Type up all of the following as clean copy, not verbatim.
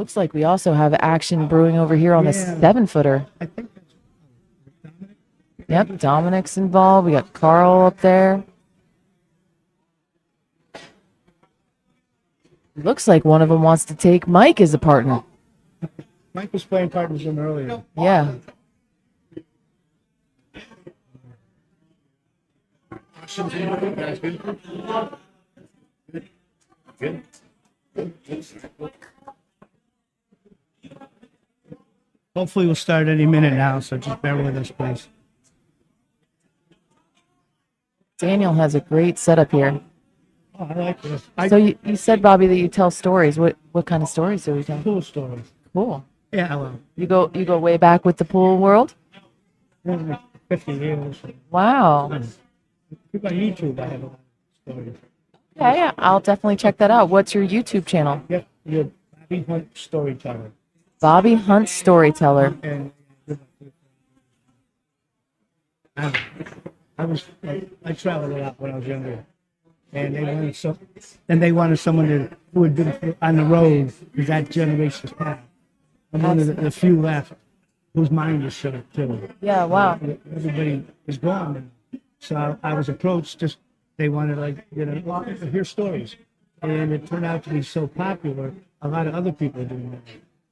Looks like we also have action brewing over here on the 7-footer. I think that's Dominic. Yep, Dominic's involved. We got Carl up there. Looks like one of them wants to take Mike as a partner. Mike was playing partners with him earlier. Yeah. Good. Hopefully we'll start any minute now, so just bear with us, please. Daniel has a great setup here. Oh, I like this. So you said, Bobby, that you tell stories. What kind of stories do we tell? Cool stories. Cool. Yeah, well, You go way back with the pool world? 50 years. Wow. People on YouTube, I have a lot of stories. Okay, I'll definitely check that out. What's your YouTube channel? Yep, you're Bobby Hunt Storyteller. Bobby Hunt Storyteller. And I traveled a lot when I was younger, and they wanted someone who had been on the road, because that generation's past. I'm one of the few left whose mind is shut too. Yeah, wow. Everybody is gone, so I was approached. Just they wanted to hear stories, and it turned out to be so popular. A lot of other people are doing that.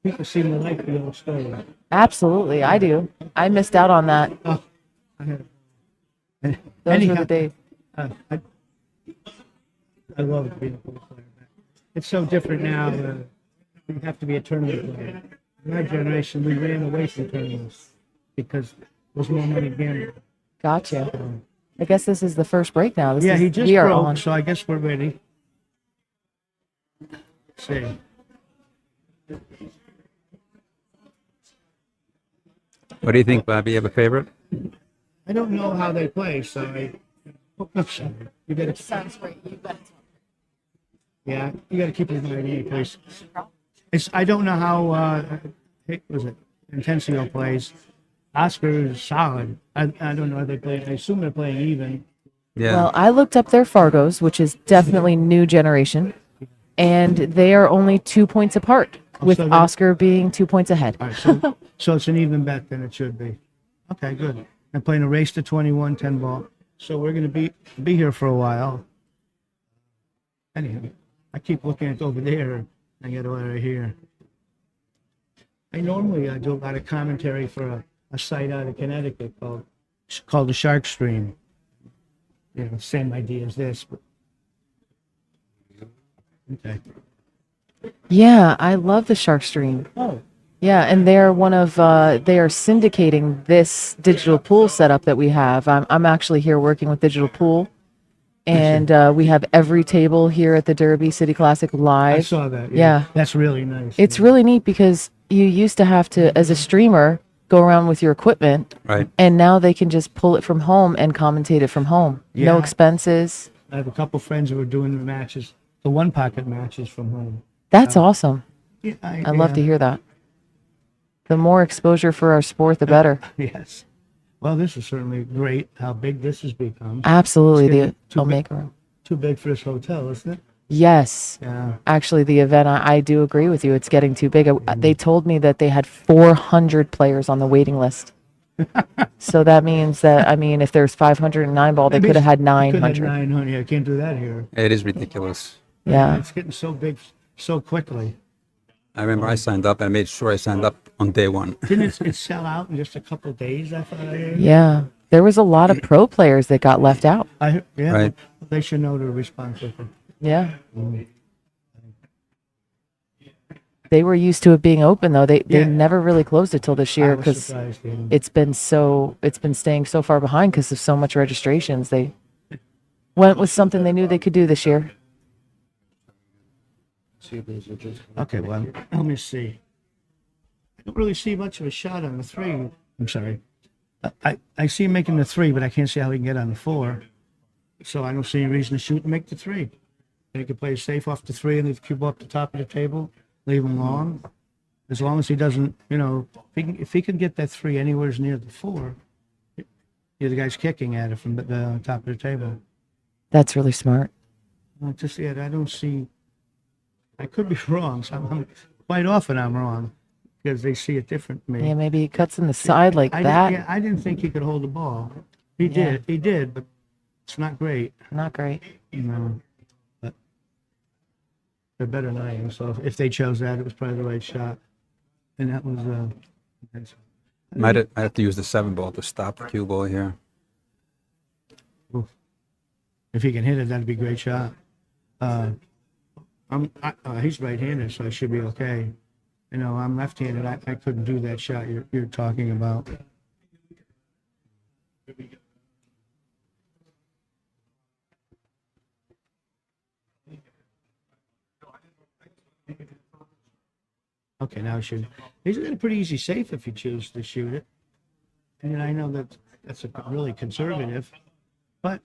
People seem to like the old story. Absolutely, I do. I missed out on that. Oh, I had. Those were the days. I love being a pool player. It's so different now. You have to be a tournament player. In my generation, we ran away from tournaments because there was more money gambling. Gotcha. I guess this is the first break now. He just we are broke, on. so I guess we're ready. Let's see. What do you think, Bobby? You have a favorite? I don't know how they play, so you better. Sounds great. You bet. Yeah, you got to keep your mind in place. I don't know how Intensifies plays. Oscar is solid. I don't know how they play. I assume they're playing even. Yeah. Well, I looked up their Fargos, which is definitely new generation, and they are only 2 points apart, with so Oscar being 2 points ahead. All right, so it's an even bet than it should be. Okay, good. I'm playing a race to 21, 10 ball. So we're going to be here for a while. Anyhow, I keep looking at over there. I get over here. I normally do a lot of commentary for a site out of Connecticut called the Shark Stream. You know, same idea as this. But... Okay. Yeah, I love the Shark Stream. Oh. Yeah, and they're they are syndicating this digital pool setup that we have. I'm actually here working with Digital Pool, and we have every table here at the Derby City Classic live. I saw that. Yeah. That's really nice. It's really neat because you used to have to, as a streamer, go around with your equipment, Right. and now they can just pull it from home and commentate it from home. No Yeah. expenses. I have a couple friends who are doing the matches, the one pocket matches from home. That's awesome. Yeah, I love to hear that. The more exposure for our sport, the better. Yes. Well, this is certainly great how big this has become. Absolutely, It's the getting too big. Omega room. Too big for this hotel, isn't it? Yes. Yeah. Actually, the event, I do agree with you. It's getting too big. They told me that they had 400 players on the waiting list. So that means that, if there's 509 ball, they could have had Could have 900. 900. I can't do that here. It is ridiculous. Yeah. It's getting so big so quickly. I remember I signed up. I made sure I signed up on day one. Didn't it sell out in just a couple of days? I thought. Yeah. There was a lot of pro players that got left out. Yeah. Right. They should know to respond quickly. Yeah. They were used to it being open, though. They Yeah. never really closed it till this year I was because surprised. Yeah. it's been staying so far behind because of so much registrations. They went with something they knew they could do this year. Okay, well, let me see. I don't really see much of a shot on the 3. I'm sorry. I see him making the 3, but I can't see how he can get on the 4. So I don't see any reason to shoot and make the 3. And he can play safe off the 3 and leave the cube up the top of the table, leave him long. As long as he doesn't, if he can get that 3 anywhere near the 4, the guy's kicking at it from the top of the table. That's really smart. I don't see. I could be wrong. So quite often I'm wrong because they see it different than me. Yeah, maybe he cuts in the side like I that. Didn't, yeah, I didn't think he could hold the ball. He Yeah. did, but it's not great. Not great. No, but they're better than I am. So if they chose that, it was probably the right shot. And that was Might have to use the 7-ball to stop the cue ball here. if he can hit it, that'd be a great shot. He's right-handed, so I should be okay. You know, I'm left-handed. I couldn't do that shot you're talking about. Okay, now shoot. He's got a pretty easy safe if you choose to shoot it. And I know that's really conservative, but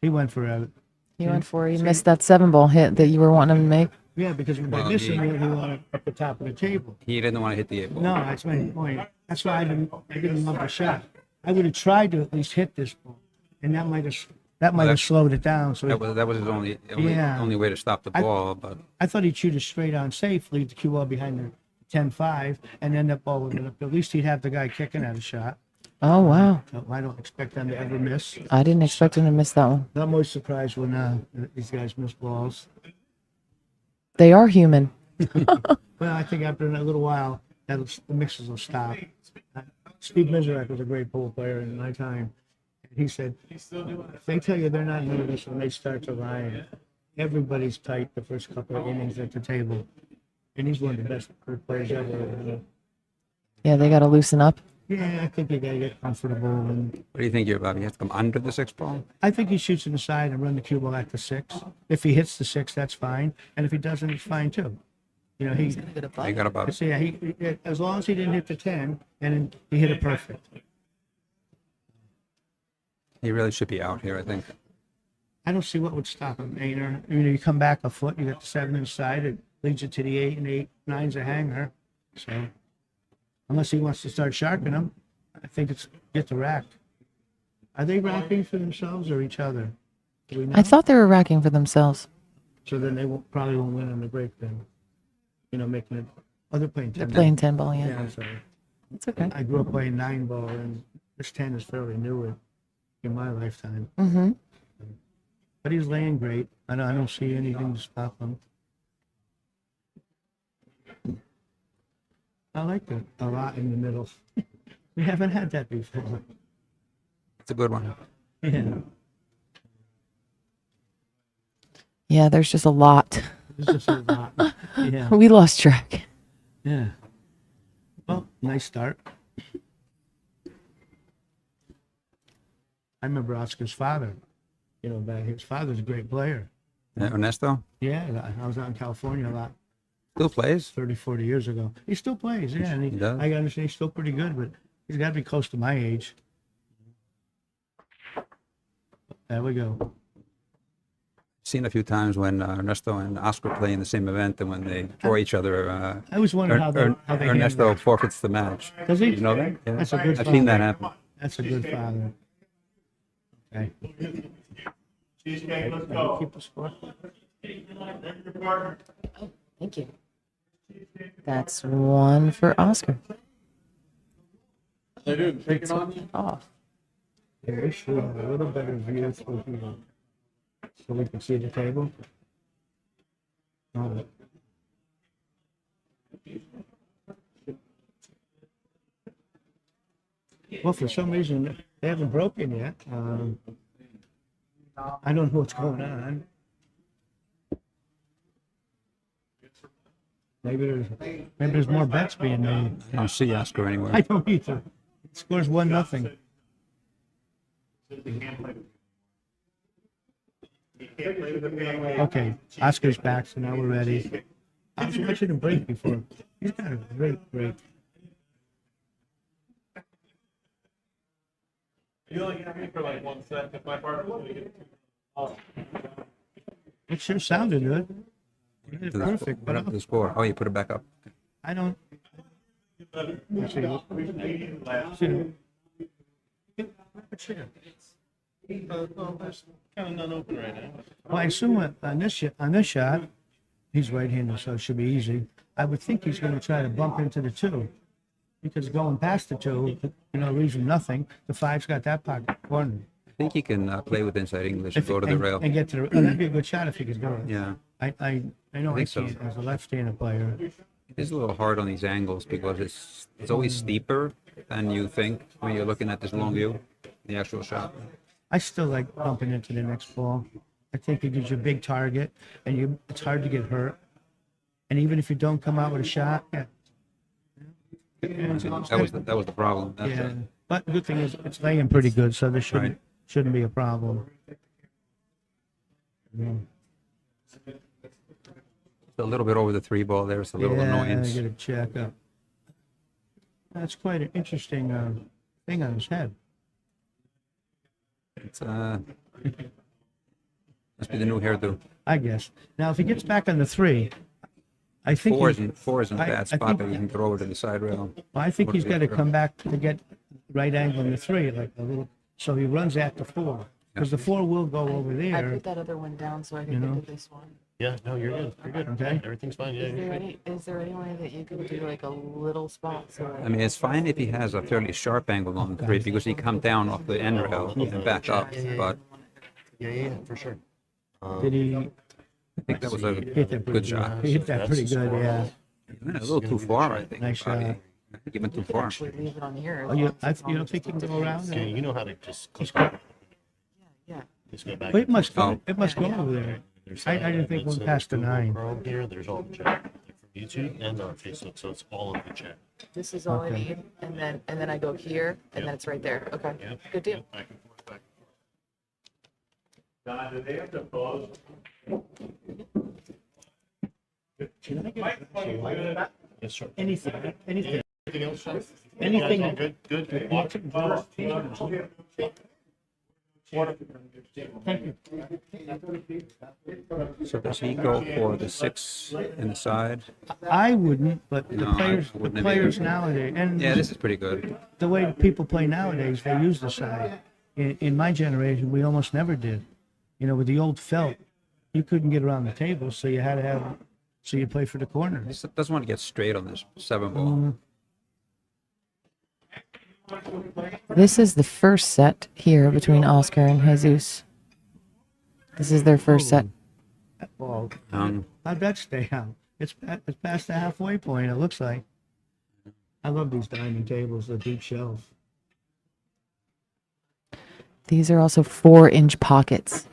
he went for it. He went for it. He missed that 7-ball hit that you were wanting him to make. Yeah, because by missing it, he wanted up the top of the table. He didn't want to hit the 8-ball. No, that's my point. That's why I didn't love the shot. I would have tried to at least hit this ball, and that might have slowed it down. So That was his only way to stop the ball. But I thought he'd shoot it straight on safe, leave the cue ball behind the 10-5, and then that ball would have, at least he'd have the guy kicking at a shot. Oh, wow. So I don't expect them to ever miss. I didn't expect him to miss that one. Not most surprised when these guys miss balls. They are human. Well, I think after a little while, the mixes will stop. Steve Mizrak was a great pool player in my time. He said, if they tell you they're not nervous when they start to line, everybody's tight the first couple of innings at the table. And he's one of the best players ever. Yeah, they got to loosen up. Yeah, I think you got to get comfortable. And what do you think, Bobby? You have to come under the 6-ball? I think he shoots inside and run the cue ball at the 6. If he hits the 6, that's fine. And if he doesn't, it's fine too. You know, He got above. so yeah, as long as he didn't hit the 10, and he hit it perfect. He really should be out here, I think. I don't see what would stop him. You come back a foot, you got the 7 inside, it leads you to the 8, and 8, 9's a hanger. So, unless he wants to start sharking them, I think it's get the rack. Are they racking for themselves or each other? Do we know? I thought they were racking for themselves. So then they probably won't win on the break then. You know, making it. Oh, they're playing 10. They're playing 10-ball, yeah. Yeah, I'm sorry. It's okay. I grew up playing 9-ball, and this 10 is fairly new in my lifetime. Mm-hmm. But he's laying great. I don't see anything to stop him. I like it a lot in the middle. We haven't had that before. It's a good one. Yeah. Yeah, there's just a lot. This is a lot. Yeah. We lost track. Yeah. Well, nice start. I remember Oscar's father. You know, his father's a great player. Ernesto? Yeah, I was out in California a lot. Still plays? 30, 40 years ago. He still plays, yeah. And He does? I understand he's still pretty good, but he's got to be close to my age. There we go. Seen a few times when Ernesto and Oscar play in the same event, and when they draw each other, I always wondered how they Ernesto handle forfeits the match. it. Does he? You know that? Yeah. That's a good I've seen that father. happen. That's a good father. Okay. Cheesecake, let's go. Keep the score. Thank you. That's one for Oscar. They do, take it on. Off. Yeah, we should have a little better view through here, so we can see the table. Oh. Well, for some reason, they haven't broken yet. I don't know what's going on. Maybe there's more bets being made. I don't see Oscar anywhere. I don't either. It scores 1-0. Okay, Oscar's back, so now we're ready. I was watching him break before. He's got a great break. You only got me for like 1 set. If my partner would get It sure sounded good. You did it perfect, Put but up the score. Oh, you put it back up. I don't. Let's see. kind of not open right now. Well, I assume on this shot, He's right-handed, so it should be easy. I would think he's going to try to bump into the 2, because going past the 2, leaves him nothing. The 5's got that pocket corner. I think he can play with inside English and go to the rail. And get to the. That'd be a good shot if he could do it. Yeah. I know I think so. can't as a left-handed player. It is a little hard on these angles because it's always steeper than you think when you're looking at this long view, the actual shot. I still like bumping into the next ball. I think it gives you a big target, and it's hard to get hurt. And even if you don't come out with a shot, That was the problem. That's yeah. it. But the good thing is it's laying pretty good, so there shouldn't be a problem. Yeah. It's a little bit over the 3 ball there. It's a little annoyance. I get to check up. That's quite an interesting thing on his head. It's must be the new hairdo. I guess. Now, if he gets back on the 3, I think Four isn't a I bad spot think- that you can throw over to the side rail. I think he's got to come back to get right angle on the 3, like a little. So he runs at the 4, because the 4 will go over I there. put that other one down so I can know? get to this one. Yeah, no, you're good. You're good. Okay. Everything's fine. Yeah, Is there any way that you can do like a little spot? So I mean, it's fine if he has a fairly sharp angle on the 3 because he come down off the end rail and back up. But yeah, for sure. Did he I think that was a hit that pretty good shot. He hit that That's pretty the good, score. yeah. He went a little too far, I think. Nice Bobby. shot. I think he went too you could far. actually leave it on here. Oh, you don't think he can go around? Yeah, you know how to just Yeah. just go back. Well, it must go. Oh. It must go over there. I didn't think one past the 9. Chrome here, there's all the chat from YouTube and on Facebook, so it's all in the chat. This is all I Okay. need, and then I go here, and then it's right there. Okay, Yep. good deal. Back and forth, back. Don, do they have to pose? Yes, sir. Anything. Anything else, sir? Anything. Yeah, good, good. Watch it. So does he go for the 6 in the side? I wouldn't, but the No, I players, wouldn't have either. nowadays, and Yeah, this is pretty good. the way people play nowadays, they use the side. In my generation, we almost never did. With the old felt, you couldn't get around the table, so you had to have. So you play for the corner. He doesn't want to get straight on this 7 ball. This is the first set here between Oscar and Jesus. This is their first set. Ball. Um, How'd that stay out? It's past the halfway point. It looks like. I love these dining tables, the deep shelves. These are also 4-inch pockets,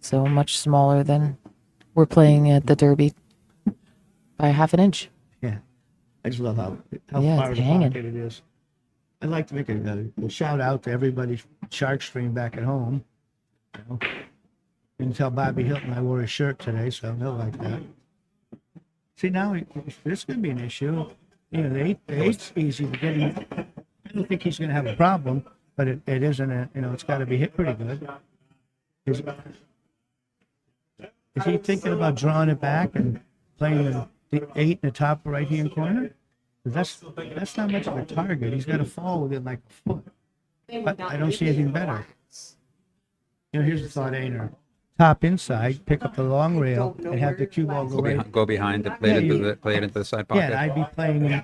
so much smaller than we're playing at the Derby by half an inch. Yeah, I just love how Yeah, far it's the hanging. pocket it is. I'd like to make a shout out to everybody shark stream back at home. You can tell Bobby Hilton I wore his shirt today, so he'll like that. See, now this is going to be an issue. The eight's easy to get him. I don't think he's going to have a problem, but it isn't. It's got to be hit pretty good. Is he thinking about drawing it back and playing the 8 in the top right-hand corner? 'Cause that's not much of a target. He's got to fall within like a foot. I don't see anything better. Here's the thought, Ainer. Top inside, pick up the long rail, and have the cue ball go right. go behind and play it into the side pocket. Yeah, I'd be playing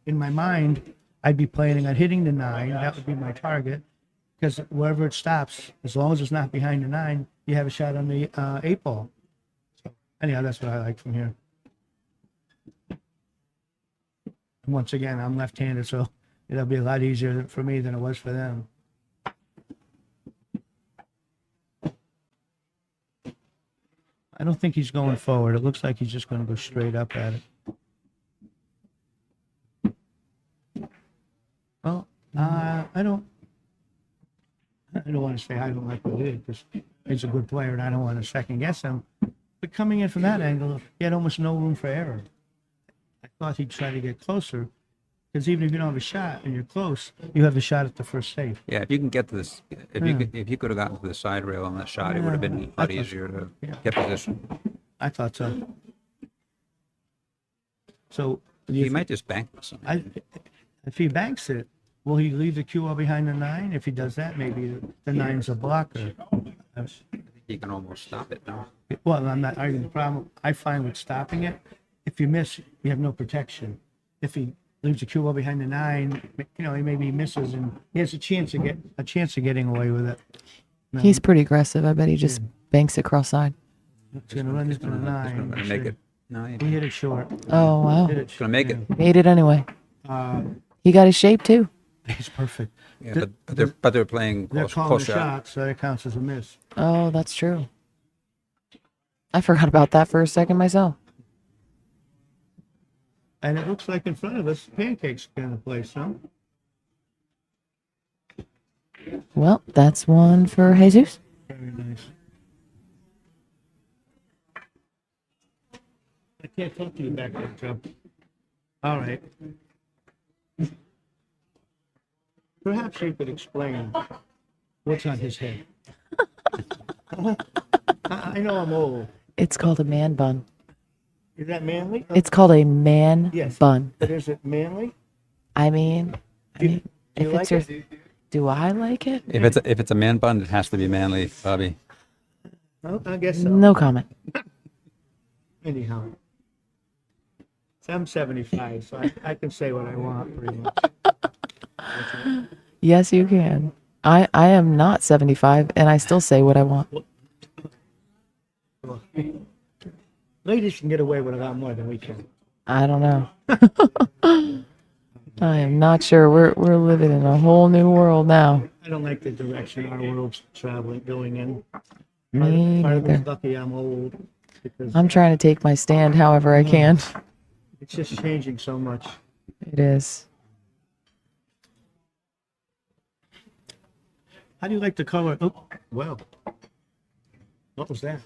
in my mind. I'd be planning on hitting the 9. That would be my target, because wherever it stops, as long as it's not behind the 9, you have a shot on the 8 ball. So anyhow, that's what I like from here. And once again, I'm left-handed, so it'll be a lot easier for me than it was for them. I don't think he's going forward. It looks like he's just going to go straight up at it. Well, I don't want to say I don't like what he did, because he's a good player and I don't want to second guess him. But coming in from that angle, he had almost no room for error. I thought he'd try to get closer, because even if you don't have a shot and you're close, you have a shot at the first save. Yeah, if you can get to this, if you could have gotten to the side rail on that shot, it would have been a lot easier to get position. I thought so. So He might just bank this. if he banks it, will he leave the cue all behind the 9? If he does that, maybe the 9's a blocker. he can almost stop it now. Well, I'm not arguing the problem. I find with stopping it, if you miss, you have no protection. If he leaves a cue ball behind the 9, you know, he maybe misses and he has a chance of getting away with it. No, He's pretty aggressive. I bet he just banks it cross side. it's gonna run into the 9. Gonna make it. No, He hit it short. Oh, wow. Hit it. Gonna make it. Made it anyway. He got his shape too. He's perfect. Yeah, but they're playing They're close, calling close the shot. shot, so that counts as a miss. Oh, that's true. I forgot about that for a second myself. And it looks like in front of us, Pancake's gonna play some. Well, that's one for Jesus. Very nice. I can't talk to you back there, Joe. All right. Perhaps you could explain what's on his head. I know I'm old. It's called a man bun. Is that manly? It's called a man Yes. bun. But is it manly? I mean, Do you if like it's your, it? do I like it? If it's a man bun, it has to be manly, Bobby. Well, I guess so. No comment. Anyhow. So I'm 75, so I can say what I want pretty much. Yes, you can. I am not 75, and I still say what I want. Ladies can get away with a lot more than we can. I don't know. I am not sure. We're living in a whole new world now. I don't like the direction our world's going in. Me Part of neither. me's lucky I'm old because I'm trying to take my stand however I can. it's just changing so much. It is. How do you like the color? Oh, well. What was that?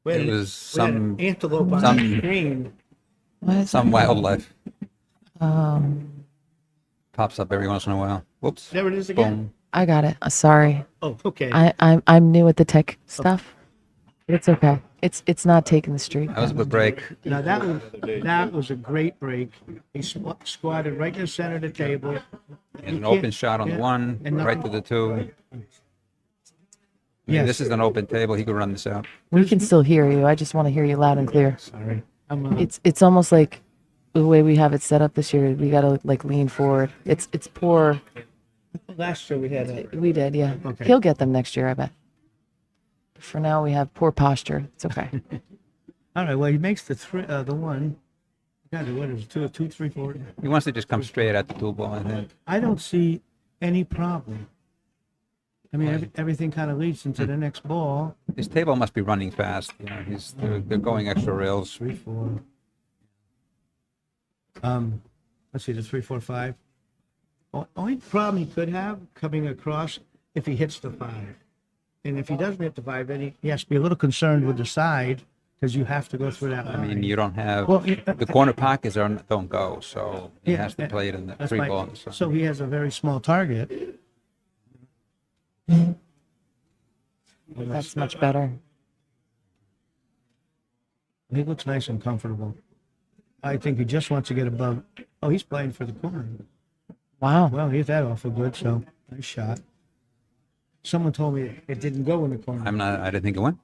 We had It an- was we had an some antelope on some- the screen. What is some wildlife Um, pops up every once in a while. Whoops. There it is again. Boom. I got it. Sorry. Oh, okay. I'm new at the tech stuff. It's okay. It's not taking the street. That was a good break. Now that was a great break. He squatted right in the center of the table. And an can't- open shot on the yeah, 1, and right nothing- to the 2. I mean, Yes. this is an open table. He could run this out. We can still hear you. I just want to hear you loud and clear. Sorry. It's almost like the way we have it set up this year. We gotta like lean forward. It's poor. Last year we had a We did, yeah. Okay. He'll get them next year, I bet. For now, we have poor posture. It's okay. all right. Well, he makes the 1. God, what is it? 2, 3, 4? He wants to just come straight at the 2 ball, I think. I don't see any problem. I mean, everything kind of leads into the next ball. His table must be running fast. You know, they're going extra rails. 3, 4. Let's see, the 3, 4, 5. Only problem he could have coming across if he hits the 5. And if he doesn't hit the 5, then he has to be a little concerned with the side because you have to go through that I line. mean, you don't have Well, the corner pockets don't go, so he has to play it in the that's 3 right. ball. So he has a very small target. That's much better. He looks nice and comfortable. I think he just wants to get above. Oh, he's playing for the corner. Wow. Well, he hit that awful good, so nice shot. Someone told me it didn't go in the corner. I didn't think it went.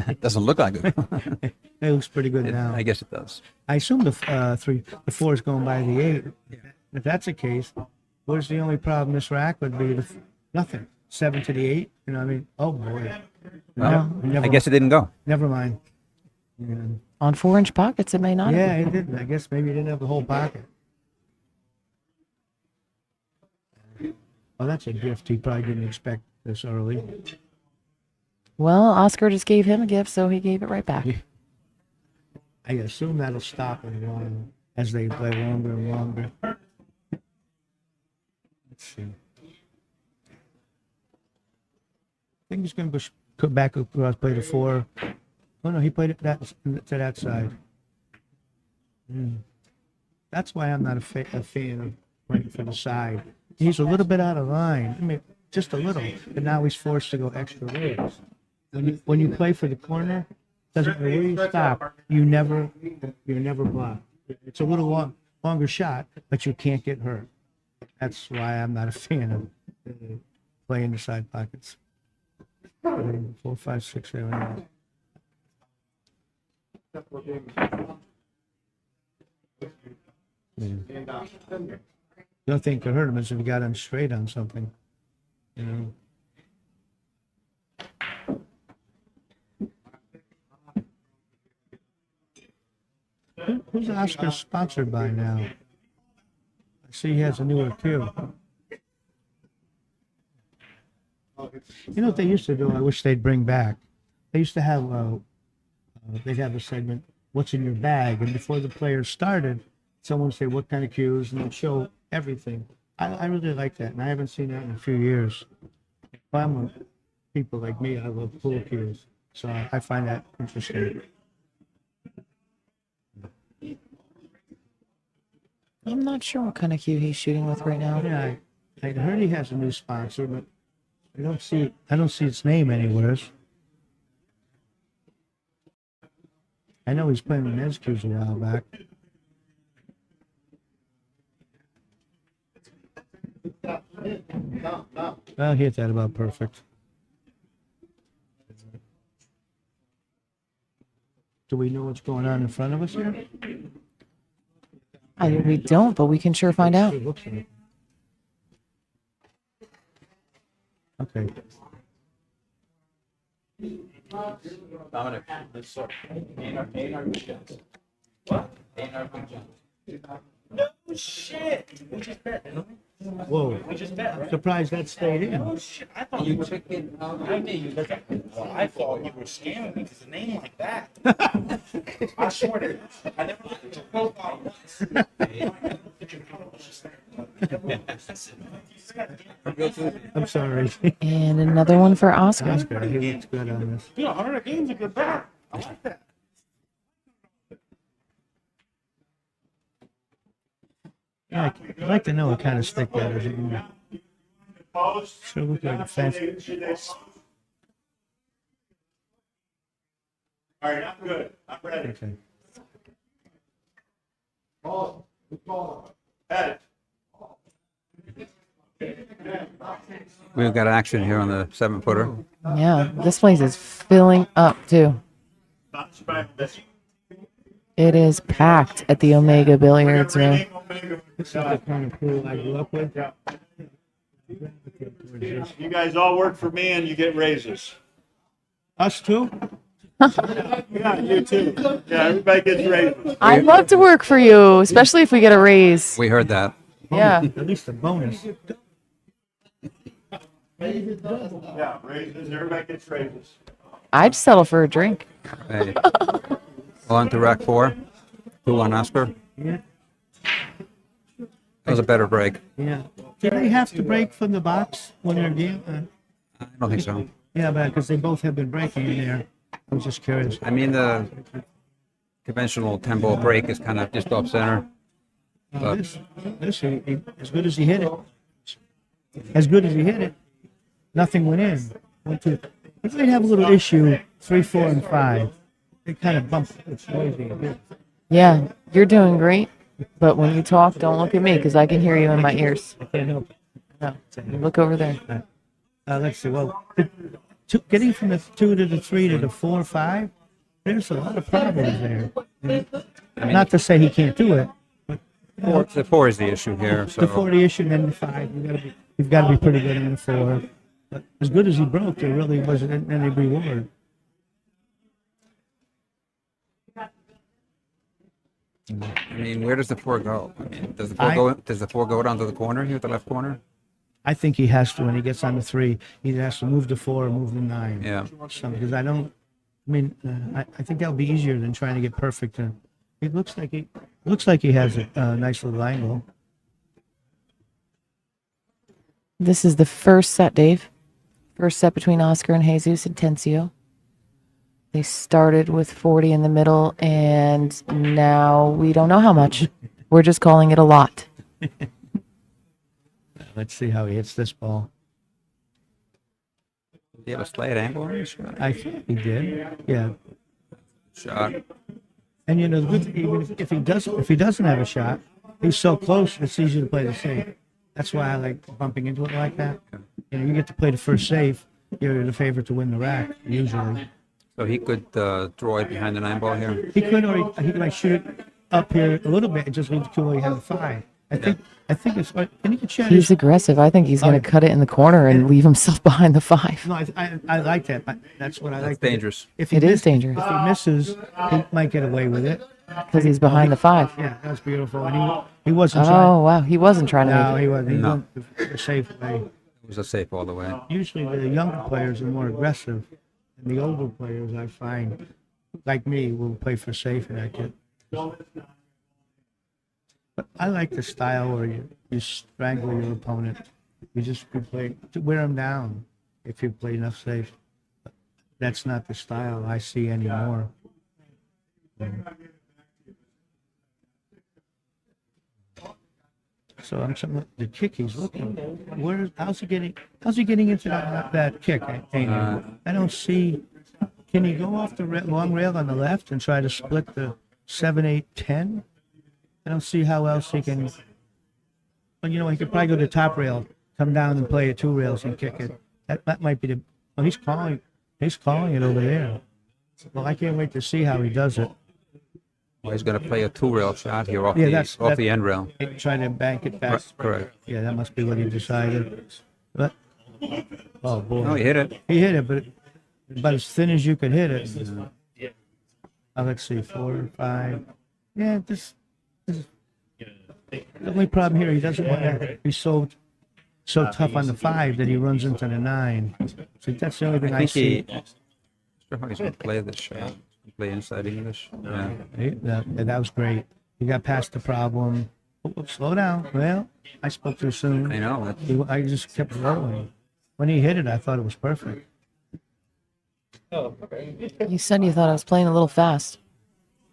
It doesn't look like it. It looks pretty good now. I guess it does. I assume the 4 is going by the 8. If that's the case, where's the only problem this rack would be? Nothing. 7 to the 8. You know what I mean? Oh boy. Well, Never- I guess it didn't go. Never mind. Yeah. On 4-inch pockets, it may not. have Yeah, it didn't. I guess maybe he didn't have the whole pocket. Well, that's a gift. He probably didn't expect this early. Well, Oscar just gave him a gift, so he gave it right back. I assume that'll stop in a while as they play longer and longer. Let's see. I think he's going to go back across, play the 4. Oh no, he played it to that side. That's why I'm not a fan of playing for the side. He's a little bit out of line. I mean, just a little. But now he's forced to go extra rails. When you play for the corner, doesn't matter where you stop, you're never blocked. It's a little longer shot, but you can't get hurt. That's why I'm not a fan of playing the side pockets. 4, 5, 6, 7, 8. The only thing could hurt him is if he got him straight on something. You know. Who's Oscar sponsored by now? I see he has a newer cue. You know what they used to do? I wish they'd bring back. They used to have they'd have a segment, "What's in your bag?" And before the players started, someone would say what kind of cues, and they'd show everything. I really like that, and I haven't seen that in a few years. People like me, I love pool cues, so I find that interesting. I'm not sure what kind of cue he's shooting with right now. Yeah, I heard he has a new sponsor, but I don't see its name anywhere. I know he's playing with Nez cues a while back. Well, he hit that about perfect. Do we know what's going on in front of us here? We don't, but we can sure find out. It looks like it. Okay. Dominic, this sort. What? No shit. We just bet, didn't we? Whoa. We just bet, right? Surprised that stayed in. Oh shit. I thought you took it. I knew you. Well, I thought you were scamming me because a name like that. I swear to you. I never looked at your profile once. I'm sorry. And another one for Oscar. Oscar, he looks good on this. You know, 100 games a good bet. I like that. Yeah, I'd like to know what kind of stick that is. Sure look like a fence. All right, I'm good. I'm ready. Okay. Head. We've got action here on the 7-footer. Yeah, this place is filling up too. It is packed at the Omega Billiards room. This is the kind of pool I grew up with. You guys all work for me and you get raises. Us too? Yeah, you too. Yeah, everybody gets raises. I'd love to work for you, especially if we get a raise. We heard that. Yeah. At least a bonus. Yeah, raises. Everybody gets raises. I'd settle for a drink. Hey. On to rack 4. 2-1 Oscar. Yeah. That was a better break. Yeah. Do they have to break from the box when they're game? I don't think so. Yeah, but because they both have been breaking in there. I was just curious. I mean, the conventional 10-ball break is kind of just off center. This as good as he hit it. As good as he hit it, nothing went in. 1, 2. If they'd have a little issue, 3, 4, and 5, they kind of bump. It's noisy a bit. Yeah, you're doing great. But when you talk, don't look at me because I can hear you in my ears. I can't help it. No, you look over there. Let's see. Well, getting from the 2 to the 3 to the 4, 5, there's a lot of problems there. Not to say he can't do it. The 4 is the issue here. So The 40 issue and then the 5. You've got to be pretty good in the 4. But as good as he broke, there really wasn't any reward. I mean, where does the 4 go? I mean, does the 4 I- go? Does the 4 go down to the corner here, the left corner? I think he has to when he gets on the 3. He either has to move the 4 or move the 9. Yeah. Because I think that would be easier than trying to get perfect. And it looks like he has a nice little angle. This is the first set, Dave. First set between Oscar and Jesus Atencio. They started with 40 in the middle, and now we don't know how much. We're just calling it a lot. Let's see how he hits this ball. Do you have a slight angle on this shot? I think he did. Yeah. Shot. And the good thing, even if he doesn't have a shot, he's so close. It's easier to play the safe. That's why I like bumping into it like that. You get to play the first safe. you're the favorite to win the rack, usually. So he could draw it behind the 9 ball here. He could, or he might shoot it up here a little bit and just leave the 2 where he has a 5. I think it's, and he could share He's his, aggressive. I think he's going to cut it in the corner and leave himself behind the 5. no, I like that. That's what I That's like. dangerous. If he It is dangerous. If he misses, he might get away with it. Because he's behind the 5. Yeah, that's beautiful. And he wasn't Oh, trying. wow. He wasn't trying to No, make he it. wasn't. He No. went the safe way. It was a safe all the way. Usually the younger players are more aggressive, and the older players, I find, like me, will play for safe and I get. But I like the style where you strangle your opponent. You play to wear him down if you play enough safe. But that's not the style I see anymore. So the kick he's looking. How's he getting into that kick? I don't see. Can he go off the long rail on the left and try to split the 7, 8, 10? I don't see how else he can. Well, he could probably go to the top rail, come down and play at 2 rails and kick it. That might be the. Oh, he's calling it over there. Well, I can't wait to see how he does it. Well, he's going to play a 2-rail shot here off Yeah, off the end rail. Trying to bank it fast. Correct. Yeah, that must be what he decided. But oh boy, Oh, he hit it. he hit it, but about as thin as you could hit it. Let's see, 4, 5. Yeah, this the only problem here, he doesn't want to be so tough on the 5 that he runs into the 9. So that's the only thing I think see. Sure how he's going to play this shot. Play inside English. Yeah. That was great. He got past the problem. Slow down. Well, I spoke too soon. I know. I just kept rolling. When he hit it, I thought it was perfect. You said you thought I was playing a little fast.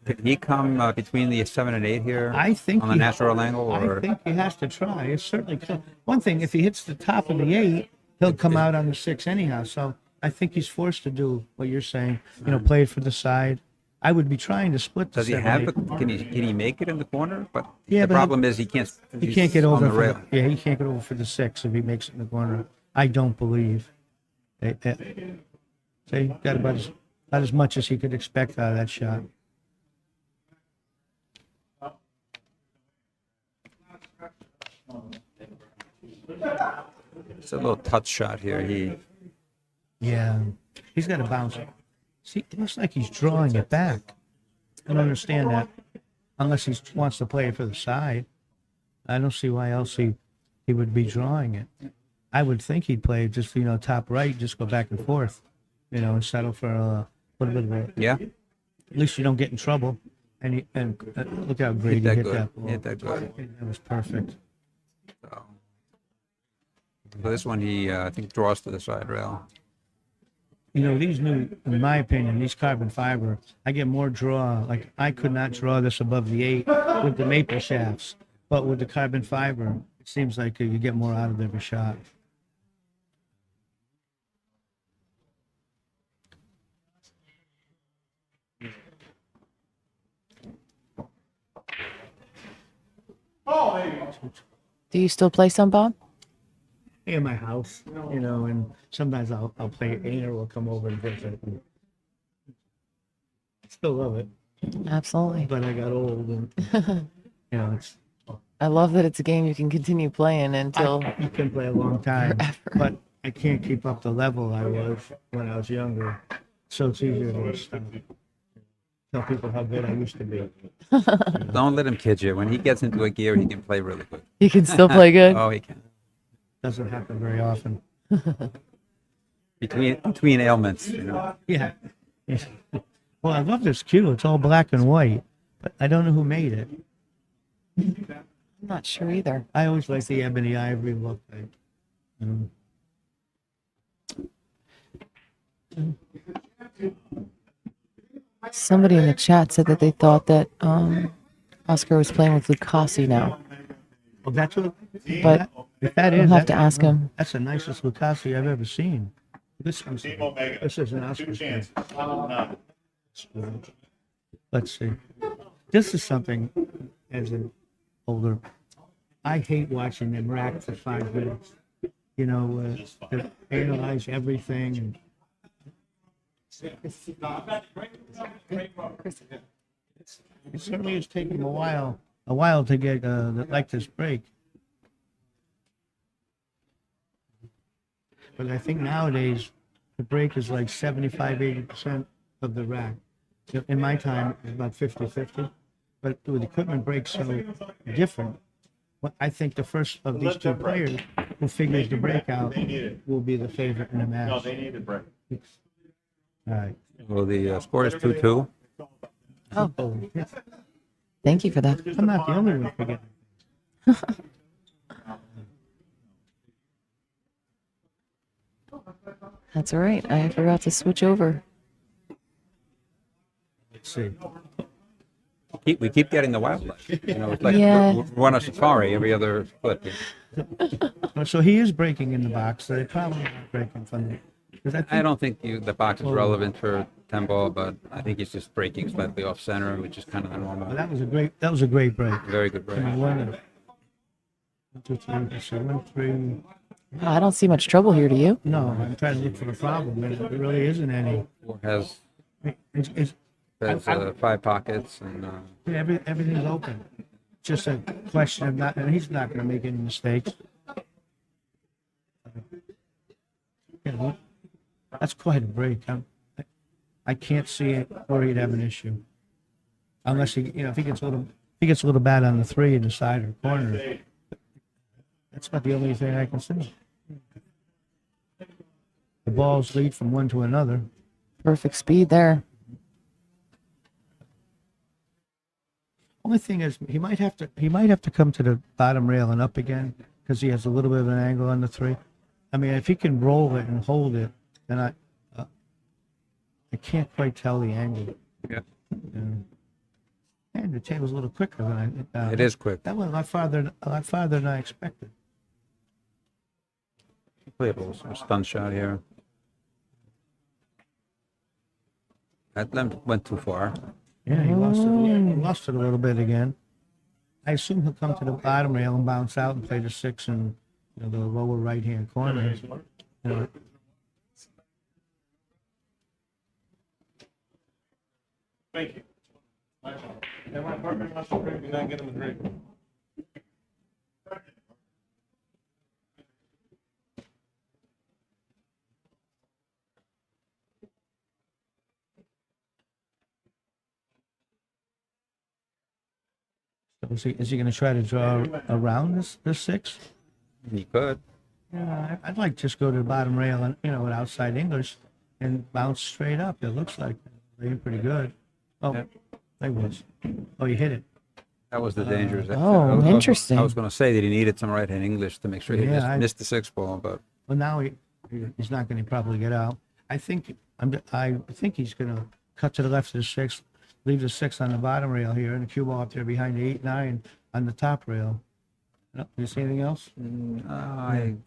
Could he come between the 7 and 8 here? I think on the natural angle, or I think he has to try. It's certainly one thing. If he hits the top of the 8, he'll come out on the 6 anyhow. So I think he's forced to do what you're saying. Play it for the side. I would be trying to split the does he 7, have 8. it? Can he make it in the corner? But Yeah, the but problem is he can't. He he's can't get over on the for rail. yeah, he can't get over for the 6 if he makes it in the corner. I don't believe. So he got about as much as he could expect out of that shot. It's a little touch shot here. Yeah, he's got to bounce it. See, it looks like he's drawing it back. I don't understand that, unless he wants to play it for the side. I don't see why else he would be drawing it. I would think he'd play just top right, just go back and forth, and settle for a little bit of a. Yeah. At least you don't get in trouble. And look how great he hit that ball. Hit that good. That was perfect. So this one he I think draws to the side rail. These new, in my opinion, these carbon fiber, I get more draw. Like I could not draw this above the 8 with the maple shafts, but with the carbon fiber, it seems like you get more out of every shot. Do you still play some, Bob? In my house, and sometimes I'll play Ainer will come over and visit. I still love it, Absolutely. but I got old and it's I love that it's a game you can continue playing until. you can play a long time, Forever. but I can't keep up the level I was when I was younger. So it's easier to stop. Tell people how good I used to be. Don't let him kid you. When he gets into a gear, he can play really good. You can still play good. Oh, he can. Doesn't happen very often. Between ailments, Yeah. Well, I love this cue. It's all black and white, but I don't know who made it. I'm not sure either. I always like the ebony ivory look. Somebody in the chat said that they thought that Oscar was playing with Lucasi now. Well, that's what. But If that We'll is, have to ask him. That's the nicest Lucasi I've ever seen. This is an Oscar. Two chances. No. Let's see. This is something as an older. I hate watching them rack for 5 minutes. you know, to analyze everything. And it certainly is taking him a while to get like this break. But I think nowadays the break is like 75-80% of the rack. In my time, it was about 50-50. But with equipment breaks so different, I think the first of these two players who figures the break out will be the favorite in the match. No, they need a break. All right. Well, the score is 2-2. Oh, thank you for that. I'm not the only one forgetting. That's all right. I forgot to switch over. Let's see. We keep getting the wildlife. You know, it's like Yeah. we're on a safari every other split. So he is breaking in the box. So they probably not breaking from the. Because I think, I don't think the box is relevant for 10 ball, but I think he's just breaking slightly off center, which is kind of the normal. that was a great break. Very good break. One, two, three, so 1, 3. I don't see much trouble here, do you? No, I'm trying to look for the problem, and there really isn't any. Four has It's 5 pockets, and everything's open. Just a question of not, and he's not going to make any mistakes. You know, that's quite a break. I can't see it where he'd have an issue, unless if he gets a little bad on the 3 in the side or corner. That's about the only thing I can see. The balls lead from one to another. Perfect speed there. Only thing is, he might have to come to the bottom rail and up again because he has a little bit of an angle on the 3. I mean, if he can roll it and hold it, then I can't quite tell the angle. yeah, And the table's a little quicker than it is quick. That went a lot farther than I expected. Play a little stun shot here. That limp went too far. Yeah, he lost it a little bit again. I assume he'll come to the bottom rail and bounce out and play the 6 in the lower right-hand corner. You know, Thank you. And my partner wants to drink, and I get him a drink. so is he going to try to draw around this 6? He could. Yeah, I'd like to just go to the bottom rail and with outside English and bounce straight up. It looks like they're pretty good. Oh, Yep. they was. Oh, you hit it. That was the dangerous. interesting. I was going to say that he needed some right-hand English to make sure he Yeah, missed the 6 ball, but Well, now he's not going to probably get out. I think he's going to cut to the left of the 6, leave the 6 on the bottom rail here, and the cue ball up there behind the 8-9 on the top rail. No, you see anything else?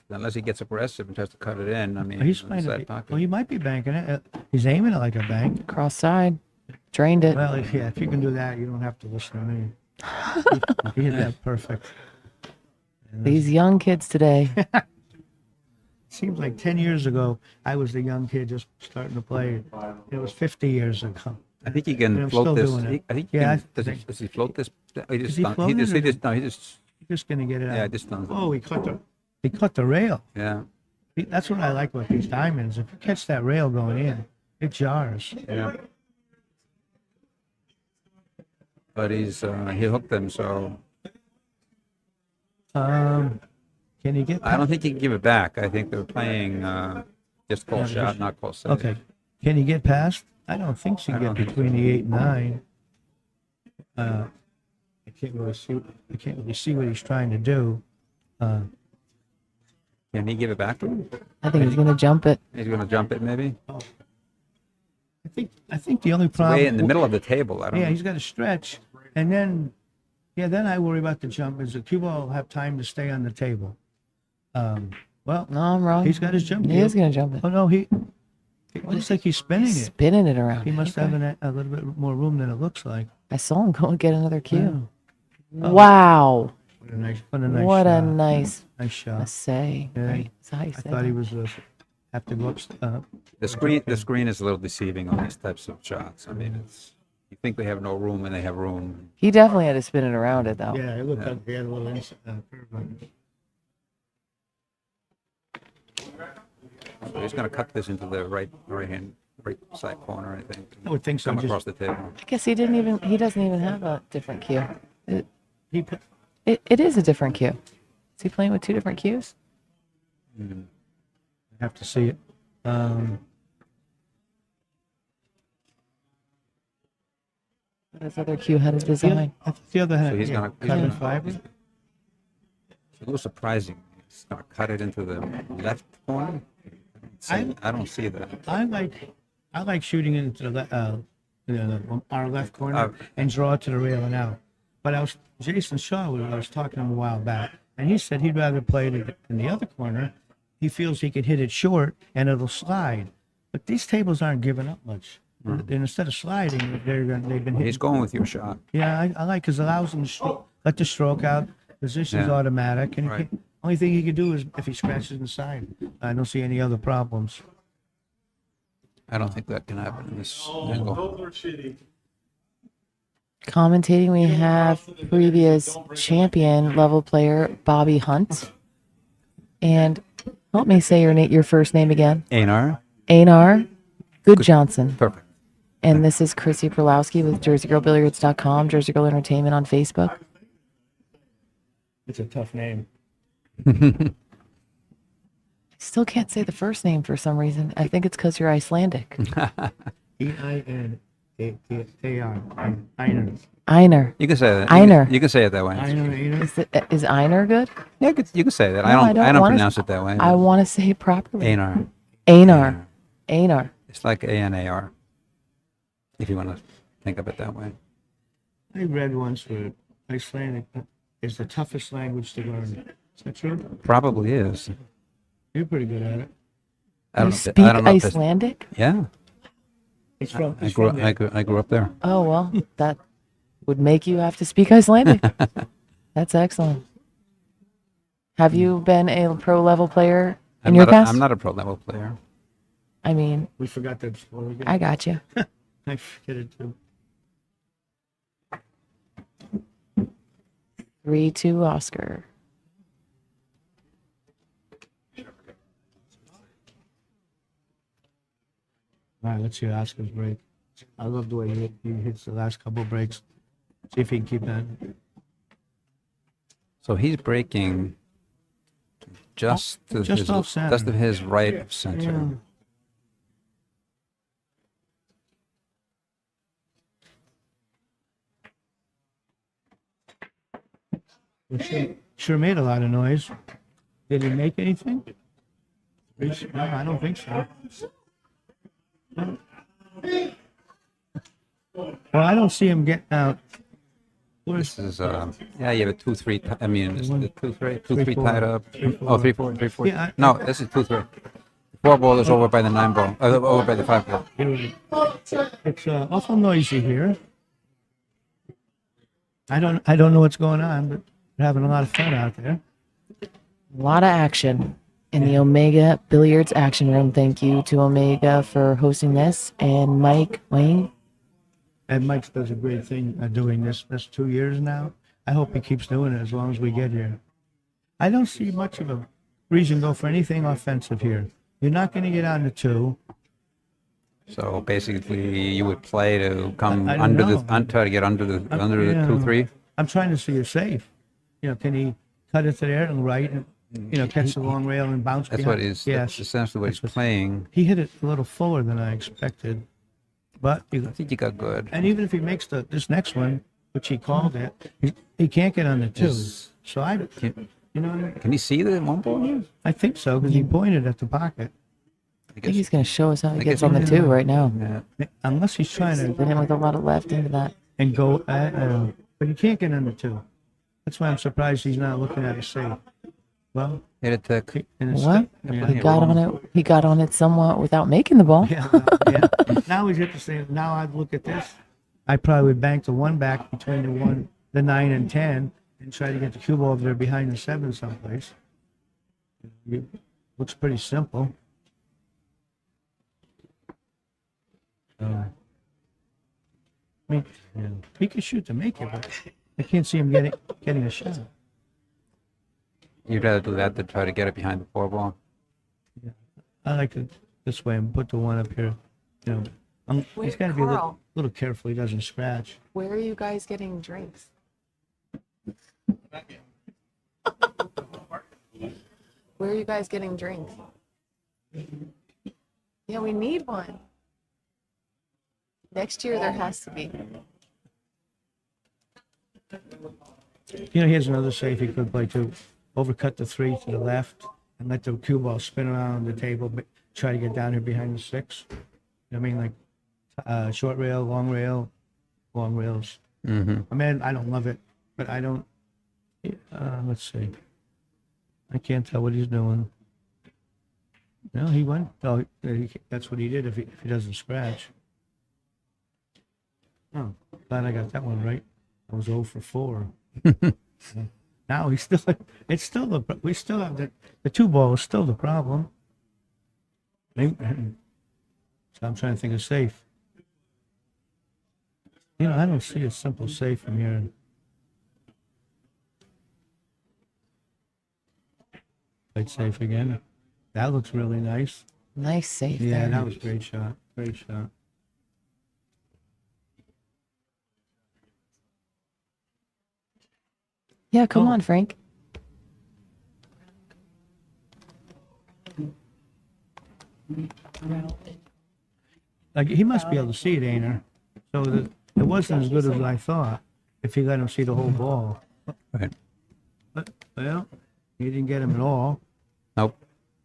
unless he gets aggressive and tries to cut it in, I mean, He's on the trying to. side pocket. Well, he might be banking it. He's aiming it like a bank. Cross side. Drained it. Well, if you can do that, you don't have to listen to me. He hit that perfect. These young kids today. Seems like 10 years ago, I was the young kid just starting to play. It was 50 years ago. I think he And can I'm still float this. doing it. I think he Yeah, can, I does he float this? He just he stuns. float it or He just He's just going to get it out. yeah, just stuns. Oh, he cut the rail. Yeah, That's what I like about these diamonds. If you catch that rail going in, it jars. yeah. But he hooked them, so Can he get? I don't think he can give it back. I think they're playing just call Yeah, shot, just- not call save. Okay. Can he get past? I don't think he I can don't get think between the 8 and 9. I can't really see what he's trying to do. Can he give it back to him? I think he's going to jump it. He's going to jump it, maybe. I think the only problem. Way in the middle of the table. I don't Yeah, know. he's got to stretch, and then I worry about the jump. Is the cue ball will have time to stay on the table? Well, No, I'm wrong. he's got his jump. He is going to jump it. Oh no, it looks like he's spinning He's it. spinning it around. He must Okay. have a little bit more room than it looks like. I saw him go and get another cue. Oh. Wow. What a nice What shot. a nice Nice shot. essay. Yeah. Right? That's how you I say thought he that. was have to go up. The screen is a little deceiving on these types of shots. I mean, it's you think they have no room and they have room. He definitely had to spin it around it, though. Yeah, it looked like he had a little curve on it. So he's going to cut this into the right side corner, I think. I would think so. Come Just, across the table. I guess he doesn't even have a different cue. he put, It is a different cue. Is he playing with two different cues? I have to see it. His other cue had a design. The other hand, So he's yeah, gonna carbon fiber. It's a little surprising. He's going to cut it into the left corner. I don't see that. I like shooting into our left corner and draw it to the rail and out. But Jason Shaw, I was talking to him a while back, and he said he'd rather play it in the other corner. He feels he could hit it short and it'll slide. But these tables aren't giving up much. And instead of sliding, they've been hitting. He's going with your shot. Yeah, I like because it allows him to let the stroke out. Position's Yeah. automatic, and Right. only thing he can do is if he scratches inside. I don't see any other problems. I don't think that can happen in this Oh, angle. those are shitty. Commentating, we have previous champion level player Bobby Hunt. And help me say your first name again. Einar? Einar Good Johnson. Perfect. And this is Chrissy Perlowski with JerseyGirlBilliards.com, Jersey Girl Entertainment on Facebook. It's a tough name. Still can't say the first name for some reason. I think it's because you're Icelandic. Einaar. Einar. Einar. You can say that. Einar. You can say it that way. Einar. Is Einar good? Yeah, you can say that. No, I don't wanna- pronounce it that way. I want to say it properly. Einar. Einar. Einar. It's like A-N-A-R. If you want to think of it that way. I read once where Icelandic is the toughest language to learn. Is that true? Probably is. You're pretty good at it. I You don't, speak I don't know if it's- Icelandic? Yeah. It's from. I It's grew, from I, grew, I grew up there. Oh, well, that would make you have to speak Icelandic. That's excellent. Have you been a pro level player in your past? I'm not a pro level player. I mean, We forgot that score again. I got you. I forget it too. 3-2 Oscar. All right, let's see Oscar's break. I love the way he hits the last couple breaks. See if he can keep that. So he's breaking just to Just his, off center. just to his right of center. Yeah. Sure made a lot of noise. Did he make anything? No, I don't think so. Well, I don't see him getting out. This is yeah, you have a 2-3. I mean, it's the 2-3, 2-3 3-4. tied up. 3-4. Oh, 3-4, 3-4. Yeah, No, this is 2-3. The 4 ball is over by the 9 ball. Over by the 5 ball. It's awful noisy here. I don't know what's going on, but we're having a lot of fun out there. A lot of action in the Omega Billiards Action Room. Thank you to Omega for hosting this. And Mike Wayne. And Mike does a great thing doing this. That's 2 years now. I hope he keeps doing it as long as we get here. I don't see much of a reason to go for anything offensive here. You're not going to get on the 2. So basically, you would play to come I don't under know. the try to get under the the Yeah. 2-3. I'm trying to see you're safe. Can he cut it to there and right and, catch the long rail and bounce That's behind? what he's. Yes. That's essentially what he's playing. He hit it a little fuller than I expected. But, I think you got good. and even if he makes this next one, which he called it, he can't get on the 2. So Can, you know, can he see the 1 ball here? I think so because he pointed at the pocket. I think he's going to show us how he I gets guess on the he- 2 right now. Yeah. Unless he's trying to Hit him with a lot of left into that. and go, but he can't get on the 2. That's why I'm surprised he's not looking at a safe. Well, Hit it to. and it's What? Yeah, He got on it. He got on it somewhat without making the ball. yeah, yeah. Now he's at the same. Now I look at this. I probably would bank the 1 back between the 9 and 10, and try to get the cue ball over there behind the 7 someplace. Looks pretty simple. I mean, he could shoot to make it, but I can't see him getting a shot. You'd rather do that than try to get it behind the 4 ball. I like it this way and put the 1 up here. You know, he's got to be a little careful he doesn't scratch. Where are you guys getting drinks? Where are you guys getting drinks? Yeah, we need one. Next year there has to be. You know, here's another safe he could play too. Overcut the 3 to the left and let the cue ball spin around the table, but try to get down here behind the 6. You know what I mean? Like short rail, long rails. Mm-hmm. I mean, I don't love it, but I don't. Let's see. I can't tell what he's doing. No, he went. Oh, that's what he did if he doesn't scratch. Oh, glad I got that one right. I was 0 for 4. Now we still have the 2 ball is still the problem. Maybe, so I'm trying to think of safe. You know, I don't see a simple safe from here. Played safe again. That looks really nice. Nice safe Yeah, there. that was a great shot. Great shot. Yeah, come on, Frank. Like, he must be able to see it, Ainer. So it wasn't as good as I thought if he let him see the whole ball. Right. But, well, he didn't get him at all. Nope.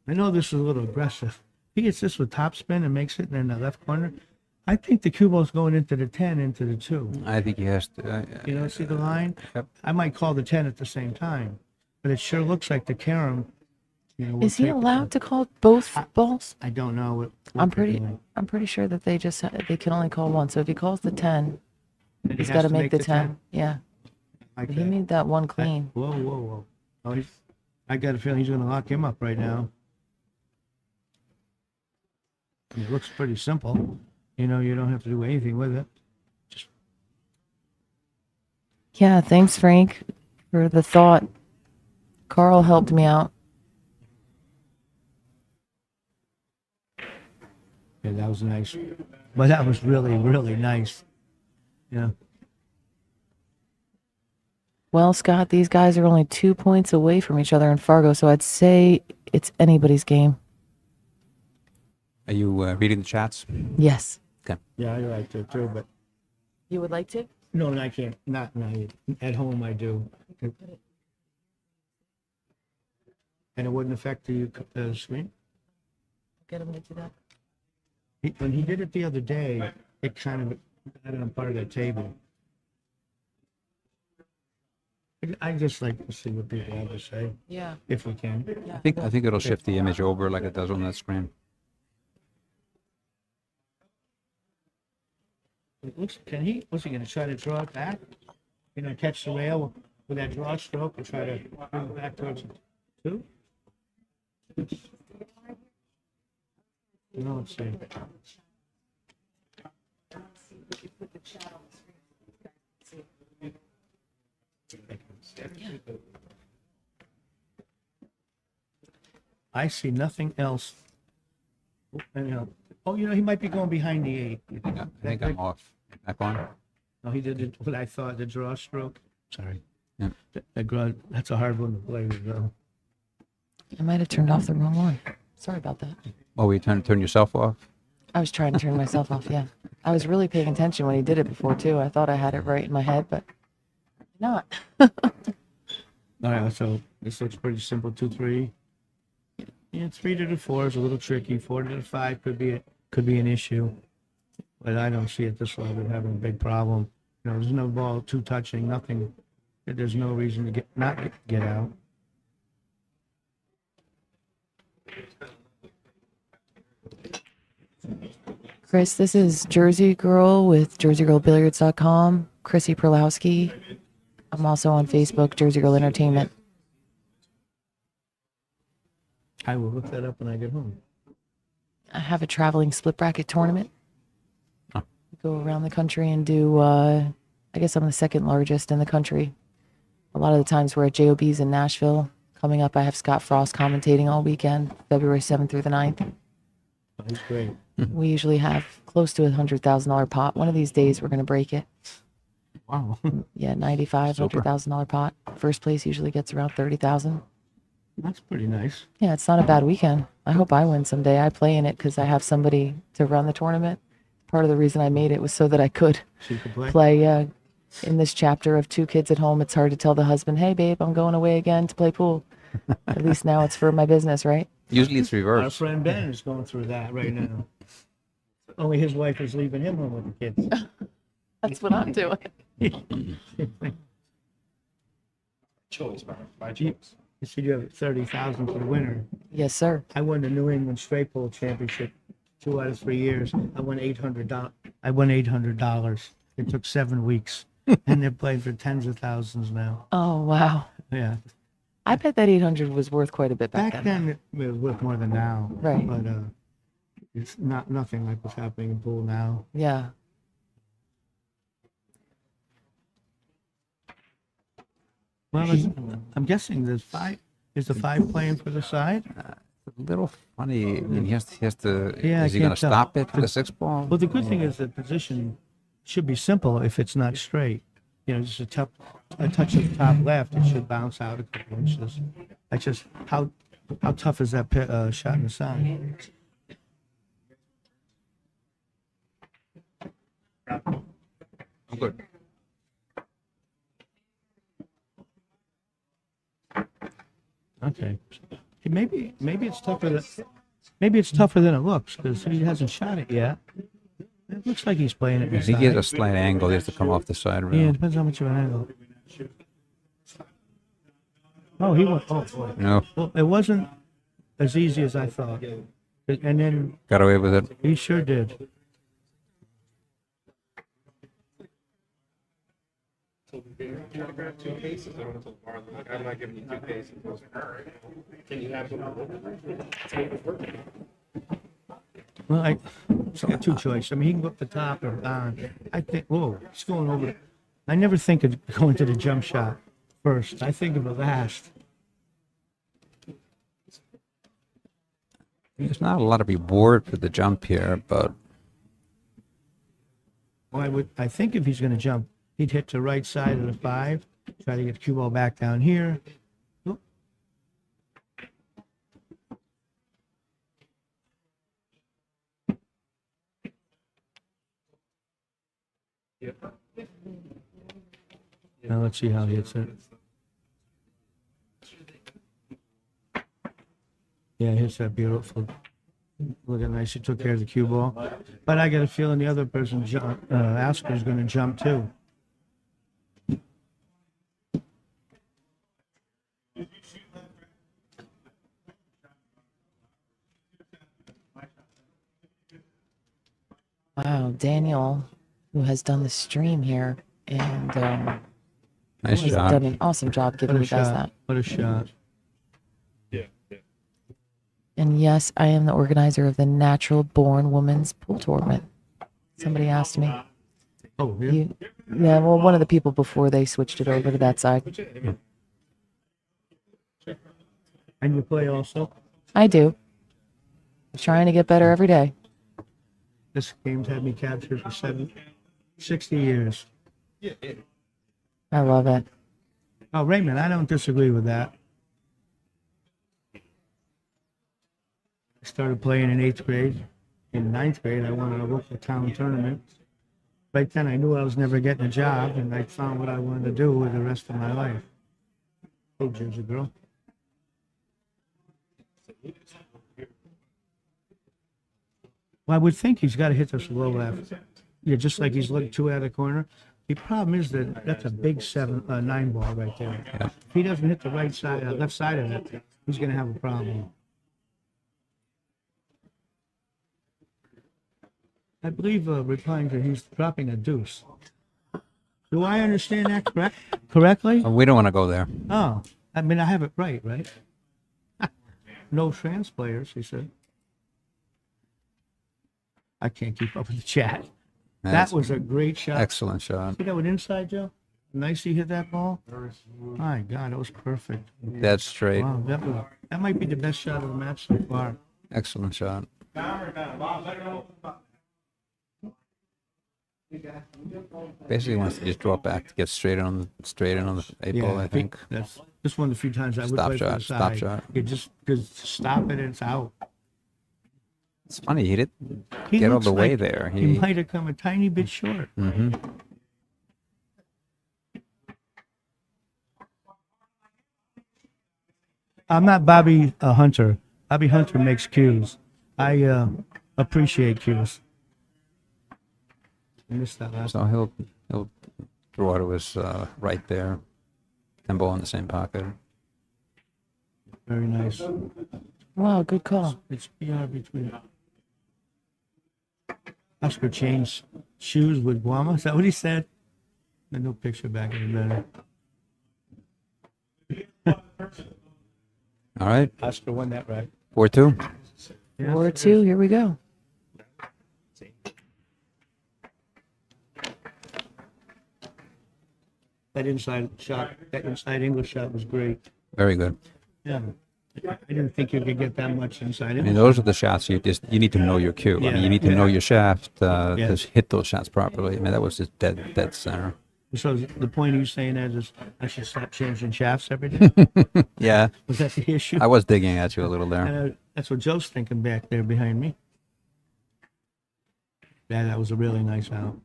I know this is a little aggressive. He gets this with topspin and makes it in the left corner. I think the cue ball's going into the 10, into the 2. I think he has to. You know, see the line? Yep. I might call the 10 at the same time. But it sure looks like the carom. You know, will Is he take- allowed to call both balls? I don't know what I'm they're doing. pretty sure that they can only call one. So if he calls the 10, Then he he's has got to make the 10. 10? Yeah. Like He that. made that one clean. Whoa. Oh, I got a feeling he's going to lock him up right now. It looks pretty simple. You know, you don't have to do anything with it. Yeah, thanks, Frank, for the thought. Carl helped me out. Yeah, that was nice. But that was really, really nice. Yeah. Well, Scott, these guys are only 2 points away from each other in Fargo, so I'd say it's anybody's game. Are you reading the chats? Yes. Yeah, I like to too, but You would like to? no, I can't. Not at home. I do, and it wouldn't affect the screen. Get him to do that. When he did it the other day, it kind of got on part of the table. I just like to see what people have to say, Yeah. if we can. I think it'll shift the image over like it does on that screen. It looks, what's he gonna try to draw it back? You know, catch the rail with that draw stroke and try to bring it back towards the 2? No, let's see. I see nothing else. Oh, you know, he might be going behind the 8. I think I'm off. Back on. No, he did what I thought, the draw stroke. Sorry. Yep. That's a hard one to play with, though. I might have turned off the wrong one. Sorry about that. Oh, you turn yourself off? I was trying to turn myself off, yeah. I was really paying attention when he did it before, too. I thought I had it right in my head, but not. All right, so this looks pretty simple. 2-3. Yeah, 3 to the 4 is a little tricky. 4 to the 5 could be an issue, but I don't see at this level having a big problem. You know, there's no ball 2 touching, nothing. There's no reason to not get out. Chris, this is Jersey Girl with JerseyGirlBilliards.com. Chrissy Perlowski. I'm also on Facebook, Jersey Girl Entertainment. I will look that up when I get home. I have a traveling split bracket tournament. Oh. Go around the country and do, I guess I'm the second largest in the country. A lot of the times we're at JOBs in Nashville. Coming up, I have Scott Frost commentating all weekend, February 7th through the 9th. Oh, he's great. We usually have close to $100,000 pot. One of these days, we're going to break it. Wow. Yeah, 95, Super. $100,000 pot. First place usually gets around 30,000. That's pretty nice. Yeah, it's not a bad weekend. I hope I win someday. I play in it because I have somebody to run the tournament. Part of the reason I made it was so that I could So you can play? play in this chapter of 2 kids at home. It's hard to tell the husband, hey, babe, I'm going away again to play pool. At least now it's for my business, right? Usually it's Our reversed. friend Ben is going through that right now. Only his wife is leaving him home with the kids. That's what I'm doing. Choice, by You choice. you said you have 30,000 for the winner. Yes, sir. I won the New England Straight Pole Championship 2 out of 3 years. I won $800. I won $800. It took 7 weeks, and they're playing for tens of thousands now. Oh, wow. Yeah. I bet that 800 was worth quite a bit back, Back then. then, it was worth more than now. Right. But it's nothing like what's happening in pool now. Yeah. Well, I'm guessing there's 5. Is the 5 playing for the side? A little funny. I mean, he has to. Yeah, I is he going can't to tell. stop it for the 6 ball? Well, the good thing is the position should be simple if it's not straight. You know, just a touch of the top left, it should bounce out a couple inches. That's just how tough is that shot in the sun? I'm good. Okay, maybe it's tougher than it looks because he hasn't shot it yet. It looks like he's playing it. If he gets a inside. slight angle, he has to come off the side Yeah, it rail. depends how much of an angle. Oh, he went. Oh boy. No, Well, it wasn't as easy as I thought. And then got away with it. he sure did. So, do you want to grab 2 cases? I want to borrow them. I'm not giving you 2 cases. Can you have them? Well, it's a 2 choice. I mean, he can go up the top or down. I think, whoa, he's going over. I never think of going to the jump shot first. I think of the last. There's not a lot of reward for the jump here, but Well, I think if he's going to jump, he'd hit the right side of the 5, try to get the cue ball back down here. Oop. Now let's see how he hits it. Yeah, he hits that beautiful. Look at nice. He took care of the cue ball. But I got a feeling the other person, Asker, is going to jump too. Wow, Daniel, who has done the stream here, and nice has job. done an awesome job giving What a you guys shot. that. What a shot. Yeah. And yes, I am the organizer of the Natural Born Women's Pool Tournament. Somebody asked me. Oh, yeah. Yeah, well, one of the people before they switched it over to that side. And you play also? I do. Trying to get better every day. This game's had me captured for 60 years. I love it. Oh, Raymond, I don't disagree with that. I started playing in 8th grade. In 9th grade, I won a local town tournament. Right then, I knew I was never getting a job, and I found what I wanted to do with the rest of my life. Hey, Jersey girl. Well, I would think he's got to hit this low left. Yeah, just like he's looking 2 out of the corner. The problem is that that's a big 9 ball right there. Yeah. If he doesn't hit the right side, left side of it, he's going to have a problem. I believe replying to he's dropping a deuce. Do I understand that correctly? We don't want to go there. Oh, I mean, I have it right? No trans players, he said. I can't keep up with the chat. That's That was a great shot. excellent shot. See that with inside, Joe? Nice he hit that ball. My God, that was perfect. Dead straight. Wow, that might be the best shot of the match so far. Excellent shot. Basically wants to just draw back to get straight in on the 8 ball, I think. That's just one of the few times I would Stop play for the shot, stop side. shot. You just stop it and it's out. It's funny, he didn't He get all looks the way like there. He might have come a tiny bit short. Mm-hmm. I'm not Bobby Hunter. Bobby Hunter makes cues. I appreciate cues. I missed that last. So he'll draw to his right there. 10 ball in the same pocket. Very nice. Wow, good call. It's PR between. Oscar changed shoes with Guama. Is that what he said? There's no picture back in the minute. All right, Oscar won that right. 4-2. 4-2. Here we go. That inside shot, that inside English shot was great. Very good. Yeah. I didn't think you could get that much inside I mean, English. those are the shots you need to know your cue. I mean, you need to know your shaft to hit those shots properly. I mean, that was just dead center. So the point of you saying that is I should stop changing shafts every day? Yeah, Was that the issue? I was digging at you a little there. And, that's what Joe's thinking back there behind me. Yeah, that was a really nice out.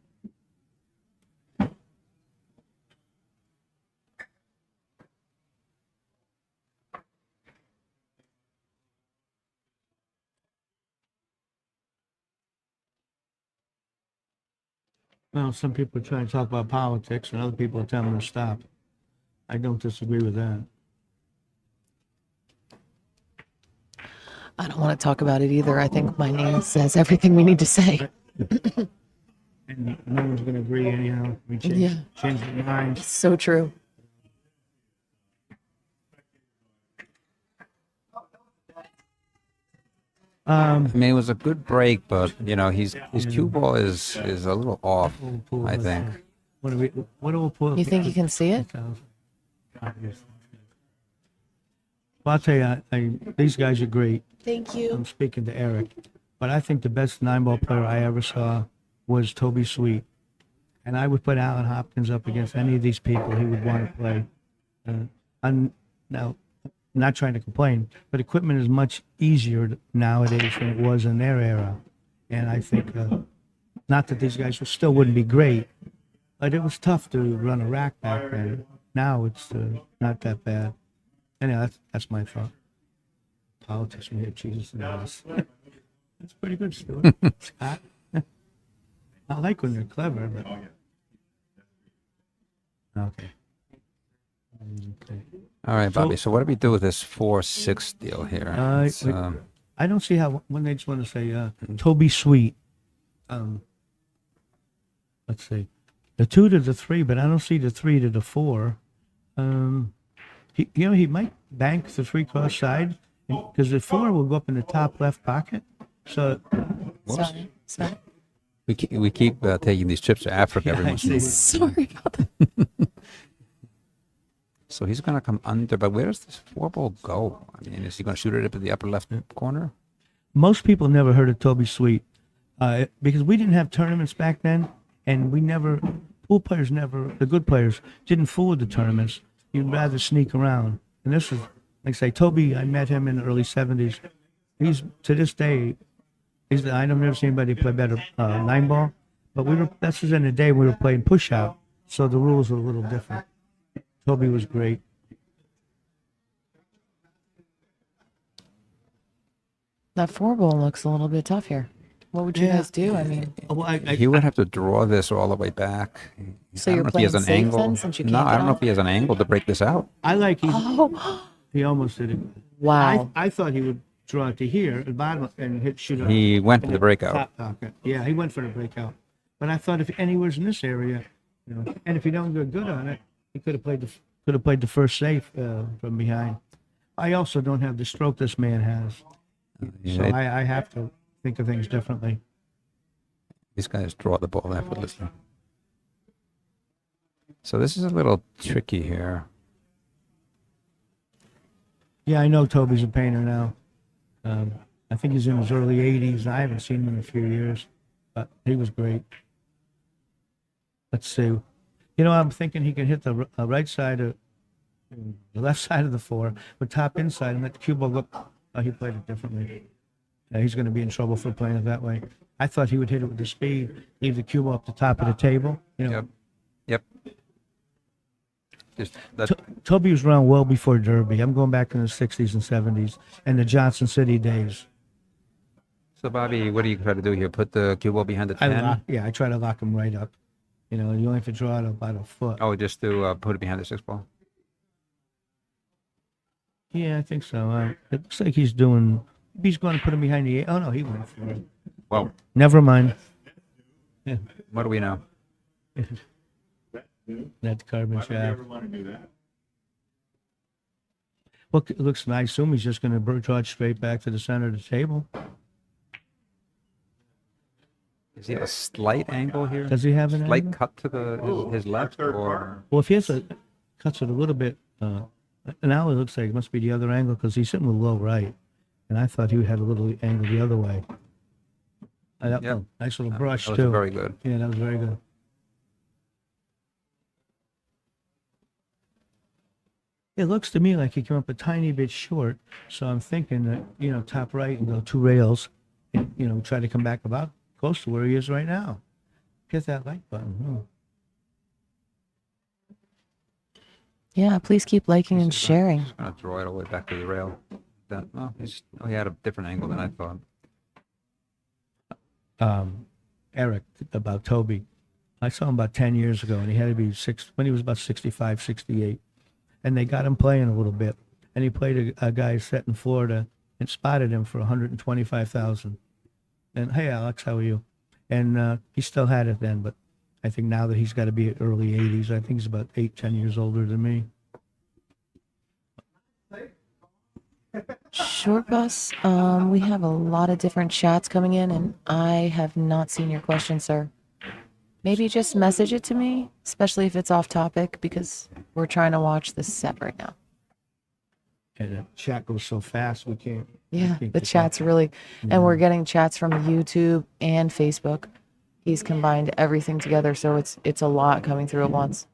Well, some people are trying to talk about politics, and other people are telling them to stop. I don't disagree with that. I don't want to talk about it either. I think my name says everything we need to say. And no one's going to agree anyhow. We Yeah. change their minds. So true. I mean, it was a good break, but you know, his cue ball is a little off. I think. What do we pull? You think you can see it? Well, I'll tell you, these guys are great. Thank you. I'm speaking to Eric, but I think the best 9-ball player I ever saw was Toby Sweet, and I would put Alan Hopkins up against any of these people he would want to play. Now, I'm not trying to complain, but equipment is much easier nowadays than it was in their era, and I think not that these guys still wouldn't be great, but it was tough to run a rack back then. Now it's not that bad. Anyway, that's my thought. Politics, we have Jesus in us. That's pretty good, Stuart. Scott. I like when they're clever, but okay. Okay. All right, Bobby. So what do we do with this 4-6 deal here? It's, wait. I don't see how when they just want to say Toby Sweet. Let's see, the 2 to the 3, but I don't see the 3 to the 4. He might bank the 3 cross side because the 4 will go up in the top left pocket. So Sorry. we keep taking these trips to Africa every I once in a see. while. Sorry about that. So he's going to come under, but where does this 4 ball go? I mean, is he going to shoot it up at the upper left corner? most people never heard of Toby Sweet because we didn't have tournaments back then, and pool players the good players didn't fool with the tournaments. You'd rather sneak around. And this is, like I say, Toby, I met him in the early 70s. He's, to this day, I've never seen anybody play better 9-ball, but this was in the day we were playing push-out, so the rules were a little different. Toby was great. That 4-ball looks a little bit tough here. What would you guys do? I mean, Well, He would have to draw this all the way back. So I you're don't know if he has playing an safe angle. then, since you No, can't I get don't know off? if he has an angle to break this out. I like oh, he almost did it. wow. I thought he would draw it to here at the bottom and shoot it. He went for the breakout. Top pocket. Yeah, he went for the breakout. But I thought if anywhere's in this area, You know, and if you don't do good on it, you could have played the first safe from behind. I also don't have the stroke this man has, so I have to think of things differently. These guys draw the ball effortlessly. So this is a little tricky here. Yeah, I know Toby's a painter now. I think he's in his early 80s. I haven't seen him in a few years, but he was great. Let's see. You know, I'm thinking he can hit the right side of the left side of the 4, but top inside and let the cue ball look. Oh, he played it differently. He's going to be in trouble for playing it that way. I thought he would hit it with the speed, leave the cue ball up the top of the table. You know, Yep. Just that. Toby was around well before Derby. I'm going back in the 60s and 70s and the Johnson City days. So Bobby, what do you try to do here? Put the cue ball behind the 10? I try to lock him right up. You know, you only have to draw it about a foot. Oh, just to put it behind the 6 ball? Yeah, I think so. It looks like he's doing. He's going to put him behind the 8. Oh no, he went for it. Well, Never mind. Yeah, what do we know? that's carbon shaft. Well, it looks nice. I assume he's just going to draw it straight back to the center of the table. Does he have a slight angle here? Does he have an Slight angle? cut to his left, or Well, if he has cuts it a little bit, now it looks like it must be the other angle because he's sitting with low right, and I thought he had a little angle the other way. Yep. Nice little brush that was too. very good. Yeah, that was very good. It looks to me like he came up a tiny bit short, so I'm thinking that, you know, top right and go 2 rails, and, you know, try to come back about close to where he is right now. Hit that like button. Yeah, please keep liking and sharing. Just gonna draw it all the way back to the rail. He had a different angle than I thought. Eric, about Toby. I saw him about 10 years ago, and he had to be when he was about 65, 68. And they got him playing a little bit. And he played a guy set in Florida and spotted him for $125,000. And, hey, Alex, how are you? And he still had it then, but I think now that he's got to be at early 80s, I think he's about 8-10 years older than me. Short bus. We have a lot of different chats coming in, and I have not seen your question, sir. Maybe just message it to me, especially if it's off topic, because we're trying to watch this set right now. And the chat goes so fast, we can't. Yeah, keep the this chat's up. really, and we're getting chats from YouTube and Facebook. He's combined everything together, so it's a lot coming through at once.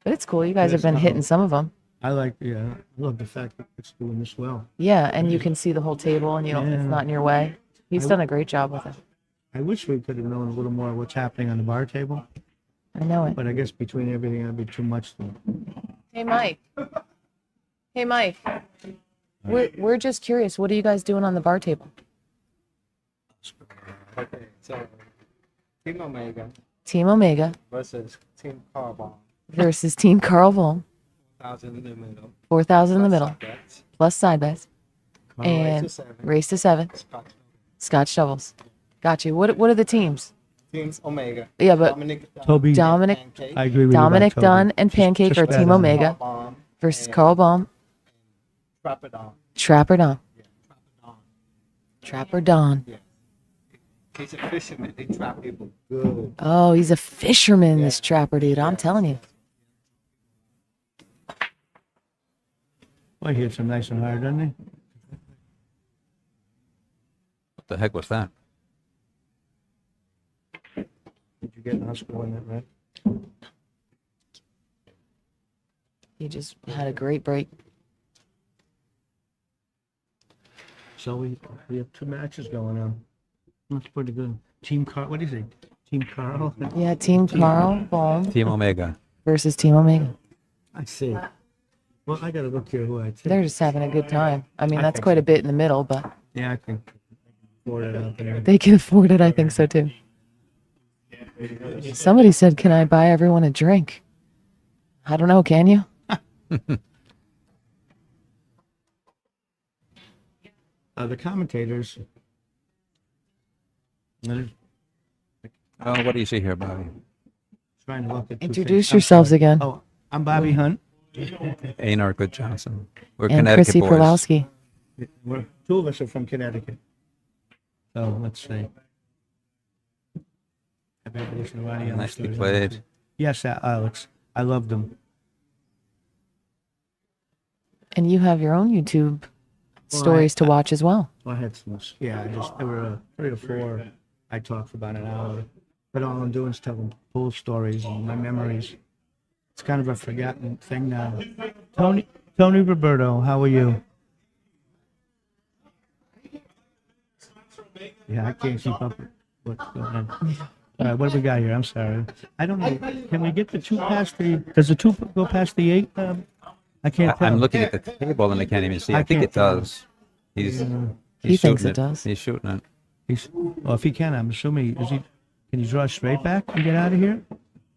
But it's cool. You guys have been hitting some of them. I love the fact that it's doing this well. Yeah, and you can see the whole table, and it's Yeah. not in your way. He's done a great job with it. I wish we could have known a little more of what's happening on the bar table, I know it. but I guess between everything, that'd be too much. Hey, Mike. Hey, Mike. We're just curious. What are you guys doing on the bar table? Okay, so Team Omega Team Omega versus Team Carbon. versus Team Carl Bohm. 1,000 in the middle. 4,000 in the middle, Bets. plus side bets, and Race to 7. race to 7. Scotch. Scotch doubles. Got you. What are the teams? Teams Omega. Yeah, but Dominic Dunn, Toby, Dominic Pancake, I agree with Dominic you about Dunn Toby. and Pancake Just are bet Team on Omega Bomb, versus and Carl Bohm, Trapper Don. Trapper Don. Yeah, Trapper Don. Trapper Don. He's a fisherman. They trap people good. Oh, he's a fisherman, this Trapper dude. I'm telling you. Well, he hits him nice and hard, doesn't he? What the heck was that? Did you get Oscar on that, right? He just had a great break. So we have 2 matches going on. That's pretty good. Team Carl, what do you think? Team Carl? Yeah, Team Carl Bohm Team Omega. versus Team Omega. I see. Well, I gotta look here who I take. They're just having a good time. I mean, I that's think quite so. a bit in the middle, but Yeah, I think. Board it out there. they can afford it. I think so too. Somebody said, "Can I buy everyone a drink?" I don't know. Can you? The commentators. Oh, what do you see here, Bobby? Trying to look at two Introduce faces. I'm yourselves sorry. again. Oh, I'm Bobby Hunt. Einar Good Johnson. We're And Connecticut Chrissy boys. Perlowski. Two of us are from Connecticut. So let's see. Have you ever listened to Ronnie Ellis Nicely stories? played. Yes, Alex. I loved them. And you have your own YouTube stories to watch as well. Well, I had some. Yeah, there were 3 or 4. I talked for about an hour. But all I'm doing is telling pool stories and my memories. It's kind of a forgotten thing now. Tony Roberto, how are you? Yeah, I can't keep up with what's going on. All right, what do we got here? I'm sorry. I don't know. Can we get the 2 past the? Does the 2 go past the 8? I can't tell. I'm looking at the table and I can't even see. I think can't it does. He's He thinks shooting it does. He's shooting it. Well, if he can, I'm assuming. Can he draw straight back and get out of here?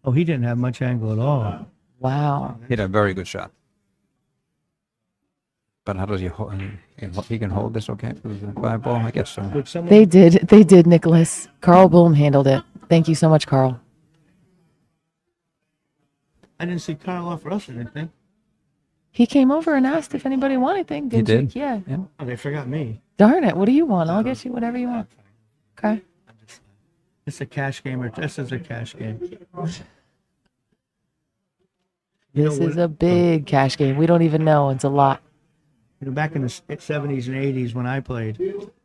Oh, he didn't have much angle at all. Wow. Hit a very good shot. But how does he hold? He can hold this okay for the 5 ball? I guess so. Would someone? They did, Nicholas. Carl Bloom handled it. Thank you so much, Carl. I didn't see Carl offer us anything. He came over and asked if anybody wanted anything. He Didn't did? you? Yeah. Yeah. Oh, they forgot me. Darn it. What do you want? I'll get you whatever you want. Okay. It's a cash game, or this is a cash game. This is a big cash game. We don't even know. It's a lot. You know, back in the 70s and 80s when I played,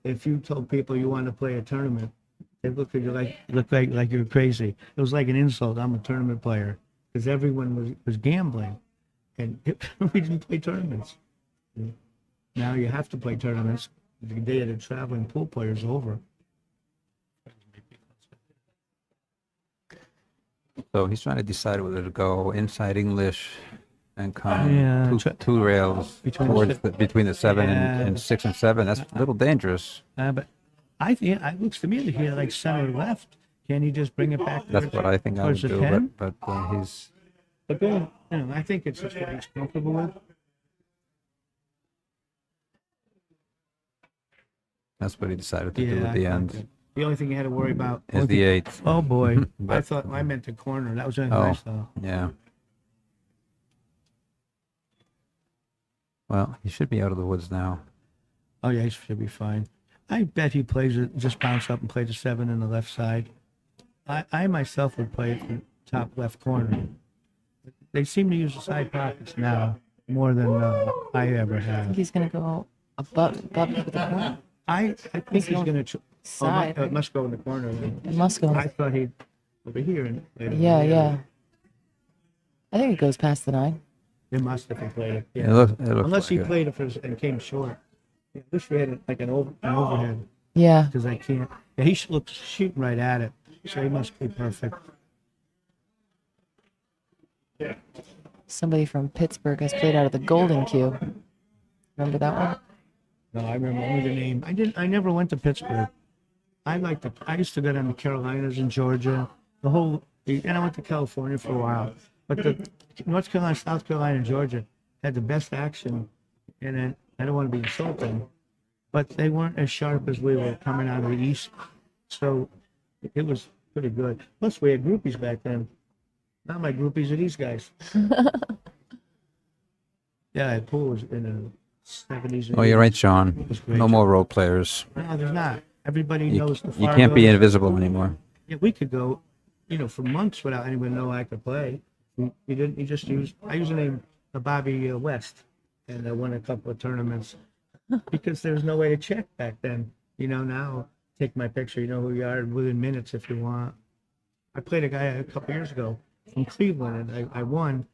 if you told people you wanted to play a tournament, they looked at you like you were crazy. It was like an insult. I'm a tournament player because everyone was gambling, and we didn't play tournaments. Now you have to play tournaments. The day of the traveling pool player is over. So he's trying to decide whether to go inside English and come Yeah, two rails between the 7 and 6 and 7. That's a little dangerous. But I think it looks to me that he had like center left. Can he just bring it back? That's what I think I would towards the do. 10? But he's But then, I think it's just what he's comfortable with. that's what he decided to do at the end. The only thing you had to worry about Is the 8th. Oh boy, But- I meant the corner. That was the only Oh. thing I saw. Yeah. Well, he should be out of the woods now. Oh yeah, he should be fine. I bet he plays it, just bounce up and play the 7 in the left side. I myself would play it in the top left corner. They seem to use the side pockets now more than I ever I think have. he's going to go above with the corner. I think he's going to. Side. It must go in the corner. Then. It must go. I thought he'd over here. And Yeah. I think it goes past the 9. It must if he played it. It Yeah. looks Unless he like it. played it and came short. Yeah, I wish we had like an overhead Yeah. because I can't. Yeah, he looks shooting right at it, so he must be perfect. Somebody from Pittsburgh has played out of the Golden Cue. Remember that one? No, I remember only the name. I never went to Pittsburgh. I used to go down to Carolinas and Georgia, and I went to California for a while. But the North Carolina, South Carolina, and Georgia had the best action. And then I don't want to be insulting, but they weren't as sharp as we were coming out of the East. So it was pretty good. Plus, we had groupies back then. Now my groupies are these guys. Yeah, pool was in the 70s. And Oh, you're 80s. right, Sean. was great. No more role players. No, there's not. Everybody You, knows the you far can't be goes. invisible anymore. Yeah, we could go, for months without anyone know I could play. You didn't. You just used. I used the name Bobby West, and I won a couple of tournaments because there was no way to check back then. Now take my picture. You know who you are within minutes if you want. I played a guy a couple years ago from Cleveland, and I won.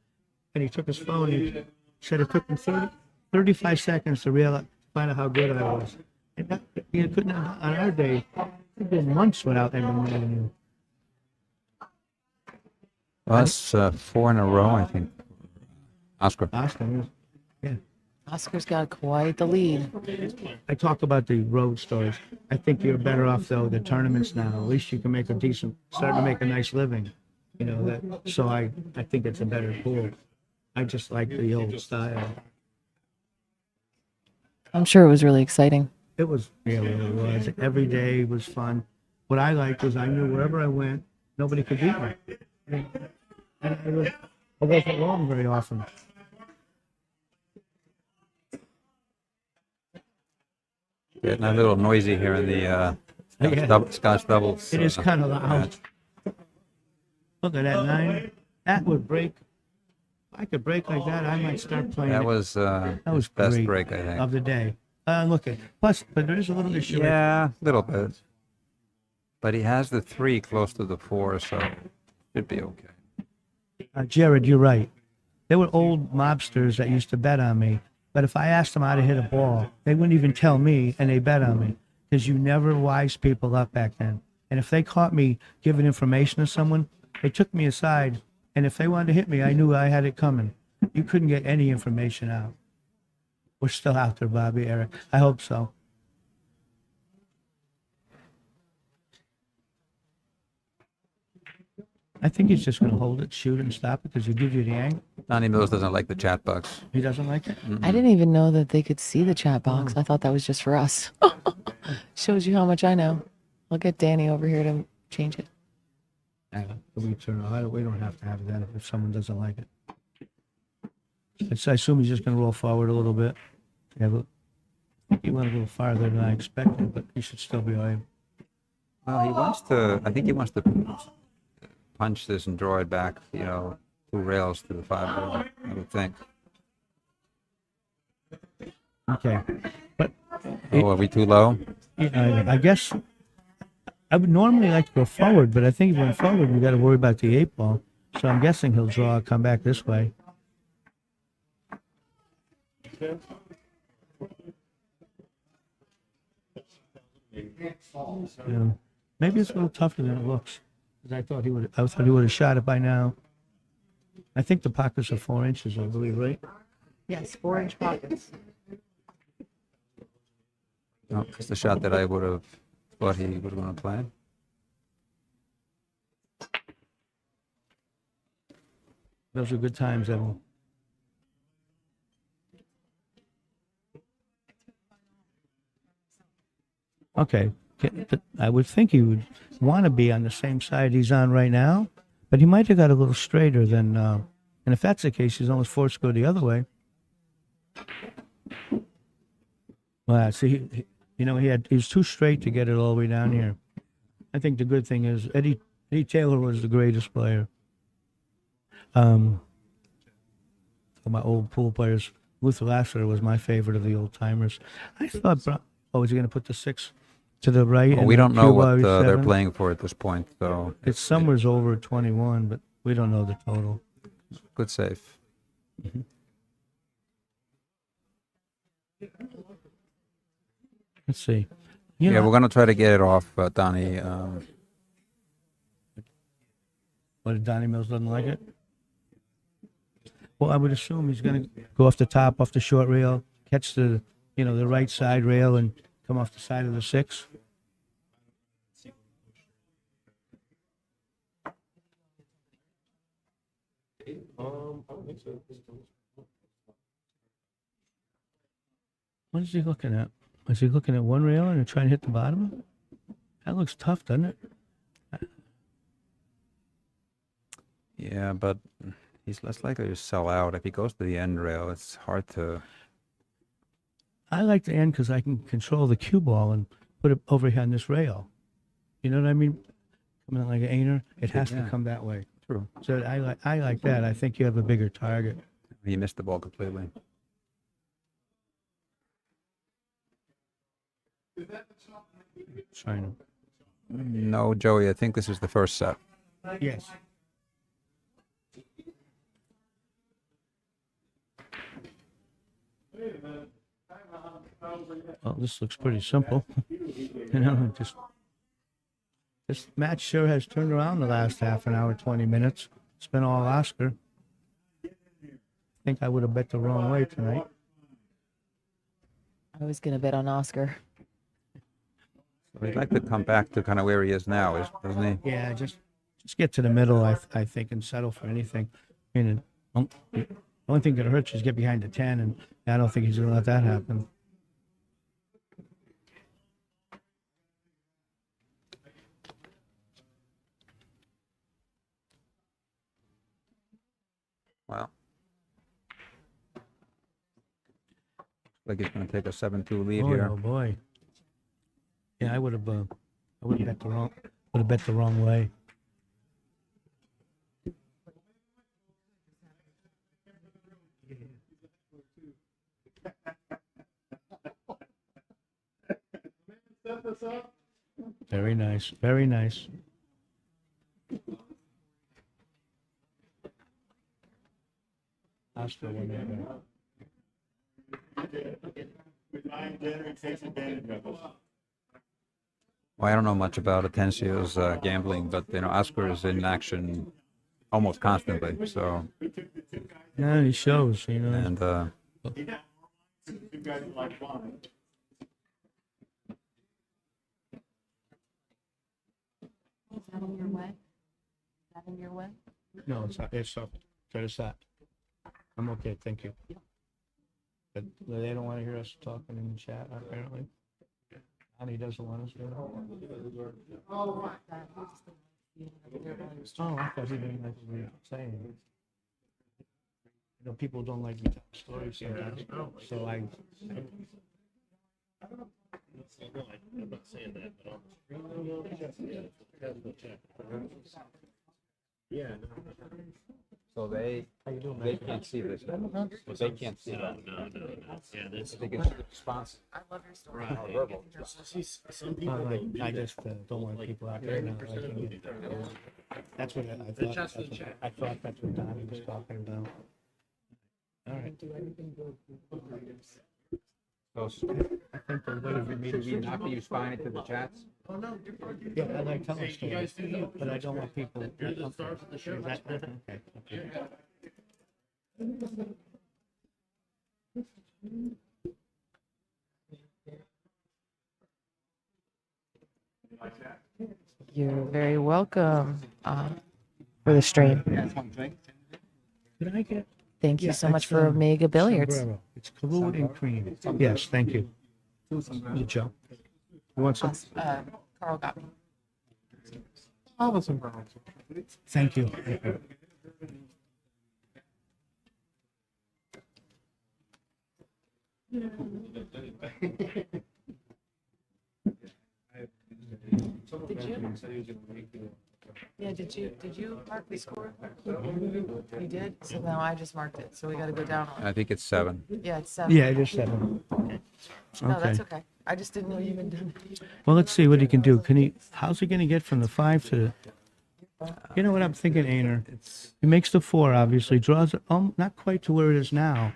And he took his phone. He said it took him 35 seconds to find out how good I was. And he couldn't have, on our day. It'd been months without anyone knowing you. Well, that's 4 in a row, I think. Oscar. Austin, yeah. Oscar's got quite the lead. I talk about the road stories. I think you're better off though the tournaments now. At least you can make start to make a nice living. So I think it's a better pool. I just like the old style. I'm sure it was really exciting. It was, yeah, it really was. Every day was fun. What I liked was I knew wherever I went, nobody could beat me. And I wasn't wrong very often. Getting a little noisy here in the Yeah. Scotch doubles. It is kind of loud. match. Look at that 9. That would break. If I could break like that, I might start playing. That it. was That was his best great break, I think. of the day. Look at plus, but there is a little issue. Yeah, a little bit. But he has the 3 close to the 4, so should be okay. Jared, you're right. There were old mobsters that used to bet on me, but if I asked them how to hit a ball, they wouldn't even tell me, and they bet on me because you never wised people up back then. And if they caught me giving information to someone, they took me aside, and if they wanted to hit me, I knew I had it coming. You couldn't get any information out. We're still out there, Bobby, Eric. I hope so. I think he's just going to hold it, shoot it, and stop it because he gives you the angle. Donnie Mills doesn't like the chat box. He doesn't like it. I didn't even know that they could see the chat box. I thought that was just for us. Shows you how much I know. I'll get Danny over here to change it. We turn on. We don't have to have that if someone doesn't like it. I assume he's just going to roll forward a little bit. Yeah, but I think he went a little farther than I expected, but he should still be all right. Well, he wants to. I think he wants to punch this and draw it back. 2 rails to the 5 rail. I would think. Okay, but Oh, are we too low? I guess I would normally like to go forward, but I think if he went forward, we got to worry about the 8 ball. So I'm guessing he'll draw, come back this way. Yeah. Maybe it's a little tougher than it looks. 'Cause I thought he would have shot it by now. I think the pockets are 4 inches, I believe, right? Yes, 4-inch pockets. No, it's the shot that I would have thought he was going to play. Those are good times, Evan. Okay. I would think he would want to be on the same side he's on right now, but he might have got a little straighter than, and if that's the case, he's almost forced to go the other way. Well, see, he was too straight to get it all the way down here. I think the good thing is Eddie Taylor was the greatest player. My old pool players, Luther Lassiter was my favorite of the old timers. I thought, was he going to put the 6 to the right? Well, and we the don't know cue what ball they're 7? playing for at this point, so It's somewhere's over 21, but we don't know the total. good save. Let's see. Yeah, we're going to try to get it off, Donnie. What, if Donnie Mills doesn't like it? Well, I would assume he's going to go off the top, off the short rail, catch the right side rail, and come off the side of the 6. I don't think so. What is he looking at? Is he looking at one rail and trying to hit the bottom? That looks tough, doesn't it? Yeah, but he's less likely to sell out. If he goes to the end rail, it's hard to. I like the end because I can control the cue ball and put it over here on this rail. You know what I mean? Coming in like an ainer, it has to Yeah. come that way. True. So I like that. I think you have a bigger target. He missed the ball completely. Trying to. No, Joey, I think this is the first set. Yes. Well, this looks pretty simple. This match sure has turned around the last half an hour, 20 minutes. It's been all Oscar. I think I would have bet the wrong way tonight. I was going to bet on Oscar. He'd like to come back to kind of where he is now, doesn't he? Yeah, just get to the middle, I think, and settle for anything. I mean, the only thing that hurts is get behind the 10, and I don't think he's going to let that happen. Well, like he's going to take a 7-2 lead Boy, here. oh boy. Yeah, I would have bet the wrong way. Very nice. Very nice. Oscar won that one. Well, I don't know much about Atencio's gambling, but Oscar is in action almost constantly. So, Yeah, he shows, and Is that in your way? Is that in your way? No, it's not. It's up. Try to stop. I'm okay, thank you. But they don't want to hear us talking in the chat, apparently. And he doesn't want us to. Oh, I thought he didn't like what we were saying. People don't like me telling stories sometimes, so I. No, I'm not saying that, but yeah. so they can't see this. They can't see that. No. Yeah, this. They can see the response. I love your story. Not verbal. Some people I just don't want people out there not liking it. That's what I thought. I thought that's what Donnie was talking about. All right. So, I think the way for me should we not be responding to the chats? Yeah, I like telling stories, but I don't want people. You're the stars of the show. Okay. You're very welcome for the stream. Could I get? Thank you Yeah, so much it's, for Omega Billiards. Sombrero. It's Kahlua and cream. Yes, thank you. Joe. You want some? Carl got me. All the sombreros. Thank you. Did you? Yeah, did you mark the score? You did? So now I just marked it, so we gotta go down on it. I think it's 7. Yeah, it's 7. Yeah, just 7. No, that's okay. I just didn't know you had done it. Well, let's see what he can do. How's he gonna get from the 5 to you know what I'm thinking, Ainer? He makes the 4, obviously, draws it not quite to where it is now.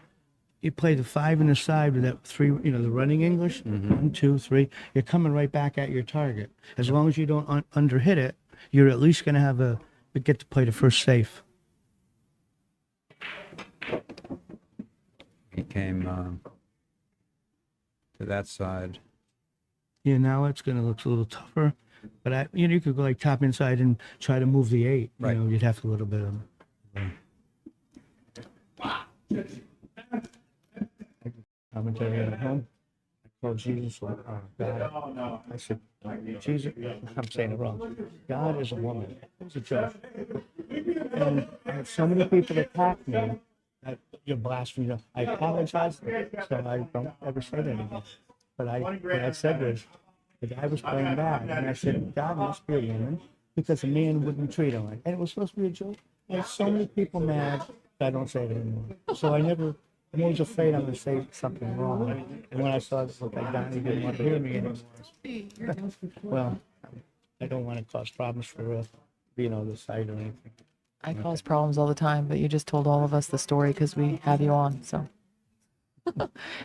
You play the 5 in the side with that 3, the running English. 1, 2, 3. You're coming right back at your target. As long as you don't underhit it, you're at least gonna have get to play the first safe. He came to that side. Yeah, now it's gonna look a little tougher. But you could go like top inside and try to move the 8. Right. You'd have to a little bit of. Commentary at home. I called Jesus or God. I said, Jesus. I'm saying it wrong. God is a woman. It's a joke. And I had so many people attack me that you're blaspheming. I apologize, so I don't ever say that anymore. But what I said was, the guy was playing bad, and I said, God must be a woman because a man wouldn't treat him like. And it was supposed to be a joke. I had so many people mad that I don't say it anymore. So I'm always afraid I'm going to say something wrong. And when I saw this look like Donnie didn't want to hear me anymore. Well, I don't want to cause problems for the site or anything. I cause problems all the time, but you just told all of us the story because we have you on, so.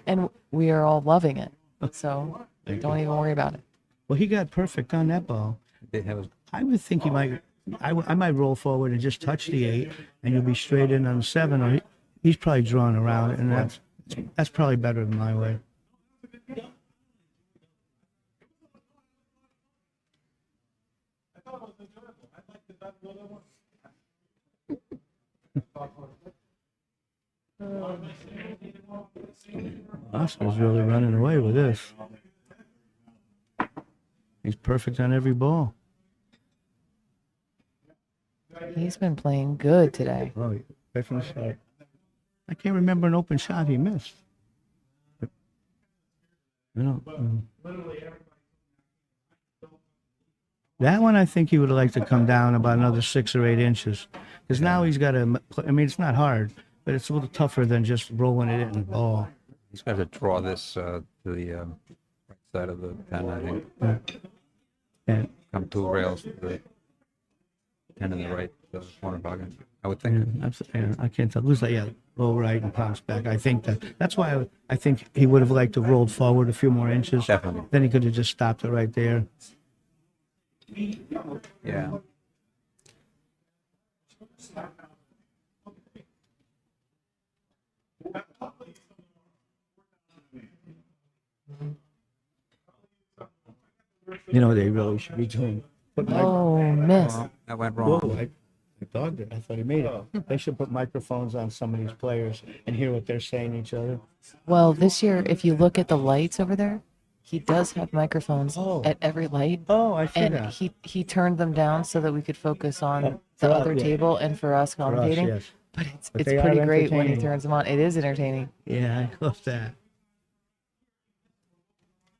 And we are all loving it, so don't even worry about it. Well, he got perfect on that ball. I would think he might. I might roll forward and just touch the 8, and you'll be straight in on 7. Or he's probably drawn around it, and that's probably better than my way. Oscar's really running away with this. He's perfect on every ball. He's been playing good today. Oh, right from the start. I can't remember an open shot he missed. But, you know, that one I think he would like to come down about another 6 or 8 inches, because now he's got to. I mean, it's not hard, but it's a little tougher than just rolling it in the ball. He's got to draw this to the right side of the pen, I think. And Come 2 rails to the pen in the right corner pocket, I would think. I can't tell. It was like, yeah, low right and pounce back. I think that's why I think he would have liked to rolled forward a few more inches. Definitely. Then he could have just stopped it right there. Yeah. You know, they really should be doing. Oh, miss. Well, that went Whoa, wrong. I dogged it. I thought he made it. They should put microphones on some of these players and hear what they're saying to each other. Well, this year, if you look at the lights over there, he does have microphones at every light. Oh, I see And that. he turned them down so that we could focus on the for us, other yeah. table and for us For us, commentating. yes. But But it's they are pretty great when he entertaining. turns them on. It is entertaining. Yeah, I love that.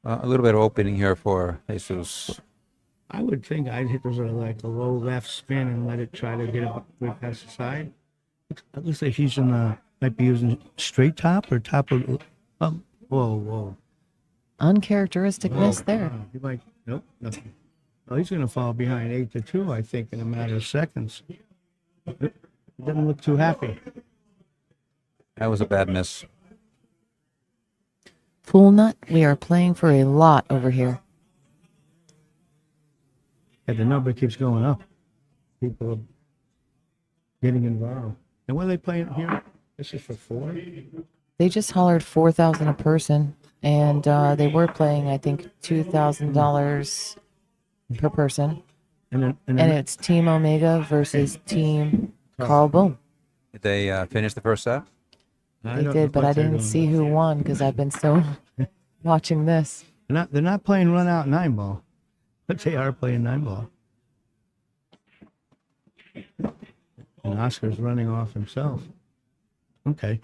A little bit of opening here for Jesus. I would think I'd hit those like a low left spin and let it try to get it way past the side. It looks like he's might be using straight top or top of. Whoa. Uncharacteristic miss there. He might. Nope, nothing. Oh, he's going to fall behind 8-2, I think, in a matter of seconds. He doesn't look too happy. That was a bad miss. Full nut, we are playing for a lot over here. And the number keeps going up. People are getting involved. And what are they playing here? This is for 4? They just hollered 4,000 a person, and they were playing, I think, $2,000 per person. And And it's Team Omega versus Team Carl Boom. Did they finish the first set? I They don't did, know but what I they're didn't doing. see who won because I've been so watching this. They're not playing run out 9 ball, but they are playing 9 ball. And Oscar's running off himself. Okay.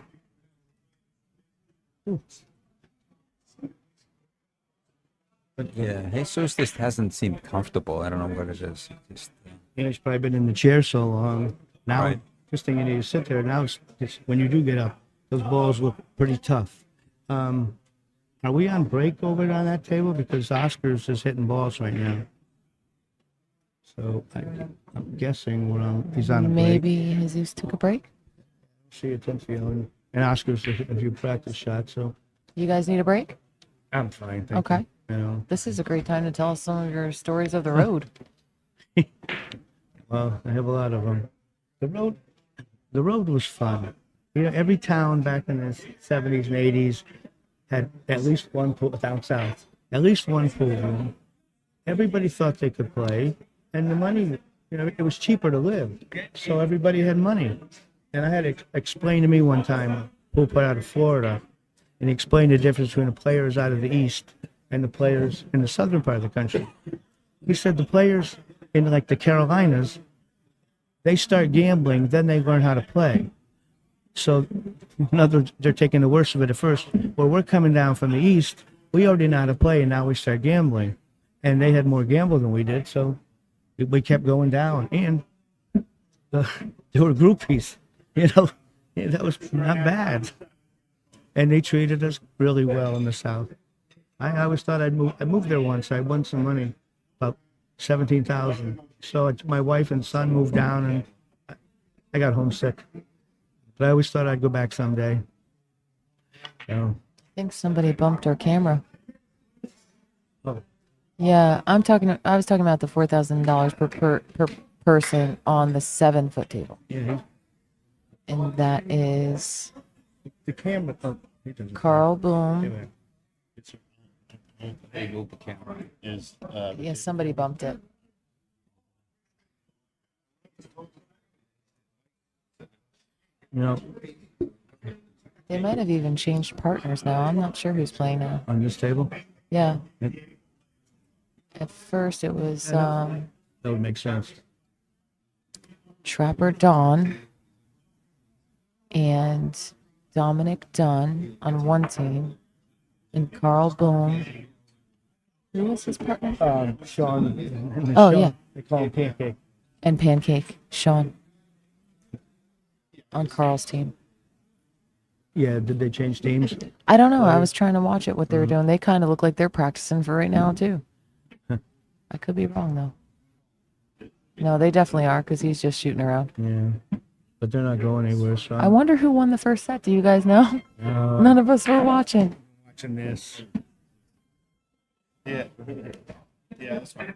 Yeah, Jesus just hasn't seemed comfortable. I don't know what it is. Just, Yeah, he's probably been in the chair so long. Now, Right. just thing you need to sit there. Now, it's when you do get up, those balls look pretty tough. Are we on break over on that table? Because Oscar's just hitting balls right now. So I'm guessing he's on a break. Maybe Jesus took a break. See Atencio and Oscar's a few practice shots. So You guys need a break? I'm fine. Thank Okay. You. You know, This is a great time to tell us some of your stories of the road. well, I have a lot of them. The road was fun. You know, every town back in the 70s and 80s had at least one pool down south, at least one pool room. Everybody thought they could play, and the money, you know, it was cheaper to live, so everybody had money. And I had it explained to me one time, a pool player out of Florida, and he explained the difference between the players out of the east and the players in the southern part of the country. He said the players in like the Carolinas, they start gambling, then they learn how to play. So, in other words, they're taking the worst of it at first. Well, we're coming down from the east. We already know how to play, and now we start gambling. And they had more gamble than we did, so we kept going down. And there were groupies, you know. Yeah, that was not bad. And they treated us really well in the South. I always thought I'd move. I moved there once. I won some money, about $17,000. So my wife and son moved down, and I got homesick. But I always thought I'd go back someday. So, I think somebody bumped our camera. oh, Yeah, I was talking about the $4,000 per person on the 7-foot table, yeah, and that is the camera. Oh, he doesn't. Carl Boom. Anyway, It's they moved the camera. is Yeah, somebody bumped it. you know, They might have even changed partners now. I'm not sure who's playing now. on this table, Yeah. that At first it was that would make sense. Trapper Dawn and Dominic Dunn on one team, and Carl Boom. Who was his partner? Sean. And Oh, Sean, yeah. They call him Pancake. And Pancake, Sean, on Carl's team. Yeah, did they change teams? I don't know. I was trying to watch it, what they were doing. They kind of look like they're practicing for right now, too. I could be wrong, though. No, they definitely are, because he's just shooting around. Yeah, but they're not going anywhere, so I I'm wonder who won the first set. Do you guys know? None of us were watching. watching this. Yeah. Yeah, that's fine.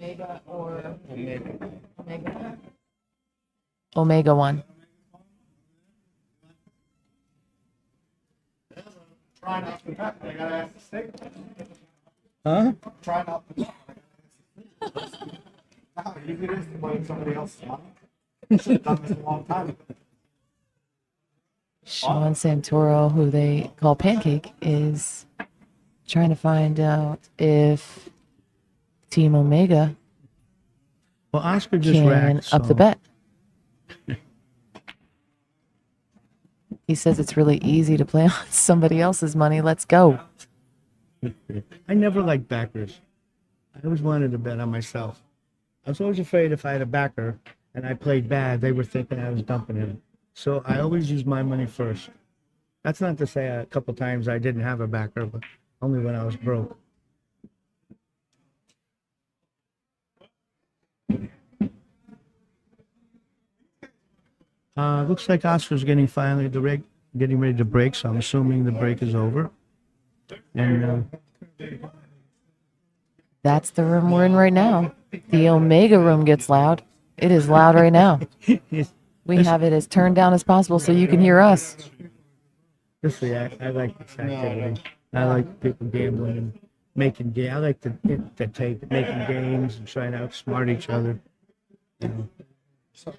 Omega or Maybe. Omega? Omega won. Try not to cut. I gotta ask the stick. Huh? Try not to. No, you do this to blame somebody else's money. You should have done this a long time ago. Sean Santoro, who they call Pancake, is trying to find out if Team Omega Well, Oscar just can racked, up the so- bet. He says it's really easy to play on somebody else's money. Let's go. I never liked backers. I always wanted to bet on myself. I was always afraid if I had a backer and I played bad, they were thinking I was dumping him. So I always used my money first. That's not to say a couple times I didn't have a backer, but only when I was broke. Looks like Oscar's getting getting ready to break, so I'm assuming the break is over. And That's the room we're in right now. The Omega room gets loud. It is loud right now. We have it as turned down as possible so you can hear us. just I like this activity. I like people gambling and making games. I like to take making games and trying to outsmart each other. You know,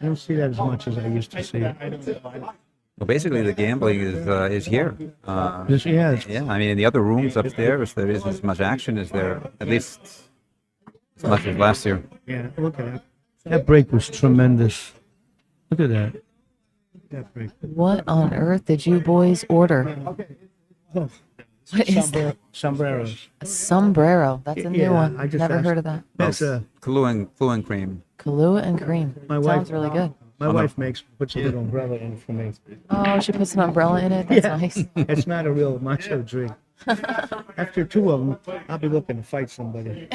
I don't see that as much as I used to see it. Well, basically, the gambling is here. Yeah, it's Yeah, I mean, in the other rooms upstairs, there isn't as much action as there, at least as much as last year. Yeah, look at that. That break was tremendous. Look at that. That break. What on earth did you boys order? Oh, What is that? sombreros. A sombrero. That's a new Yeah, one. I just Never asked- heard of that. That's Kahlua and cream. Kahlua and cream. My Sounds wife- really good. my wife puts a little umbrella in for me. Oh, she puts an umbrella in it. That's Yeah. nice. It's not a real macho drink. After two of them, I'll be looking to fight somebody.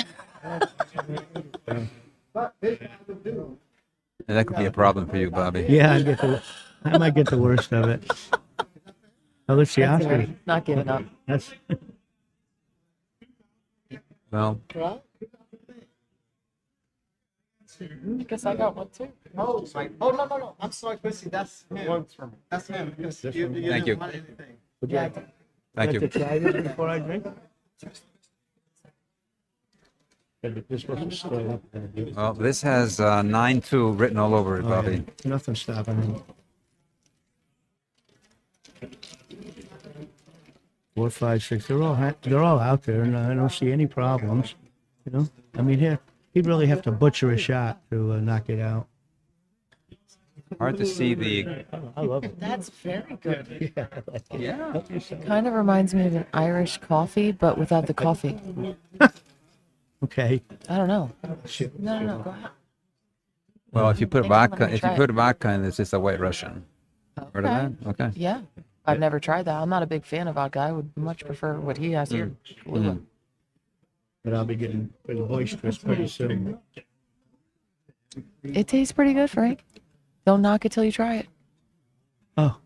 And that could be a problem for you, Bobby. Yeah, I might get the worst of it. Oh, let's see, Oscar. Not giving up. That's Well, I guess I got one too. Oh, no. I'm sorry, Chrissy. That's him. That's him. Thank you. would you like, Thank like you. to try this before I drink? This wasn't straight up. Well, this has 9-2 written all over it, Bobby. Nothing stopping him. 4, 5, 6. They're all out there, and I don't see any problems. You know, I mean, he'd really have to butcher a shot to knock it out. Hard to see the. I love it. That's very good. Yeah, I like it. Yeah. Kind of reminds me of an Irish coffee, but without the coffee. Okay. I don't know. Shit. No. Go ahead. Well, if you put Thanks for letting vodka, me if you try put vodka in, it's just a White Russian. Heard of that? Okay. Yeah. I've never tried that. I'm not a big fan of vodka. I would much prefer what he has here. Kahlua. But I'll be getting pretty boisterous pretty soon. It tastes pretty good, Frank. Don't knock it till you try it. Oh,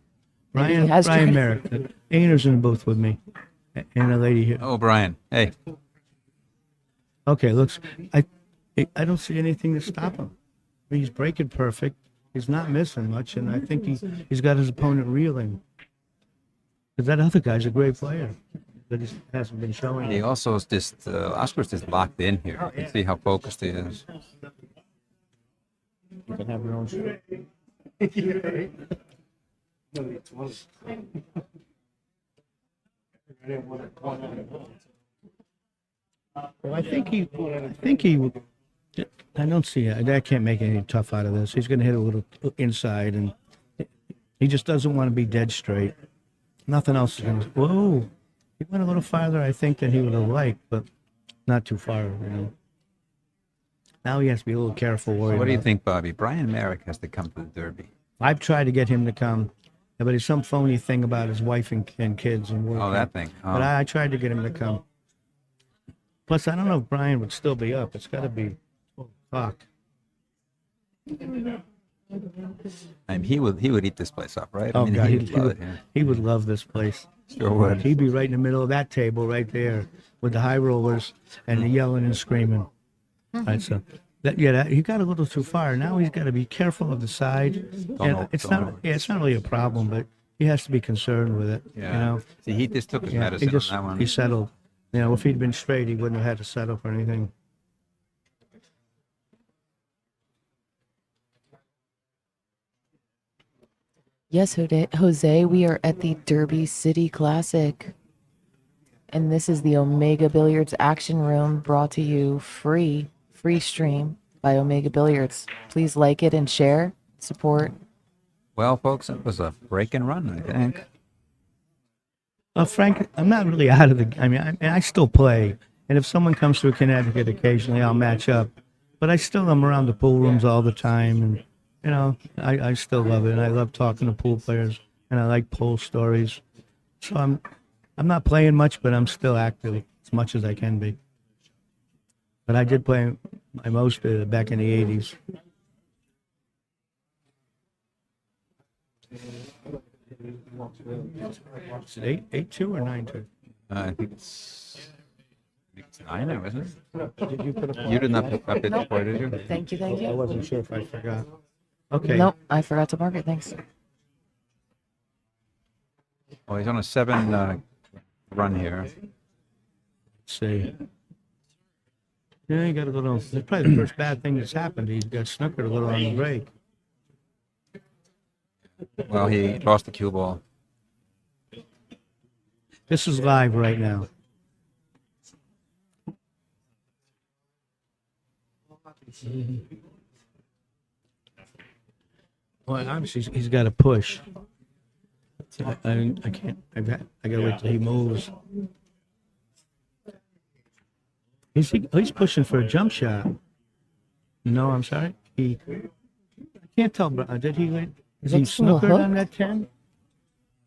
Maybe he Brian has tried it. Merrick. Ainer's in the booth with me, and a lady here. Oh, Brian. Hey. Okay, looks. I don't see anything to stop him. I mean, he's breaking perfect. He's not missing much, and I think he's got his opponent reeling. Because that other guy's a great player, but he hasn't been showing. He also is just Oscar's just locked in here. You can see how focused he is. You can have your own show. Well, I think I don't see it. I can't make anything tough out of this. He's going to hit a little inside, and he just doesn't want to be dead straight. Nothing else is going to. Whoa! He went a little farther, I think, than he would have liked, but not too far, you know. Now he has to be a little careful. What do you think, Bobby? Brian Merrick has to come to the Derby. I've tried to get him to come, but it's some phony thing about his wife and kids and work. Oh, that thing. Oh. But I tried to get him to come. Plus, I don't know if Brian would still be up. It's got to be 12 o'clock. I mean, he would eat this place up, right? Oh, I mean, God, he'd love it. Yeah. he would love this place. Sure would. He'd be right in the middle of that table right there with the high rollers and the yelling and screaming. Right, so he got a little too far. Now he's got to be careful of the side. And it's not really a problem, but he has to be concerned with it. Yeah. You know, See, he just took his yeah, medicine on that one. he settled. You know, if he'd been straight, he wouldn't have had to settle for anything. Yes, Jose, we are at the Derby City Classic. And this is the Omega Billiards Action Room, brought to you free stream by Omega Billiards. Please like it and share, support. Well, folks, it was a break and run, I think. Frank, I'm not really out of the. I mean, I still play, and if someone comes through Connecticut occasionally, I'll match up. But I still am around the pool rooms all the time, and you know, I still love it, and I love talking to pool players, and I like pool stories. So I'm not playing much, but I'm still active as much as I can be. But I did play my most back in the 80s. Is it 8-2 or 9-2? I think it's 9 now, isn't it? Did you put a You did not put up it before, did you? Thank you, I wasn't sure if I forgot. Okay. Nope, I forgot to mark it, thanks. Oh, he's on a 7 run here. Let's see. Yeah, he got a little. That's probably the first bad thing that's happened. He got snookered a little on the break. Well, he lost the cue ball. This is live right now. Well, obviously he's got to push. I can't. I got to wait till he moves. He's pushing for a jump shot. No, I'm sorry. I can't tell. Did he? Is he Looks a little snookered on hooked. that 10?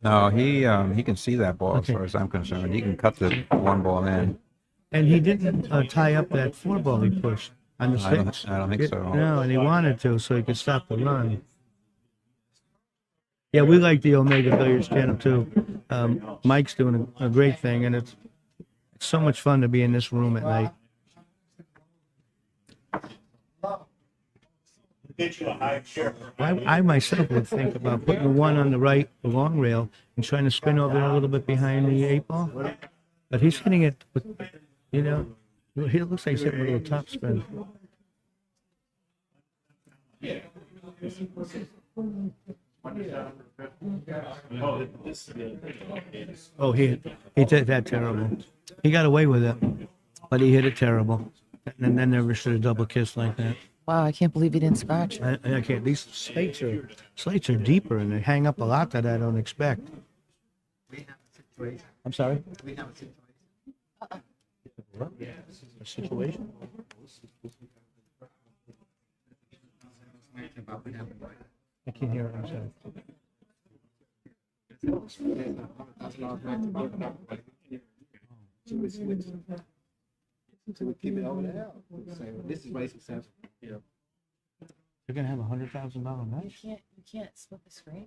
No, he can see that ball Okay. as far as I'm concerned. He can cut the one ball in. And he didn't tie up that 4 ball he pushed on the 6. I don't think so. No, and he wanted to, so he could stop the run. Yeah, we like the Omega Billiards channel too. Mike's doing a great thing, and it's so much fun to be in this room at night. I myself would think about putting the one on the right, the long rail, and trying to spin over a little bit behind the 8 ball. But he's hitting it with, you know, he looks like he's hitting with a little top spin. Oh, he did that terrible. He got away with it, but he hit it terrible. And then never should have double kissed like that. Wow, I can't believe he didn't scratch. I can't. These slates are deeper, and they hang up a lot that I don't expect. I'm sorry. A situation? I can't hear it. I'm sorry. This is very successful. You're gonna have $100,000 match? You can't split the screen?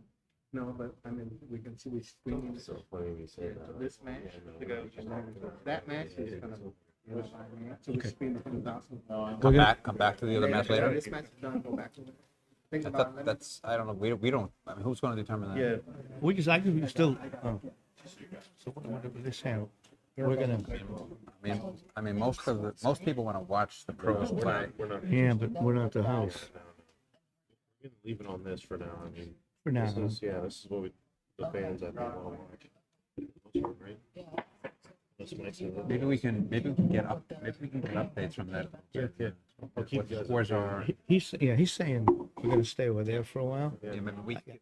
No, but I mean, we can see we screen. So funny you say that. This match, to go, that match is gonna. So we screen the 100,000. Come back to the other match later. This match is done. Go back to it. Think about it. That's I don't know. We don't. I mean, who's going to determine that? Yeah. We just, I can still, so what do this handle? We're gonna, I mean, most people want to watch the pros play. yeah, but we're not the house We can leave it on this for now. I mean, for now. this is what the fans I think want to watch. Right? That's nice. Maybe we can get updates from that. Yeah. Where's our? He's saying we're gonna stay over there for a while. Yeah, maybe we. Yeah.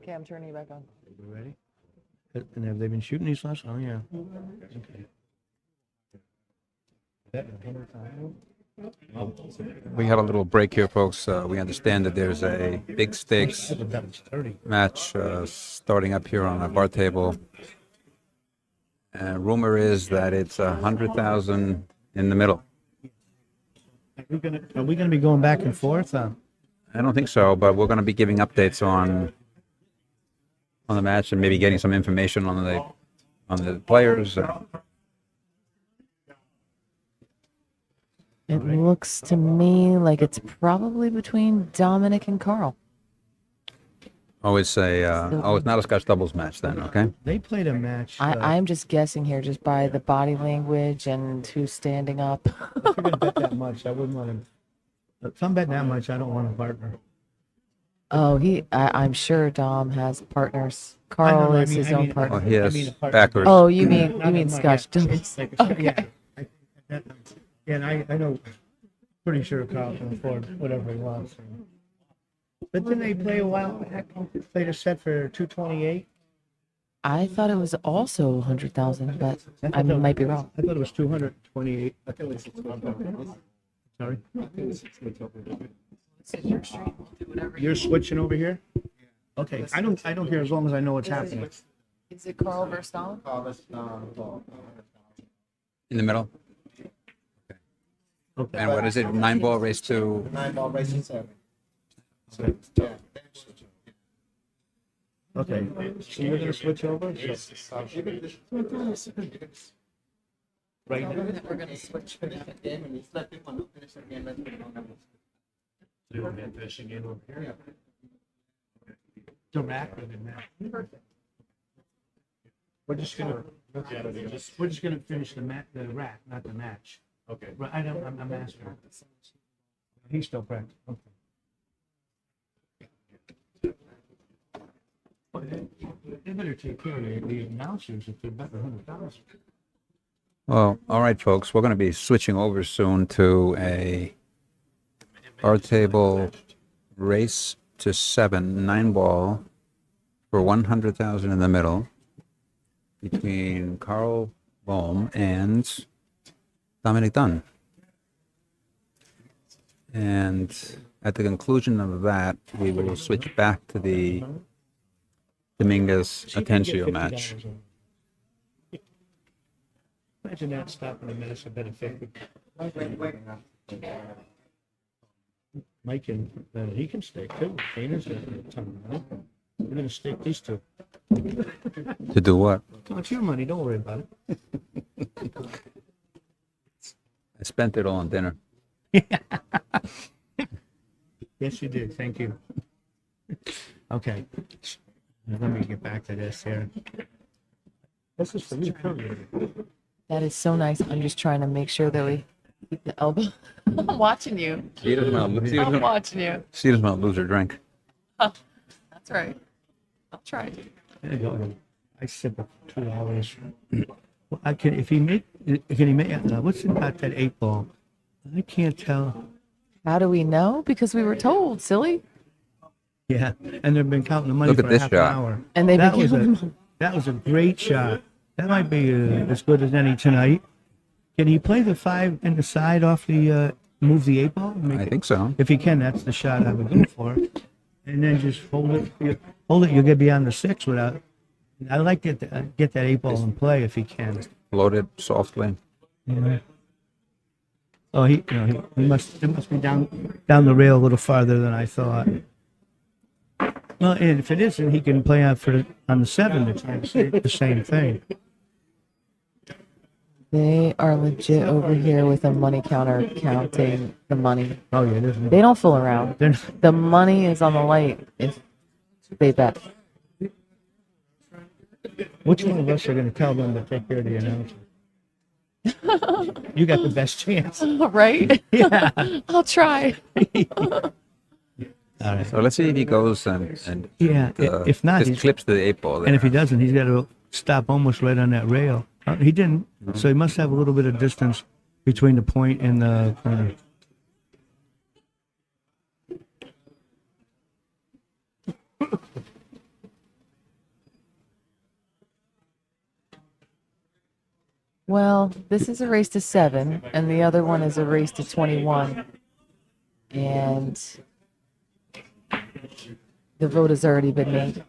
Okay, I'm turning you back on. You ready? And have they been shooting these last? Oh yeah. Okay. We had a little break here, folks. We understand that there's a big stakes That was 30. match starting up here on our bar table. And rumor is that it's 100,000 in the middle. Are we gonna be going back and forth? I don't think so, but we're going to be giving updates on the match and maybe getting some information on the players. It looks to me like it's probably between Dominic and Carl. It's not a Scotch doubles match then, okay? They played a match. I'm just guessing here just by the body language and who's standing up. If you're gonna bet that much, I wouldn't want to. If I'm betting that much, I don't want a partner. Oh, I'm sure Dom has partners. Carl is his own Oh, partner. he has a partner. backers. Oh, you Not mean that much, Scotch yeah. doubles? Like, Okay. Yeah. And I know, pretty sure Carl can afford whatever he wants. But didn't they play a while back? Played a set for 228. I thought it was also 100,000, but I might be wrong. I thought it was 228. Sorry. You're switching over here? Okay, I don't care as long as I know what's happening. Is it Carl versus Dom? In the middle. Okay. And what is it? 9-ball race to. 9-ball racing 7. Okay, so you're gonna switch over? Right now? We're going to switch. Fishing in over here. The rack or the mat? We're just gonna finish the rack, not the match. Okay. Right, I'm asking. He's still practicing. Okay. Well, they better take care of the announcers if they're betting 100,000. Well, all right, folks. We're going to be switching over soon to a bar table race to 7 9-ball for 100,000 in the middle between Carl Bohm and Dominic Dunn. And at the conclusion of that, we will switch back to the Dominguez Atencio match. Imagine that stopping a mess a better effective. Mike can, he can stake too. Dana's got a ton of money. We're gonna stake these two. To do what? Oh, it's your money, don't worry about it. I spent it all on dinner. Yes, you did, thank you. Okay, let me get back to this here. This is for you, too. That is so nice. I'm just trying to make sure that we keep the elbow. I'm watching you. She doesn't want I'm watching you. to lose her drink. That's right. I'll try. There you go. I sit for 2 hours. Well, I can, if he make, can he make, what's about that 8-ball? I can't tell. How do we know? Because we were told, silly. Yeah, and they've been counting the money Look at for this half shot. an hour. And they've that been was counting that was a great shot. That might be as good as any tonight. Can he play the 5 in the side off the move the 8-ball? I think so. If he can, that's the shot I would go for. And then just hold it. You'll get beyond the 6 without. I like to get that 8-ball in play if he can. Load it softly. Yeah. Oh, he must be down the rail a little farther than I thought. Well, and if it isn't, he can play on the 7 to try to say the same thing. They are legit over here with a money counter counting the money. Oh yeah, there's no. They don't fool around. They're, The money is on the light if they bet. which one of us are going to tell them to take care of the announcer? You got the best chance. Right? Yeah. I'll try. All right. So let's see if he goes and Yeah, if not, just he's, clips the 8 ball there. and if he doesn't, he's got to stop almost right on that rail. He didn't, so he must have a little bit of distance between the point and the corner. Well, this is a race to 7, and the other one is a race to 21. And the vote has already been made.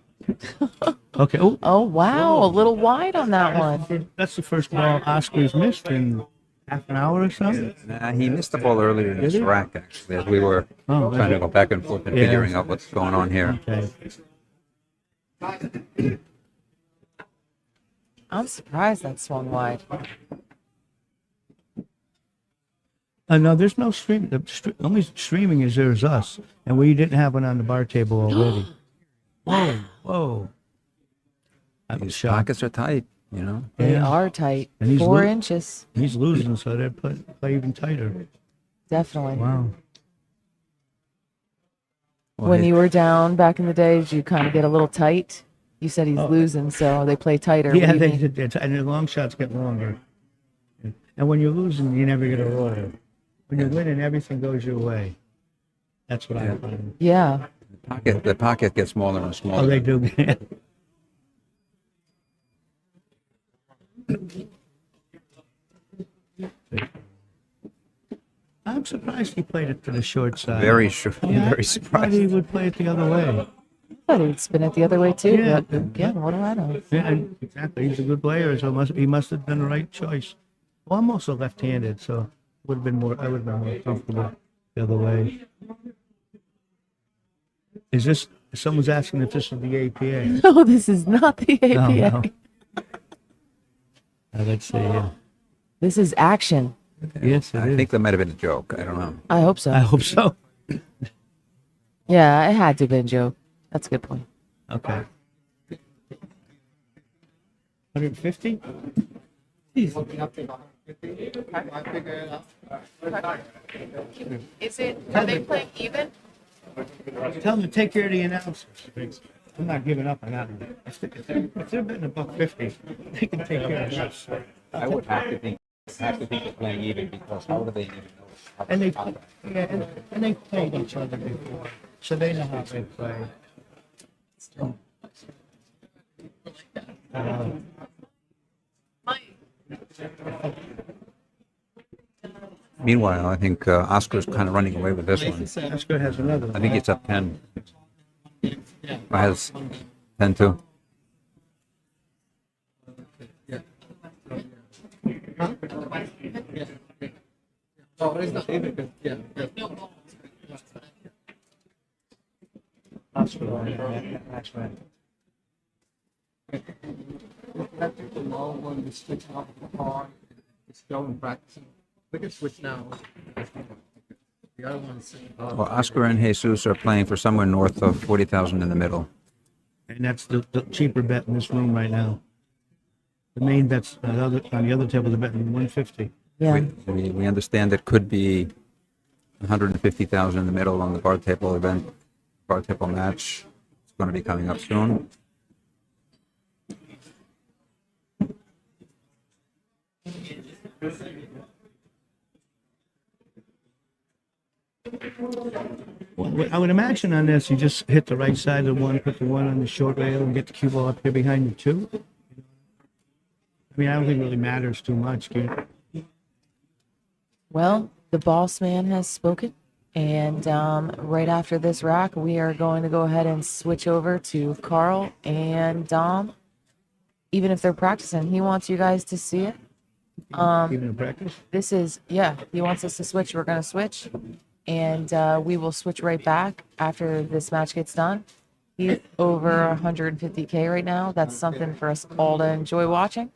Okay. Oh, Oh, wow, a little wide on that one. that's the first ball Oscar's missed in half an hour or so. Nah, he missed the ball earlier in this rack, actually, as we were Oh, trying to go back and forth and Yeah. figuring out what's going on here. Okay. I'm surprised that swung wide. No, there's no stream. The only streaming is there's us, and we didn't have one on the bar table already. Whoa, whoa! I was His shocked. pockets are tight, you know. They Yeah. are tight. And he's 4 lo- inches. He's losing, so they play even tighter. Definitely. Wow. Well, When he- you were down back in the day, did you kind of get a little tight? You said he's losing, so they play tighter. What Yeah, do you they mean? did that, and the long shots get longer. And when you're losing, you never get a roller. When you're winning, everything goes your way. That's what I find. Yeah. the pocket gets smaller and smaller. Oh, they do. I'm surprised he played it to the short side. Very sure, Yeah, very I thought surprised. he would play it the other way. I thought he'd spin it the other way too. Yeah. But again, what do I know? Yeah, and exactly. He's a good player, so he must have done the right choice. Well, I'm also left-handed, so would have been more. I would have been more comfortable the other way. Is this? Someone's asking if this is the APA. No, this is not the APA. No, no. Let's see. This is action. Yes, it I is. think that might have been a joke. I don't know. I hope so. I hope so. Yeah, it had to have been a joke. That's a good point. Okay. 150? Is it? Are they playing even? Tell them to take care of the announcers. I'm not giving up on that one. If they're betting $1.50, they can take care of us. I would have to think they're playing even because how do they even know? And they, yeah, and they played each other before, so they know how they play. Meanwhile, I think Oscar's kind of running away with this one. Oscar has another one. I think it's up 10. Or has 10 too. Oscar on that's right. The long one is switching off the car. It's still in practicing. We can switch now. The other one's. Well, Oscar and Jesus are playing for somewhere north of 40,000 in the middle. And that's the cheaper bet in this room right now. The main bet's on the other table, they're betting 150. Yeah. We understand it could be 150,000 in the middle on the bar table event, bar table match. It's going to be coming up soon. Well, I would imagine on this, you just hit the right side of the one, put the one on the short rail, and get the cue ball up here behind the two. I mean, I don't think it really matters too much. Well, the boss man has spoken. And right after this rack, we are going to go ahead and switch over to Carl and Dom. Even if they're practicing, he wants you guys to see it. Even in practice? This is, yeah, he wants us to switch. We're going to switch. And we will switch right back after this match gets done. He's over 150K right now. That's something for us all to enjoy watching.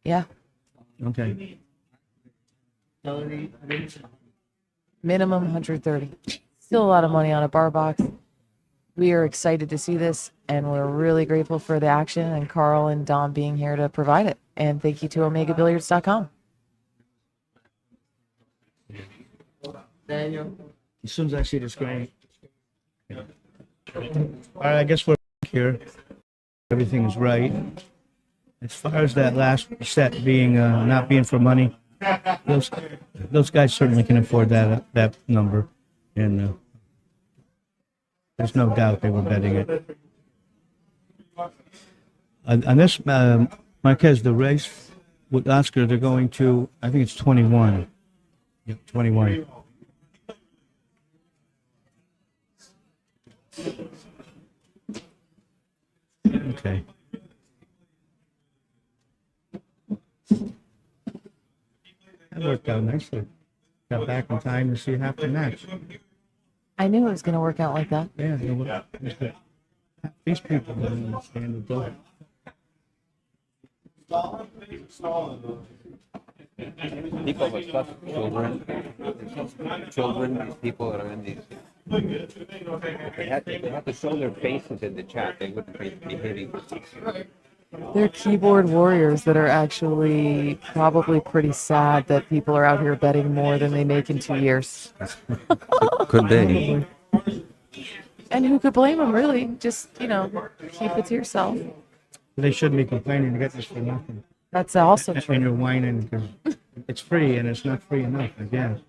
Yeah. Okay. Minimum 130. Still a lot of money on a bar box. We are excited to see this, and we're really grateful for the action and Carl and Dom being here to provide it. And thank you to OmegaBilliards.com. Daniel. As soon as I see the screen, All right, I guess we're here. Everything is right. As far as that last set being not being for money, those guys certainly can afford that number, and there's no doubt they were betting it. On this Marquez, the race with Oscar, they're going to, I think it's 21. Yep, 21. Okay. That worked out nicely. Got back in time to see half the match. I knew it was going to work out like that. Yeah, it was good. These people don't understand the door. People with such children, these people that are in these. If they had to show their faces in the chat, they wouldn't be behaving. They're keyboard warriors that are actually probably pretty sad that people are out here betting more than they make in 2 years. Could be. And who could blame them, really? Just, keep it to yourself. They shouldn't be complaining to get this for nothing. That's also And true. you're whining because it's free and it's not free enough, I guess.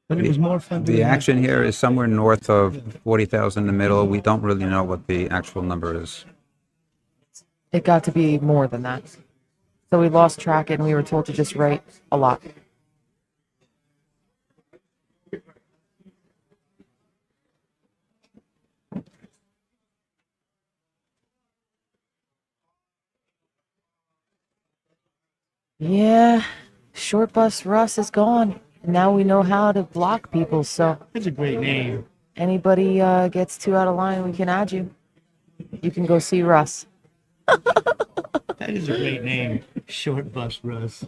But it was more fun. The doing action here is somewhere north of 40,000 in the middle. We don't really know what the actual number is. It got to be more than that. So we lost track and we were told to just write a lot. Yeah, short bus Russ is gone. And now we know how to block people. So That's a great name. anybody gets too out of line, we can add you. You can go see Russ. That is a great name. Short Bus Russ.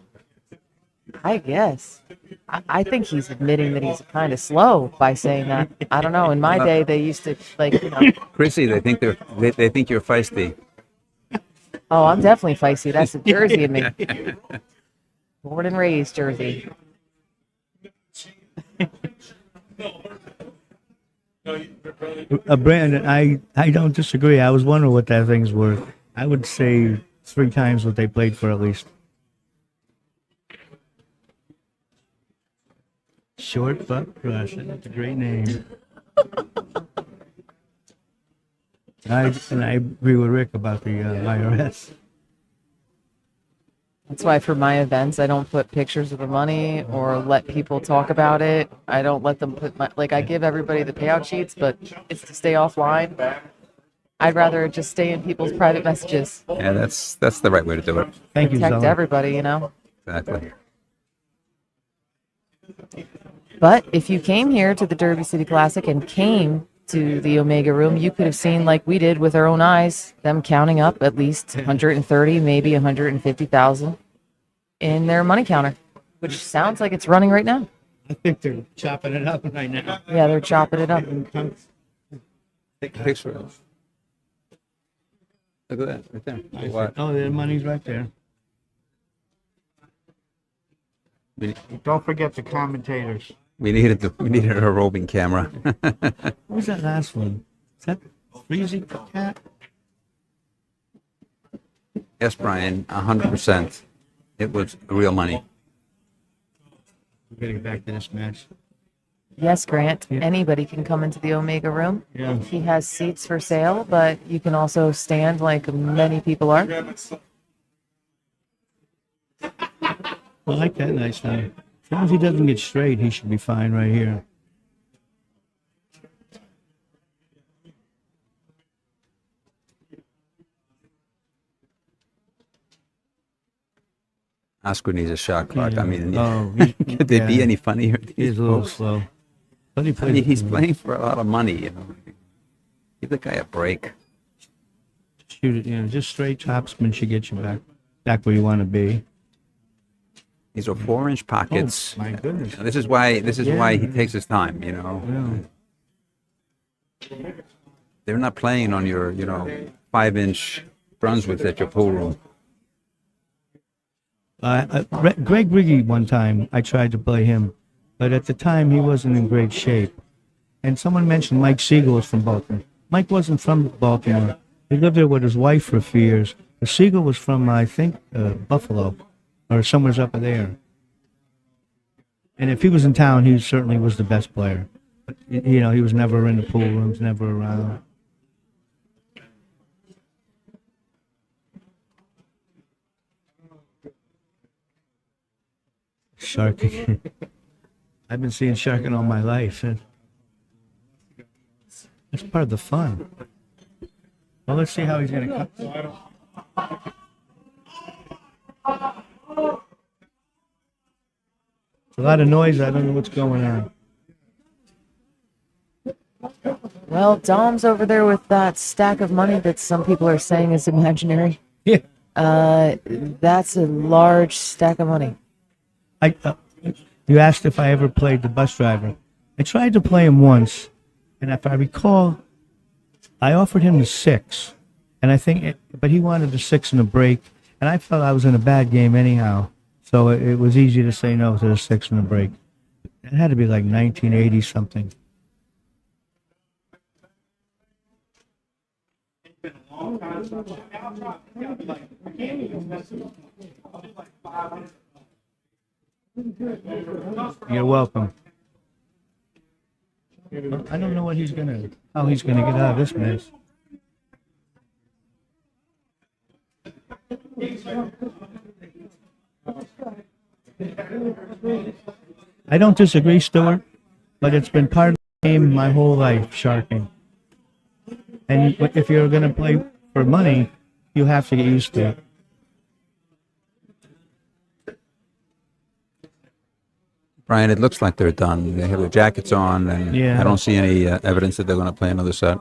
I guess. I think he's admitting that he's kind of slow by saying that. I don't know. In my day, they used to Chrissy, they think they think you're feisty. Oh, I'm definitely feisty. That's a Jersey in me. Born and raised Jersey. Brandon, I don't disagree. I was wondering what that thing's worth. I would say 3 times what they played for at least. Short Butt Crush. That's a great name. I agree with Rick about the IRS. That's why for my events, I don't put pictures of the money or let people talk about it. I don't let them put I give everybody the payout sheets, but it's to stay offline. I'd rather just stay in people's private messages. Yeah, that's the right way to do it. Thank you, Protect Zoe. everybody, Exactly. But if you came here to the Derby City Classic and came to the Omega Room, you could have seen, like we did with our own eyes, them counting up at least 130, maybe 150,000 in their money counter, which sounds like it's running right now. I think they're chopping it up right now. Yeah, they're chopping it up. Take a picture of. Look at that, right there. What? Oh, the money's right there. We Don't forget the commentators. needed a roving camera. What was that last one? Is that Freezy Cat? Yes, Brian, 100%. It was real money. We're getting back to this match. Yes, Grant, anybody can come into the Omega Room. Yeah. He has seats for sale, but you can also stand like many people are. I like that nice one. As long as he doesn't get straight, he should be fine right here. Oscar needs a shot clock. I mean, Could could they be any funnier? He's a little slow. But he I plays. mean, he's playing for a lot of money, Give the guy a break. Shoot it, just straight topspin should get you back where you want to be. These are 4-inch pockets. Oh, my goodness. This is why he takes his time, Yeah. They're not playing on your, 5-inch Brunswicks at your pool room. Greg Riggy one time, I tried to play him, but at the time he wasn't in great shape. And someone mentioned Mike Siegel was from Baltimore. Mike wasn't from Baltimore. He lived there with his wife for a few years. The Siegel was from, I think, Buffalo, or somewhere's up there. And if he was in town, he certainly was the best player. But, you know, he was never in the pool rooms, never around. Sharking. I've been seeing sharking all my life. That's part of the fun. Well, let's see how he's going to come. It's a lot of noise. I don't know what's going on. Well, Dom's over there with that stack of money that some people are saying is imaginary. Yeah. That's a large stack of money. You asked if I ever played the bus driver. I tried to play him once, and if I recall, I offered him the 6, and but he wanted the 6 in the break, and I felt I was in a bad game anyhow, so it was easy to say no to the 6 in the break. It had to be like 1980 something. You're welcome. Well, I don't know how he's gonna get out of this mess. I don't disagree, Stuart, but it's been part of the game my whole life, sharking. And if you're gonna play for money, you have to get used to it. Brian, it looks like they're done. They have their jackets on, and Yeah. I don't see any evidence that they're going to play another set.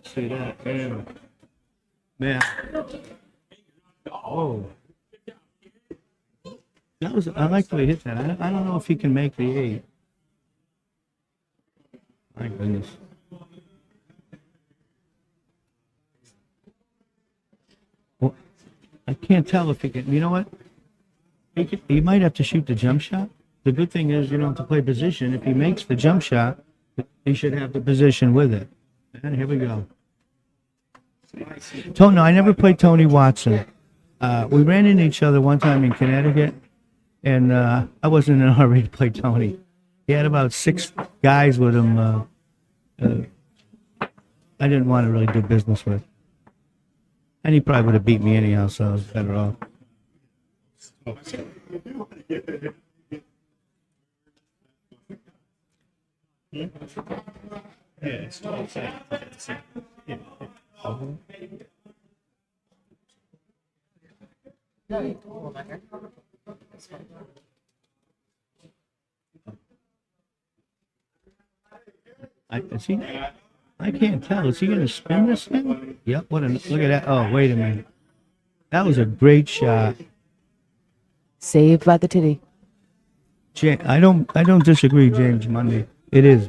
See that? Man. Oh. I like the way he hit that. I don't know if he can make the 8. My goodness. Well, I can't tell if he can. You know what? He might have to shoot the jump shot. The good thing is you don't have to play position. If he makes the jump shot, he should have the position with it. And here we go. No, I never played Tony Watson. We ran into each other one time in Connecticut, and I wasn't in a hurry to play Tony. He had about 6 guys with him. I didn't want to really do business with. And he probably would have beat me anyhow, so I was better off. Yeah, it's 12. Yeah. I can't tell. Is he going to spin this thing? Yep. Look at that. Oh, wait a minute. That was a great shot. Saved by the titty. I don't disagree, James Monday. It is,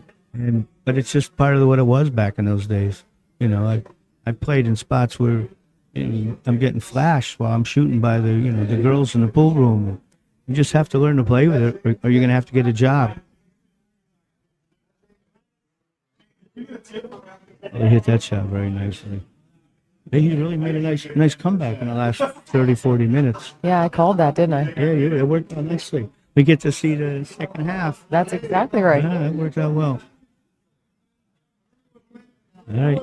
but it's just part of what it was back in those days. You know, I played in spots where I'm getting flashed while I'm shooting by the girls in the pool room. You just have to learn to play with it, or you're going to have to get a job. Oh, he hit that shot very nicely. He really made a nice comeback in the last 30, 40 minutes. Yeah, I called that, didn't I? Yeah, it worked out nicely. We get to see the second half. That's exactly right. Yeah, it worked out well. All right.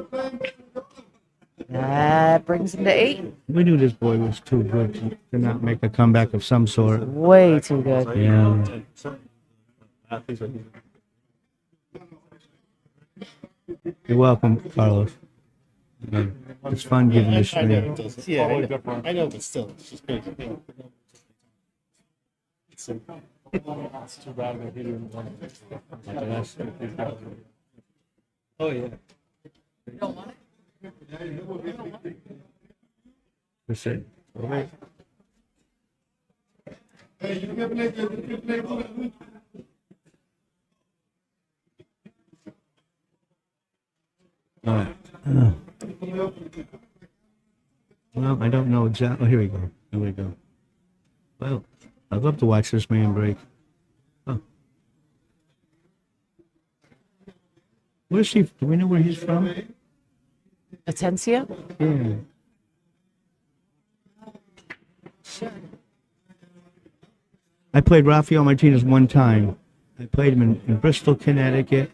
That brings him to 8. We knew this boy was too good to not make a comeback of some sort. Way too good. Yeah. You're welcome, Carlos. It's fun giving this I know stream. it does. Yeah, I know, but still, it's just crazy. It's too bad that he didn't want it. Oh, yeah. That's it. All right. All right. Well, I don't know exactly. Oh, here we go. Well, I'd love to watch this man break. Oh, Where's he? Do we know where he's from? Atencio? Yeah. I played Rafael Martinez one time. I played him in Bristol, Connecticut.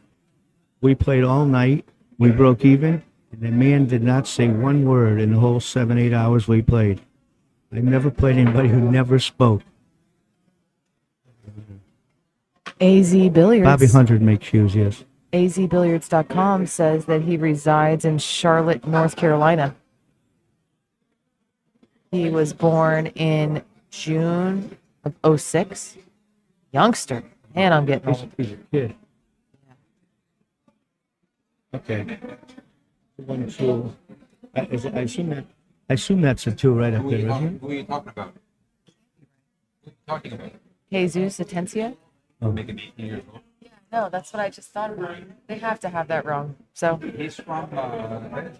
We played all night. We broke even. And the man did not say one word in the whole 7, 8 hours we played. I never played anybody who never spoke. AZ Billiards. Bobby Hunter makes shoes, yes. azbilliards.com says that he resides in Charlotte, North Carolina. He was born in June of 06. Youngster. Man, I'm getting old. He's a kid. Okay. 1, 2. I assume that's a 2 right up there, isn't it? Who are you talking about? Who are you talking about? Jesus Atencio? Make him 18 years old. No, that's what I just thought about. They have to have that wrong. So He's from Venezuela,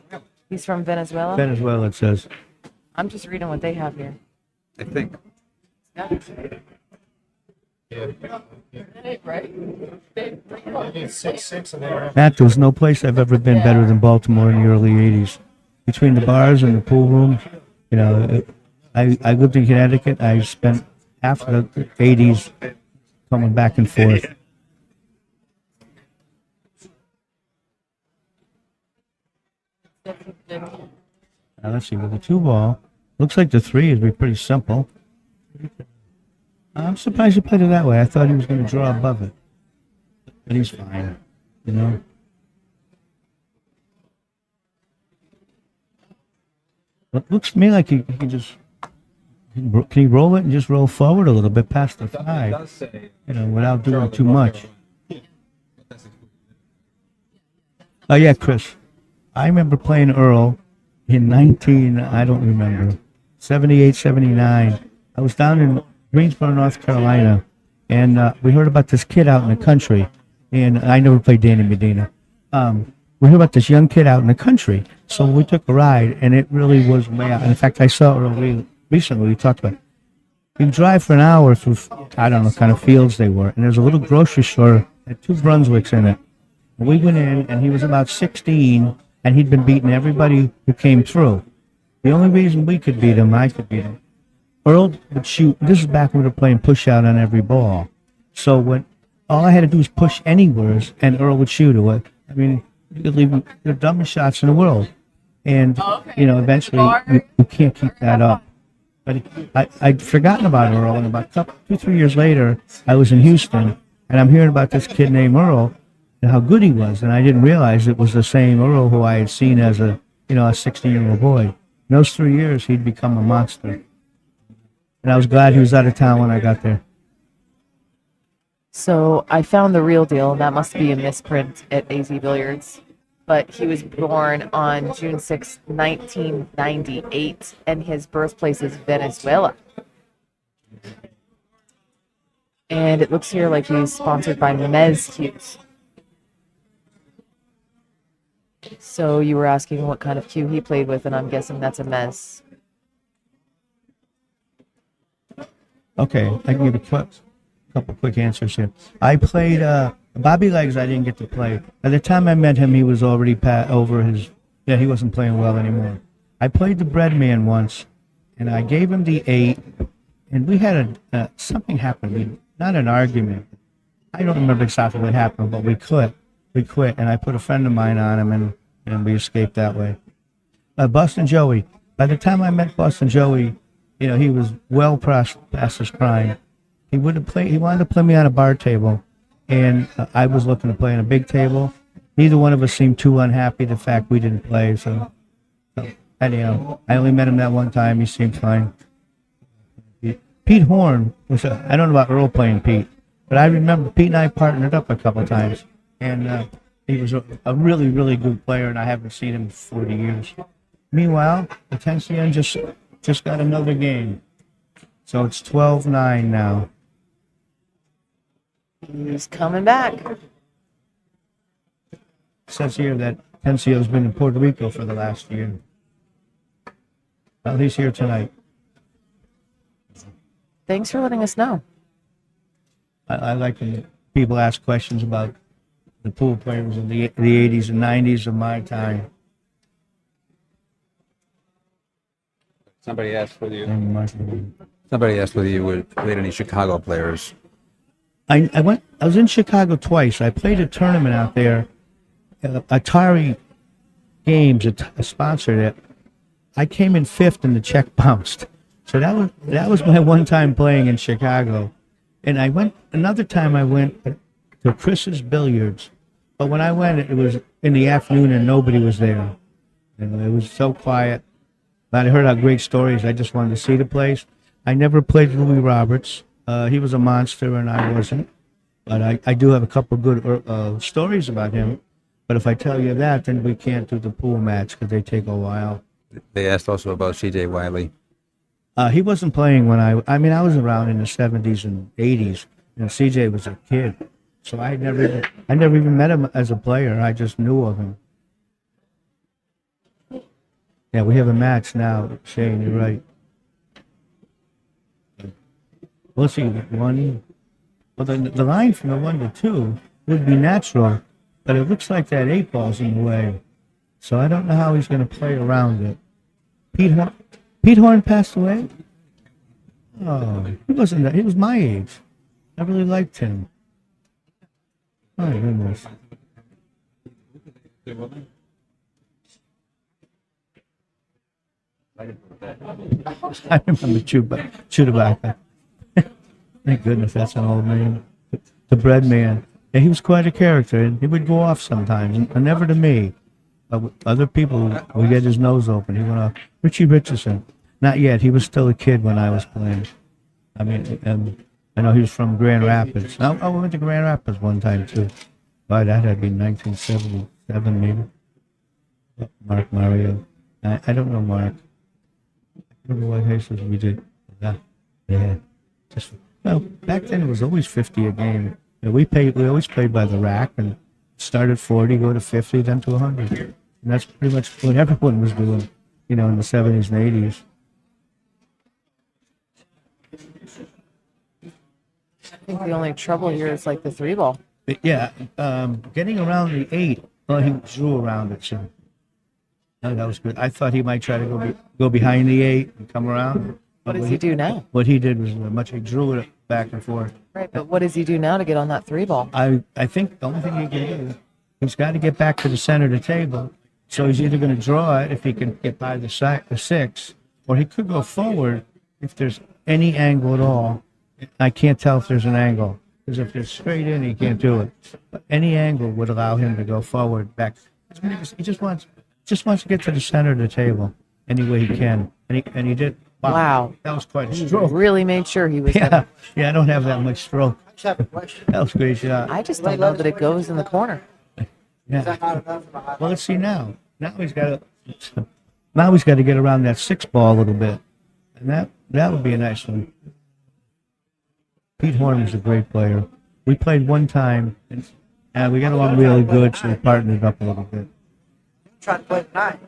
he's from Venezuela. Venezuela, it says. I'm just reading what they have here. I think. Right? It's 6-6 and they're Matt, there was no place I've ever been better than Baltimore in the early 80s. Between the bars and the pool rooms, you know, I lived in Connecticut. I spent half of the 80s coming back and forth. Now let's see, with the 2 ball, looks like the 3 would be pretty simple. I'm surprised he played it that way. I thought he was going to draw above it. But he's fine, you know. It looks to me like he can just... Can he roll it and just roll forward a little bit past the 5? say. You know, without doing too much. Oh, yeah, Chris. I remember playing Earl in I don't remember, 78, 79. I was down in Greensboro, North Carolina, and we heard about this kid out in the country, and I never played Danny Medina. We heard about this young kid out in the country, so we took a ride, and it really was way out. In fact, I saw Earl recently, we talked about it. You drive for an hour through, I don't know what kind of fields they were, and there's a little grocery store at 2 Brunswicks in it. And we went in, and he was about 16, and he'd been beating everybody who came through. The only reason we could beat him, I could beat him, Earl would shoot. This is back when we were playing push out on every ball. So when all I had to do was push anywhere, and Earl would shoot it. I mean, you could leave the dumbest shots in the world. And, you know, eventually you can't keep that up. But I'd forgotten about Earl, and about 2-3 years later, I was in Houston, and I'm hearing about this kid named Earl and how good he was, and I didn't realize it was the same Earl who I had seen as a 16-year-old boy. In those 3 years, he'd become a monster. And I was glad he was out of town when I got there. So I found the real deal, and that must be a misprint at AZ Billiards. But he was born on June 6, 1998, and his birthplace is Venezuela. And it looks here like he's sponsored by Mez Cues. So you were asking what kind of cue he played with, and I'm guessing that's a Mez. Okay, I can give a couple quick answers here. I played Bobby Legs. I didn't get to play. By the time I met him, he was already over his. Yeah, he wasn't playing well anymore. I played the Bread Man once, and I gave him the 8, and we had something happened. Not an argument. I don't remember exactly what happened, but we quit. We quit, and I put a friend of mine on him, and we escaped that way. Boston Joey. By the time I met Boston Joey, you know, he was well past his prime. He wanted to play me on a bar table, and I was looking to play on a big table. Neither one of us seemed too unhappy the fact we didn't play. So anyhow, I only met him that one time. He seemed fine. Pete Horn was I don't know about Earl playing Pete, but I remember Pete and I partnered up a couple of times, and he was a really, really good player, and I haven't seen him in 40 years. Meanwhile, Atencio just got another game. So it's 12-9 now. He's coming back. It says here that Atencio's been in Puerto Rico for the last year. Well, he's here tonight. Thanks for letting us know. I like when people ask questions about the pool players in the 80s and 90s of my time. Somebody asked whether you. And my- Somebody asked whether you would played any Chicago players. I was in Chicago twice. I played a tournament out there. Atari Games sponsored it. I came in fifth and the check bounced. So that was my one time playing in Chicago. And another time I went to Chris's Billiards. But when I went, it was in the afternoon and nobody was there. And it was so quiet. But I heard great stories. I just wanted to see the place. I never played Louis Roberts. He was a monster and I wasn't. But I do have a couple good stories about him. But if I tell you that, then we can't do the pool match because they take a while. They asked also about C.J. Wiley. He wasn't playing when I was around in the 70s and 80s, and CJ was a kid. So I never even met him as a player. I just knew of him. Yeah, we have a match now, Shane, you're right. We'll see, one. Well, the line from the 1 to 2 would be natural, but it looks like that 8 ball's in the way. So I don't know how he's going to play around it. Pete Horn passed away? Oh, he wasn't that. He was my age. I really liked him. My goodness. I remember Chewbacca. Thank goodness that's an old man. The bread man. Yeah, he was quite a character, and he would go off sometimes, and never to me. But other people would get his nose open. He went off. Richie Richardson. Not yet. He was still a kid when I was playing. I mean, I know he was from Grand Rapids. I went to Grand Rapids one time, too. But that had been 1977, maybe. Mark Mario. I don't know Mark. I don't know what races we did. Yeah. Well, back then it was always 50 a game. We always played by the rack and started 40, go to 50, then to 100. And that's pretty much what everyone was doing, in the 70s and 80s. I think the only trouble here is like the 3 ball. But yeah, getting around the 8, well, he drew around it, so that was good. I thought he might try to go behind the 8 and come around. What does he do now? What he did was he drew it back and forth. Right, but what does he do now to get on that 3 ball? I think the only thing he can do, he's got to get back to the center of the table. So he's either going to draw it if he can get by the 6, or he could go forward if there's any angle at all. I can't tell if there's an angle, because if there's straight in, he can't do it. But any angle would allow him to go forward, back. He just wants to get to the center of the table any way he can, and he did. Wow. That was quite a He stroke. really made sure he was Yeah, gonna- yeah, I don't have that much stroke. I just have a question. That was a great shot. I just don't know that it goes in the corner. Yeah. Well, let's see now. Now he's got to get around that 6 ball a little bit, and that would be a nice one. Pete Horn was a great player. We played one time, and we got along really good, so we partnered up a little bit. Try to play tonight.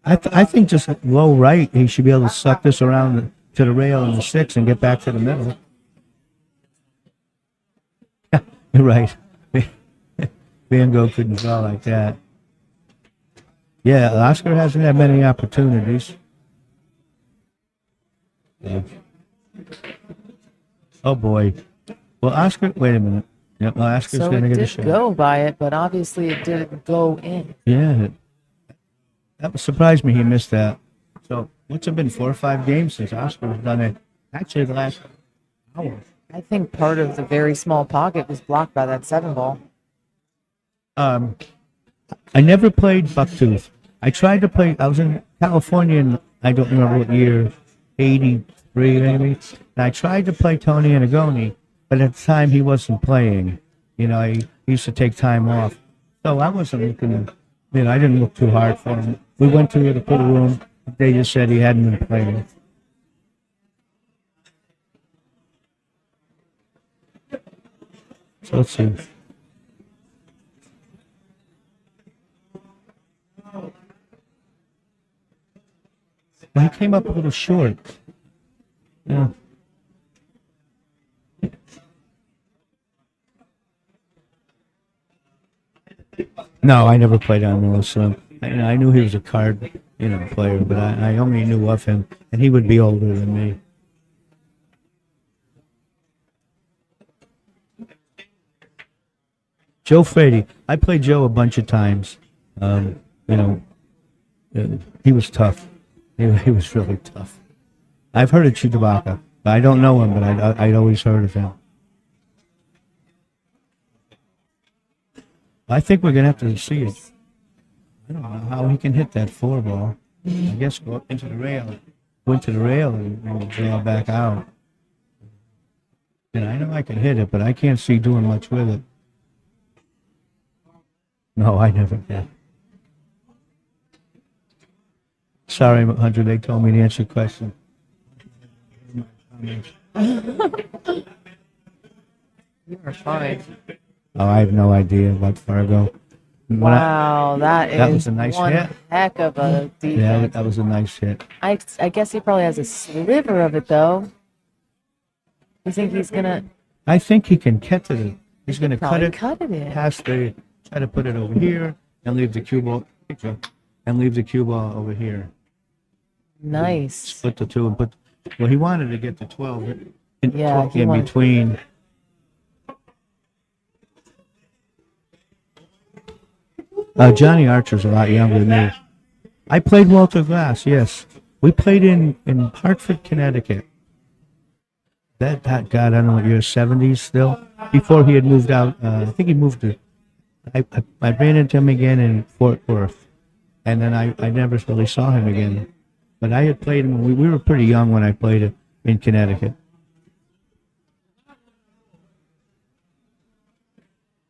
I think just low right, he should be able to suck this around to the rail in the 6 and get back to the middle. You're right. Van Gogh couldn't draw like that. Yeah, Oscar hasn't had many opportunities. Yeah. Oh boy. Well, Oscar, wait a minute. Yep, well, Oscar's So going to it get a did shot. go by it, but obviously it didn't go in. Yeah. That surprised me he missed that. So, what's it been, 4 or 5 games since Oscar's done it? Actually, the last hour. I think part of the very small pocket was blocked by that 7 ball. I never played Bucktooth. I tried to play, I was in California in, I don't remember what year, 83 maybe. And I tried to play Tony Anagoni, but at the time he wasn't playing. He used to take time off. So I wasn't looking, I didn't look too hard for him. We went to the pool room. They just said he hadn't been playing. So let's see. Well, he came up a little short. Yeah. No, I never played on Melissa. I knew he was a card, player, but I only knew of him, and he would be older than me. Joe Frady. I played Joe a bunch of times. He was tough. He was really tough. I've heard of Chewbacca. I don't know him, but I'd always heard of him. I think we're going to have to see it. I don't know how he can hit that 4 ball. I guess go up into the rail. Go into the rail and draw back out. And I know I can hit it, but I can't see doing much with it. No, I never did. Sorry, Hunter, they told me to answer your question. You are fine. Oh, I have no idea about Fargo. Wow, that was is a nice one hit. heck of a defense. Yeah, that was a nice hit. I guess he probably has a sliver of it though. You think he's gonna I think he can cut it. He's going to cut probably it cut it in? past the, try to put it over here and leave the cue ball, over here. Nice. Split the two and put, well, he wanted to get the 12 Yeah, he in wanted- between. Johnny Archer's a lot younger than me. I played Walter Glass, yes. We played in Hartford, Connecticut. That God, I don't know what year, 70s still. Before he had moved out, I think he moved to, I ran into him again in Fort Worth. And then I never really saw him again. But I had played him, we were pretty young when I played it in Connecticut.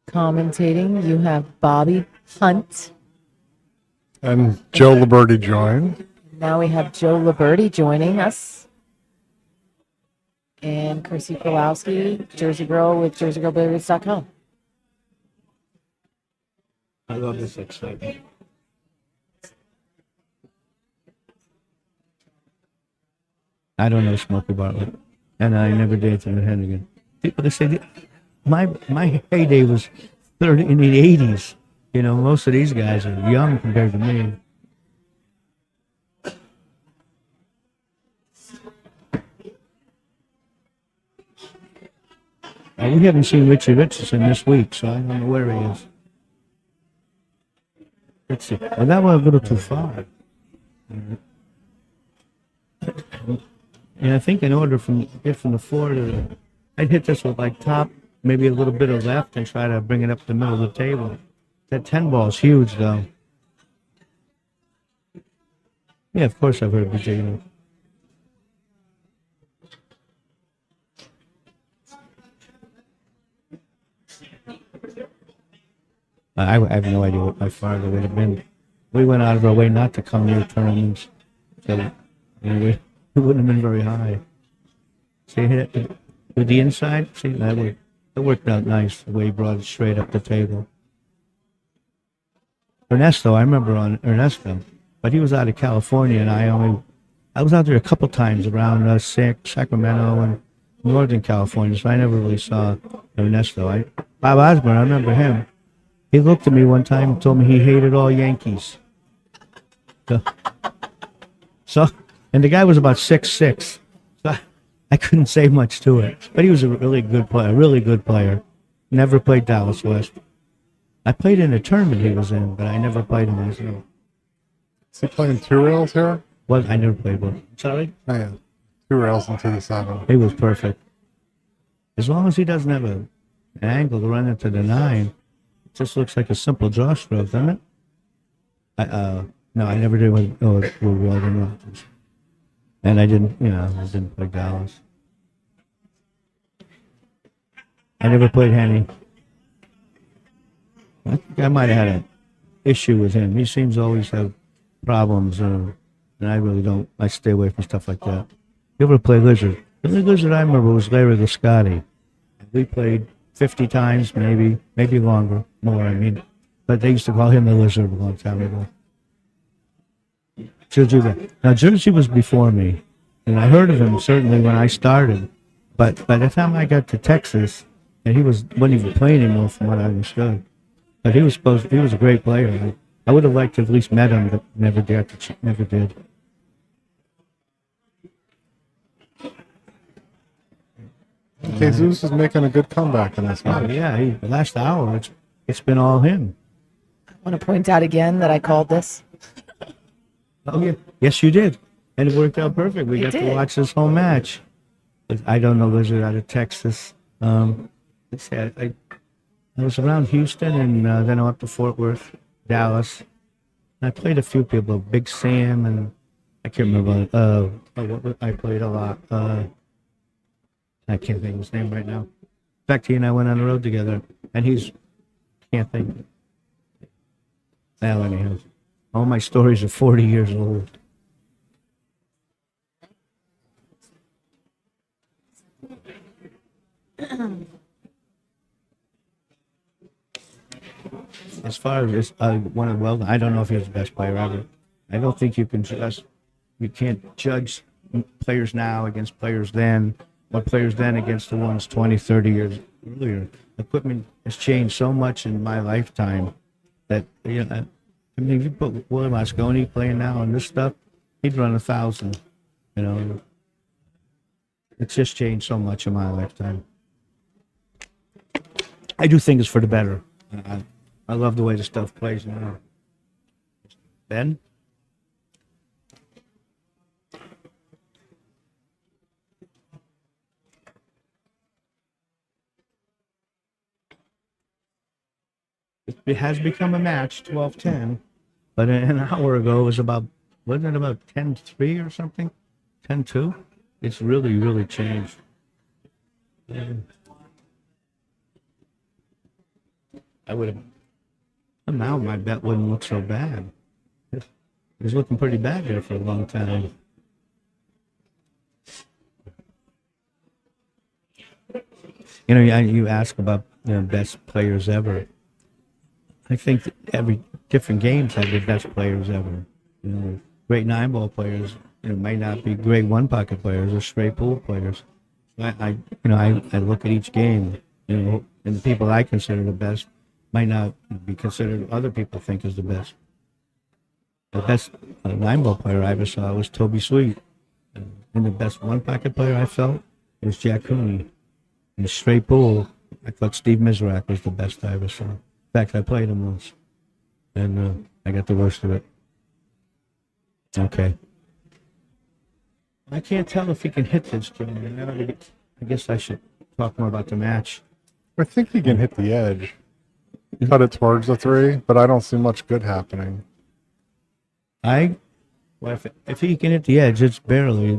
Commentating, you have Bobby Hunt. And Joe Liberti joined. Now we have Joe Liberti joining us. And Kirsty Pulowski, Jersey Girl with JerseyGirlBilliards.com. I love this excitement. I don't know Smokey Bartlett, and I never dated him head again. People say that my heyday was in the 80s. Most of these guys are young compared to me. We haven't seen Richie Richardson this week, so I don't know where he is. Let's see. Well, that went a little too far. And I think in order from the 4 to the, I'd hit this with like top, maybe a little bit of left, and try to bring it up the middle of the table. That 10 ball is huge, though. Yeah, of course I've heard of BJ. I have no idea what my father would have been. We went out of our way not to come near tournaments, so we wouldn't have been very high. See, hit it with the inside. See, that worked out nice. The way he brought it straight up the table. Ernesto, I remember on Ernesto, but he was out of California, and I was out there a couple times around Sacramento and Northern California, so I never really saw Ernesto. Bob Osborne, I remember him. He looked at me one time and told me he hated all Yankees. So and the guy was about 6'6", so I couldn't say much to it. But he was a really good player, Never played Dallas West. I played in a tournament he was in, but I never played him myself. Is he playing 2 rails here? Well, I never played one. Sorry? Oh, yeah. 2 rails into the 7. He was perfect. As long as he doesn't have an angle to run into the 9, it just looks like a simple draw stroke, doesn't it? No, I never did with Weldon Rogers. And I didn't play Dallas. I never played Henny. I think I might have had an issue with him. He seems to always have problems, and I really don't. I stay away from stuff like that. You ever play Lizard? The only Lizard I remember was Larry Lascotti. We played 50 times, maybe longer, more, I mean. But they used to call him the Lizard a long time ago. Now, Jersey was before me, and I heard of him certainly when I started. But by the time I got to Texas, and he wasn't even playing anymore from what I understood. But he was a great player. I would have liked to have at least met him, but never never did. Jesus is making a good comeback in this Oh match. yeah, the last hour it's been all him. I want to point out again that I called this. Oh yeah, yes you did, and it worked out perfect. We It got to did. watch this whole match. I don't know Lizard out of Texas. Let's see, I was around Houston, and then I went up to Fort Worth, Dallas. And I played a few people, Big Sam, and I can't remember. I played a lot. I can't think of his name right now. In fact, he and I went on the road together, and can't think. Well, anyhow, all my stories are 40 years old. As far as one of I don't know if he was the best player ever. I don't think you can't judge players now against players then, or players then against the ones 20, 30 years earlier. Equipment has changed so much in my lifetime that, you know, I mean, if you put William Mosconi playing now on this stuff, he'd run 1,000, you know. It's just changed so much in my lifetime. I do think it's for the better. I love the way the stuff plays now. Ben? It has become a match, 12-10, but an hour ago it was wasn't it about 10-3 or something? 10-2? It's really, really changed. I would have. Now my bet wouldn't look so bad. It was looking pretty bad there for a long time. You know, you ask about best players ever. I think that every different games have the best players ever. You know, great 9-ball players, might not be great 1-pocket players or straight pool players. I look at each game, and the people I consider the best might not be considered other people think is the best. The best 9-ball player I ever saw was Toby Sweet, and the best 1-pocket player I felt was Jack Cooney. In straight pool, I thought Steve Mizrak was the best I ever saw. In fact, I played him once, and I got the worst of it. Okay. I can't tell if he can hit this, Jimmy. I guess I should talk more about the match. I think he can hit the edge, cut it towards the 3, but I don't see much good happening. Well, if he can hit the edge, it's barely.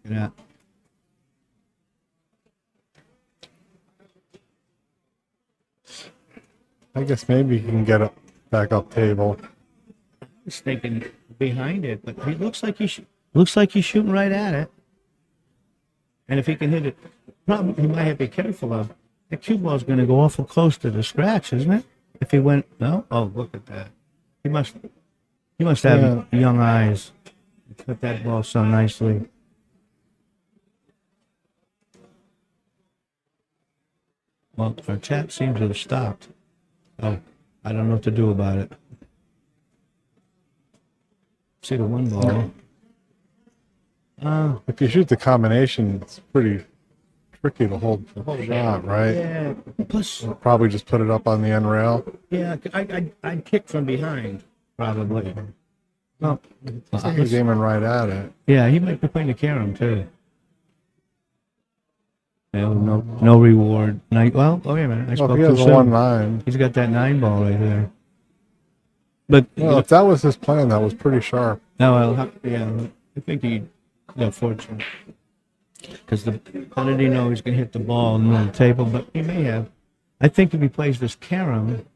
Yeah. I guess maybe he can get it back up table. I was thinking behind it, but he looks like he's shooting right at it. And if he can hit it, problem he might have to be careful of. The cue ball's going to go awful close to the scratch, isn't it? If he went, no? Oh, look at that. He must have young eyes. He cut that ball so nicely. Well, our chat seems to have stopped. Oh, I don't know what to do about it. See the 1 ball. If you shoot the combination, it's pretty tricky to hold the shot, right? Yeah. Plus, Probably just put it up on the end rail. yeah, I'd kick from behind, probably. Well, I think he's aiming right at it. yeah, he might be playing the carom too. No reward. Wait a minute. I Well, spoke if he too has a soon. 1-9. He's got that 9 ball right there. But Well, if that was his plan, that was pretty sharp. I think he got fortunate because how did he know he's going to hit the ball in the middle of the table? But he may have. I think if he plays this carom,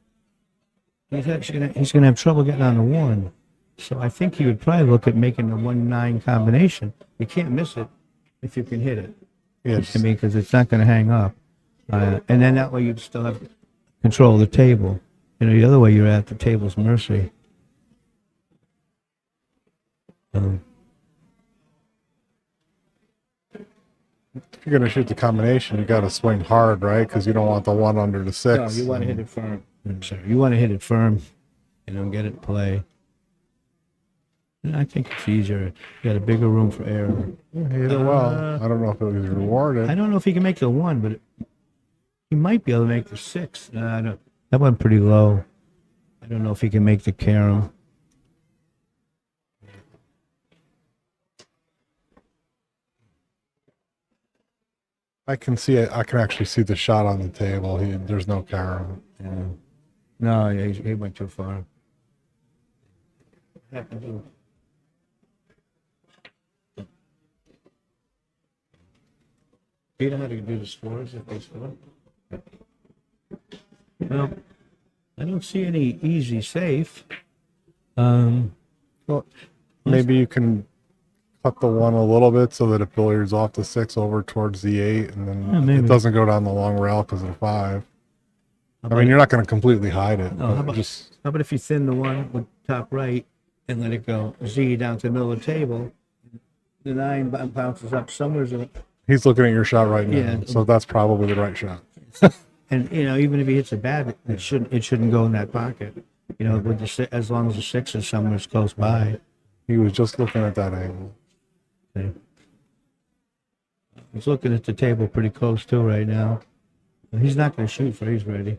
he's going to have trouble getting on the 1. So I think he would probably look at making the 1-9 combination. You can't miss it if you can hit it. Yes. To me, because it's not going to hang up, and then that way you'd still have control of the table. The other way you're at the table's mercy. If you're going to shoot the combination, you got to swing hard, right? Because you don't want the 1 under the 6. No, you want to hit it firm. I'm sorry. You want to hit it firm, get it play. And I think it's easier. You got a bigger room for error. Yeah, he hit it well. I don't know if it was rewarded. I don't know if he can make the 1, but he might be able to make the 6. I don't. That went pretty low. I don't know if he can make the carom. I can see it. I can actually see the shot on the table. There's no camera. Yeah. No, yeah, he went too far. Do you know how to do the scores if they score? Well, I don't see any easy safe. Well, maybe you can cut the 1 a little bit so that it billiards off the 6 over towards the 8, and then maybe. it doesn't go down the long rail because of the 5. How I mean, you're not going to completely hide it. No, but how about if you thin the 1 with top right and let it go Z down to the middle of the table? The 9 bounces up somewhere. he's looking at your shot right now, Yeah. so that's probably the right shot. And even if he hits it bad, it shouldn't go in that pocket. With as long as the 6 is somewhere close by. He was just looking at that angle. Okay. He's looking at the table pretty close too right now. He's not going to shoot for he's ready.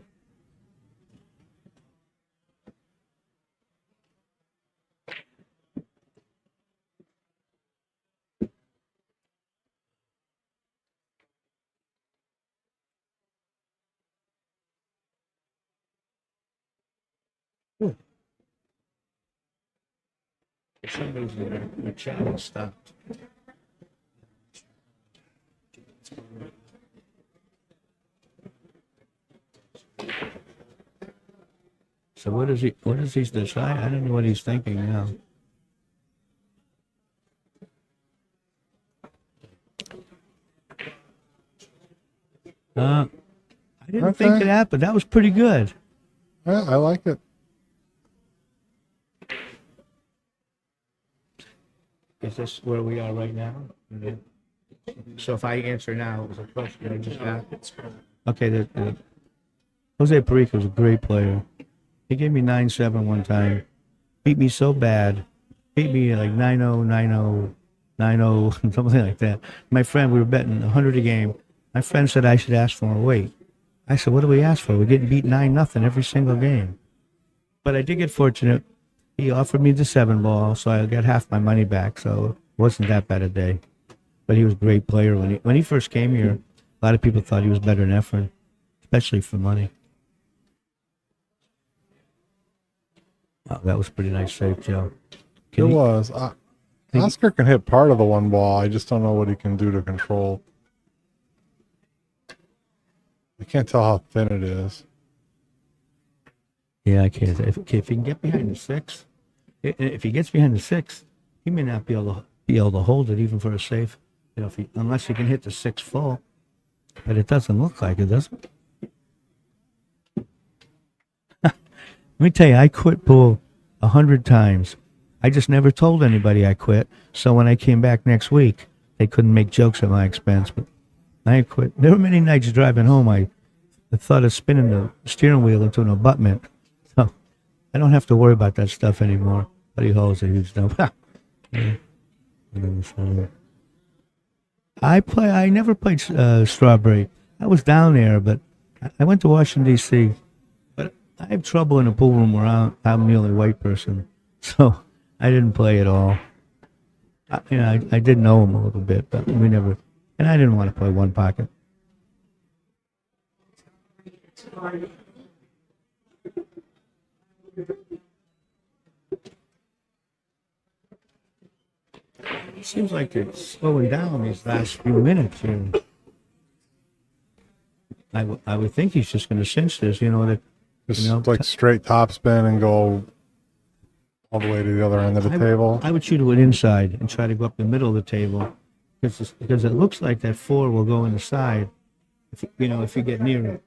For some reason, the channel stopped. So what does he decide? I don't know what he's thinking now. I didn't think of that, but that was pretty good. Yeah, I like it. Is this where we are right now? So if I answer now, it was a question I just asked. Okay, Jose Perico was a great player. He gave me 9-7 one time. Beat me so bad. Beat me like 9-0, 9-0, 9-0, something like that. My friend, we were betting 100 a game. My friend said I should ask for more weight. I said, what do we ask for? We're getting beat 9-0 every single game. But I did get fortunate. He offered me the 7 ball, so I got half my money back. So it wasn't that bad a day. But he was a great player. When he first came here, a lot of people thought he was better than Efren, especially for money. Wow, that was a pretty nice save, Joe. It was. Oscar can hit part of the 1 ball. I just don't know what he can do to control. I can't tell how thin it is. Yeah, I can't. If he can get behind the 6, if he gets behind the 6, he may not be able to hold it even for a safe. Unless he can hit the 6 full. But it doesn't look like it, does it? Let me tell you, I quit pool 100 times. I just never told anybody I quit. So when I came back next week, they couldn't make jokes at my expense. But I quit. There were many nights driving home. I thought of spinning the steering wheel into an abutment. So I don't have to worry about that stuff anymore. But he holds a huge dump. I never played Strawberry. I was down there, but I went to Washington, D.C. But I have trouble in a pool room where I'm the only white person. So I didn't play at all. I did know him a little bit, but we never. And I didn't want to play 1 pocket. It seems like it's slowing down these last few minutes here. I would think he's just going to cinch this, Just like straight topspin and go all the way to the other end of the table. I would shoot it inside and try to go up the middle of the table because it looks like that 4 will go in the side if you get near it.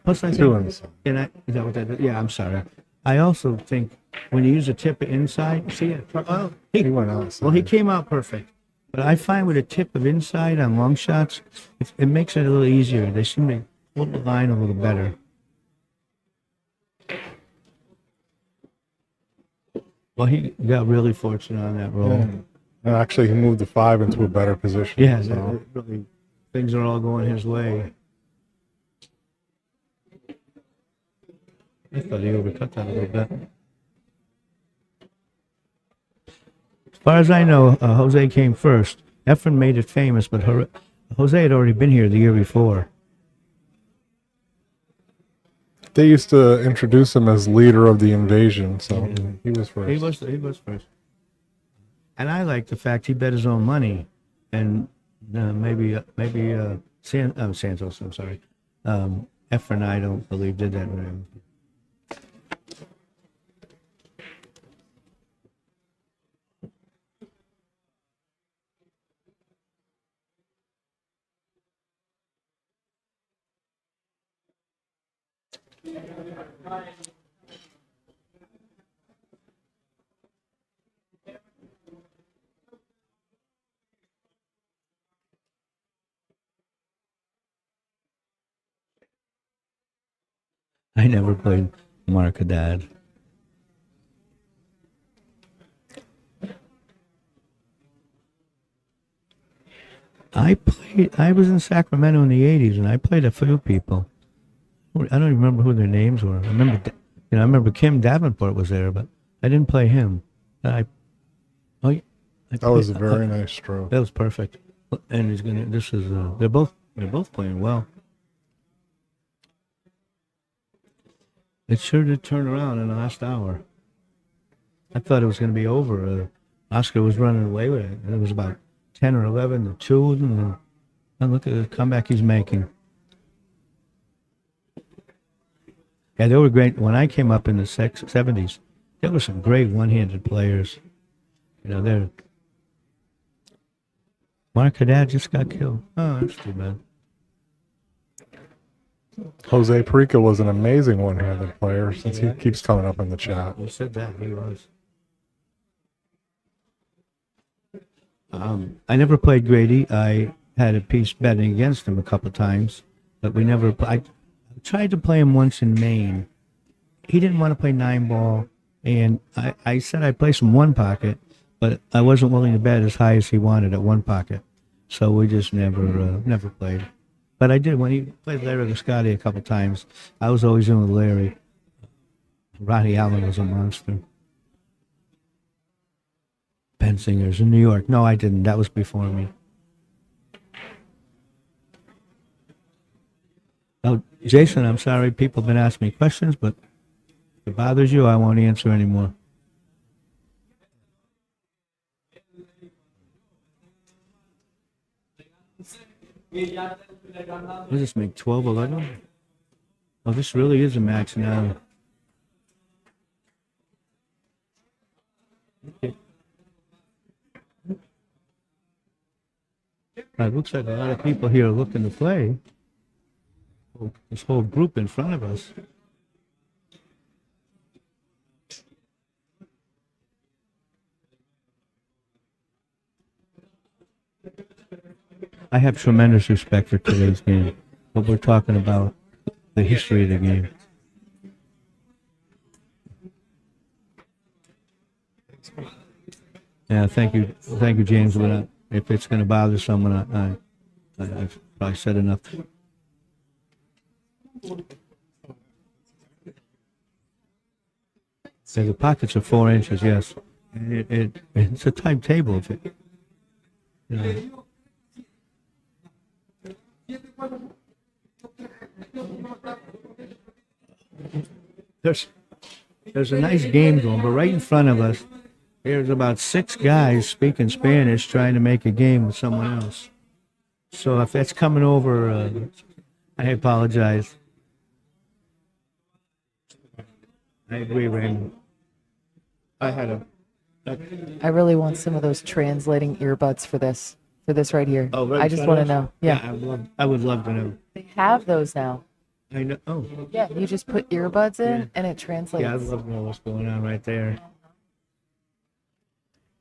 Plus, I 2 inside. is that what that is? Yeah, I'm sorry. I also think when you use a tip inside, see it. Oh, He went outside. well, he came out perfect. But I find with a tip of inside on long shots, it makes it a little easier. They seem to hold the line a little better. Well, he got really fortunate on that roll. And actually, he moved the 5 into a better position. Yeah, so. really, things are all going his way. I thought he overcut that a little bit. As far as I know, Jose came first. Efren made it famous, but Jose had already been here the year before. They used to introduce him as leader of the invasion, so he was first. He was first. And I like the fact he bet his own money, and maybe Santos. I'm sorry, Efren. I don't believe did that. I never played Marcadad. I was in Sacramento in the 80s, and I played a few people. I don't even remember who their names were. I remember Kim Davenport was there, but I didn't play him. That was a very nice stroke. That was perfect. And they're both playing well. It sure did turn around in the last hour. I thought it was going to be over. Oscar was running away with it, and it was about 10 or 11 to 2, and look at the comeback he's making. Yeah, they were great. When I came up in the 70s, there were some great one-handed players. Mark Haddad just got killed. Oh, that's too bad. Jose Perica was an amazing one-handed player, since he keeps coming up in the chat. You said that, he was. I never played Grady. I had a piece betting against him a couple times, but we never. I tried to play him once in Maine. He didn't want to play 9-ball, and I said I'd play some one pocket, but I wasn't willing to bet as high as he wanted at one pocket, so we just never played. But I did when he played Larry Gascotti a couple times. I was always in with Larry. Ronnie Allen was a monster. Bensingers in New York. No, I didn't. That was before me. Oh, Jason, I'm sorry. People have been asking me questions, but if it bothers you, I won't answer anymore. What does this make, 12-11? Oh, this really is a match now. Okay. It looks like a lot of people here are looking to play. This whole group in front of us. I have tremendous respect for today's game, but we're talking about the history of the game. Yeah, thank you, James. If it's going to bother someone, I've probably said enough. So the pockets are 4 inches, yes. It's a tight table. If it, you know. There's a nice game going, but right in front of us, there's about 6 guys speaking Spanish trying to make a game with someone else. So if that's coming over, I apologize. I agree, Raymond. I really want some of those translating earbuds for this right here. Oh, right I just want to know. Yeah. I would love to know. They have those now. I know. Oh, Yeah, you just put earbuds in and it translates. yeah, I'd love to know what's going on right there.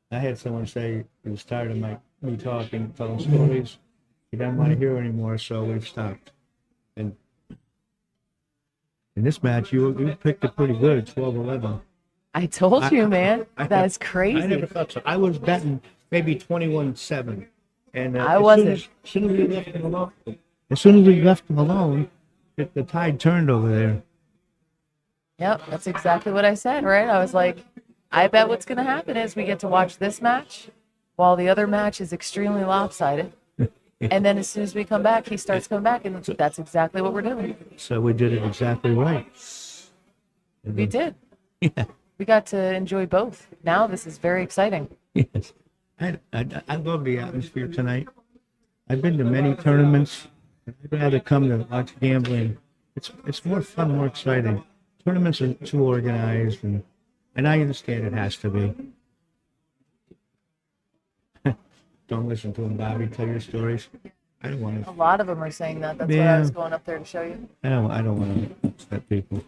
I had someone say he was tired of me talking, telling stories. He doesn't want to hear anymore, so we've stopped. And in this match, you picked it pretty good, 12-11. I told you, man. I- That's I crazy. never thought so. I was betting maybe 21-7. And I wasn't. As soon as we left him alone, the tide turned over there. Yep, that's exactly what I said, right? I was like, I bet what's going to happen is we get to watch this match while the other match is extremely lopsided. And then as soon as we come back, he starts coming back, and that's exactly what we're doing. So we did it exactly right. We did. Yeah. We got to enjoy both. Now this is very exciting. Yes. I love the atmosphere tonight. I've been to many tournaments. I'd rather come to watch gambling. It's more fun, more exciting. Tournaments are too organized, and I understand it has to be. Don't listen to him, Bobby. Tell your stories. I don't want A to. lot of them are saying that. That's what I Yeah. was going up there to show you. I don't want to upset people.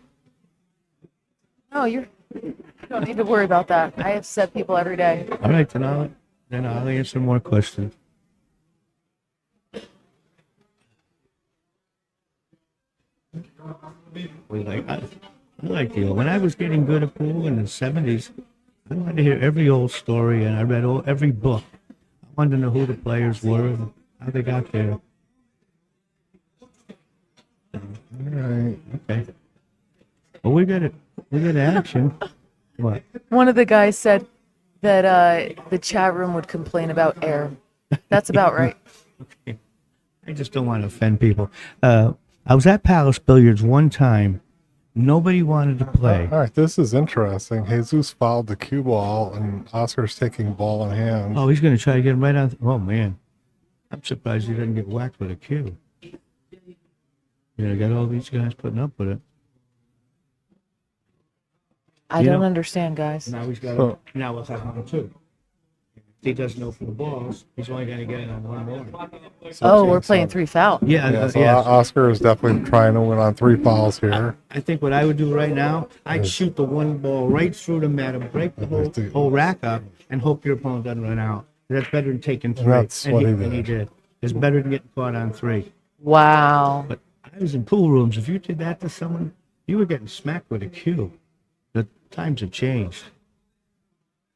No, you don't need to worry about that. I upset people every day. All right, then I'll answer more questions. I like the when I was getting good at pool in the 70s, I wanted to hear every old story, and I read every book. I wanted to know who the players were and how they got there. All right. Okay. Well, we got action. What? One of the guys said that the chat room would complain about air. That's about right. Okay. I just don't want to offend people. I was at Palace Billiards one time. Nobody wanted to play. All right, this is interesting. Jesus fouled the cue ball, and Oscar's taking ball in hand. Oh, he's going to try to get him right on. Oh, man. I'm surprised he doesn't get whacked with a cue. Yeah, I got all these guys putting up with it. I You don't know- understand, guys. Now he's got. Oh. Now we'll have one too. If he doesn't know for the balls, he's only going to get it on one more. Oh, we're playing 3 foul. Yeah, Yeah, so yes. Oscar is definitely trying to win on 3 fouls here. I think what I would do right now, I'd shoot the one ball right through the mat, break the whole rack up, and hope your opponent doesn't run out. That's better than taking 3. That's what he and he did. It's better than getting caught on 3. Wow. But I was in pool rooms. If you did that to someone, you were getting smacked with a cue. The times have changed.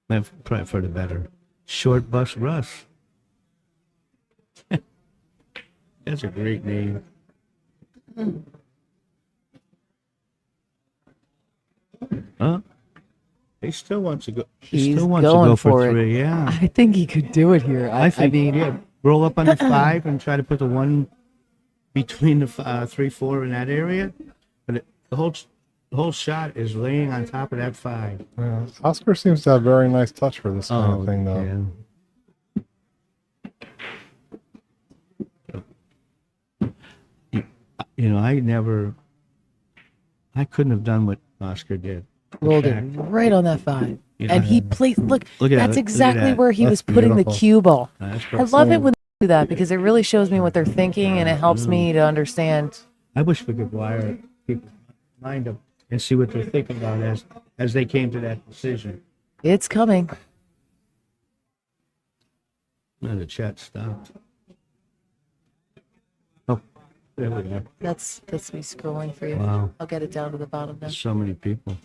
And probably for the better. Short Bus Russ. That's a great name. Huh? He still wants to go. He He's still wants to going go for for it. 3. Yeah. I think he could do it here. I think, yeah, roll up on the 5 and try to put the 1 between the 3, 4 in that area. But the whole shot is laying on top of that 5. Yeah. Oscar seems to have very nice touch for this kind of thing, though. yeah. You know, I couldn't have done what Oscar did. rolled it fact, right on that 5. you know, And he placed, look, Look at that, that's look at exactly that. where he was That's putting the beautiful. cue ball. That's I love it when they do that because it really shows me what they're thinking and it helps me to understand. I wish we could wire people's mind up and see what they're thinking about as they came to that decision. It's coming. And the chat stopped. Oh, there we go. That's me scrolling for you. Wow. I'll get it down to the bottom then. So many people.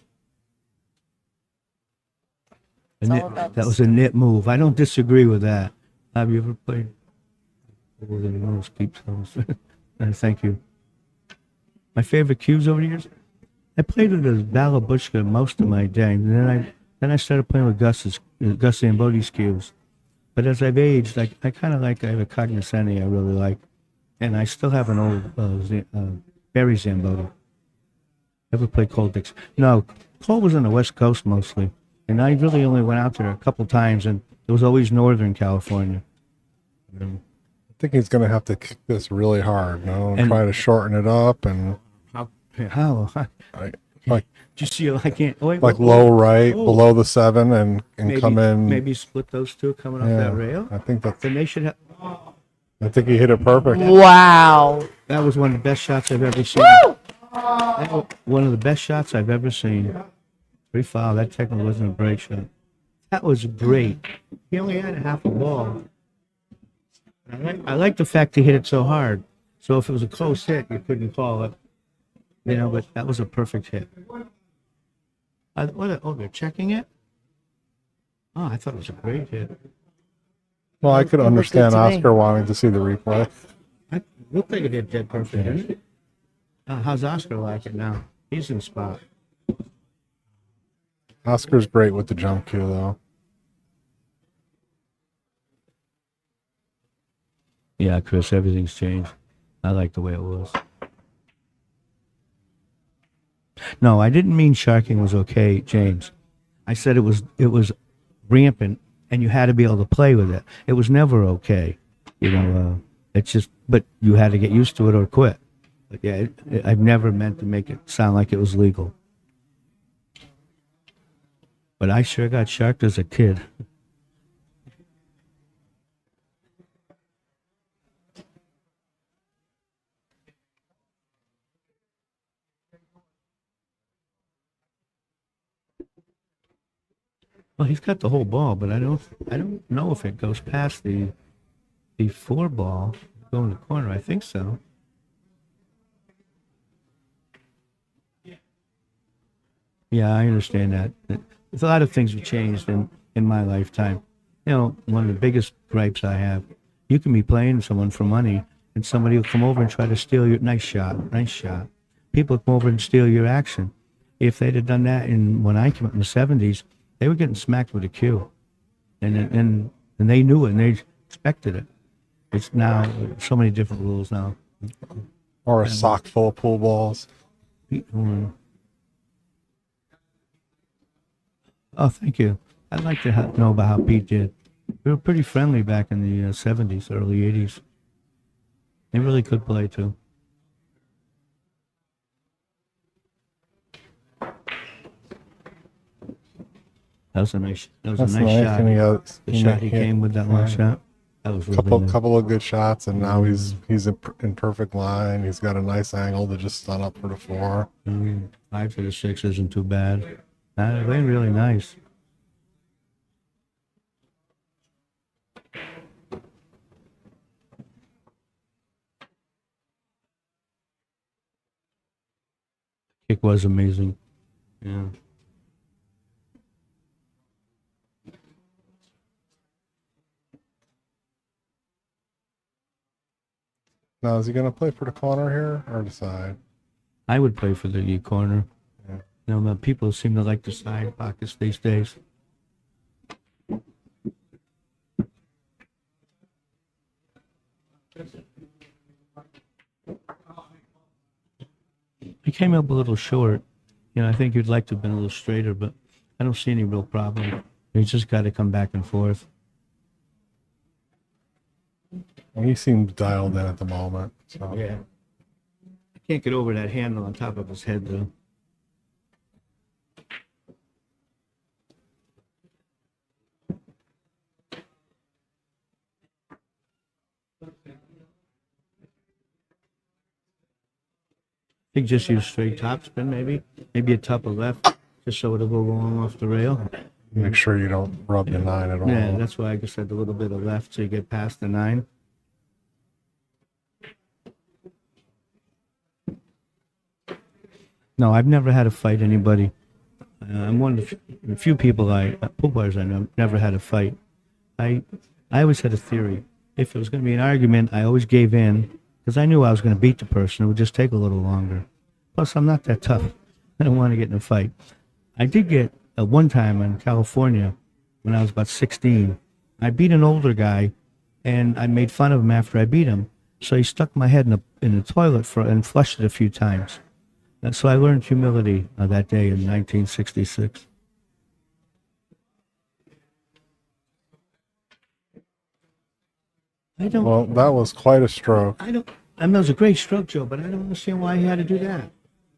It's all about That the was a knit move. I don't disagree with that. Have you ever played? More than most keeps those. Thank you. My favorite cues over the years. I played with a Balabushka most of my day, and then I started playing with Gus and Bodie's cues. But as I've aged, I kind of like I have a Cognoscenti I really like, and I still have an old Barry Zambodi. Ever played Cold Dix? No, Cole was on the West Coast mostly, and I really only went out there a couple times, and it was always Northern California. I think he's going to have to kick this really hard, and And- try to shorten it up and How? like Do you see? I can't. Oh, wait, like whoa, low right oh. below the 7 and maybe, come in. Maybe split those two coming off Yeah, that rail. I think Then they should have. I think he hit it perfect. Wow. That was one of the best shots I've ever seen. That was one of the best shots I've ever seen. 3 foul. That technically wasn't a break shot. That was great. He only had a half a ball. I like the fact he hit it so hard. So if it was a close hit, you couldn't call it. But that was a perfect hit. They're checking it? Oh, I thought it was a great hit. Well, I could It looked good understand to me. Oscar wanting to see the replay. I looked like it hit dead perfect, didn't it? How's Oscar like it now? He's in spot. Oscar's great with the jump cue, though. Yeah, Chris, everything's changed. I like the way it was. No, I didn't mean sharking was okay, James. I said it was rampant, and you had to be able to play with it. It was never okay, It's just, but you had to get used to it or quit. But yeah, I've never meant to make it sound like it was legal. But I sure got sharked as a kid. Well, he's got the whole ball, but I don't know if it goes past the four ball going to the corner. I think so. Yeah, I understand that. There's a lot of things have changed in my lifetime. One of the biggest gripes I have, you can be playing someone for money, and somebody will come over and try to steal your nice shot. People come over and steal your action. If they'd have done that when I came up in the 70s, they were getting smacked with a cue, and they knew it and they expected it. It's now so many different rules now. Or a sock full of pool balls. Oh, thank you. I'd like to know about how Pete did. We were pretty friendly back in the 70s, early 80s. They really could play too. That was a nice That's shot. nice. And The shot he came with, that long shot. That was really nice. couple of good shots, and now he's in perfect line. He's got a nice angle to just stun up for the 4. 5 to the 6 isn't too bad. They're really nice. Kick was amazing. Yeah. Now, is he going to play for the corner here or the side? I would play for the corner. Yeah. People seem to like the side pockets these days. He came up a little short. I think you'd like to have been a little straighter, but I don't see any real problem. He's just got to come back and forth. Well, he seems dialed in at the moment. So. Yeah. I can't get over that handle on top of his head, though. I think just use straight topspin, maybe a top of left, just so it'll go long off the rail. Make sure you don't rub the 9 at all. Yeah, that's why I just said a little bit of left so you get past the 9. No, I've never had to fight anybody. I'm one of the few people pool players I know, never had a fight. I always had a theory. If it was going to be an argument, I always gave in because I knew I was going to beat the person. It would just take a little longer. Plus, I'm not that tough. I don't want to get in a fight. I did get one time in California when I was about 16. I beat an older guy, and I made fun of him after I beat him. So he stuck my head in the toilet and flushed it a few times. And so I learned humility that day in 1966. Well, that was quite a stroke. I mean, it was a great stroke, Joe, but I don't understand why he had to do that.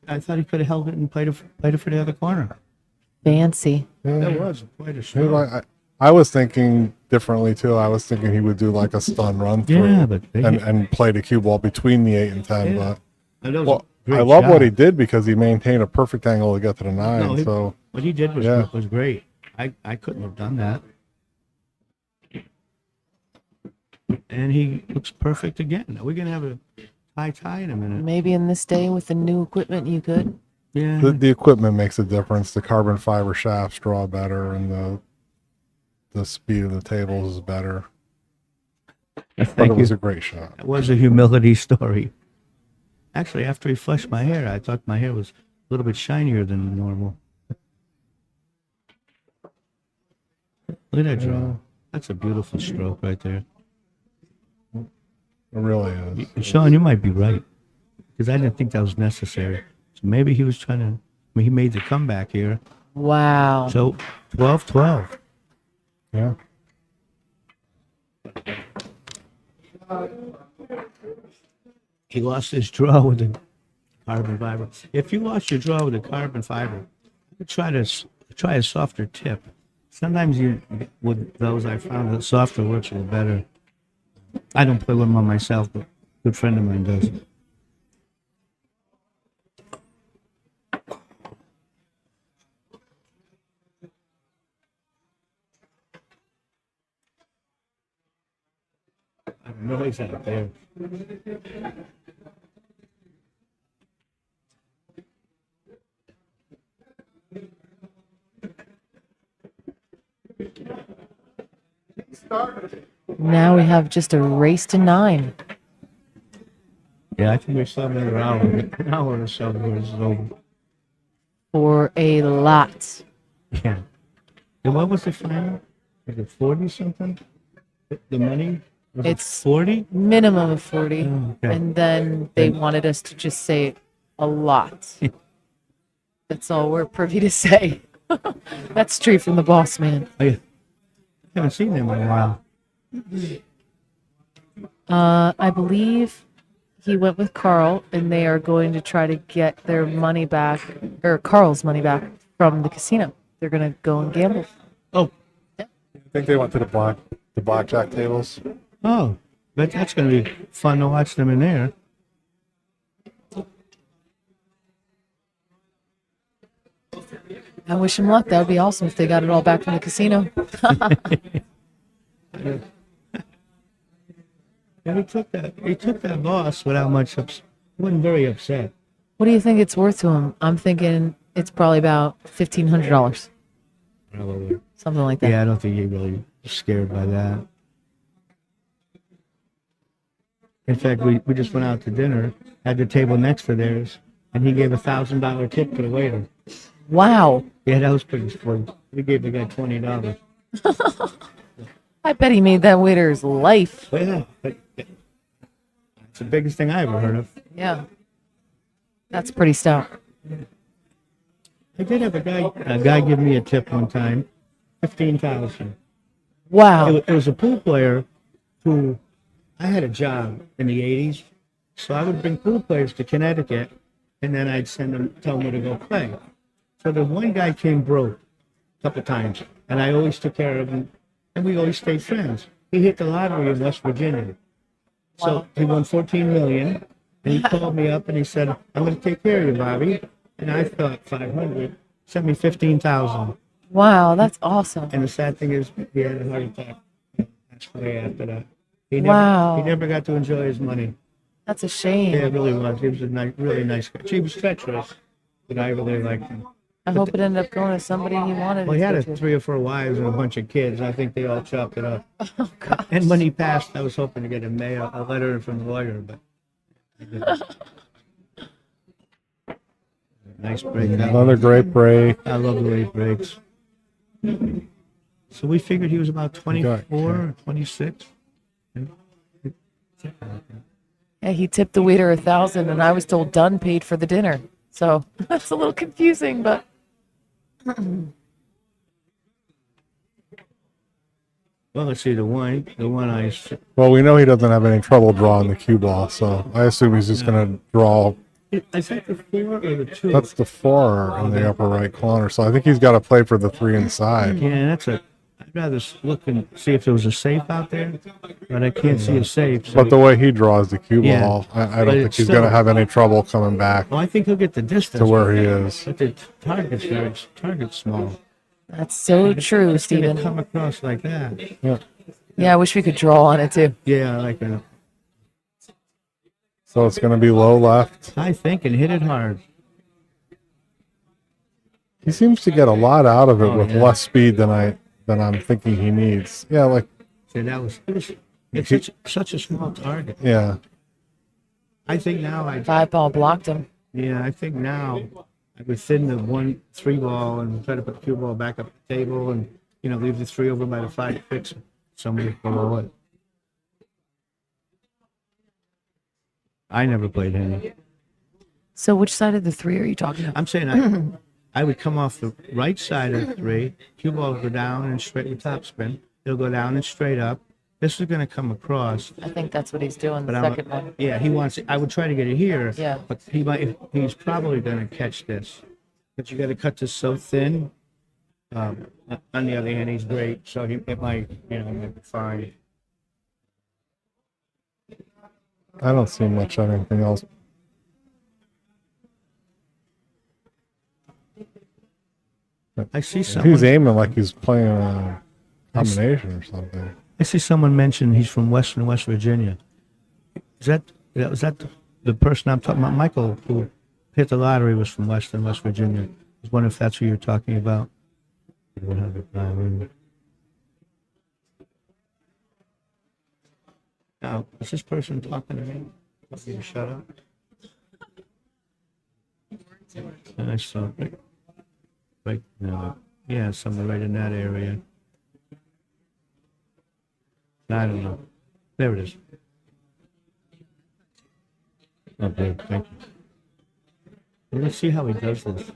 I thought he could have held it and played it for the other corner. Fancy. That was quite a stroke. I was thinking differently too. I was thinking he would do like a stun run through and play the cue ball between the 8 and 10. Yeah. But I love what he did because he maintained a perfect angle to get to the 9. What he did was great. I couldn't have done that. And he looks perfect again. We're gonna have a tie in a minute. Maybe in this day with the new equipment, you could. Yeah. The equipment makes a difference. The carbon fiber shafts draw better, and the speed of the tables is better. But Thank it was you. a great shot. That was a humility story. Actually, after he flushed my hair, I thought my hair was a little bit shinier than normal. Look at that draw. That's a beautiful stroke right there. It really is. And Sean, you might be right, because I didn't think that was necessary. So maybe he was trying to. I mean, he made the comeback here. Wow. So 12-12. Yeah. He lost his draw with the carbon fiber. If you lost your draw with the carbon fiber, try a softer tip. Sometimes with those I found that softer works a little better. I don't play with them on myself, but a good friend of mine does. I have noise out there. Now we have just a race to 9. Yeah, I think we still have another hour. An hour or so before this is over. For a lot. Yeah. And what was the final? Was it 40 something? The money? Was It's 40? minimum of 40. Oh, okay. And then they wanted us to just say a lot. That's all we're privy to say. That's straight from the boss man. Oh, yeah. I haven't seen them in a while. I believe he went with Carl, and they are going to try to get their money back, or Carl's money back from the casino. They're going to go and gamble. Oh, I think they went to the blackjack tables. oh, but that's going to be fun to watch them in there. I wish him luck. That would be awesome if they got it all back from the casino. And he took that loss without much he wasn't very upset. What do you think it's worth to him? I'm thinking it's probably about $1,500, Probably. something like that. Yeah, I don't think he really was scared by that. In fact, we just went out to dinner, had the table next to theirs, and he gave $1,000 tip to the waiter. Wow. Yeah, that was pretty funny. We gave the guy $20. I bet he made that waiter's life. But yeah, it's the biggest thing I ever heard of. Yeah. That's pretty stout. I did have a guy give me a tip one time, $15,000. Wow. It was a pool player who I had a job in the '80s, so I would bring pool players to Connecticut, and then I'd tell them where to go play. So the one guy came broke a couple times, and I always took care of him, and we always stayed friends. He hit the lottery in West Virginia, so he won $14 million, and he called me up and he said, "I'm going to take care of you, Bobby." And I thought 500, sent me 15,000. Wow, that's awesome. And the sad thing is, he had a heart attack. That's way after that. He Wow. never got to enjoy his money. That's a shame. Yeah, it really was. He was a really nice guy. He was treacherous, but I really liked him. I hope it ended up going to somebody he wanted Well, he it had to. 3 or 4 wives and a bunch of kids. I think they all chopped it up. Oh, God. And when he passed, I was hoping to get a letter from the lawyer, but I didn't. Nice break. Another great break. I love the way he breaks. So we figured he was about 24 or 26. Yeah, he tipped the waiter $1,000, and I was told Dunn paid for the dinner. So that's a little confusing, but Well, let's see, the one I Well, we know he doesn't have any trouble drawing the cue ball, so I assume he's just going to draw. is that the 4 or the 2? That's the 4 in the upper right corner, so I think he's got to play for the 3 inside. Yeah, I'd rather look and see if there was a safe out there, but I can't see a safe. So But the way he draws the cue Yeah. ball, I But don't think it's he's going to still- have any trouble coming back well, I think he'll get the distance. to where he is. But the target's small. that's so true, It's gonna Stephen. come across like that. Yeah, I wish we could draw on it too. Yeah, I like that. So it's going to be low left. I think and hit it hard. He seems to get a lot out of it Oh, with yeah. less speed than I'm thinking he needs. Yeah, like See, it's such a small target. yeah. I think now Five ball blocked him. I think now I would thin the 1-3 ball and try to put the cue ball back up the table and, leave the 3 over by the 5 fix somewhere below it. I never played him. So which side of the 3 are you talking about? I'm saying I would come off the right side of the 3, cue ball would go down and straight with topspin. It'll go down and straight up. This is going to come across. I think that's what he's doing, the But second one. yeah, he wants. I would try to get it here. Yeah. But he's probably going to catch this. But you got to cut this so thin. On the other hand, he's great, so it might be fine. I don't see much of anything else. I see someone. He's aiming like he's playing a combination or something. I see someone mention he's from West Virginia. Was that the person I'm talking about? Michael, who hit the lottery, was from West Virginia. I was wondering if that's who you're talking about. Now, is this person talking to me? Want me to shut up? I saw right now. Yeah, somewhere right in that area. I don't know. There it is. Okay, thank you. Well, let's see how he does this.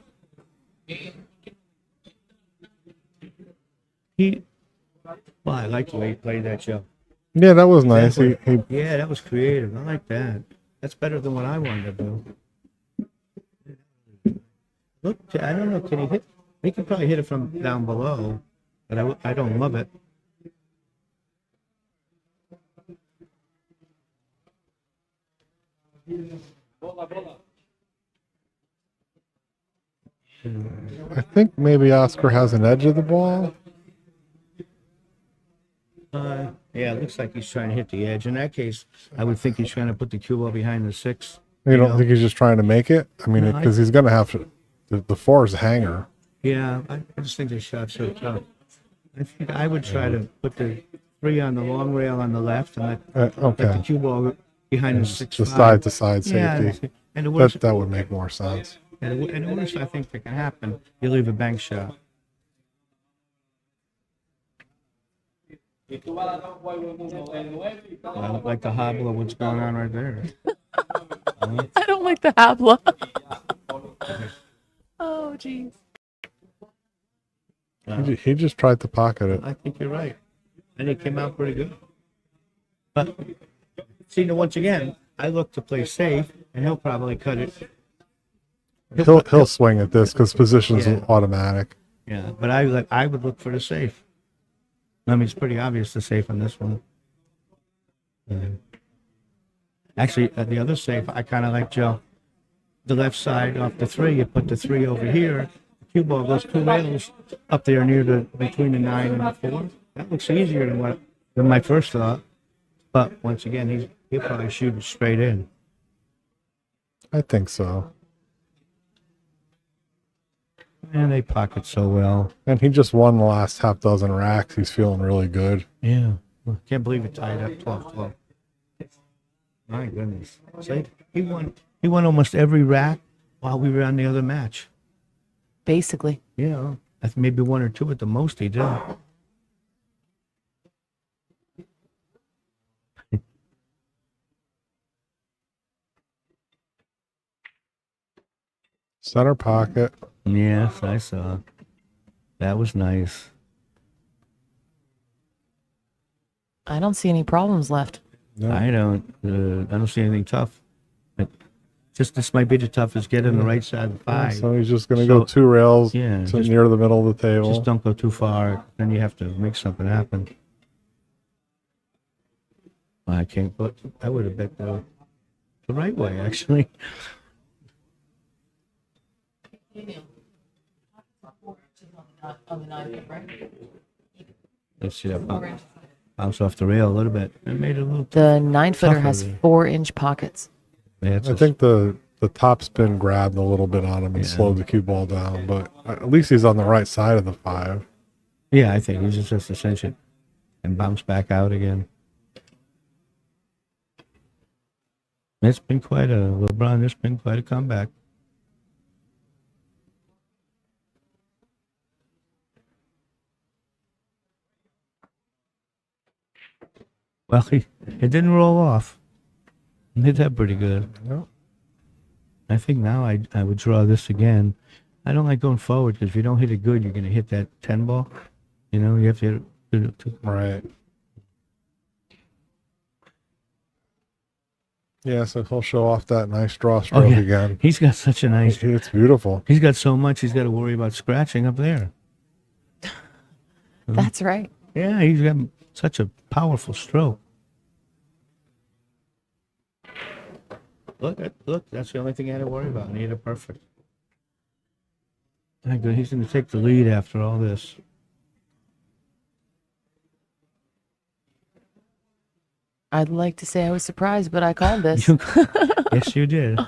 Well, I like the way he played that show. Yeah, that was nice. He Yeah, that was creative. I like that. That's better than what I wanted to do. Look, I don't know. Can he hit? He can probably hit it from down below, but I don't love it. I think maybe Oscar has an edge of the ball. Yeah, it looks like he's trying to hit the edge. In that case, I would think he's trying to put the cue ball behind the 6. You don't know? think he's just trying to make it? I mean, No, because he's going to have to. The 4 is a hanger. Yeah, I just think they shot so tough. I think I would try to put the 3 on the long rail on the left and let the Okay. cue ball behind the 6. The side to side Yeah, safety. and the worst, That would make more sense. and the worst I think that can happen, you leave a bank shot. I don't like the hobble of what's going on right there. I don't like the habla. Oh, jeez. He just tried to pocket it. I think you're right. And it came out pretty good. But, see, once again, I look to play safe, and he'll probably cut it. He'll swing at this because position's Yeah. automatic. Yeah, but I would look for the safe. I mean, it's pretty obvious the safe on this one. Yeah. Actually, the other safe, I kind of like Joe. The left side off the 3, you put the 3 over here. The cue ball goes 2 rails up there between the 9 and the 4. That looks easier than my first thought. But once again, he'll probably shoot it straight in. I think so. And they pocket so well. And he just won the last half dozen racks. He's feeling really good. Yeah. Can't believe it tied up 12-12. My goodness. See, he won almost every rack while we were on the other match. Basically. Yeah. I think maybe 1 or 2 at the most he did. Center pocket. Yes, I saw. That was nice. I don't see any problems left. No. I don't see anything tough. But just this might be the toughest. Get in the right side of the 5. So he's just going to go 2 rails Yeah, to near the middle of the table. Just don't go too far. Then you have to make something happen. I can't. But I would have bet the right way actually. Let's see that bounce off the rail a little bit. It made it a little. The 9-footer Tougher has than- 4-inch pockets. Yeah, I think the the top spin grabbed a little bit on him and slowed the cue ball down, but at least he's on the right side of the 5. Yeah, I think he's just a cinch it and bounce back out again. It's been quite a LeBron. It's been quite a comeback. Well, it didn't roll off. He did that pretty good. Yep. I think now I would draw this again. I don't like going forward because if you don't hit it good, you're going to hit that 10 ball. You know, you have to hit it. Right. Yeah, so he'll show off that nice draw stroke again. He's got such a nice. It's beautiful. He's got so much. He's got to worry about scratching up there. That's right. Yeah, he's got such a powerful stroke. Look, that's the only thing I had to worry about. And he hit it perfect. Thank God, he's going to take the lead after all this. I'd like to say I was surprised, but I called this. Yes, you did.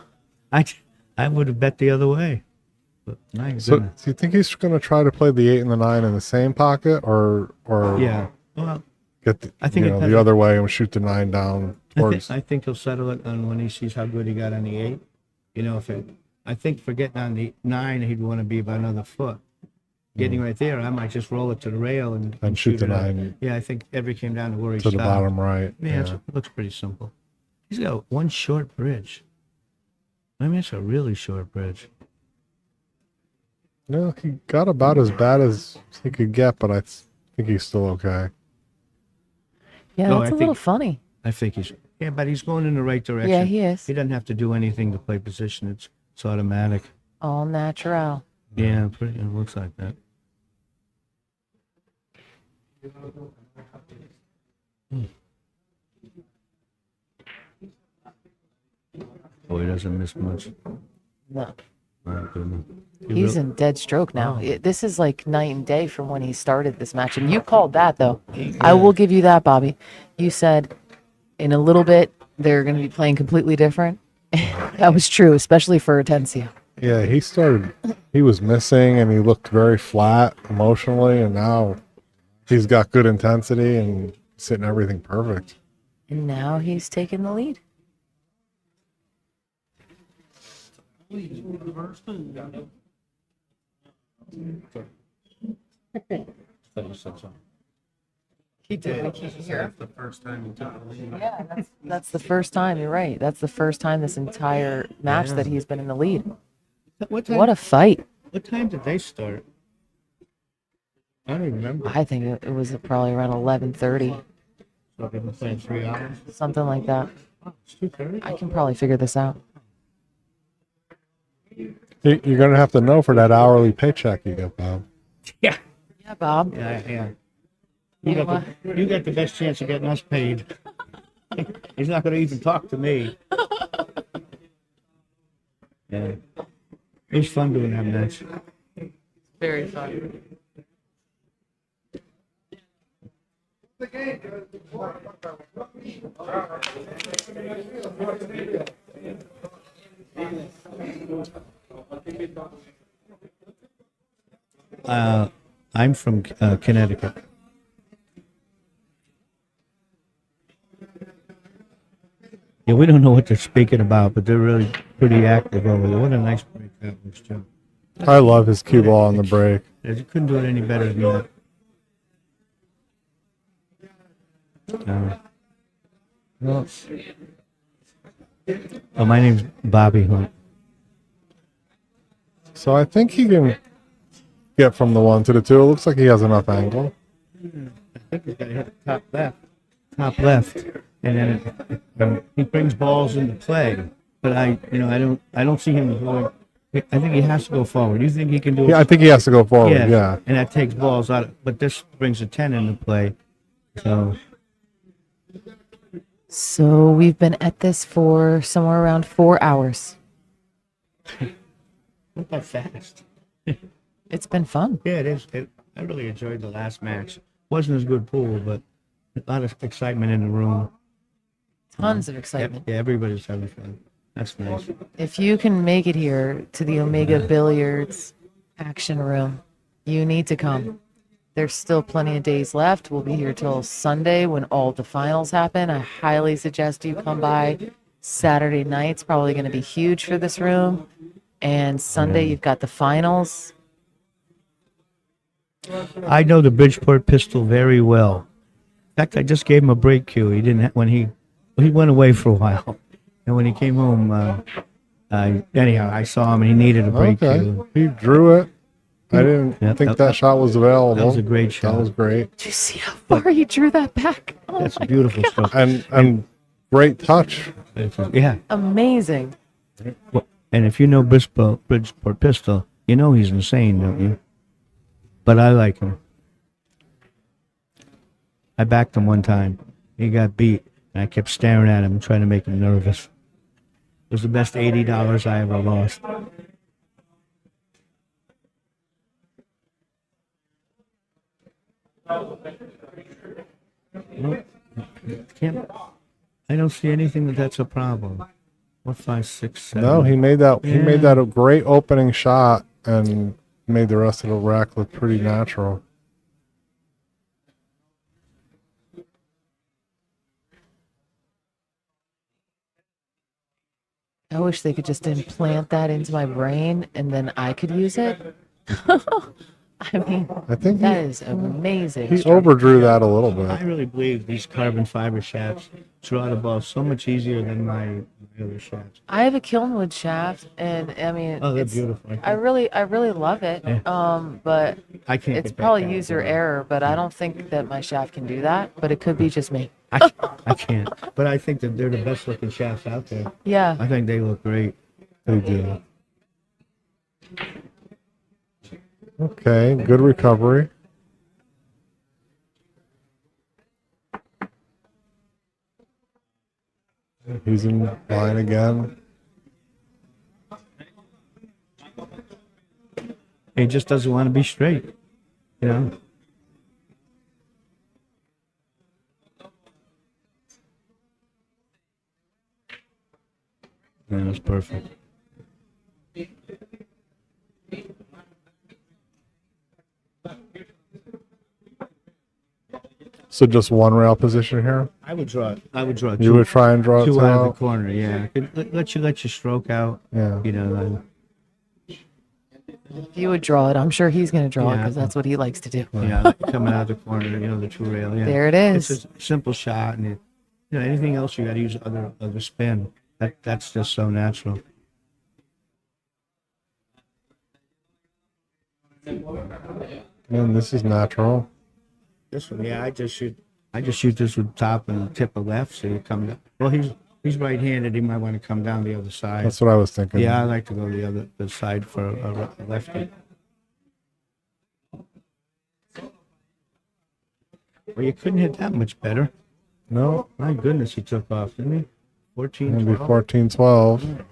I would have bet the other way. But my So, goodness. do you think he's going to try to play the 8 and the 9 in the same pocket, or Yeah. Well, get the, I think it the other way and shoot the 9 down towards? I think he'll settle it on when he sees how good he got on the 8. You know, I think for getting on the 9, he'd want to be about another foot. Getting right there, I might just roll it to the rail and shoot the it out. 9 Yeah, I think every came down to where he to the stopped. bottom right. Yeah, it looks pretty simple. He's got one short bridge. I mean, it's a really short bridge. No, he got about as bad as he could get, but I think he's still okay. Yeah, No, that's I a little think- funny. I think but he's going in the right direction. Yeah, he is. He doesn't have to do anything to play position. It's automatic. All natural. Yeah, it looks like that. Oh, he doesn't miss much. No. My goodness. He's in dead stroke now. This is like night and day from when he started this match. And you called that, though. I will give you that, Bobby. You said in a little bit they're going to be playing completely different. That was true, especially for Atencio. Yeah, he was missing and he looked very flat emotionally, and now he's got good intensity and he's hitting everything perfect. And now he's taking the lead. He did. We can't hear. The first time he took the lead. Yeah, that's the first time. You're right. That's the first time this entire match that he's been in the lead. What a fight. What time did they start? I don't even remember. I think it was probably around 11:30, So they've been playing 3 hours. something like that. It's 2:30. I can probably figure this out. You're going to have to know for that hourly paycheck you get, Bob. Yeah. Yeah, Bob. Yeah. You got the best chance of getting us paid. He's not going to even talk to me. Yeah. It was fun doing that match. Very fun. I'm from Connecticut. Yeah, we don't know what they're speaking about, but they're really pretty active over there. What a nice break that was, too. I love his cue ball on the break. Yeah, you couldn't do it any better than that. Well, my name's Bobby Hunt. So I think he can get from the 1 to the 2. It looks like he has enough angle. I think he's got to hit the top left, and then he brings balls into play. But I don't see him going. I think he has to go forward. You think he can do it? Yeah, I think he has to go forward. Yeah. And that takes balls out. But this brings a 10 into play. So we've been at this for somewhere around 4 hours. Not that fast. It's been fun. Yeah, it is. I really enjoyed the last match. Wasn't as good pool, but a lot of excitement in the room. Tons of excitement. Yeah, everybody's having fun. That's nice. If you can make it here to the Omega Billiards action room, you need to come. There's still plenty of days left. We'll be here till Sunday when all the finals happen. I highly suggest you come by. Saturday night's probably going to be huge for this room. And Sunday, you've got the finals. I know the Bridgeport pistol very well. In fact, I just gave him a break cue. He didn't when he went away for a while, and when he came home, anyhow, I saw him and he needed a break Okay. cue. He drew it. I didn't Yep, think that shot was available. That was a great shot. That was great. Did you see how far he drew that back? Oh, That's my beautiful stuff. And great touch. Yeah, amazing. and if you know Bridgeport pistol, you know he's insane, don't you? But I like him. I backed him one time. He got beat, and I kept staring at him, trying to make him nervous. It was the best $80 I ever lost. Well, I don't see anything that's a problem. 1, 5, 6, 7. No, he made that. He made Yeah. that a great opening shot and made the rest of the rack look pretty natural. I wish they could just implant that into my brain and then I could use it. I mean, I think that is amazing. he overdrew that a little I bit. really believe these carbon fiber shafts draw the ball so much easier than my other shafts. I have a Kilnwood shaft, and I mean, Oh, they're it's, beautiful. I really love it. But I can't. it's get back probably down. user error. But I don't think that my shaft can do that. But it could be just me. I can't. But I think that they're the best looking shafts out there. Yeah. I think they look great. They do. Okay, good recovery. He's in line again. He just doesn't want to be straight. You know. Yeah, that's perfect. So just one rail position here. I would draw. I would draw. You would try and draw it two two out of the out. corner. Yeah, let you stroke out. Yeah. You know. If you would draw it, I'm sure he's going to draw it Yeah. because that's what he likes to do. Yeah, coming out of the corner. You know, the two rail. Yeah. There it It's is. a simple shot, and anything else you got to use other spin. That's just so natural. And this is natural. This one, yeah, I just shoot this with top and tip of left, so you come down. Well, he's right-handed. He might want to come down the other side. That's what I was thinking. Yeah, I like to go the side for a lefty. Well, you couldn't hit that much better. No, My goodness, he took off, didn't he? 14, maybe 12. 14-12.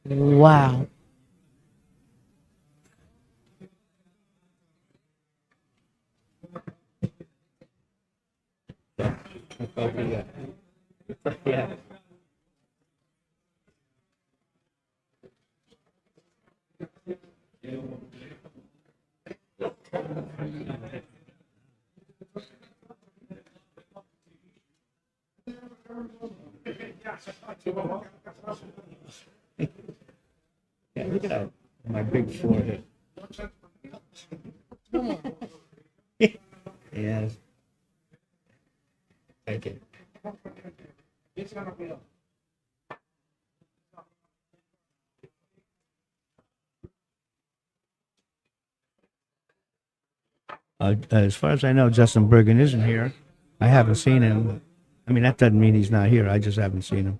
Wow. Yeah. Yeah, look at that. My big forehead. Yes. Thank you. As far as I know, Justin Bergen isn't here. I haven't seen him. I mean, that doesn't mean he's not here. I just haven't seen him.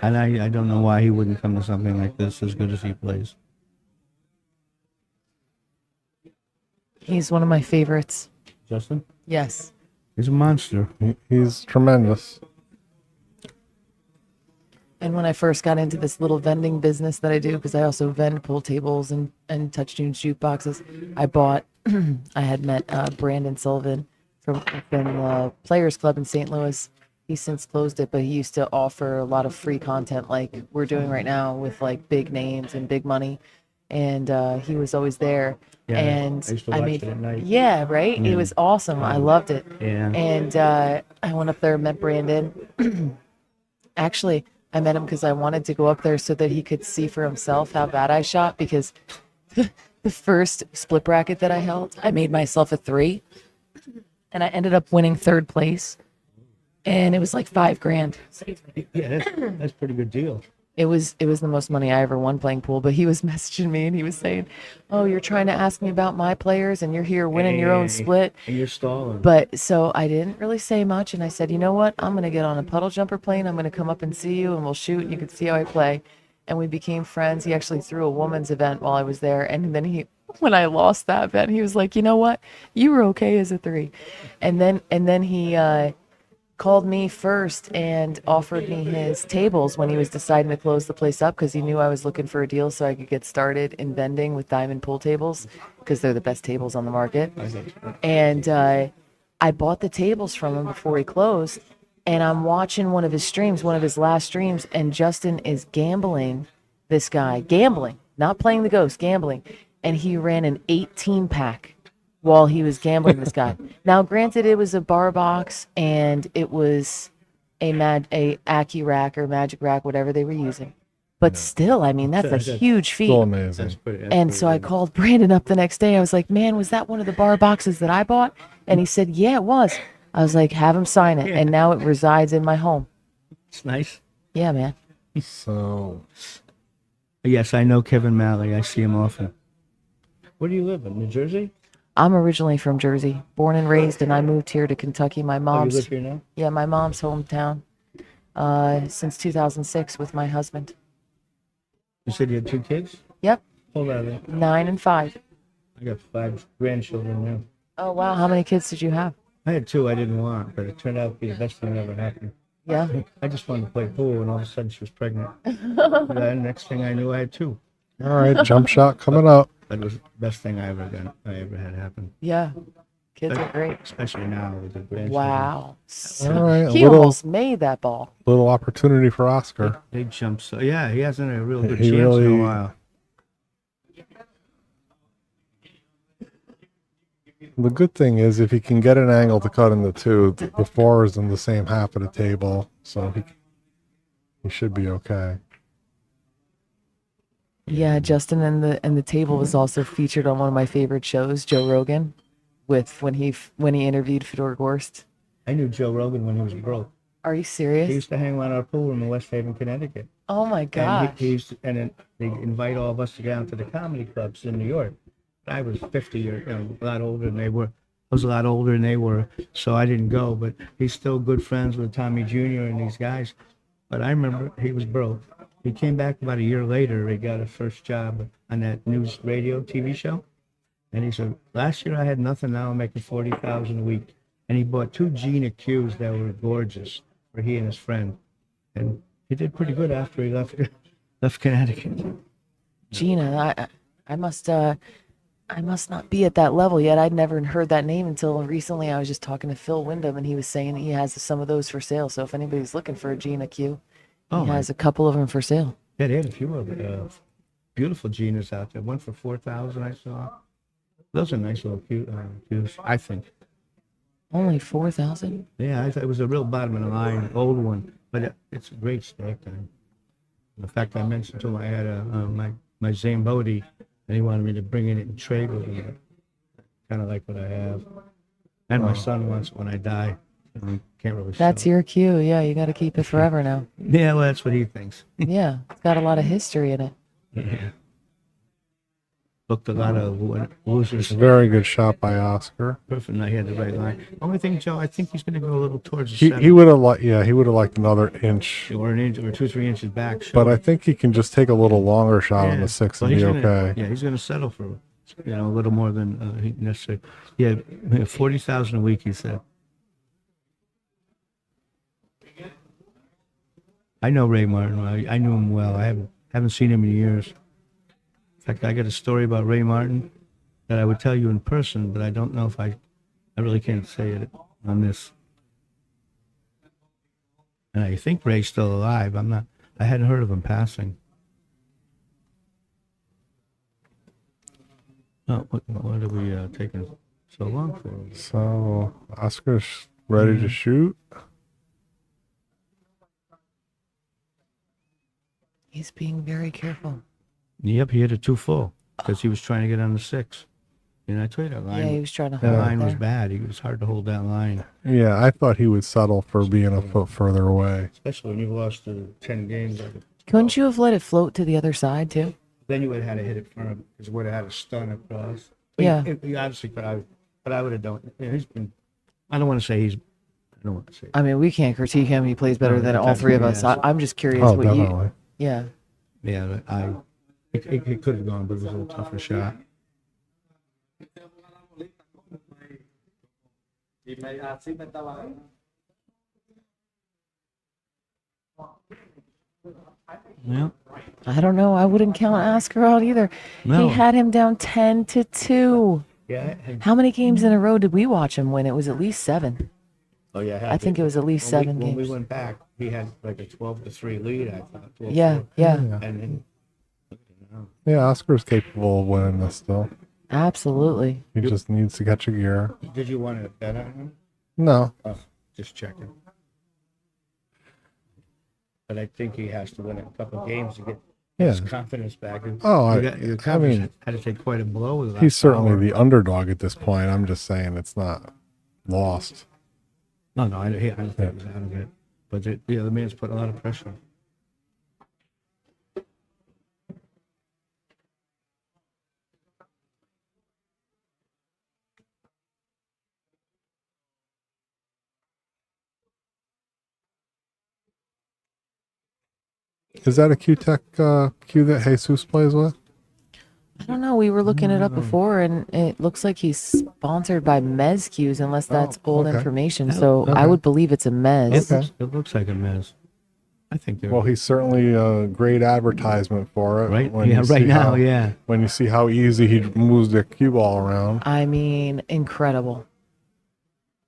And I don't know why he wouldn't come to something like this as good as he plays. He's one of my favorites. Justin? Yes. He's a monster. He's tremendous. And when I first got into this little vending business that I do, because I also vend pool tables and touch tunes jukeboxes, I bought, I had met Brandon Sullivan from the Players Club in St. Louis, He's since closed it, but he used to offer a lot of free content like we're doing right now with like big names and big money. And he was always there. Yeah, And I used to watch it at night. yeah, right. It was awesome. I loved it. Yeah. And I went up there and met Brandon. Actually, I met him because I wanted to go up there so that he could see for himself how bad I shot. Because the first split bracket that I held, I made myself a 3, and I ended up winning 3rd place. And it was like $5,000. Yeah, that's a pretty good deal. It was the most money I ever won playing pool. But he was messaging me and he was saying, "Oh, you're trying to ask me about my players, and you're here winning your own split." And you're stalling. But so I didn't really say much, and I said, "You know what? I'm gonna get on a puddle jumper plane. I'm gonna come up and see you, and we'll shoot. And you can see how I play." And we became friends. He actually threw a woman's event while I was there, and then when I lost that event, he was like, "You know what? You were okay as a 3." And then he called me first and offered me his tables when he was deciding to close the place up, because he knew I was looking for a deal so I could get started in vending with diamond pool tables, because they're the best tables on the market. And I bought the tables from him before he closed, and I'm watching one of his streams, one of his last streams, and Justin is gambling this guy, not playing the ghost, gambling. And he ran an 18 pack while he was gambling this guy. Now, granted, it was a bar box and it was a Accu rack or magic rack, whatever they were using. But still, I mean, that's a huge feat. Still amazing. And so I called Brandon up the next day. I was like, "Man, was that one of the bar boxes that I bought?" And he said, "Yeah, it was." I was like, "Have him sign it." And now it resides in my home. It's nice. Yeah, man. So Yes, I know Kevin Malley. I see him often. Where do you live in? New Jersey? I'm originally from Jersey, born and raised, and I moved here to Kentucky. My Oh, you mom's live here now? Yeah, my mom's hometown since 2006 with my husband. You said you had 2 kids? Yep, Hold on. 9 and 5. I got 5 grandchildren now. Oh, wow. How many kids did you have? I had 2 I didn't want, but it turned out to be the best thing that ever happened. Yeah. I just wanted to play pool, and all of a sudden she was pregnant. And next thing I knew, I had 2. all right, jump shot coming up. That was the best thing I ever had happen. Yeah. Kids are great. Especially now with the grandchildren. Wow. All right, He almost made that ball. little opportunity for Oscar. They jump so. Yeah, he hasn't had a real good He chance in really- a while. The good thing is if he can get an angle to cut into 2, the 4 is in the same half of the table, so he should be okay. Yeah, Justin and the table was also featured on one of my favorite shows, Joe Rogan, with when he interviewed Fedor Gorst. I knew Joe Rogan when he was broke. Are you He serious? used to hang around our pool room in West Haven, Connecticut. Oh my And gosh. he used to, and then they invite all of us to go down to the comedy clubs in New York. I was 50 years, a lot older than they were. I was a lot older than they were, so I didn't go. But he's still good friends with Tommy Jr. and these guys. But I remember he was broke. He came back about a year later. He got a first job on that news radio TV show. And he said, "Last year I had nothing. Now I'm making $40,000 a week." And he bought 2 Gina Qs that were gorgeous for he and his friend. And he did pretty good after he left Connecticut. Gina, I must not be at that level yet. I'd never heard that name until recently. I was just talking to Phil Wyndham, and he was saying that he has some of those for sale. So if anybody's looking for a Gina Q, he has a couple of them for sale. Yeah, they had a few of beautiful Ginas out there. One for 4,000 I saw. Those are nice little Qs, I think. Only 4,000? Yeah, I thought it was a real bottom of the line, old one, but it's a great stack time. In fact, I mentioned to him I had my Zambodi, and he wanted me to bring it and trade with him. Kind of like what I have. And my son wants it when I die. I can't really That's sell it. your cue. Yeah, you got to keep it forever now. Yeah, well, that's what he thinks. Yeah, it's got a lot of history in it. Yeah. Booked a lot of losers. Very good shot by Oscar. Perfect. I had the right line. Only thing, Joe, I think he's going to go a little towards the He center. would have he would have liked another inch, Or an inch or 2-3 inches back. but I think he can just take a little longer shot on Yeah. the 6 Well, and be he's gonna- okay. Yeah, he's going to settle for a little more than he necessarily. Yeah, 40,000 a week. He said. I know Ray Martin. I knew him well. I haven't seen him in years. In fact, I got a story about Ray Martin that I would tell you in person, but I don't know if I really can't say it on this. And I think Ray's still alive. I hadn't heard of him passing. Oh, what are we taking so long for? So Oscar's ready to shoot. He's being very careful. Yep, he hit it too full because he was trying to get on the 6. I told you that line. Yeah, he was trying to That hold it line was there. bad. It was hard to hold that line, Yeah, I thought he would settle for being a foot further away. especially when you've lost 10 games. Couldn't you have let it float to the other side too? Then you would have had to hit it firm because it would have had a stun across. Yeah. He obviously, but I would have done. He's been. I don't want to say he's. I don't want to say. I mean, we can't critique him. He plays better No, than all that's- three of us. yeah. I'm just curious Oh, what definitely. you. Yeah. Yeah, but it could have gone, but it was a little tougher shot. Yeah. I don't know. I wouldn't count Oscar out either. No. He had him down 10-2. Yeah. How many games in a row did we watch him win? It was at least 7. Oh yeah. I think it was at least 7 When we games. went back, he had like a 12-3 lead. I thought. 12-4. Yeah, yeah, And then. Yeah, Oscar's capable of winning this still. absolutely. He just needs to catch a gear. Did you want to bet on him? No. Oh, just checking. But I think he has to win a couple of games to get his Yeah. confidence back. Oh, Your I confidence mean, had to take quite a blow with that. he's certainly the underdog at this point. I'm just saying it's not lost. No, I don't think he's out of it. But the other man's put a lot of pressure. Is that a Q-Tech cue that Jesus plays with? I don't know. We were looking it up before, and it looks like he's sponsored by Mez Cues, unless that's old okay. information. Oh, So okay. I would believe it's a Mez. It looks like a mess. I think they're Well, he's certainly a great advertisement for it. right. when Yeah, you see right now, how- yeah. When you see how easy he moves the cue ball around. I mean, incredible.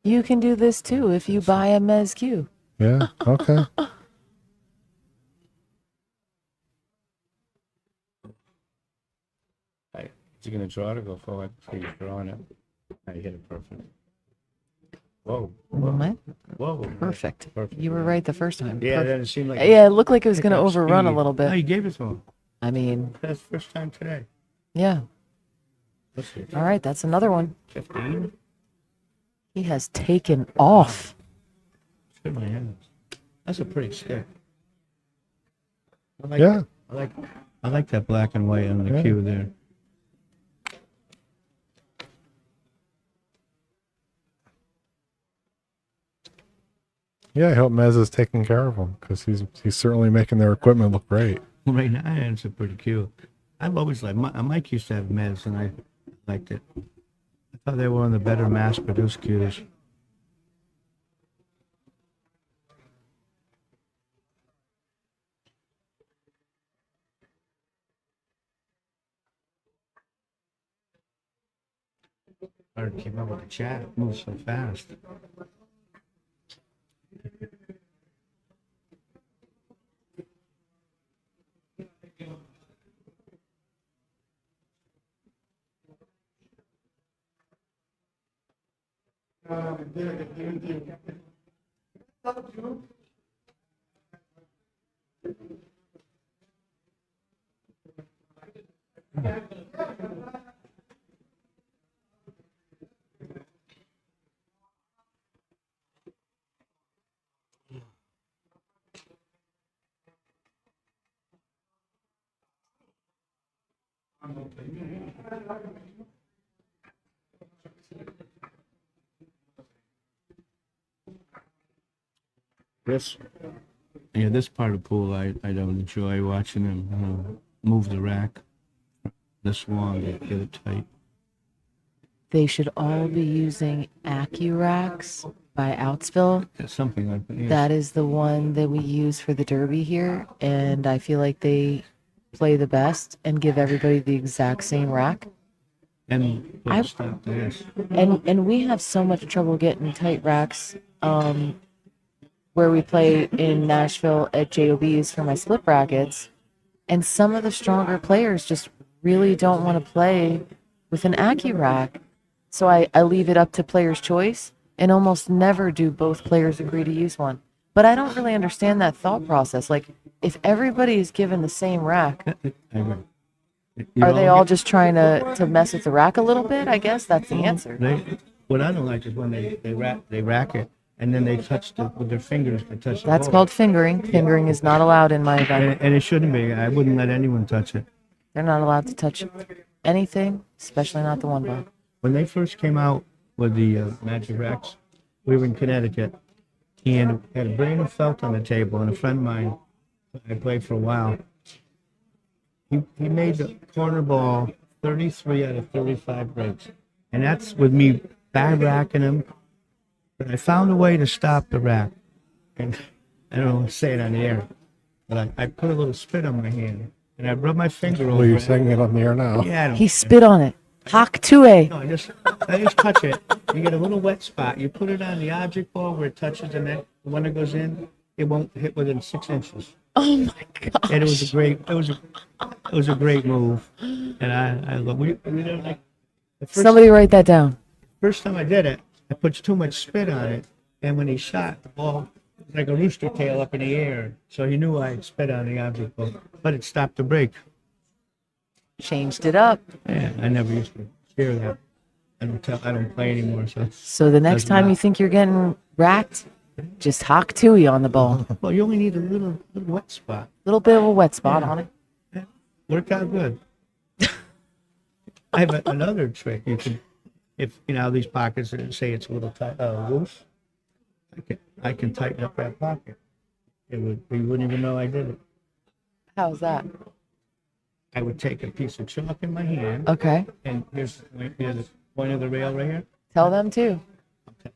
You can do this too if you buy a Mez Cue. Yeah, okay. Is he gonna draw to go forward? He's drawing it. I hit it perfect. Whoa, What? whoa. Perfect. Perfect. You were right the first time. Yeah, Perfect. then it seemed like. Yeah, it looked like it was going to Pick up overrun a speed. little No, bit. you gave it to him. I mean, That's the first time today. yeah. Let's see. All right, that's another one. 15. He has taken off. Good my hands. That's a pretty stick. I like Yeah. I like that black and white on the Yeah. cue there. Yeah, I hope Mez is taking care of him because he's certainly making their equipment look great. Right now, it's a pretty cute. I've always liked Mike used to have Mez, and I liked it. I thought they were one of the better mass-produced cues. Hard to keep up with the chat. It moves so fast. This part of the pool, I don't enjoy watching them move the rack this long to get it tight. They should all be using AccuRacks by Outsville. It's something like that. Yeah. That is the one that we use for the Derby here, and I feel like they play the best and give everybody the exact same rack. And I- stop this. And we have so much trouble getting tight racks. where we play in Nashville at JOB's for my split brackets, and some of the stronger players just really don't want to play with an AccuRack. So I leave it up to player's choice and almost never do both players agree to use one. But I don't really understand that thought process. Like, if everybody is given the same rack, I agree. are they all just trying to mess with the rack a little bit? I guess that's the answer. What I don't like is when they rack it and then they touch with their fingers. They touch. That's the ball. called fingering. Fingering is not allowed in my event. And it shouldn't be. I wouldn't let anyone touch it. They're not allowed to touch anything, especially not the one ball. When they first came out with the Magic Racks, we were in Connecticut and had a brain of felt on the table, and a friend of mine, I played for a while, he made the corner ball 33 out of 35 breaks. And that's with me back racking him. But I found a way to stop the rack. And I don't want to say it on the air, but I put a little spit on my hand, and I rubbed my finger over Well, you're it. saying it on the air now. Yeah, I don't He spit on it. Hawk 2A. No, I just touch it. You get a little wet spot. You put it on the object ball where it touches the net. When it goes in, it won't hit within 6 inches. Oh my god. And it was a great move. And I love. We don't like. The Somebody write that down. first time I did it, I put too much spit on it, and when he shot, the ball was like a rooster tail up in the air. So he knew I had spit on the object ball, but it stopped the break. Changed it up. Yeah, I never used to share that. I don't play anymore. So the next Doesn't time you matter. think you're getting racked, just Hawk 2E on the ball. Well, you only need a little wet spot. Little bit of a wet spot on it. Worked out good. I have another trick. You can, if you know these pockets say it's a little tight, loose, I can tighten up that pocket. You wouldn't even know I did it. How's that? I would take a piece of chalk in my hand, Okay. and here's the point of the rail right here. Tell them too.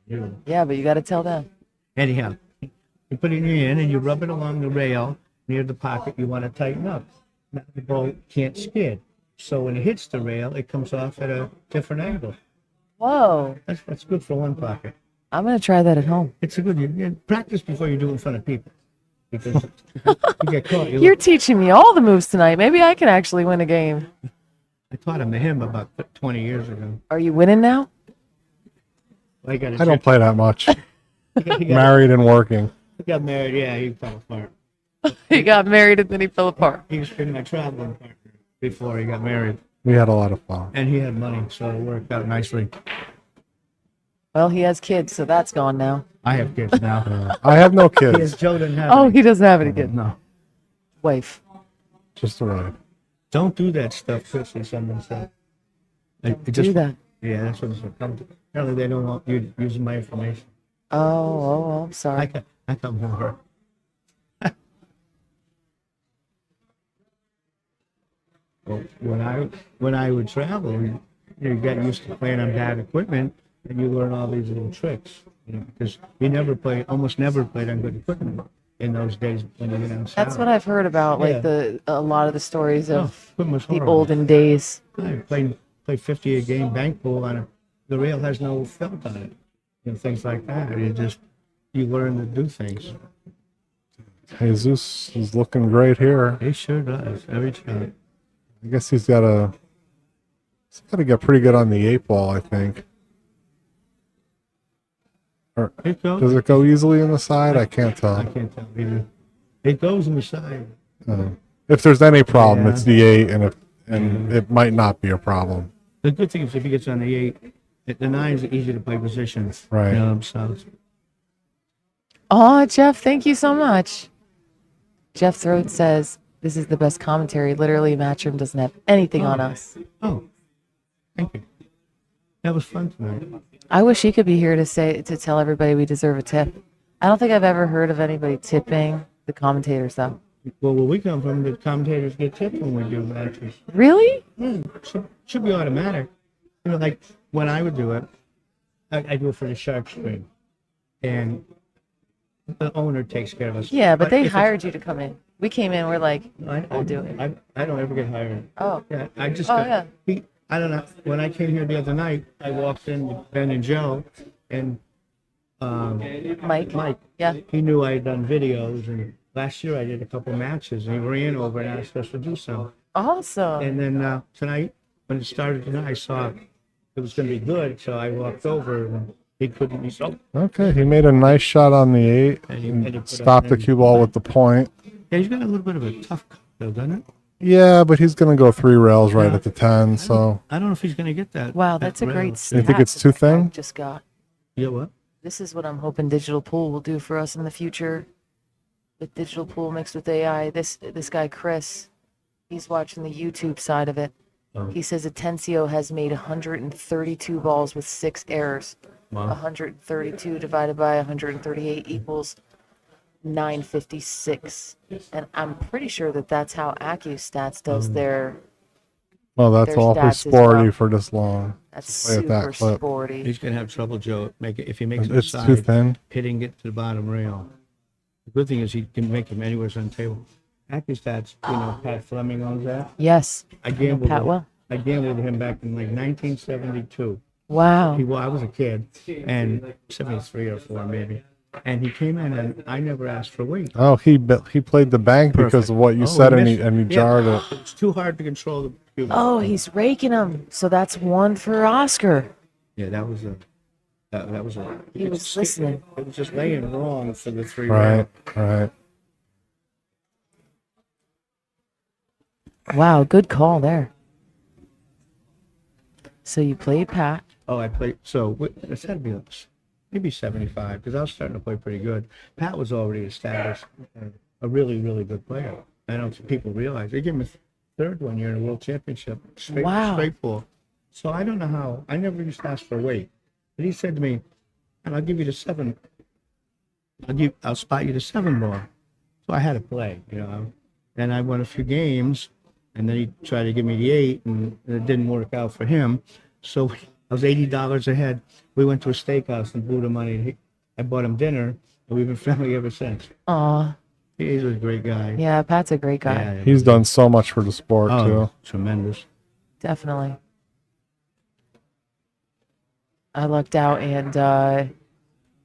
Here. Yeah, but you got to tell them. Anyhow, you put it in your hand and you rub it along the rail near the pocket you want to tighten up. Now the ball can't skid. So when it hits the rail, it comes off at a different angle. Whoa. That's good for one pocket. I'm going to try that at home. It's a good, you practice before you do it in front of people. Because you get caught. You're teaching me all the moves tonight. Maybe I can actually win a game. I taught him about 20 years ago. Are you winning now? I I don't play that much. He got, Married and working. he got married. Yeah, he fell apart. He got married and then he fell apart. He was my traveling partner before he got married. We had a lot of fun. And he had money, so it worked out nicely. Well, he has kids, so that's gone now. I have kids now. I have no Yes, kids. Joe didn't have Oh, any. he doesn't have any kids. No. Wife. Just a way. Don't do that stuff, Chrissy, someone said. Do that. Yeah, that's what it's come to. Apparently they don't want you using my information. I'm sorry. I come over. Well, when I would travel, you get used to playing on bad equipment, and you learn all these little tricks. Because almost never played on good equipment in those days when you were down south. That's what I've heard about, like Yeah. a lot of the stories Oh, of equipment was the horrible. olden days. I played 50 a game bank pool on it. The rail has no felt on it, things like that. You learn to do things. Jesus is looking great here. He sure does every time. I guess he's got to get pretty good on the 8 ball, I think. Or It goes. does it go easily in the side? I can't I tell. can't tell either. It goes in the side. If there's any problem, Yeah. it's the 8, and it might not be a problem. The good thing is if he gets on the 8, the 9's easy to play positions. Right. So Oh, Jeff, thank you so much. Jeff Throat says, this is the best commentary. Literally, Matchroom doesn't have anything on us. oh, thank you. That was fun tonight. I wish he could be here to tell everybody we deserve a tip. I don't think I've ever heard of anybody tipping the commentators, though. Well, where we come from, the commentators get tipped when we do matches. Really? Should be automatic. Like when I would do it, I do it for the shark stream, and the owner takes care of us. Yeah, but they if it's- hired you to come in. We came in, we're like, I'll do it. I don't ever get hired. oh, Yeah, I just. Oh, got, I don't know. When I came here the other night, I walked in with Ben and Joe, and Mike. Yeah. He knew I had done videos, and last year I did a couple matches, and he ran over and asked us to do some. Awesome. And then tonight, when it started tonight, I saw it was going to be good, so I walked over, and he couldn't be so. Okay, he made a nice shot on the 8. And he And put stopped the up- cue ball with the point. Yeah, he's got a little bit of a tough cut, though, doesn't it? Yeah, but he's going to go 3 rails right Yeah. at the 10, so. I don't know if he's going to get that. Wow, that that's a rail. great You stat. think it's that too that guy thin? Just got. Yeah, what? This is what I'm hoping digital pool will do for us in the future. With digital pool mixed with AI. This guy Chris, he's watching the YouTube side of it. Oh. He says Atencio has made 132 balls with 6 errors. Wow. 132 divided by 138 equals 956. And I'm pretty sure that that's how AccuStats does their. Well, that's Their awfully stats as sporty well. for this long. That's Play at that super clip. sporty. He's going to have trouble, Joe, if he makes it It's too inside, thin. hitting it to the bottom rail. The good thing is he can make them anywhere on the table. AccuStats, Pat Fleming owns that. Yes. I gambled. Pat well. I gambled with him back in like 1972. Wow. I was a kid, and 73 or 4 maybe. And he came in, and I never asked for weight. Oh, he played the bank because Perfect. of what you Oh, said, he and he missed- jarred it. It's too hard to control the cue. Oh, he's raking them. So that's one for Oscar. Yeah, that was a. That was a. He was listening. It was just laying wrong for the 3 Right, round. right. Wow, good call there. So you played Pat. Oh, I played. So it's had to be maybe 75 because I was starting to play pretty good. Pat was already established, a really, really good player. I don't think people realize they gave him a third one year in the World Championship. Straight ball. So I don't know how. I never used to ask for weight, but he said to me, "And I'll give you the 7. I'll spot you the 7 ball." So I had to play, And I won a few games, and then he tried to give me the 8, and it didn't work out for him. So I was $80 ahead. We went to a steakhouse and blew the money. I bought him dinner, and we've been friendly ever since. Aw. He's a great guy. Yeah, Pat's a great guy. Yeah, He's done so much for the sport, oh, too. tremendous. Definitely. I lucked out and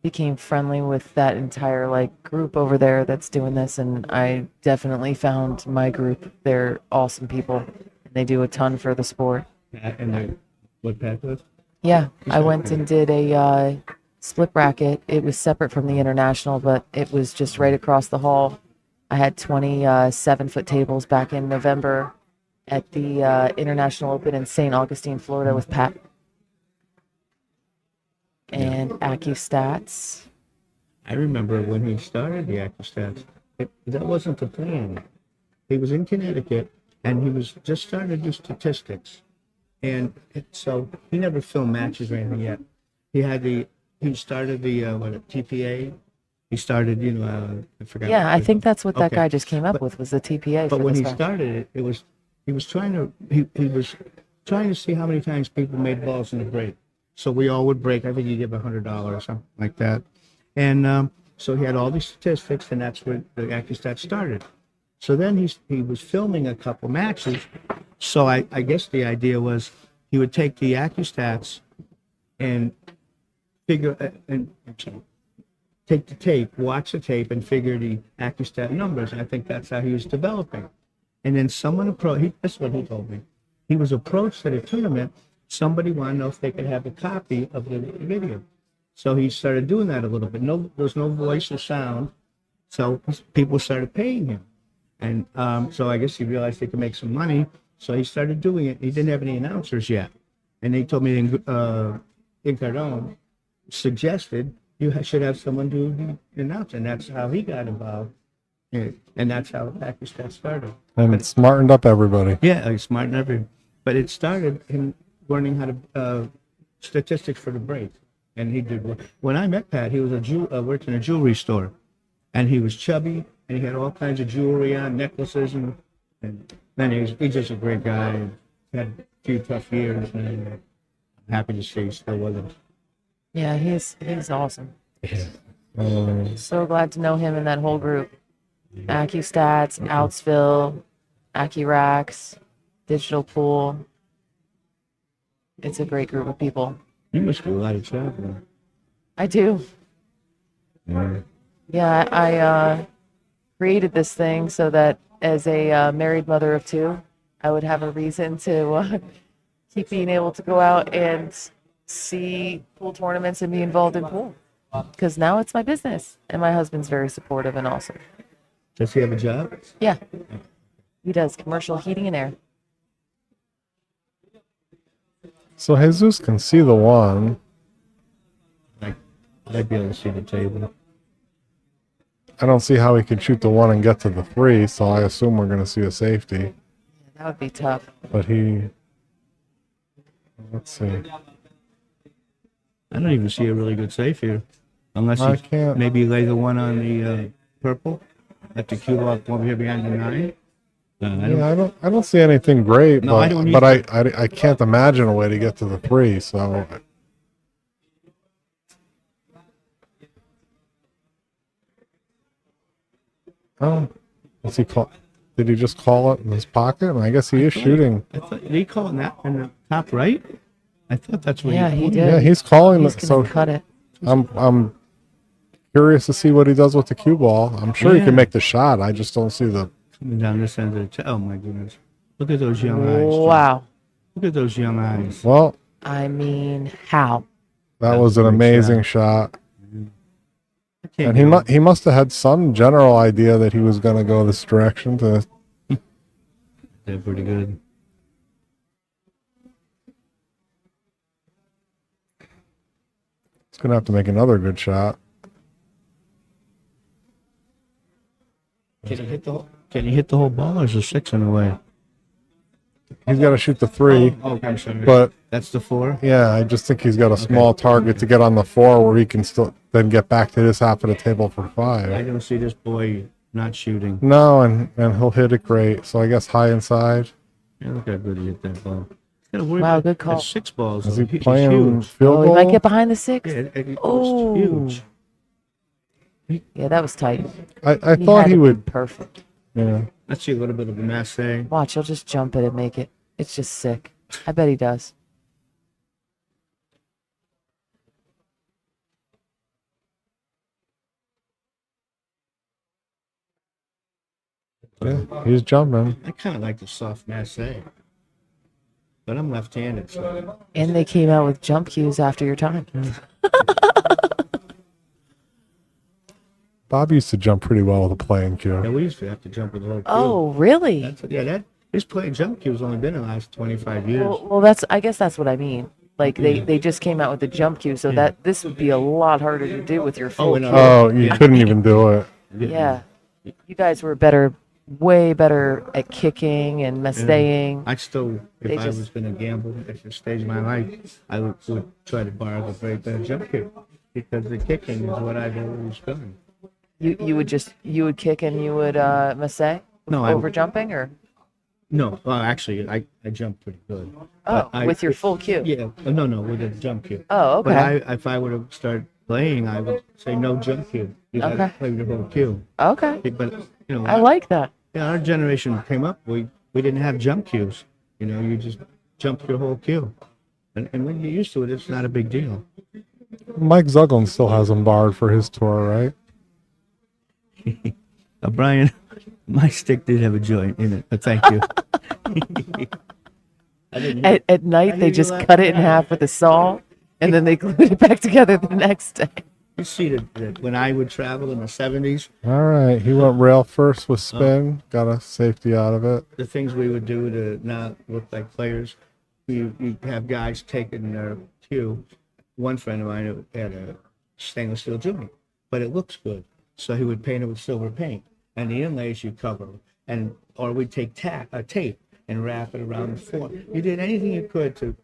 became friendly with that entire group over there that's doing this, and I definitely found my group. They're awesome people, and they do a ton for the sport. And what Pat does? Yeah, I went and did a split bracket. It was separate from the international, but it was just right across the hall. I had 27-foot tables back in November at the International Open in St. Augustine, Florida with Pat. And AccuStats. I remember when he started the AccuStats, that wasn't the plan. He was in Connecticut, and he was just starting to do statistics. And so he never filmed matches or anything yet. He started the TPA. He started, I forgot. Yeah, I think that's what that Okay. guy just came up with was the TPA. But for when this he guy. started it, he was trying to see how many times people made balls in the break. So we all would break. I think you give $100 or something like that. And so he had all these statistics, and that's where the AccuStats started. So then he was filming a couple matches. So I guess the idea was he would take the AccuStats and take the tape, watch the tape, and figure the AccuStat numbers. And I think that's how he was developing. And then someone approached. This is what he told me. He was approached at a tournament. Somebody wanted to know if they could have a copy of the video. So he started doing that a little bit. There was no voice or sound. So people started paying him. And so I guess he realized they could make some money. So he started doing it. He didn't have any announcers yet. And they told me Incardone suggested you should have someone do the announce. And that's how he got involved. And that's how AccuStats started. And it smartened up everybody. Yeah, he's smart and everything. But it started him learning how to statistics for the break, and he did. When I met Pat, he was worked in a jewelry store, and he was chubby, and he had all kinds of jewelry on, necklaces, and then he's just a great guy. And had a few tough years, and I'm happy to see he's still with us. Yeah, he's awesome. Yeah. So glad to know him and that whole group. AccuStats, Outsville, AccuRacks, Digital Pool. It's a great group of people. You must do a lot of traveling. I do. Yeah, I created this thing so that as a married mother of two, I would have a reason to keep being able to go out and see pool tournaments and be involved in pool. Because now it's my business, and my husband's very supportive and awesome. Does he have a job? Yeah, he does commercial heating and air. So Jesus can see the one. I'd be able to see the table. I don't see how he could shoot the one and get to the three, so I assume we're going to see a safety. That would be tough. But let's see. I don't even see a really good safe here. Unless I he can't. maybe lay the one on the purple. Let the cue off over here behind the 9. I don't see anything great, No, I don't but I can't imagine a way to get to the three, so. Oh, what's he call? Did he just call it in his pocket? I guess he is shooting. I thought, did he call it that in the top right? I thought that's what Yeah, he pointed. did. Yeah, he's calling He's it. gonna So cut it. I'm curious to see what he does with the cue ball. I'm sure he Yeah. can make the shot. I just don't see the. Coming down this end of the oh my goodness. Look at those young eyes. Jim. Wow. Look at those young eyes. Well, I mean, how? that was an Great amazing shot. I can't And get he must have had some general idea that he was going to go this direction. They're pretty good. He's going to have to make another good shot. Can you hit the whole ball or is there 6 in the way? He's got to shoot the 3, Oh, I'm sorry. but That's the 4? yeah, I just think he's got a small target to get on the 4 where he can still then get back to his half of the table for I 5. don't see this boy not shooting. No, and he'll hit it great. So I guess high inside. Yeah, look how good he hit that ball. He's gotta worry Wow, about good call. that 6 balls. Is though. he He's playing huge. field Oh, he goal? might get behind the 6. Yeah, it's Oh. huge. Yeah, that was tight. I He thought had he it would. perfect. Yeah. Let's see a little bit of a masse. Watch, he'll just jump it and make it. It's just sick. I bet he does. Yeah, he's jumping. I kind of like the soft masse. But I'm left-handed, so And they came out with jump cues after your time. Bob used to jump pretty well with a playing yeah, cue. we used to have to jump with the whole cue. Oh, really? That his playing jump cue's only been in the last 25 years. Well, that's. I guess that's what I mean. Like they just came out with the jump cue, so that this would be a lot harder to do with your full and, cue. Oh, you couldn't even do it. Yeah, you guys were better, way better at kicking and mistaying. I still, They if I just- was going to gamble at this stage of my life, I would try to borrow the very best jump cue because the kicking is what I've always done. You would kick and you would massage No, I- over jumping or No, well, actually, I jump pretty good. oh I- with your full cue. Yeah, no, with a jump cue. Oh, But okay. if I were to start playing, I would say no jump cue. You got to Okay. play with the whole cue. Okay, But I like that. yeah, our generation came up. We didn't have jump cues. You just jump your whole cue, and when you're used to it, it's not a big deal. Mike Zuglin still has him barred for his tour, right? Brian, my stick did have a joint in it, but thank you. I didn't hear- At night, I they hear just you laugh cut it in now. half with a saw, and then they glued it back together the next day. You see that when I would travel in the 70s, All right. He went rail first with spin. Got a safety out of it. the things we would do to not look like players, we have guys taking their cue. One friend of mine had a stainless steel joint, but it looks good. So he would paint it with silver paint, and the inlays you cover, or we'd take tape and wrap it around the floor. You did anything you could to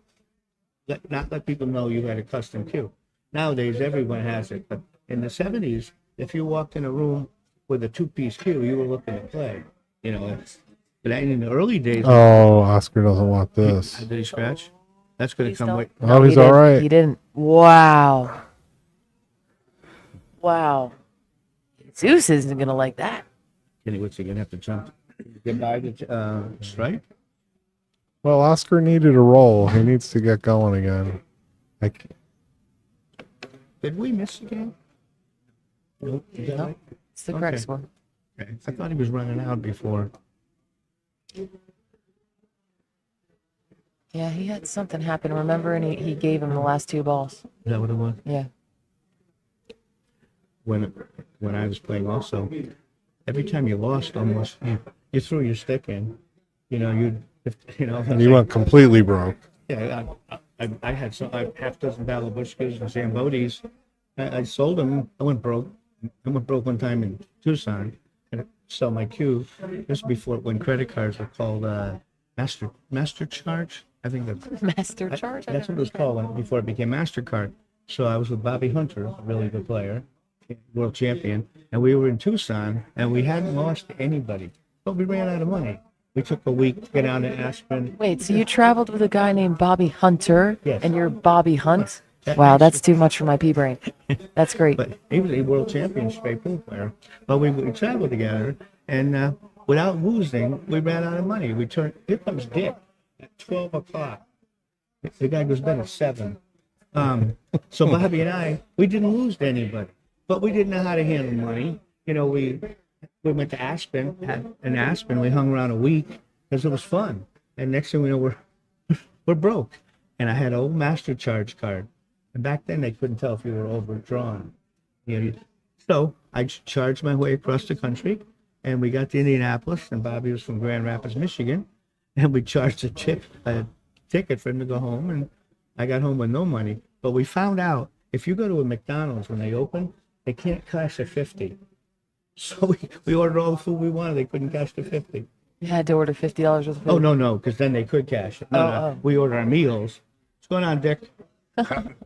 not let people know you had a custom cue. Nowadays, everyone has it, but in the 70s, if you walked in a room with a 2-piece cue, you were looking to play. But in the early days, Oh, Oscar doesn't want this. did he scratch? That's going to Please come don't. way. Oh, he he's all didn't. right. He didn't. Wow. Wow. Zeus isn't gonna like that. What's he going to have to jump? Get by the stripe? Well, Oscar needed a roll. He needs to get going again. Did we miss the game? Nope. Is that No, right? it's the correct Okay. score. Okay. I thought he was running out before. Yeah, he had something happen, remember? And he gave him the last 2 balls. Is that what it was? Yeah. When I was playing also, every time you lost almost, you threw your stick in. You know, And you went completely broke. yeah, I had a half dozen Balabushkas and Zambodis. I sold them. I went broke. I went broke one time in Tucson and I sold my cue. This was before when credit cards were called Master Charge. I think that's Master charge? I that's what never it was heard. called before it became MasterCard. So I was with Bobby Hunter, a really good player, world champion, and we were in Tucson, and we hadn't lost to anybody, but we ran out of money. We took a week to get down to Aspen. Wait, so you traveled with a guy named Bobby Hunter, Yes. and you're Bobby Hunt? That Wow, actually- that's too much for my pea brain. That's great. But he was a world champion straight pool player. But we traveled together, and without losing, we ran out of money. Here comes Dick at 12 o'clock. The guy goes to bed at 7. So Bobby and I, we didn't lose to anybody, but we didn't know how to handle money. You know, we went to Aspen. In Aspen, we hung around a week because it was fun. And next thing we know, we're broke. And I had an old Master Charge card. And back then, they couldn't tell if you were overdrawn. You know, so I charged my way across the country, and we got to Indianapolis, and Bobby was from Grand Rapids, Michigan, and we charged a ticket for him to go home, and I got home with no money. But we found out if you go to a McDonald's when they open, they can't cash a 50. So we ordered all the food we wanted. They couldn't cash the 50. You had to order $50 worth of food. Oh, no, because then they could cash it. No, Oh. we ordered our meals. What's going on, Dick?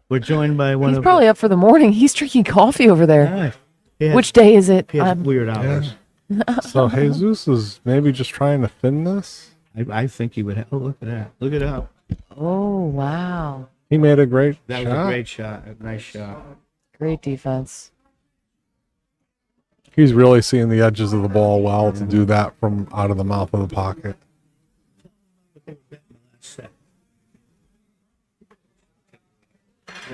We're joined by one He's of probably up for the morning. He's drinking coffee over there. Ah, he has- Which day is it? he has weird hours. So Jesus is maybe just trying to thin this. I think he would have. Oh, look at that. Look it up. Oh, wow. He made a great That shot. was a great shot. A nice shot. Great defense. He's really seeing the edges of the ball well to do that from out of the mouth of the pocket.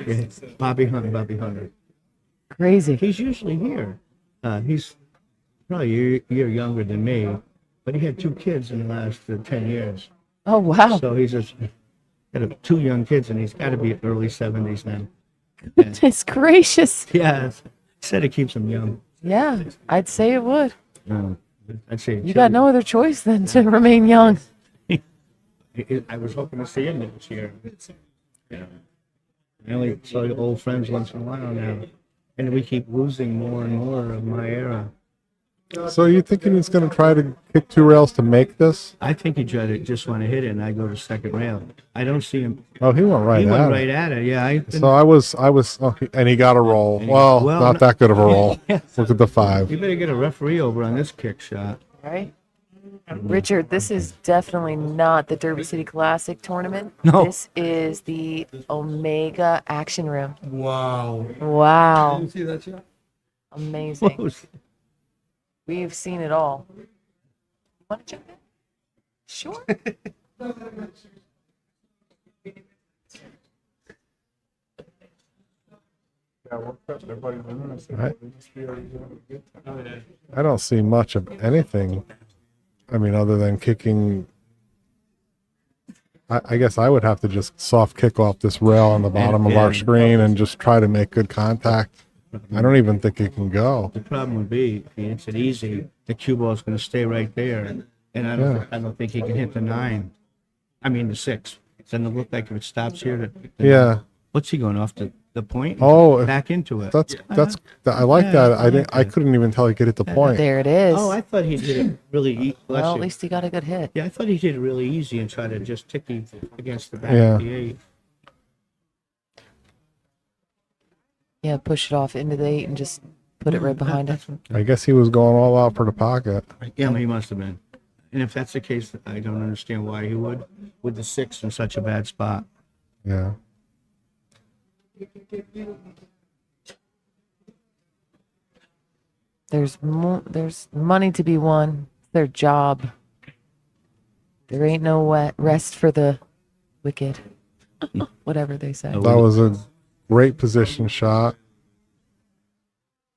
Yeah, Bobby Hunter. Crazy. He's usually here. He's probably a year younger than me, but he had 2 kids in the last 10 years. Oh, wow. So he's just got 2 young kids, and he's got to be early 70s now. Goodness gracious. Yeah, he said it keeps him young. Yeah, I'd say it would. I'd say You got no other choice than to remain young. I was hoping to see him this year. You know, I only saw old friends once in a while now, and we keep losing more and more of my era. So you thinking he's going to try to kick 2 rails to make this? I think he tried to just want to hit it, and I go to second rail. I don't see him. Oh, he went right He at went it. right at it. Yeah, So I was, and he got a roll. Well, well, not that good of a roll. Yeah. Look at the 5. You better get a referee over on this kick shot. Right? Richard, this is definitely not the Derby City Classic tournament. No. This is the Omega Action Room. Wow. Wow. You see that shot? Amazing. Whoa. We've seen it all. Want to jump in? Sure. I don't see much of anything. I mean, other than kicking. I guess I would have to just soft kick off this rail on the bottom of our screen and just try to make good contact. I don't even think it can go. The problem would be if he hits it easy, the cue ball is going to stay right there, and I don't think he can hit the 9. I mean the 6. It's going to look like if it stops here. Yeah. What's he going off the point? Oh, if- back into it. I like Yeah, that. I like I that. couldn't even tell he could hit the point. There it is. Oh, I thought he did it really. Well, at least he got a good hit. Yeah, I thought he did it really easy and tried to just ticky against the back Yeah. of the 8. Yeah, push it off into the 8 and just put it right behind it. I guess he was going all out for the pocket. Yeah, he must have been. And if that's the case, I don't understand why he would with the 6 in such a bad spot. Yeah. There's money to be won. It's their job. There ain't no rest for the wicked. Whatever they say. Oh. That was a great position shot.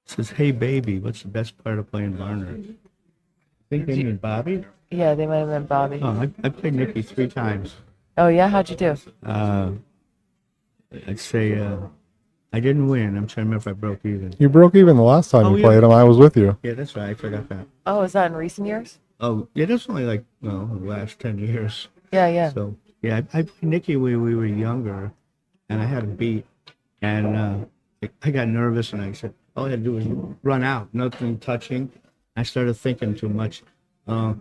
says, "Hey baby, what's the best part of playing Varner?" I think they mean Bobby. Yeah, they might have been Bobby. Oh, I played Nicky 3 times. Oh yeah, how'd you do? I'd say I didn't win. I'm trying to remember if I broke even. You broke even the last time Oh, you yeah. played him. I was with you. Yeah, that's right. I forgot that. Oh, is that in recent years? Oh, yeah, that's only like, well, the last 10 years. Yeah, yeah. So, yeah, I played Nicky when we were younger, and I had a beat, and I got nervous, and I said, all I had to do was run out, nothing touching. I started thinking too much, a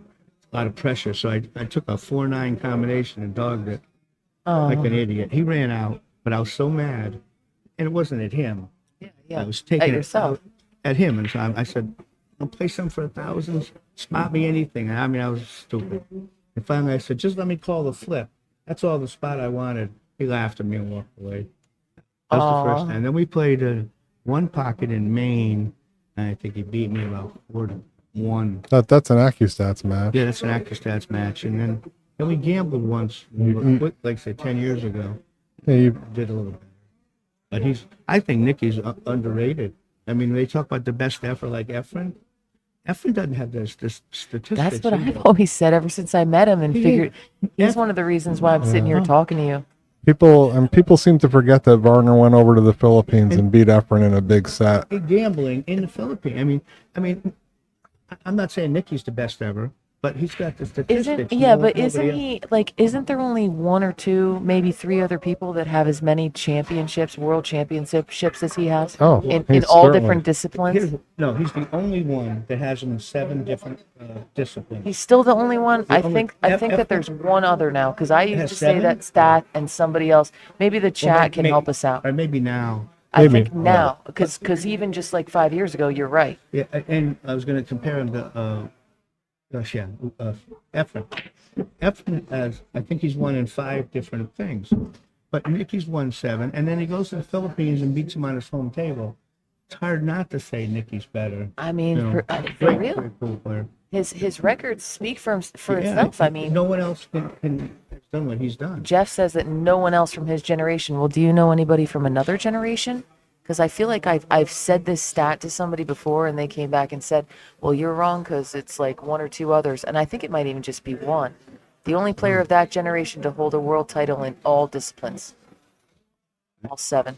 lot of pressure, so I took a 4-9 combination and dogged it like an idiot. He ran out, but I was so mad, and it wasn't at him. Yeah. I was taking At yourself. it out at him, and so I said, I'll play something for 1,000, spot me anything. I mean, I was stupid. And finally I said, just let me call the flip. That's all the spot I wanted. He laughed at me and walked away. That was the first time. Then we played one pocket in Maine, and I think he beat me about 4-1. That's an AccuStats match. Yeah, that's an AccuStats match. And then we gambled once, like say 10 years ago. Yeah, you, Did a little better. But I think Nicky's underrated. I mean, they talk about the best effort like Efren. Efren doesn't have this statistics. That's what either. I've always said ever since I met him and He- figured he's yeah. one of the reasons why I'm sitting here talking to you. people seem to forget that Varner went over to the Philippines and beat Efren in a big set. Gambling in the Philippines. I'm not saying Nicky's the best ever, but he's got the statistics. Isn't there only 1 or 2, maybe 3 other people that have as many championships, world championships as he has? Oh, in he's all certainly- different disciplines. He's the only one that has them in 7 different disciplines. He's still the only one. I only- think that there's one other now because I used has to say 7? that stat and somebody else. Maybe the chat can help us out. Or maybe now. I Maybe. think now because even just like 5 years ago, you're right. Yeah, and I was going to compare him to, Efren. Efren has, I think he's won in 5 different things, but Nicky's won 7, and then he goes to the Philippines and beats him on his home table. It's hard not to say Nicky's better. I mean, You know, for great, real, great pool player. his records speak for Yeah, itself. I mean, no one else can has done what he's done. Jeff says that no one else from his generation. Well, do you know anybody from another generation? Because I feel like I've said this stat to somebody before, and they came back and said, "Well, you're wrong because it's like 1 or 2 others." And I think it might even just be 1. The only player of that generation to hold a world title in all disciplines, all 7.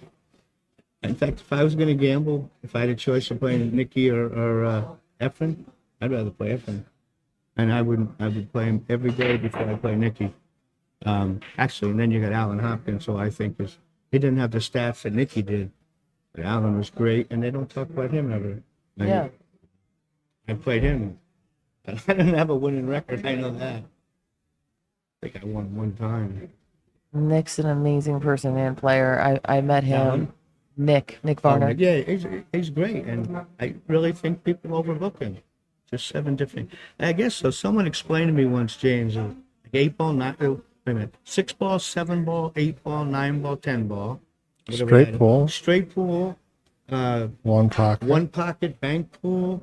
In fact, if I was going to gamble, if I had a choice of playing Nicky or Efren, I'd rather play Efren, and I would play him every day before I play Nicky. Actually, and then you got Alan Hopkins, so I think he didn't have the stats that Nicky did. But Alan was great, and they don't talk about him ever. Yeah. I played him, but I didn't have a winning record. I know that. I think I won 1 time. Nick's an amazing person and player. I met him. Alan? Nick Varner. Yeah, he's great, and I really think people overlook him. Just 7 different. I guess so. Someone explained to me once, James, like 8 ball, not wait a minute, 6 ball, 7 ball, 8 ball, 9 ball, 10 ball. whatever Straight that is. pool. Straight pool. One pocket. 1 pocket bank pool.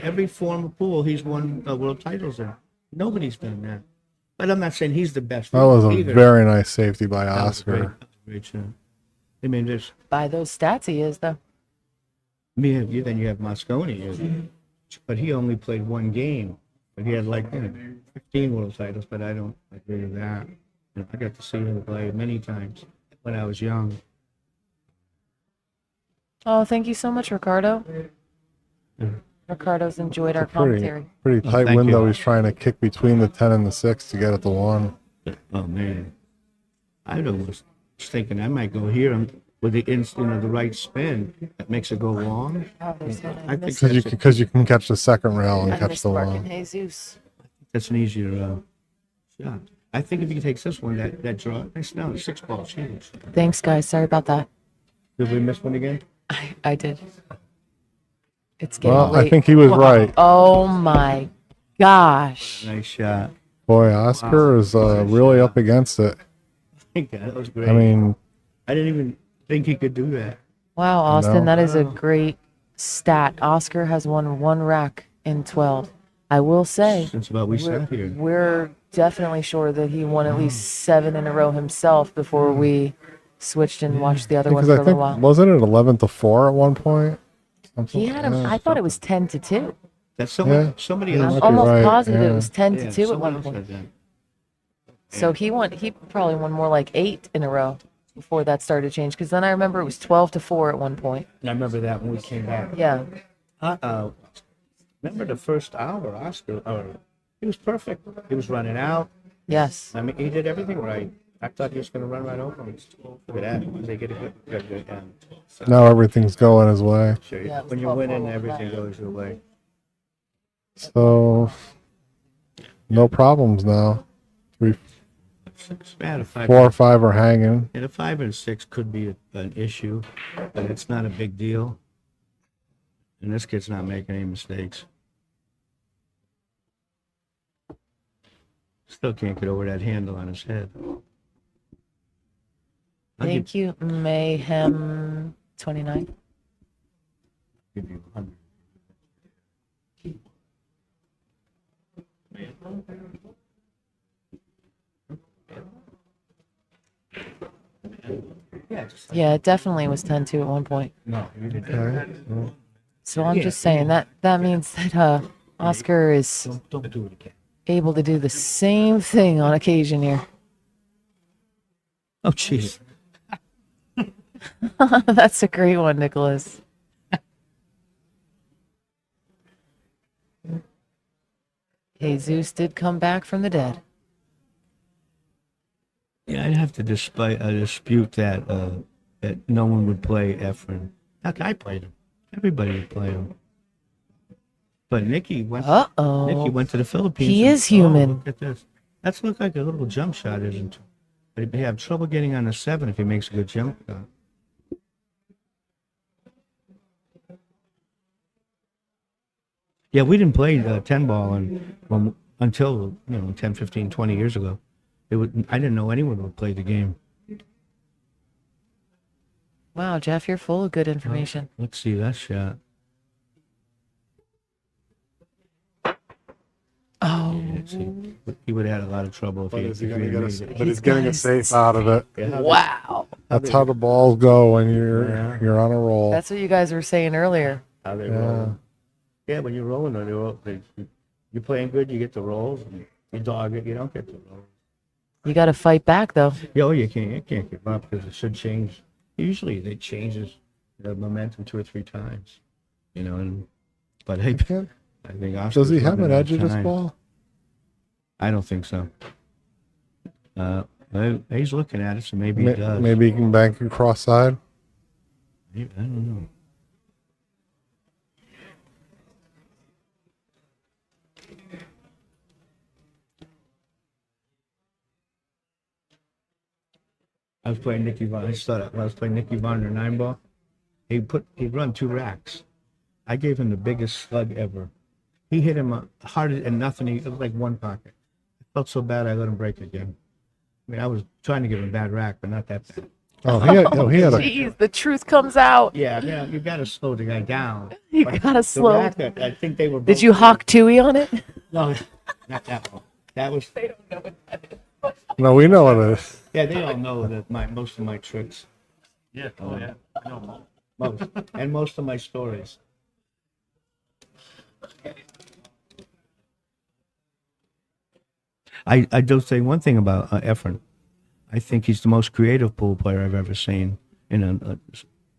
Every form of pool he's won world titles in. Nobody's done that. But I'm not saying he's the best. That was a either. very nice safety by That was great. Oscar. That was a great shot. I mean, there's By those stats, he is though. then you have Mosconi, but he only played 1 game. But he had 15 world titles. But I don't agree with that. I got to see him play many times when I was young. Oh, thank you so much, Ricardo. Ricardo's enjoyed our commentary. Pretty tight thank window. you. He's trying to kick between the 10 and the 6 to get at the 1. Oh man, I was thinking I might go here with the right spin that makes it go long. Oh, there's one I I think missed. Because you can catch the second rail and I catch missed the Mark and 1. Jesus. that's an easier shot. I think if he takes this one, that draw, that's now 6 balls huge. Thanks, guys. Sorry about that. Did we miss one again? I did. It's getting Well, late. I think he was right. Oh my gosh. Nice shot. Boy, Oscar is really up against it. Thank God, that was great. I mean, I didn't even think he could do that. Wow, Austin, No. that is a great stat. Oscar has won 1 rack in 12. I will say, Since about we sat here. we're definitely sure that he won at least 7 in a row himself before we switched and watched the other one Because for I a think little while. wasn't it 11-4 at one point? He had him. I thought it was 10-2. That's someone, Yeah. somebody You else. might I'm be almost right, positive it yeah. was 10 to Yeah, 2 at someone one else point. said that. So he probably won more like 8 in a row before that started to change. Because then I remember it was 12-4 at one point. And I remember that when we came back. Yeah. Remember the first hour, Oscar? He was perfect. He was running out. Yes. I mean, he did everything right. I thought he was going to run right over him. Look at that. They get a good so, Now everything's going his way. sure, Yeah, it was when you're 12-4 winning, with everything that. goes your way. So no problems now. 3, Man, a 4 or 5 are hanging. And a 5 and 6 could be an issue, but it's not a big deal. And this kid's not making any mistakes. Still can't get over that handle on his head. Thank you, Mayhem 29. Give you 100. Yeah, just like, Yeah, it definitely was 10-2 at one point. no, you didn't. Okay. So I'm Yeah, just saying that means that Oscar is Don't do it again. able to do the same thing on occasion here. Oh, jeez. That's a great one, Nicholas. Jesus did come back from the dead. Yeah, I'd have to dispute that that no one would play Efren. Heck, I played him. Everybody would play him. But Nikki went to the Philippines. He and- is human. look at this. That's look like a little jump shot, isn't it? But he'd have trouble getting on the 7 if he makes a good jump shot. Yeah, we didn't play 10 ball until 10, 15, 20 years ago. I didn't know anyone would play the game. Wow, Jeff, you're full of good information. Let's see that shot. Oh, Let's see. He would have had a lot of trouble if But he, is he if gonna he get made a, it. but he's getting a guys- safe out of it. Yeah, wow. That's how the balls go when Yeah. you're on a roll. That's what you guys were saying earlier. how they Yeah. roll. Yeah, when you're rolling, you're playing good, you get the rolls. And you dog it, you don't get the rolls. You got to fight back, though. Yeah, oh, you can't give up because it should change. Usually, it changes the momentum 2 or 3 times. But hey, Can't- I think Oscar's Does he have running an out edge of this time. ball? I don't think so. He's looking at it, so maybe he does. Maybe he can bank it cross side. Maybe, I don't know. I was playing Nicky Von. I started when I was playing Nicky Von in 9 ball. He'd run 2 racks. I gave him the biggest slug ever. He hit him harder and nothing. It was like 1 pocket. I felt so bad I let him break again. I mean, I was trying to give him a bad rack, but not that bad. Oh, he had a Jeez, the truth comes out. Yeah, you got to slow the guy down. You But got to the slow. rack, I think they were. Did you hawk Tui on it? No, not that one. That was. no. We know what it is. Yeah, they all know that most of my tricks, Yeah. Oh yeah. No. most of my stories. I do say one thing about Efren. I think he's the most creative pool player I've ever seen.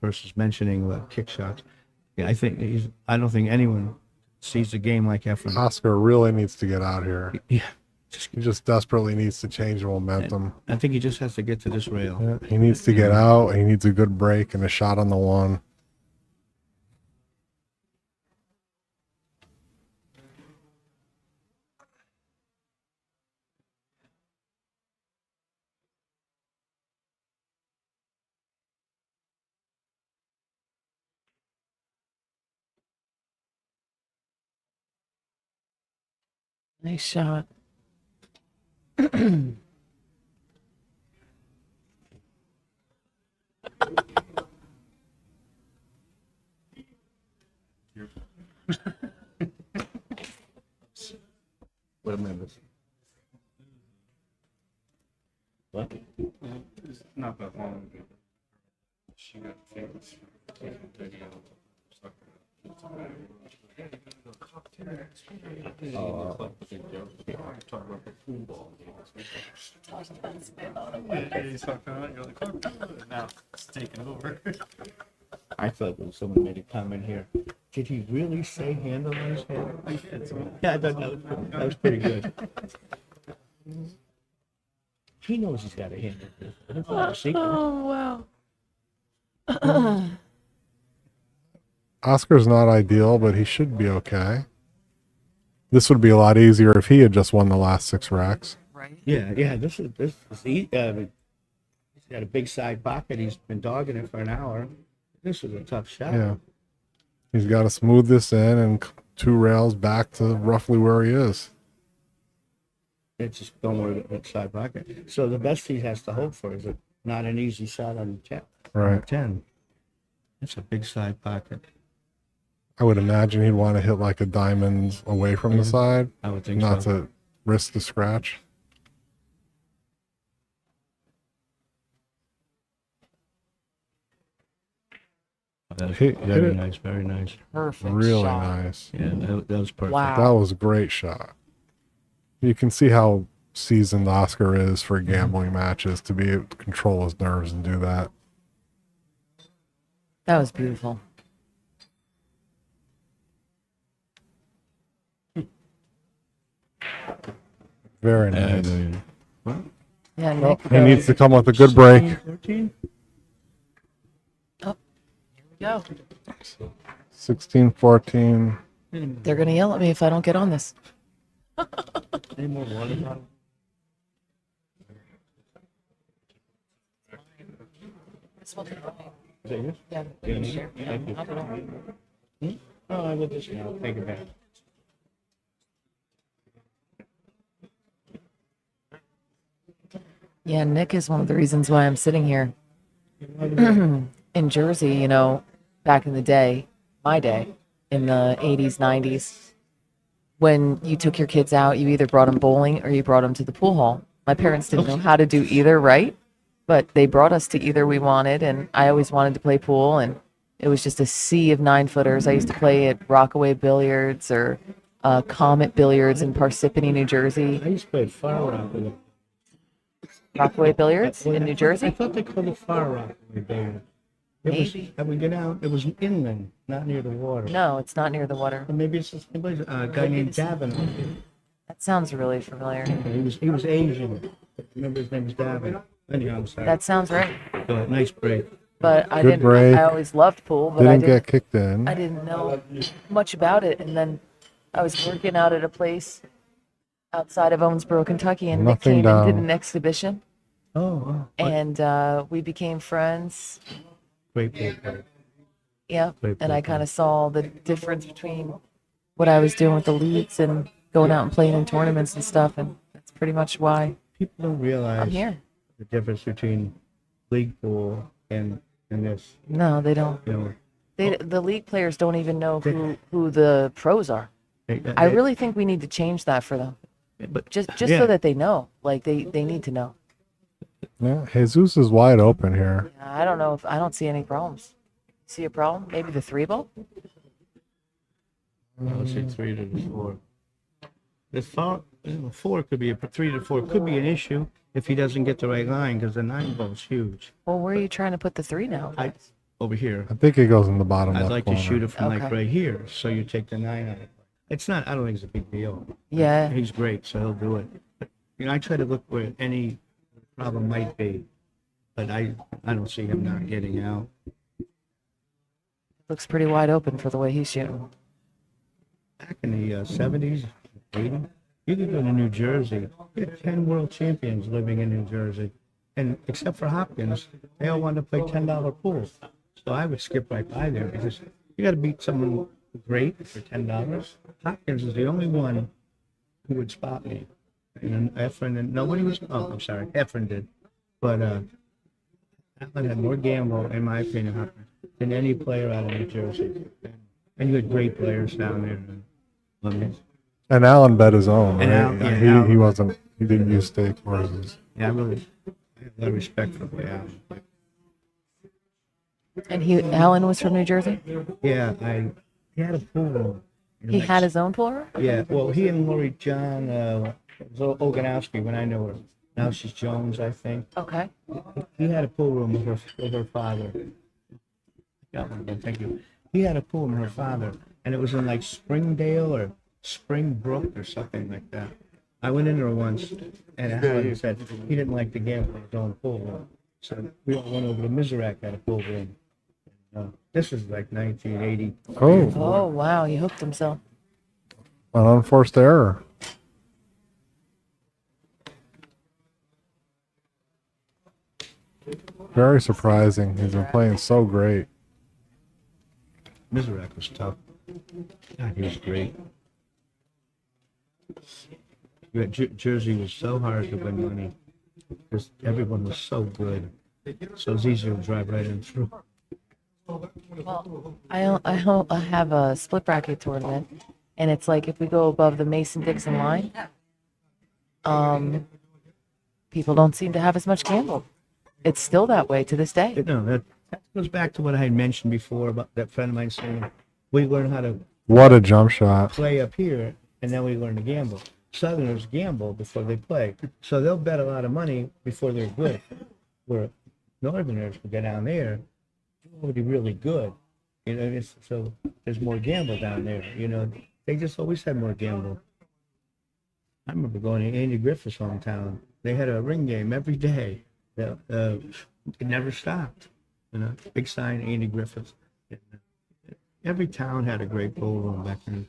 Versus mentioning kick shots. Yeah, I don't think anyone sees the game like Efren. Oscar really needs to get out here. Yeah, He just desperately needs to change the momentum. I think he just has to get to this rail. Yeah, he needs to get out. He needs a good break and a shot on the 1. Nice shot. What am I missing? What? not that long ago. She got famous for taking video. Talk about the pool ball games. Yeah, he's talking about you're like, oh, now it's taking over. I thought there was someone made a comment here. Did he really say handle on his head? Yeah, I thought that was pretty good. He knows he's got a handle. It's not a secret. Oh wow. Oscar's not ideal, but he should be okay. This would be a lot easier if he had just won the last 6 racks. Right. Yeah. This is he's got a big side pocket. He's been dogging it for an hour. This is a tough shot. Yeah. He's got to smooth this in and 2 rails back to roughly where he is. It's just don't worry about that side pocket. So the best he has to hope for is not an easy shot on 10. Right. 10. It's a big side pocket. I would imagine he'd want to hit like a diamond away from the side, I would think not so. to risk the scratch. That's Hit very it. nice, very nice. Perfect Really shot. nice. Yeah, that was perfect. Wow. That was a great shot. You can see how seasoned Oscar is for gambling matches to be able to control his nerves and do that. That was beautiful. Very nice. Yeah, Well, Nick. he needs to come with a good break. 14? Go. 16-14. They're gonna yell at me if I don't get on this. Any more water bottle? This one. Is that yours? Yeah. Sure. Thank you. Oh, I will just now take it back. Yeah, Nick is one of the reasons why I'm sitting here. In Jersey, you know, back in the day, my day, in the 80s, 90s, when you took your kids out, you either brought them bowling or you brought them to the pool hall. My parents didn't know how to do either, right? But they brought us to either we wanted, and I always wanted to play pool, and it was just a sea of 9-footers. I used to play at Rockaway Billiards or Comet Billiards in Parsippany, New Jersey. I used to play at Far Rock with it. Rockaway Billiards in New I Jersey? thought they called it Far Rock there. It was, Maybe. I would get out, it was inland, not near the water. No, it's not near the water. Or maybe it's the same place. A guy named Davin. That sounds really familiar. He was Asian. Remember his name was Davin. Anyhow, I'm sorry. That sounds right. Nice break. But I Good didn't. break. I always loved pool, but Didn't get kicked in. I didn't know much about it. And then I was working out at a place outside of Owensboro, Kentucky, and Nick Nothing came down. and did an exhibition, Oh, wow. and we became friends. Great break. Yeah, Great and I break. kind of saw the difference between what I was doing with the leagues and going out and playing in tournaments and stuff, and that's pretty much why People don't realize I'm here. the difference between league pool and this. No, they don't. You know, The league players don't even know who the pros are. they- I they- really think we need to change that for them. but Just Yeah. so that they know. Like they need to know. Yeah, Jesus is wide open here. I don't know if I don't see any problems. See a problem? Maybe the 3-ball? I would say 3 to the 4. The 4 could be 3 to 4 could be an issue if he doesn't get the right line because the 9 ball's huge. Well, where are you trying to put the 3 now? Over here, I think it goes in the bottom I'd left like corner. to shoot it from like Okay. right here, so you take the 9 out. It's not. I don't think it's a big deal. Yeah. He's great, so he'll do it. But, you know, I try to look where any problem might be, but I don't see him not getting out. Looks pretty wide open for the way he's shooting. Back in the 70s, 80s, you could go to New Jersey. You had 10 world champions living in New Jersey. And except for Hopkins, they all wanted to play $10 pools. So I would skip right by there because you got to beat someone great for $10. Hopkins is the only one who would spot me. And then Efren, and nobody was, oh, I'm sorry, Efren did. But Alan had more gamble, in my opinion, Hopkins, than any player out of New Jersey. And you had great players down there. And Alan bet his own, And right? Al- yeah, Al- He didn't use stake horses. Yeah, I really a lot of respect for the way Alan played. And Alan was from New Jersey. Yeah, he had a pool room. He had his own pool room. Yeah, well, he and Lori John, Oganowski, when I know her. Now she's Jones, I think. Okay. He had a pool room with her father. Got one, but thank you. He had a pool with her father, and it was in like Springdale or Springbrook or something like that. I went in there once, and Alan said he didn't like to gamble in his own pool room. So we all went over to Mizrac, had a pool room. This was like 1980. Oh, Oh wow, he hooked himself. an unforced error. Very surprising. He's been playing so great. Mizrac was tough. God, he was great. Yeah, Jersey was so hard to win money because everyone was so good. So it was easier to drive right in through. Well, I have a split bracket tournament, and it's like if we go above the Mason-Dixon line, people don't seem to have as much gamble. It's still that way to this day. No, that goes back to what I had mentioned before about that friend of mine saying we learn how to What a jump shot. play up here, and then we learn to gamble. Southerners gamble before they play, so they'll bet a lot of money before they're good. Where Northerners will get down there, they're already really good. You know, so there's more gamble down there. You know, they just always had more gamble. I remember going to Andy Griffith's hometown. They had a ring game every day. It never stopped. You know, big sign, Andy Griffith's. Every town had a great pool room back then.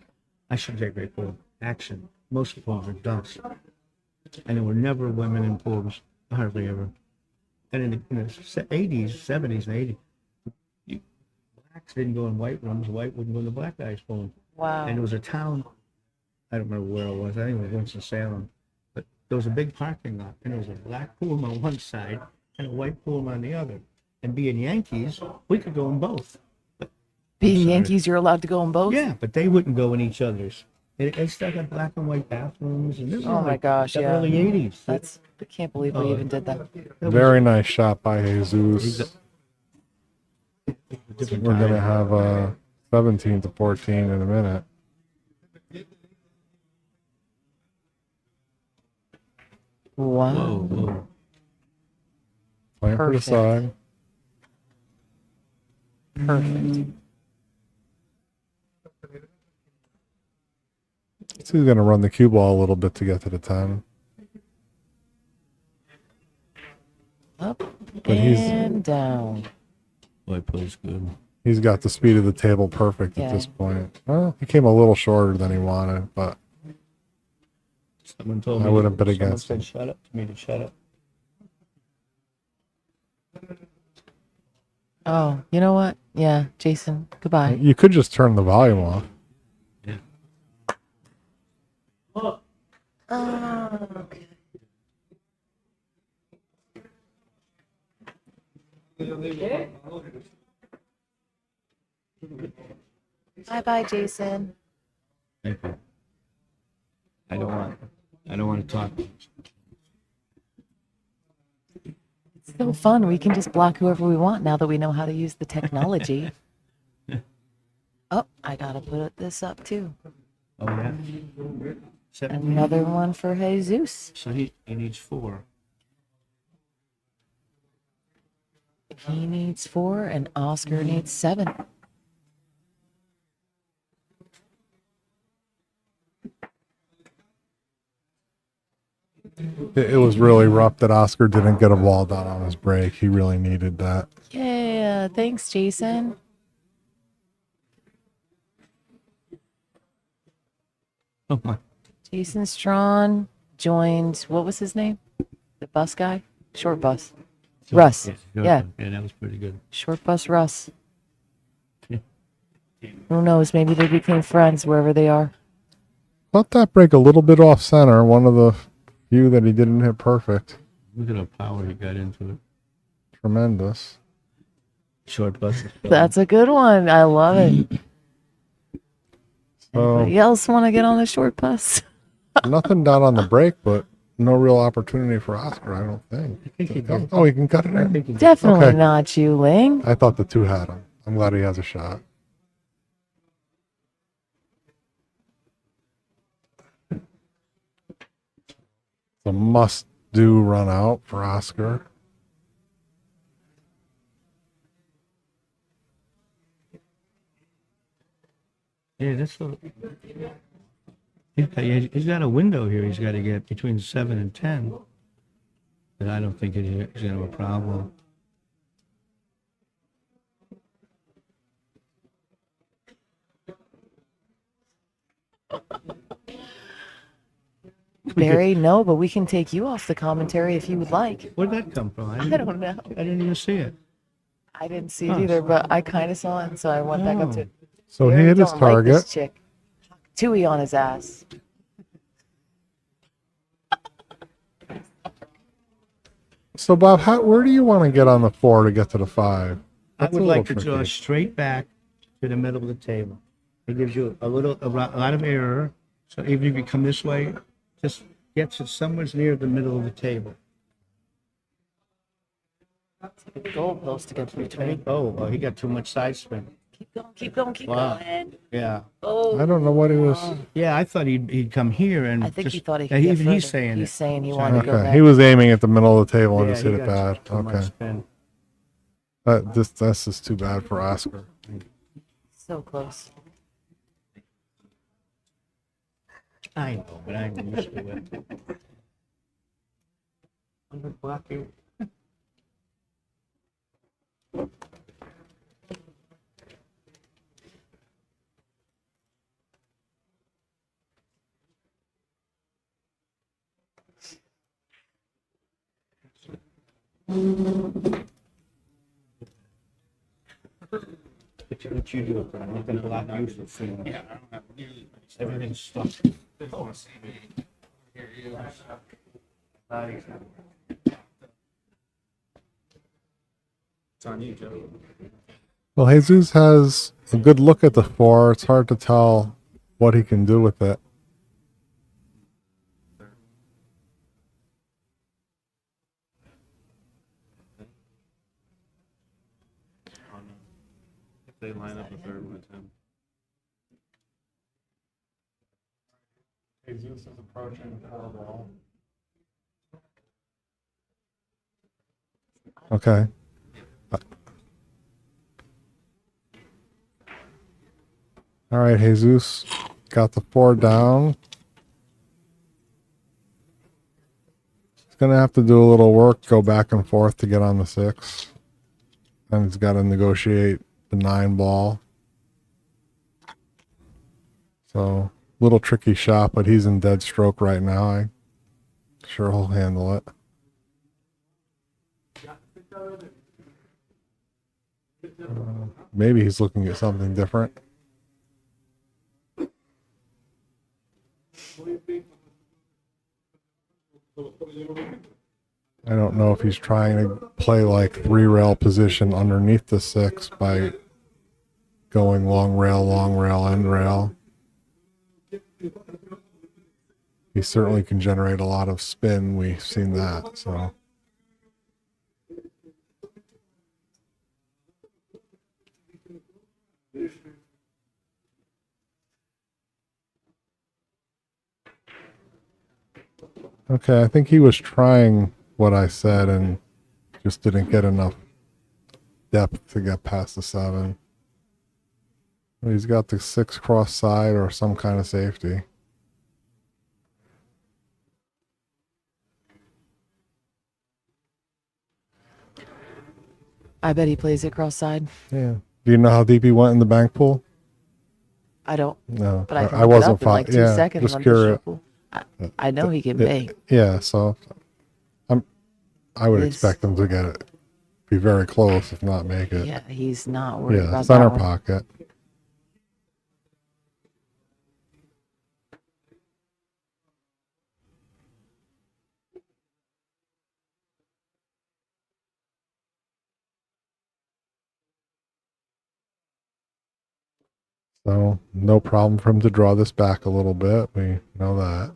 I should say great pool action. Most of them were dumps. And there were never women in pools, hardly ever. And in the 80s, 70s, and 80s, blacks didn't go in white rooms, white wouldn't go in the black guy's pool. Wow. And it was a town, I don't remember where it was, I think it was Winston-Salem, but there was a big parking lot, and there was a black pool on one side and a white pool on the other. And being Yankees, we could go in both. Being Yankees, you're allowed to go in both? Yeah, but they wouldn't go in each other's. They still had black and white bathrooms, and this was Oh my like gosh, the yeah. early 80s. I can't believe we even did that. Very nice shot by Jesus. Different We're going to time. have 17 to 14 in a minute. Wow. Whoa. Playing for the Perfect. side. Perfect. So he's going to run the cue ball a little bit to get to the 10. Up But he's- and down. Boy, plays good. He's got the speed of the table perfect at Yeah. this point. Well, he came a little shorter than he wanted, but Someone told I me. wouldn't bet someone against said, him. shut up to me to shut up. Oh, you know what? Yeah, Jason, goodbye. you could just turn the volume off. Oh, okay. Bye-bye, Jason. Thank you. I don't want to talk. It's so fun. We can just block whoever we want now that we know how to use the technology. Oh, I gotta put this up too. Oh, yeah? Another one for Jesus. So he needs 4. He needs 4 and Oscar needs 7. It was really rough that Oscar didn't get a ball down on his break. He really needed that. Yeah, thanks, Jason. Oh, my. Jason Strawn joined, what was his name? The bus guy? Short bus. Russ. Yeah. Yeah, that was pretty good. Short bus Russ. Who knows? Maybe they became friends wherever they are. Let that break a little bit off center. One of the few that he didn't hit perfect. Look at how power he got into it. Tremendous. Short bus. That's a good one. I love it. So Anybody else want to get on the short bus? nothing down on the break, but no real opportunity for Oscar, I don't think. I think he did. Oh, he can cut it I in. think he did. Definitely Okay. not you, Ling. I thought the two had him. I'm glad he has a shot. The must-do run out for Oscar. Yeah, that's what. He's got a window here. He's got to get between 7 and 10. But I don't think he's going to have a problem. Barry, no, but we can take you off the commentary if you would like. Where'd that come from? I don't know. I didn't even see it. I didn't see it either, but I kind of saw it, so I went back up to it. So he Barry hit his don't like this target. chick. Tui on his ass. So Bob, where do you want to get on the 4 to get to the 5? I That's would a like to little draw tricky. straight back to the middle of the table. It gives you a lot of error. So even if you come this way, just gets it somewhere near the middle of the table. The goalpost to get between. Oh, well, he got too much side spin. Keep going, keep going, keep Wow. going. Yeah. Oh, I don't know what he was. Yeah, I thought he'd come here and I think he just- thought he yeah, could get even further. he's saying He's it. saying he wanted to go Okay, back. he was aiming at the middle of the table and Yeah, just hit he it got bad. too much Okay, spin. this is too bad for Oscar. So close. I know, but I'm used to it. I'm gonna block you. What you do, I'm not gonna block you for film. Yeah, I don't have nearly. Everything's stuck. They don't want to see me. Hear you. It's on you, Joe. Well, Jesus has a good look at the 4. It's hard to tell what he can do with it. If they line up a third one with him. Jesus is approaching 4 ball. Okay. All right, Jesus got the 4 down. He's gonna have to do a little work, go back and forth to get on the 6. And he's got to negotiate the 9 ball. So, little tricky shot, but he's in dead stroke right now. I'm sure he'll handle it. Maybe he's looking at something different. I don't know if he's trying to play like 3-rail position underneath the 6 by going long rail, end rail. He certainly can generate a lot of spin. We've seen that, so. Okay, I think he was trying what I said and just didn't get enough depth to get past the 7. He's got the 6 cross side or some kind of safety. I bet he plays it cross side. Yeah. Do you know how deep he went in the bank pool? I don't, No, but I can I look it wasn't up in like 2 yeah, seconds. just on curious. the pool. I know he can bake. Yeah, so I would This- expect him to get it, be very close, if not make it. Yeah, he's not worried Yeah, about center that one. pocket. So no problem for him to draw this back a little bit. We know that.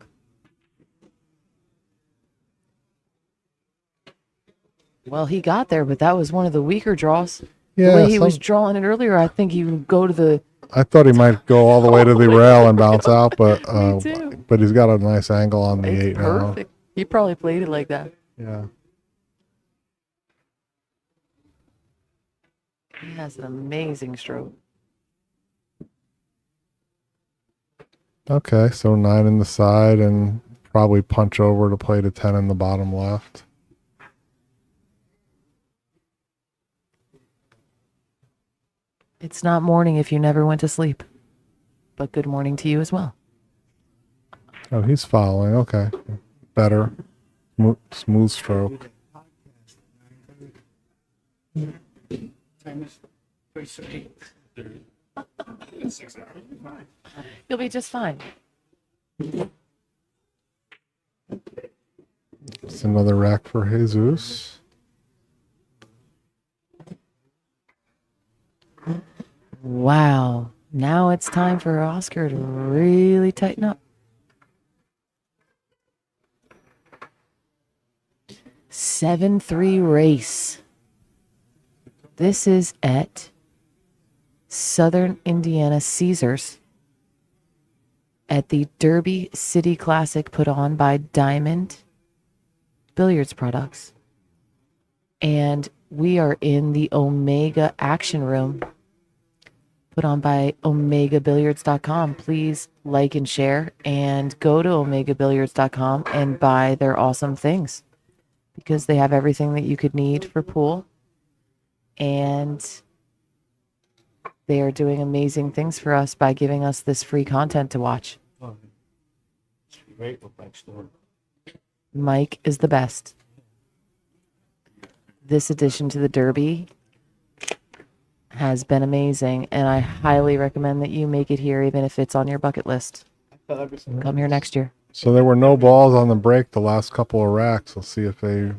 Well, he got there, but that was one of the weaker draws. Yeah, The way he was some- drawing it earlier, I think he would go to the. I thought he might go all the way to the rail and bounce out, but too. but he's got a nice angle on the It's 8 now. perfect. He probably played it like that. Yeah. He has an amazing stroke. Okay, so 9 in the side and probably punch over to play to 10 in the bottom left. It's not morning if you never went to sleep, but good morning to you as well. Oh, he's following. Okay. Better. Smooth stroke. Time is 3:30. You'll be just fine. It's another rack for Jesus. Wow. Now it's time for Oscar to really tighten up. 7-3 race. This is at Southern Indiana Caesars at the Derby City Classic put on by Diamond Billiards Products. And we are in the Omega Action Room put on by omegabilliards.com. Please like and share and go to omegabilliards.com and buy their awesome things because they have everything that you could need for pool. And they are doing amazing things for us by giving us this free content to watch. Oh, it's great with Mike Storm. Mike is the best. This addition to the Derby has been amazing, and I highly recommend that you make it here, even if it's on your bucket list. Come here next year. So there were no balls on the break the last couple of racks. We'll see if they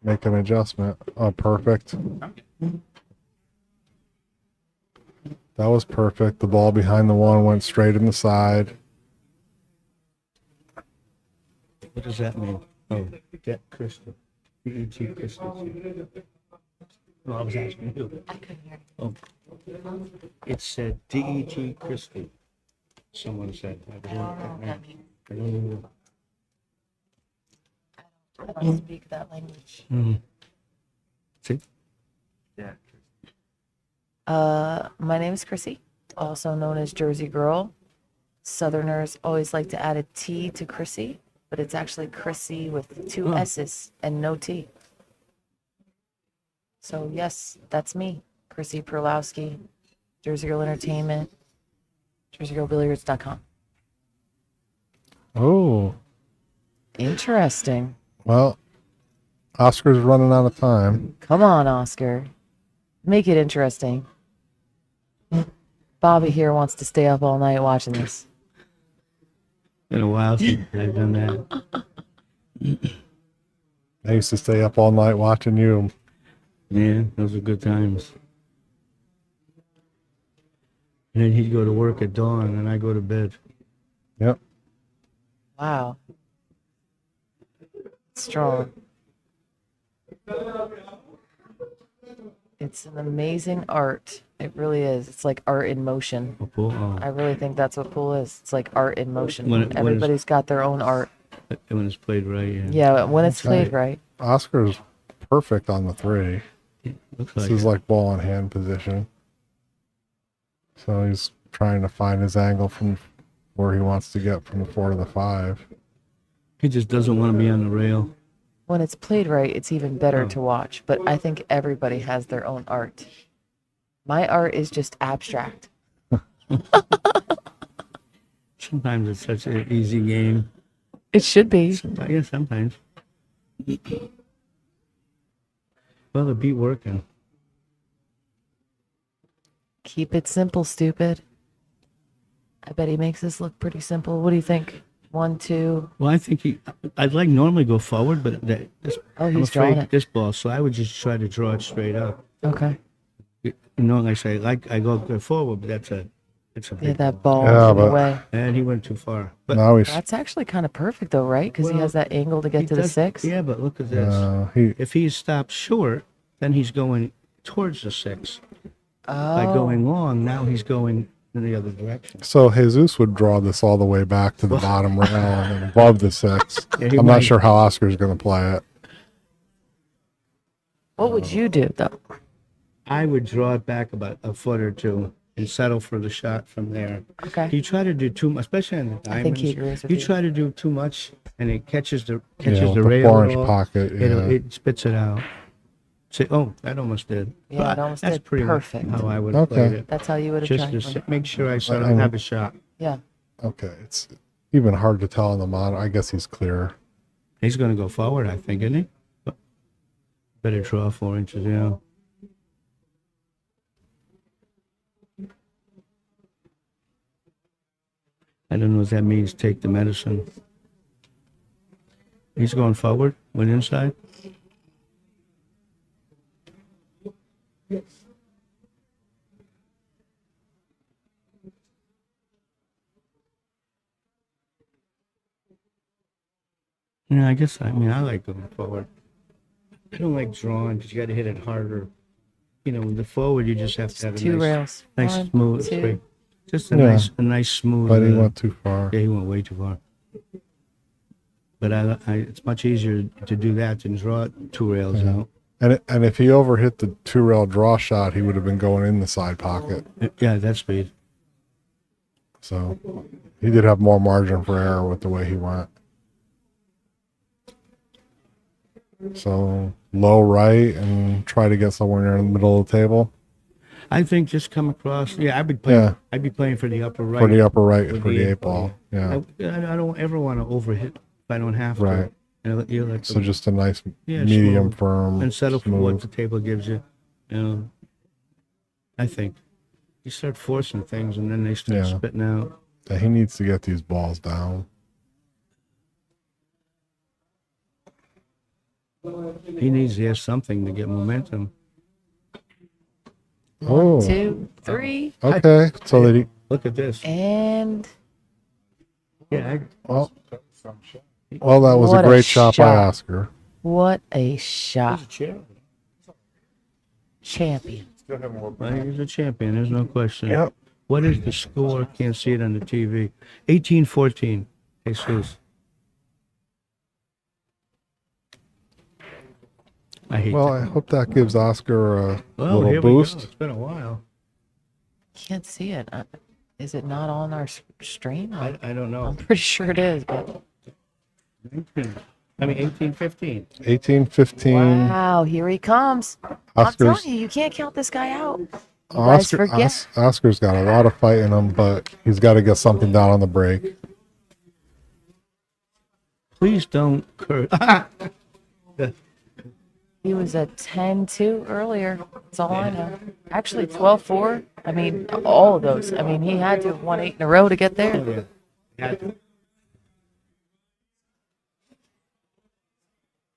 make an adjustment. Oh, perfect. That was perfect. The ball behind the 1 went straight in the side. What does that mean? Oh, get crystal. DET crystal. No, I was asking you. I couldn't hear. Oh, it said DET crystal. Someone said. I don't know. I don't speak that language. See? My name is Chrissy, also known as Jersey Girl. Southerners always like to add a T to Chrissy, but it's actually Chrissy with 2 S's and no T. So yes, that's me, Chrissy Perlowski, Jersey Girl Entertainment, JerseyGirlBilliards.com. Oh, Interesting. well, Oscar's running out of time. Come on, Oscar. Make it interesting. Bobby here wants to stay up all night watching this. Been a while since I've done that. I used to stay up all night watching you. Yeah, those are good times. And then he'd go to work at dawn, and I go to bed. Yep. Wow. Strong. It's an amazing art. It really is. It's like art in motion. Oh, pool. Oh. I really think that's what pool is. It's like art in motion. When it- when it's- Everybody's got their own art. When it's played right, yeah. Yeah, when it's played right. right. Oscar's perfect on the 3. Looks This like is it. like ball in hand position. So he's trying to find his angle from where he wants to get from the 4 to the 5. He just doesn't want to be on the rail. When it's played right, it's even better Oh. to watch. But I think everybody has their own art. My art is just abstract. Sometimes it's such an easy game. It should be. Sometimes, yeah, sometimes. Well, it be working. Keep it simple, stupid. I bet he makes this look pretty simple. What do you think? 1, 2. Well, I think I'd like normally go forward, but this, Oh, I'm he's drawing afraid it. this ball, so I would just try to draw it straight up. Okay. You know, like I say, I go forward, but that's It's a Yeah, big that ball. ball Yeah, in the but- way. And he went too far. But Now he's That's actually kind of perfect though, right? Because he Well, has that angle to he get to the does- 6. Yeah, but look at this. he If he stops short, then he's going towards the 6. By Oh, going long, now he's going in the other direction. so Jesus would draw this all the way back to the bottom rail and then above the 6. Yeah, he I'm might. not sure how Oscar's going to play it. what would you do though? I would draw it back about a foot or two and settle for the shot from there. Okay. You try to do too much, especially on the diamonds. I think he agrees with you. try to do too much, and it catches the Yeah, with the rail. 4-inch at all, pocket, yeah. It spits it out. Say, oh, that almost did. Yeah, But it almost that's did. pretty Perfect. much how I would have played Okay. it. That's how you would have Just tried. to make sure I sort I- of have a shot. Yeah. Okay, it's even hard to tell on the monitor. I guess he's clear. He's going to go forward, I think, isn't he? But better draw 4 inches, yeah. I don't know what that means, take the medicine. He's going forward, went inside. Yeah, I like going forward. I don't like drawing because you got to hit it harder. You know, with the forward, you just have to have a Two nice, rails. nice One, smooth, two. just a Yeah. nice smooth. But he went too far. Yeah, he went way too far. But it's much easier to do that than draw it 2 rails out. And if he overhit the 2-rail draw shot, he would have been going in the side pocket. Yeah, that speed. So he did have more margin for error with the way he went. So low right and try to get somewhere in the middle of the table I think just come across. Yeah, I'd be playing. Yeah. I'd be playing for the upper right. for the upper right with for the the 8 ball. Yeah. I don't ever want to overhit if I don't have to. Right. You let So them- just a nice Yeah, medium smooth. firm. and settle for what smooth. the table gives you. You know, I think you start forcing things and then they start Yeah. spitting out. Yeah, he needs to get these balls down. He needs to have something to get momentum. Oh, 2, 3, okay. So that he, Look at this. and Yeah, well, that was What a a great shot by shot. Oscar. what a shot. he's a chair. Champion. Well, he's a champion. There's no question. Yep. What is the score? Can't see it on the TV. 18-14. Jesus. I hate Well, that. I hope that gives Oscar a Well, little here boost. we go. It's been a while. Can't see it. Is it not on our stream? I don't know. I'm pretty sure it is, but 18-15. 18-15. wow, here he comes. I'm Oscar's telling you, you can't count this guy out. You guys forget. Oscar's got a lot of fight in him, but he's got to get something down on the break. Please don't curse. He was at 10-2 earlier. That's all I know. Actually, 12-4. I mean, all of those. I mean, he had to have won 8 in a row to get there.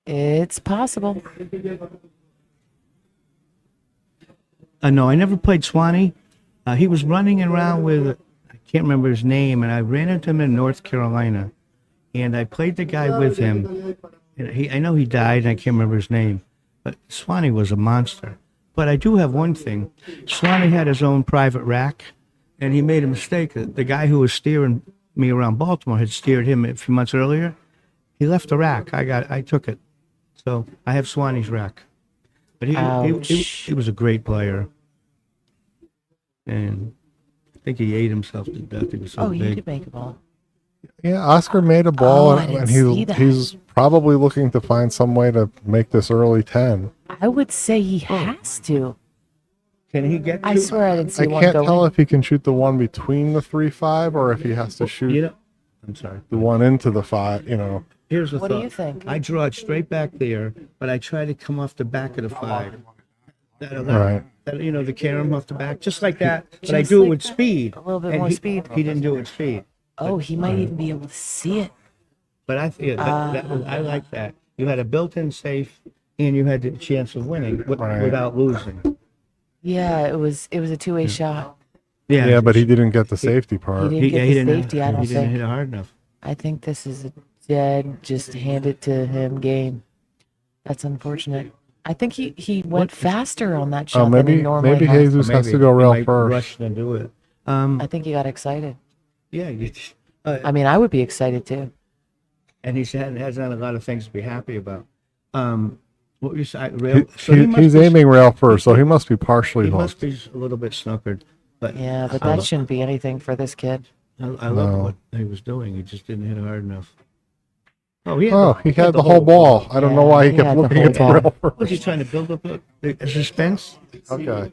It's possible. No, I never played Swanee. He was running around with, I can't remember his name, and I ran into him in North Carolina. And I played the guy with him. And I know he died, and I can't remember his name. But Swanee was a monster. But I do have one thing. Swanee had his own private rack, and he made a mistake. The guy who was steering me around Baltimore had steered him a few months earlier. He left the rack. I took it. So I have Swanee's rack. But he was a great player. And I think he ate himself to death. He was so Oh, he big. did make a ball. Yeah, Oscar made a ball, Oh, I and didn't see that. he's probably looking to find some way to make this early 10. I would say he has to. Can he get to? I swear I didn't see I one can't go tell in. if he can shoot the one between the 3-5 or if he has to shoot You know, I'm sorry. the one into the 5. You know, Here's the What thought. do you think? I draw it straight back there, but I try to come off the back of the 5. All right. The carom off the back, just like that. But I Just do it like with that? speed. A little bit And more he- speed. He didn't do it with speed. Oh, he might even be able to see it. But I like that. You had a built-in safe, and you had the chance of winning Right. without losing. Yeah, it was a two-way shot. Yeah, but he didn't get the safety He part. didn't get the safety, I He don't didn't hit think. it hard enough. I think this is a dead, just hand it to him game. That's unfortunate. I think he went faster on that Oh, shot than he maybe normally maybe has. Jesus has Maybe to go he rail might first. rush to do it. I think he got excited. Yeah, I mean, I would be excited too. and has had a lot of things to be happy about. What you say? He's aiming rail first, so he must be partially He must hooked. be a little bit snookered. But Yeah, but I that lo- shouldn't be anything for this kid. I love No. what he was doing. He just didn't hit it hard enough. Oh, he had Oh, he had the whole ball. I don't know Yeah, why he he kept had the looking whole at the ball. rail Was he first. trying to build up a suspense? Okay.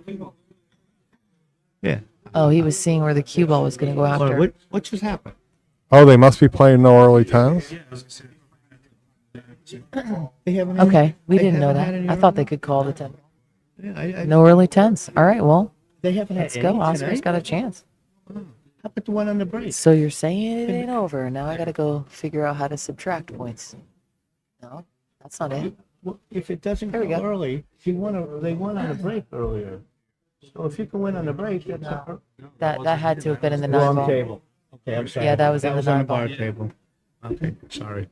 Yeah. Oh, he was seeing where the cue ball was going to go Or after. what just happened? Oh, they must be playing no early tens. They haven't. Okay, we they didn't know haven't that. had any I thought they early- could call the 10. Yeah, No early 10s. All right, well, they haven't let's had go. any Oscar's tonight. got a chance. How about the one on the break? So you're saying it ain't over. Now I got to go figure out how to subtract points. No, that's not it. Well, if it doesn't There we go go. early, they won on the break earlier. So if you can win on the break, that's That had to have been in the 9 wrong ball. table. Okay, I'm sorry. Yeah, that was in the on the 9 ball. bar table. Okay, sorry.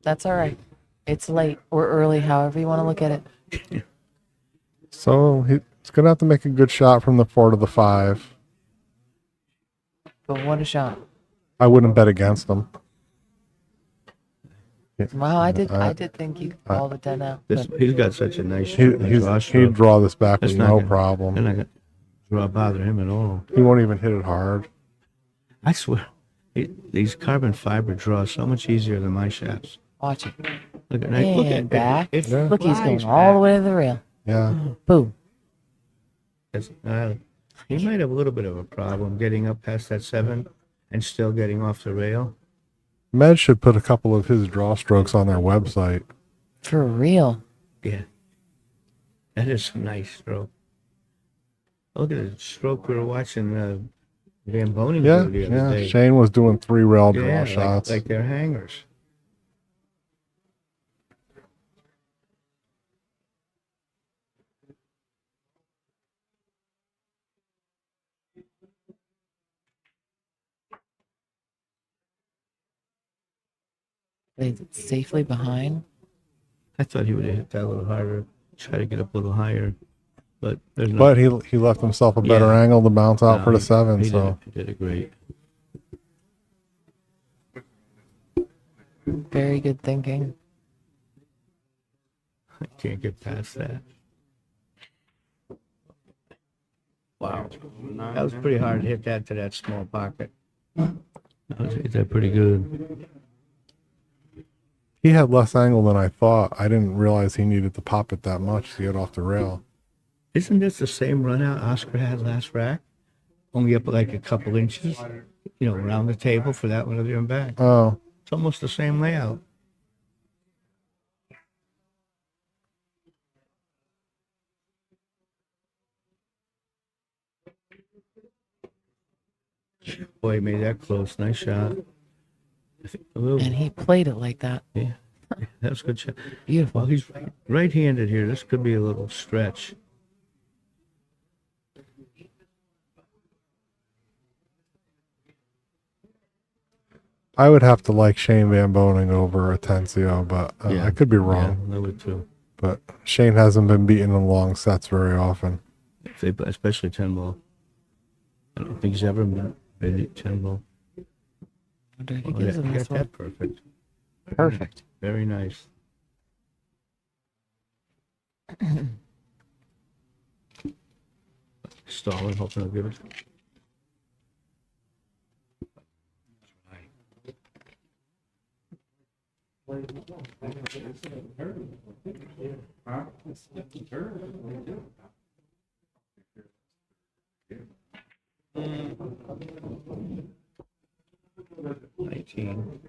That's all right. It's late or early, however you want to look at it. So he's gonna have to make a good shot from the 4 to the 5. But what a shot. I wouldn't bet against him. Wow, I did think you could call the 10 out. This, But he's got such a nice He'd draw this back That's with not no gonna- problem. They're not going to bother him at all. He won't even hit it hard. I swear, these carbon fiber draws so much easier than my shots. watch it. Look at And back. it Yeah. Look, he's flies going all the back. way to the rail. Yeah. Boom. He might have a little bit of a problem getting up past that 7 and still getting off the rail. Med should put a couple of his draw strokes on their website. For real. Yeah. That is a nice stroke. Look at the stroke we were watching Van Boning Yeah, do the other yeah. day. Shane was doing 3 rail draw Yeah, shots. like they're hangers. Lays it safely behind. I thought he would have hit that a little harder, try to get up a little higher, but there's no. But he left himself a better Yeah. angle to bounce out no, for the he- 7. He So did it great. Very good thinking. I can't get past that. Wow, that was pretty hard to hit that to that small pocket. Hit that pretty good. he had less angle than I thought. I didn't realize he needed to pop it that much to get off the rail. Isn't this the same run out Oscar had last rack? Only up like a couple inches, around the table for that one and back. Oh, It's almost the same layout. Boy, he made that close. Nice shot. And he played it like that. Yeah, that was a good shot. Beautiful. Well, he's right-handed here. This could be a little stretch. I would have to like Shane Van Boning over Atencio, but I could be wrong. Yeah, I would too. But Shane hasn't been beaten in long sets very often. Especially 10 ball. I don't think he's ever been 10 ball. What did he Oh, gives yeah, him you this got one? that perfect. Perfect. Very nice. Stalling, hoping he'll give it. Nineteen.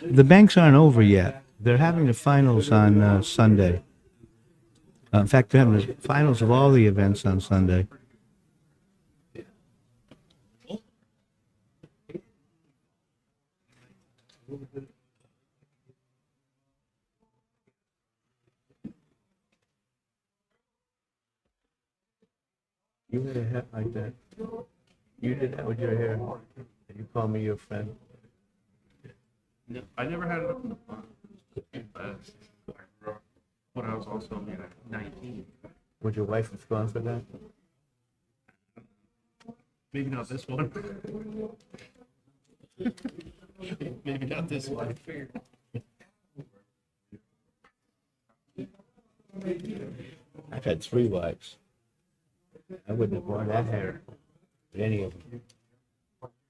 The banks aren't over yet. they're having the finals on Sunday. In fact, they're having the finals of all the events on Sunday. You had a hat like that. You did that with your hair. You call me your friend. No, I never had it when I was also 19. Would your wife have gone for that? Maybe not this one. Maybe not this one. I've had 3 wives. I wouldn't have worn that hair with any of them.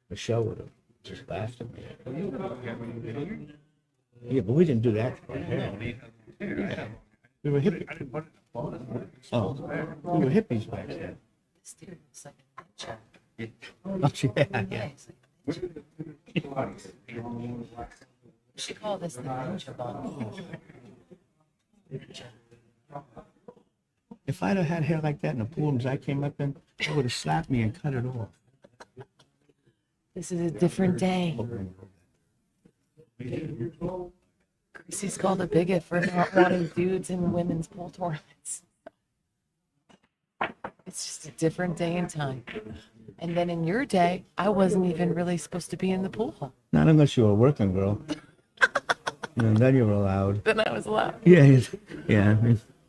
Michelle would have just laughed at me. Yeah, but we didn't do that to our hair. We were hippies. Oh, we were hippies back then. This dude looks like a ninja. Oh, yeah. He's like a ninja. We should call this the ninja bun. If I'd have had hair like that in the pools I came up in, they would have slapped me and cut it off. This is a different day. Chrissy's called a bigot for not wanting dudes in women's pool tournaments. It's just a different day and time. And then in your day, I wasn't even really supposed to be in the pool. Not unless you were a working girl. And then you were allowed. Then I was allowed. Yeah, yeah.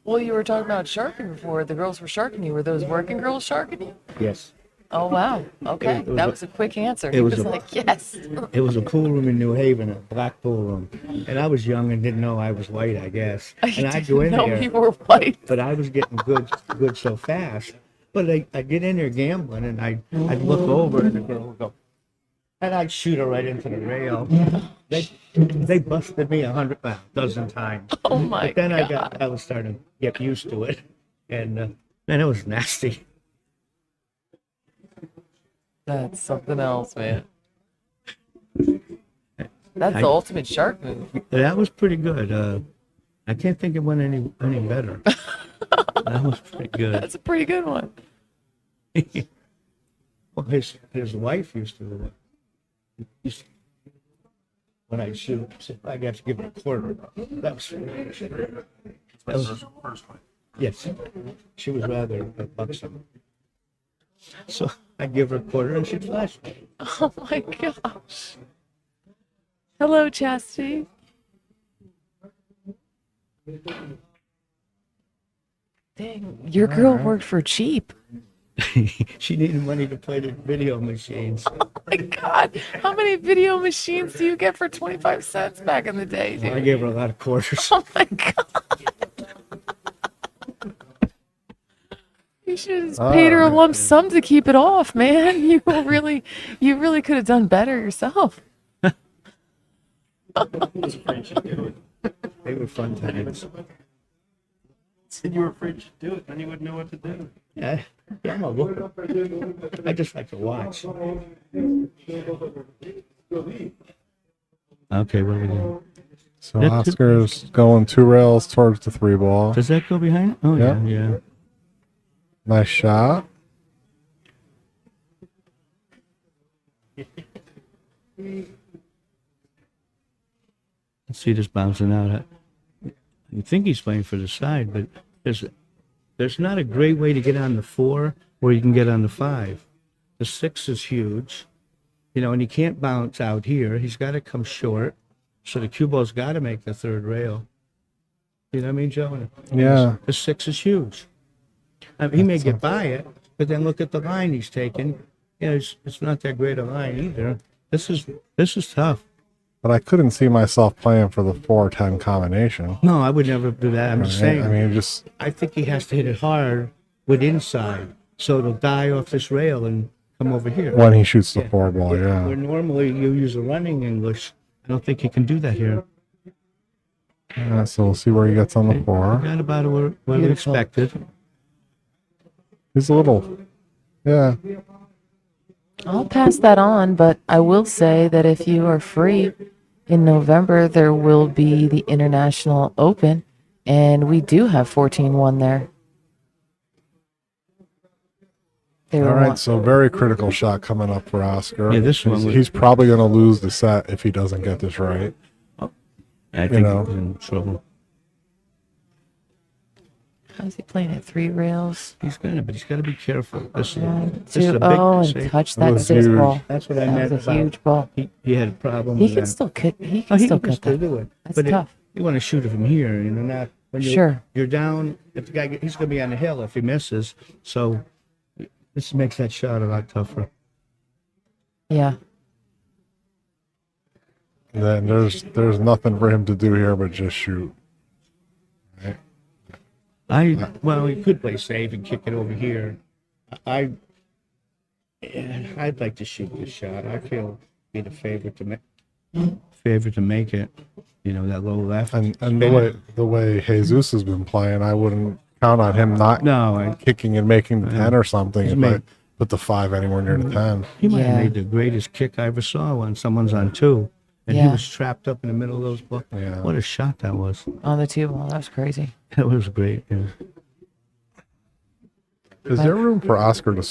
Well, you were talking about sharking before. The girls were sharking you. Were those working girls sharking you? Yes. Oh, wow. Okay. It was That a- was a quick answer. it He was was a- like, yes. It was a pool room in New Haven, a black pool room. And I was young and didn't know I was white, I guess. And I'd go in No, there, you were white. but I was getting good so fast. But I'd get in there gambling and I'd look over and the girl would go, and I'd shoot her right into the rail. They busted me a dozen times. Oh, my But then God. I was starting to get used to it. And man, it was nasty. That's something else, man. That's the ultimate shark move. That was pretty good. I can't think it went any better. That was pretty good. That's a pretty good one. Well, his wife used to when I shoot, I got to give her a quarter. That was First one. yes. She was rather buxom. So I give her a quarter and she'd flash me. Oh, my gosh. Hello, Chastity. Dang, your girl worked for cheap. She needed money to play the video machines. Oh my God. How many video machines do you get for 25 cents back in the day, I dude? gave her a lot of quarters. Oh my God. You should have just paid her a lump sum to keep it off, man. You really could have done better yourself. They were fun times. Said you were afraid to do it, then you wouldn't know what to do. Yeah, I'm a looker. I just like to watch. Okay, what are we doing? So That's two- Oscar's going 2 rails towards the 3 ball. Does that go behind it? Oh, yeah, Yeah. yeah. Nice shot. Let's see this bouncing out. You think he's playing for the side, but there's not a great way to get on the 4 where you can get on the 5. The 6 is huge, and he can't bounce out here. He's got to come short. So the cue ball's got to make the 3rd rail. You know what I mean, Joe? Yeah. The 6 is huge. I mean, he may get by it, but then look at the line he's taking. It's not that great a line either. This is tough. But I couldn't see myself playing for the 4-10 combination. No, I would never do that. I'm just saying. I mean, just I think he has to hit it hard with inside, so it'll die off this rail and come over here. when he shoots the Yeah. 4 ball, Where yeah. normally you use a running English, I don't think he can do that here. So we'll see where he gets on the 4. Got about what we Beautiful. expected. He's a little, yeah. I'll pass that on, but I will say that if you are free in November there will be the International Open, and we do have 14-1 there. They All were right, one- so very critical shot coming up for Oscar. Yeah, this one was- He's probably going to lose the set if he doesn't get this right. I think know. he's in trouble. How's he playing it? 3 rails. He's gonna, but he's got to be careful. This is, One, this is two. a big Oh, and mistake. touch That that was 6 huge. ball. That's what I That meant was a about. huge ball. He had a problem He with can that. still cut. He Oh, can he still can cut still that. do it. That's But tough. you want to shoot it from here, you know, not when you're, Sure. you're down. If the guy, he's going to be on the hill if he misses. So this makes that shot a lot tougher. Yeah. Then there's nothing for him to do here but just shoot. Well, he could play safe and kick it over here. I'd like to shoot this shot. I feel be the favorite to make it. You know, that low left. And Spin the way Jesus has been playing, I wouldn't count on him not No, kicking and making the 10 or something He's if made- I put the 5 anywhere near the 10. he might Yeah. have made the greatest kick I ever saw when someone's on 2. And he Yeah. was trapped up in the middle of those balls. Yeah. What a shot that was. On the 2 ball. That was crazy. That was great. Yeah. Is there room for Oscar to?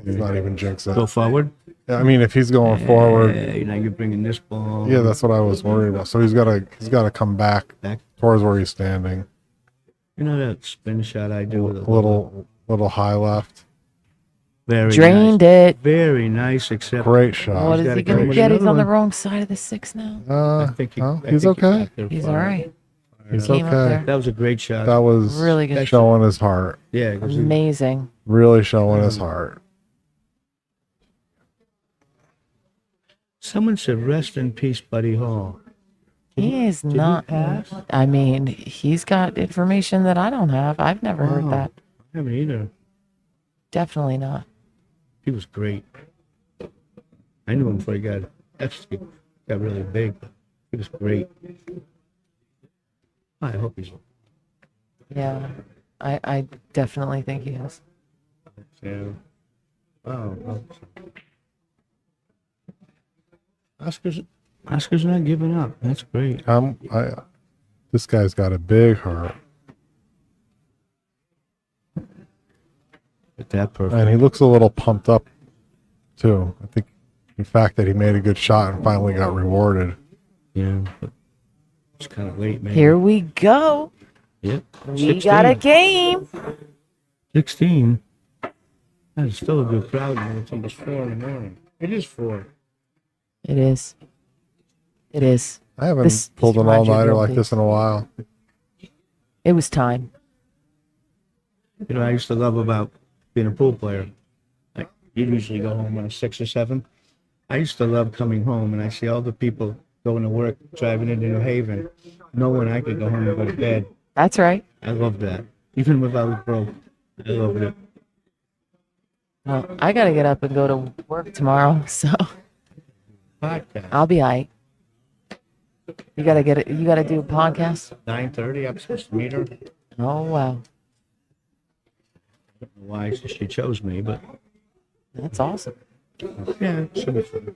He's not even jinx it. Go forward. I mean, if he's going forward, Hey, now you're bringing this ball. yeah, that's what I was worried about. So he's got to come back Back. towards where he's standing. You know that spin shot I do with A little high left. very Drained nice. it. Very nice, except Great shot. What is gotta he going go to with get? He's another on the one. wrong side of the 6 now. I think he, no, I he's think he okay. got there He's fine. all right. He's Came up okay. there. That was a great shot. That was Really good. showing his heart. Yeah, 'cause he- Amazing. Really showing his heart. someone said, "Rest in peace, Buddy Hall." He is Did he not. pass? I mean, he's got information that I don't have. I've never heard Wow. that. I haven't either. Definitely not. He was great. I knew him before he got really big. He was great. I hope he's. Yeah. I definitely think he is. Yeah. Oh. Oscar's not giving up. That's great. This guy's got a big heart, But that perfect. and he looks a little pumped up too. I think the fact that he made a good shot and finally got rewarded. Yeah. But it's kind of late, man. Here we go. Yep. We got a game. 16. That's still a good crowd, man. It's almost 4 in the morning. It is 4. It is. It is. I haven't This pulled an reminds you of all-nighter your like days. this in a while. It was time. You know, I used to love about being a pool player. Like, you'd usually go home around 6 or 7. I used to love coming home and I see all the people going to work, driving into New Haven, knowing I could go home and go to bed. That's right. I loved that. Even if I was broke, I loved it. Well, I got to get up and go to work tomorrow, so Podcast. I'll be all right. You got to get it. You got to do a podcast. 9:30, I'm supposed to meet her. Oh, wow. I don't know why she chose me, but That's awesome. yeah, it should be fun.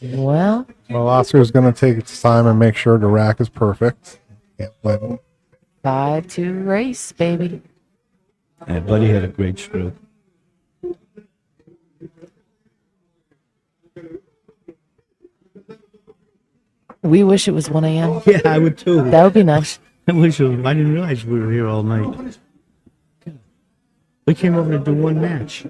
Well, Well, Oscar's going to take its time and make sure the rack is perfect. Can't win. 5-2 race, baby. Yeah, Buddy had a great stroke. We wish it was 1 a.m. Yeah, I would too. That would be nice. I didn't realize we were here all night. We came over to do one match.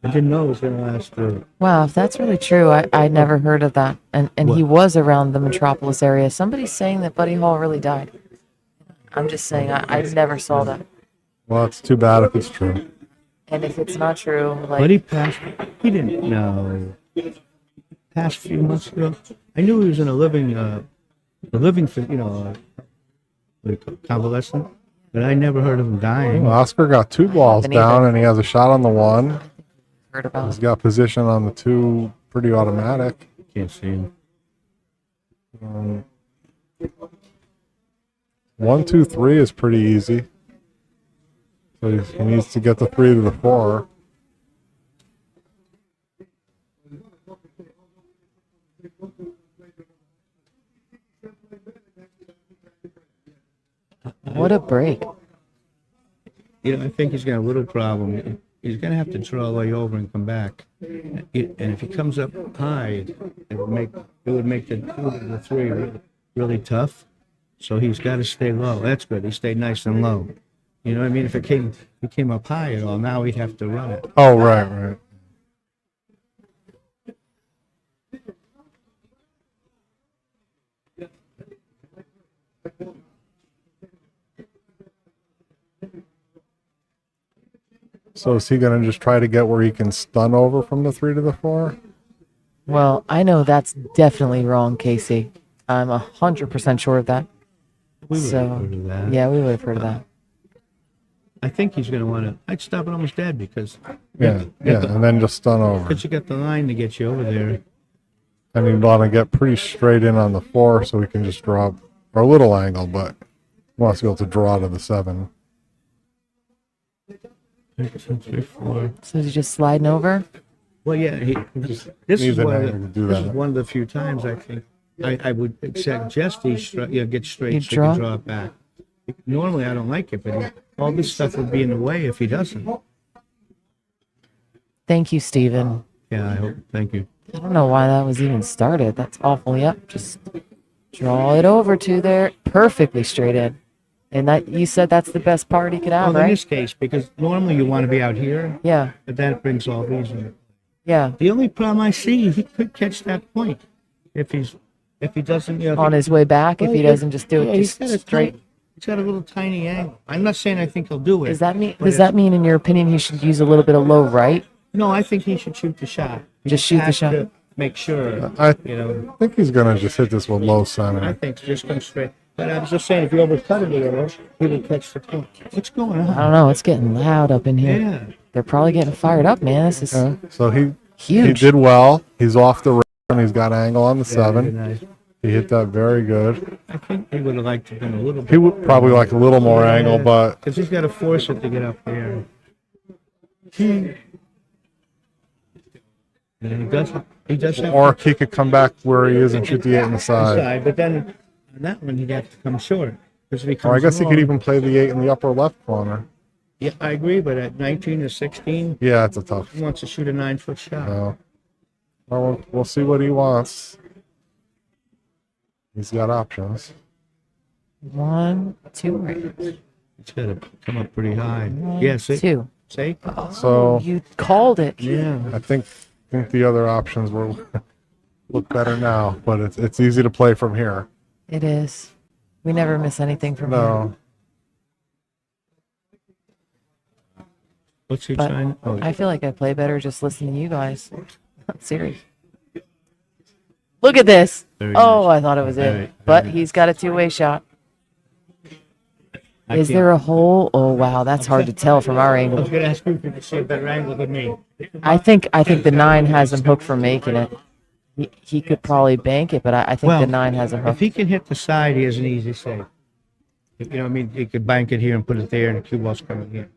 I didn't know it was going to last for. Wow, if that's really true, I never heard of that. And he was around the metropolis area. Somebody's saying that Buddy Hall really died. I'm just saying, I never saw that. Well, it's too bad if it's true. And if it's not true, But like, he passed. He didn't know. Passed a few months ago. I knew he was in a living, convalescent. But I never heard of him dying. Oscar got 2 balls Haven't down, either. and he has a shot on the 1. heard about He's got position on the 2, pretty automatic. Can't see him. 1, 2, 3 is pretty easy. So he needs to get the 3 to the 4. What a break. You know, I think he's got a little problem. He's gonna have to draw all the way over and come back. And if he comes up high, it would make the three really tough. So he's got to stay low. That's good. He stayed nice and low. You know what I mean? If he came up high at all, now he'd have to run it. Oh, right. So is he going to just try to get where he can stun over from the 3 to the 4? Well, I know that's definitely wrong, Casey. I'm 100% sure of that. We would So, have heard of that. yeah, we would have heard of that. I think he's going to want to. I'd stop it almost dead because Yeah, and then just stun over. you got the line to get you over there. And he'd want to get pretty straight in on the 4 so he can just drop, or a little angle, but he wants to be able to draw to the 7. 2, 3, 4. So is he just sliding over? Well, yeah. Just This needs is an one angle to do this is that. one of the few times I think I would suggest he get straight You so he draw? can draw it back. Normally I don't like it, but all this stuff would be in the way if he doesn't. Thank you, Steven. Yeah, I hope. Thank you. I don't know why that was even started. That's awful. Yep, just draw it over to there. Perfectly straight in. And that you said that's the best part he could have, Well, in right? this case, because normally you want to be out here, Yeah, but that brings all these in. yeah. The only problem I see, he could catch that point if he doesn't, you know. On his way back, if Well, he doesn't just do it he's got just a straight. He's got a little tiny angle. I'm not saying I think he'll do it. Does that mean? but Does that mean, in your opinion, he should use a little bit of low right? No, I think he should shoot the shot. He Just shoot the has shot. to make sure. I You know, think he's going to just hit this with low I center. think just come straight. But I was just saying, if you overcut it a little, he will catch the point. What's going I on? don't know. It's getting loud up in here. Yeah. They're probably getting fired up, man. This is Okay. So he huge. did well. He's off the rail and he's got angle on the Very 7. nice. He hit that very good. I think he would have liked to have been a little bit. He would probably like a little more angle, but Because he's got to force it to get up there. And he does have or he could come back where he is and shoot the 8 in the side. side, but then on that one he'd have to come short. Because if he Or I comes guess he could long- even play the 8 in the upper left corner. Yeah, I agree, but at 19 or 16, Yeah, it's a tough. he wants to shoot a 9-foot shot. Well, we'll see what he wants. He's got options. 1, 2, right. It's got to come up pretty high. 1, Yeah, see? 2. See? So You called it. Yeah. I think the other options will look better now, but it's easy to play from here. It is. We never miss anything from here. No, What's he But trying? Oh, I feel like I play better just listening to you guys. I'm serious. Look at this. Very Oh, nice. I thought it was Very, it. But very he's got a two-way shot. I Is can't- there a hole? Oh, wow. That's hard to tell from our I angle. was going to ask you if you could see a better angle than me. I think the 9 has him hooked for making it. He could probably bank it, but I think the 9 has him if hooked. he can hit the side, he has an easy save. You know what I mean? He could bank it here and put it there, and the cue ball's coming in.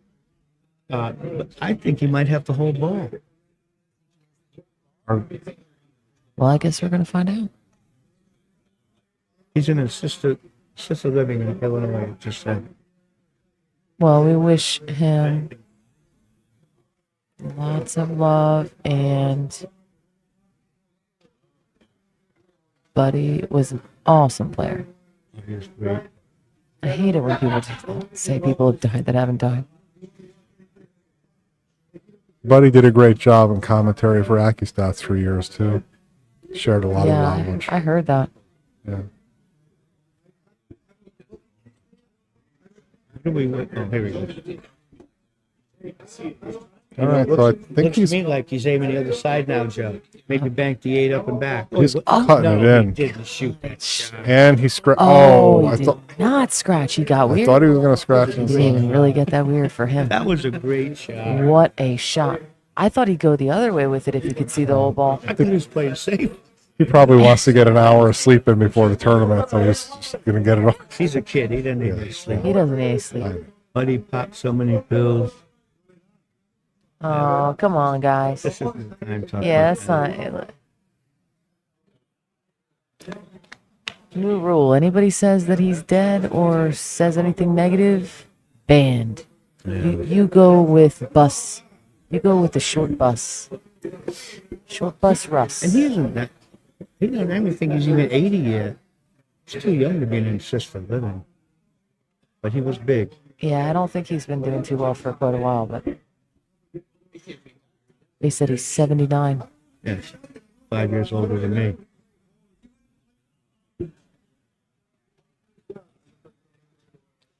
But I think he might have the whole ball. Or Well, I guess we're going to find out. he's in assisted living in Illinois, it just said. Well, we wish him lots of love, and Buddy was an awesome player. He's great. I hate it when people say people have died that haven't died. Buddy did a great job in commentary for AccuStats for years too. Shared a lot of Yeah, knowledge. I heard that. Yeah. Who do we wait? Oh, here we go. All right, so I think Looks to he's me like he's aiming the other side now, Joe. Maybe bank the 8 up and back. He's what- cutting no, it he in. didn't shoot that shot. and he scratched. Oh, I he did thought not scratch. He got I weird. thought he was gonna scratch He didn't inside. even really get that weird for him. That was a great shot. What a shot. I thought he'd go the other way with it if he could see the whole ball. I think he was playing safe. He probably wants to get an hour of sleep in before the tournament, so he's just gonna get it all. He's a kid. He didn't need to sleep. He doesn't need sleep. But he popped so many pills. Oh, come on, guys. This is the time talking. Yeah, that's not. New rule. Anybody says that he's dead or says anything negative, banned. You go with bus. You go with the short bus. Short bus Russ. And he isn't that. He doesn't even think he's even 80 yet. He's too young to be an assisted living. But he was big. Yeah, I don't think he's been doing too well for quite a while, but they said he's 79. Yes. 5 years older than me.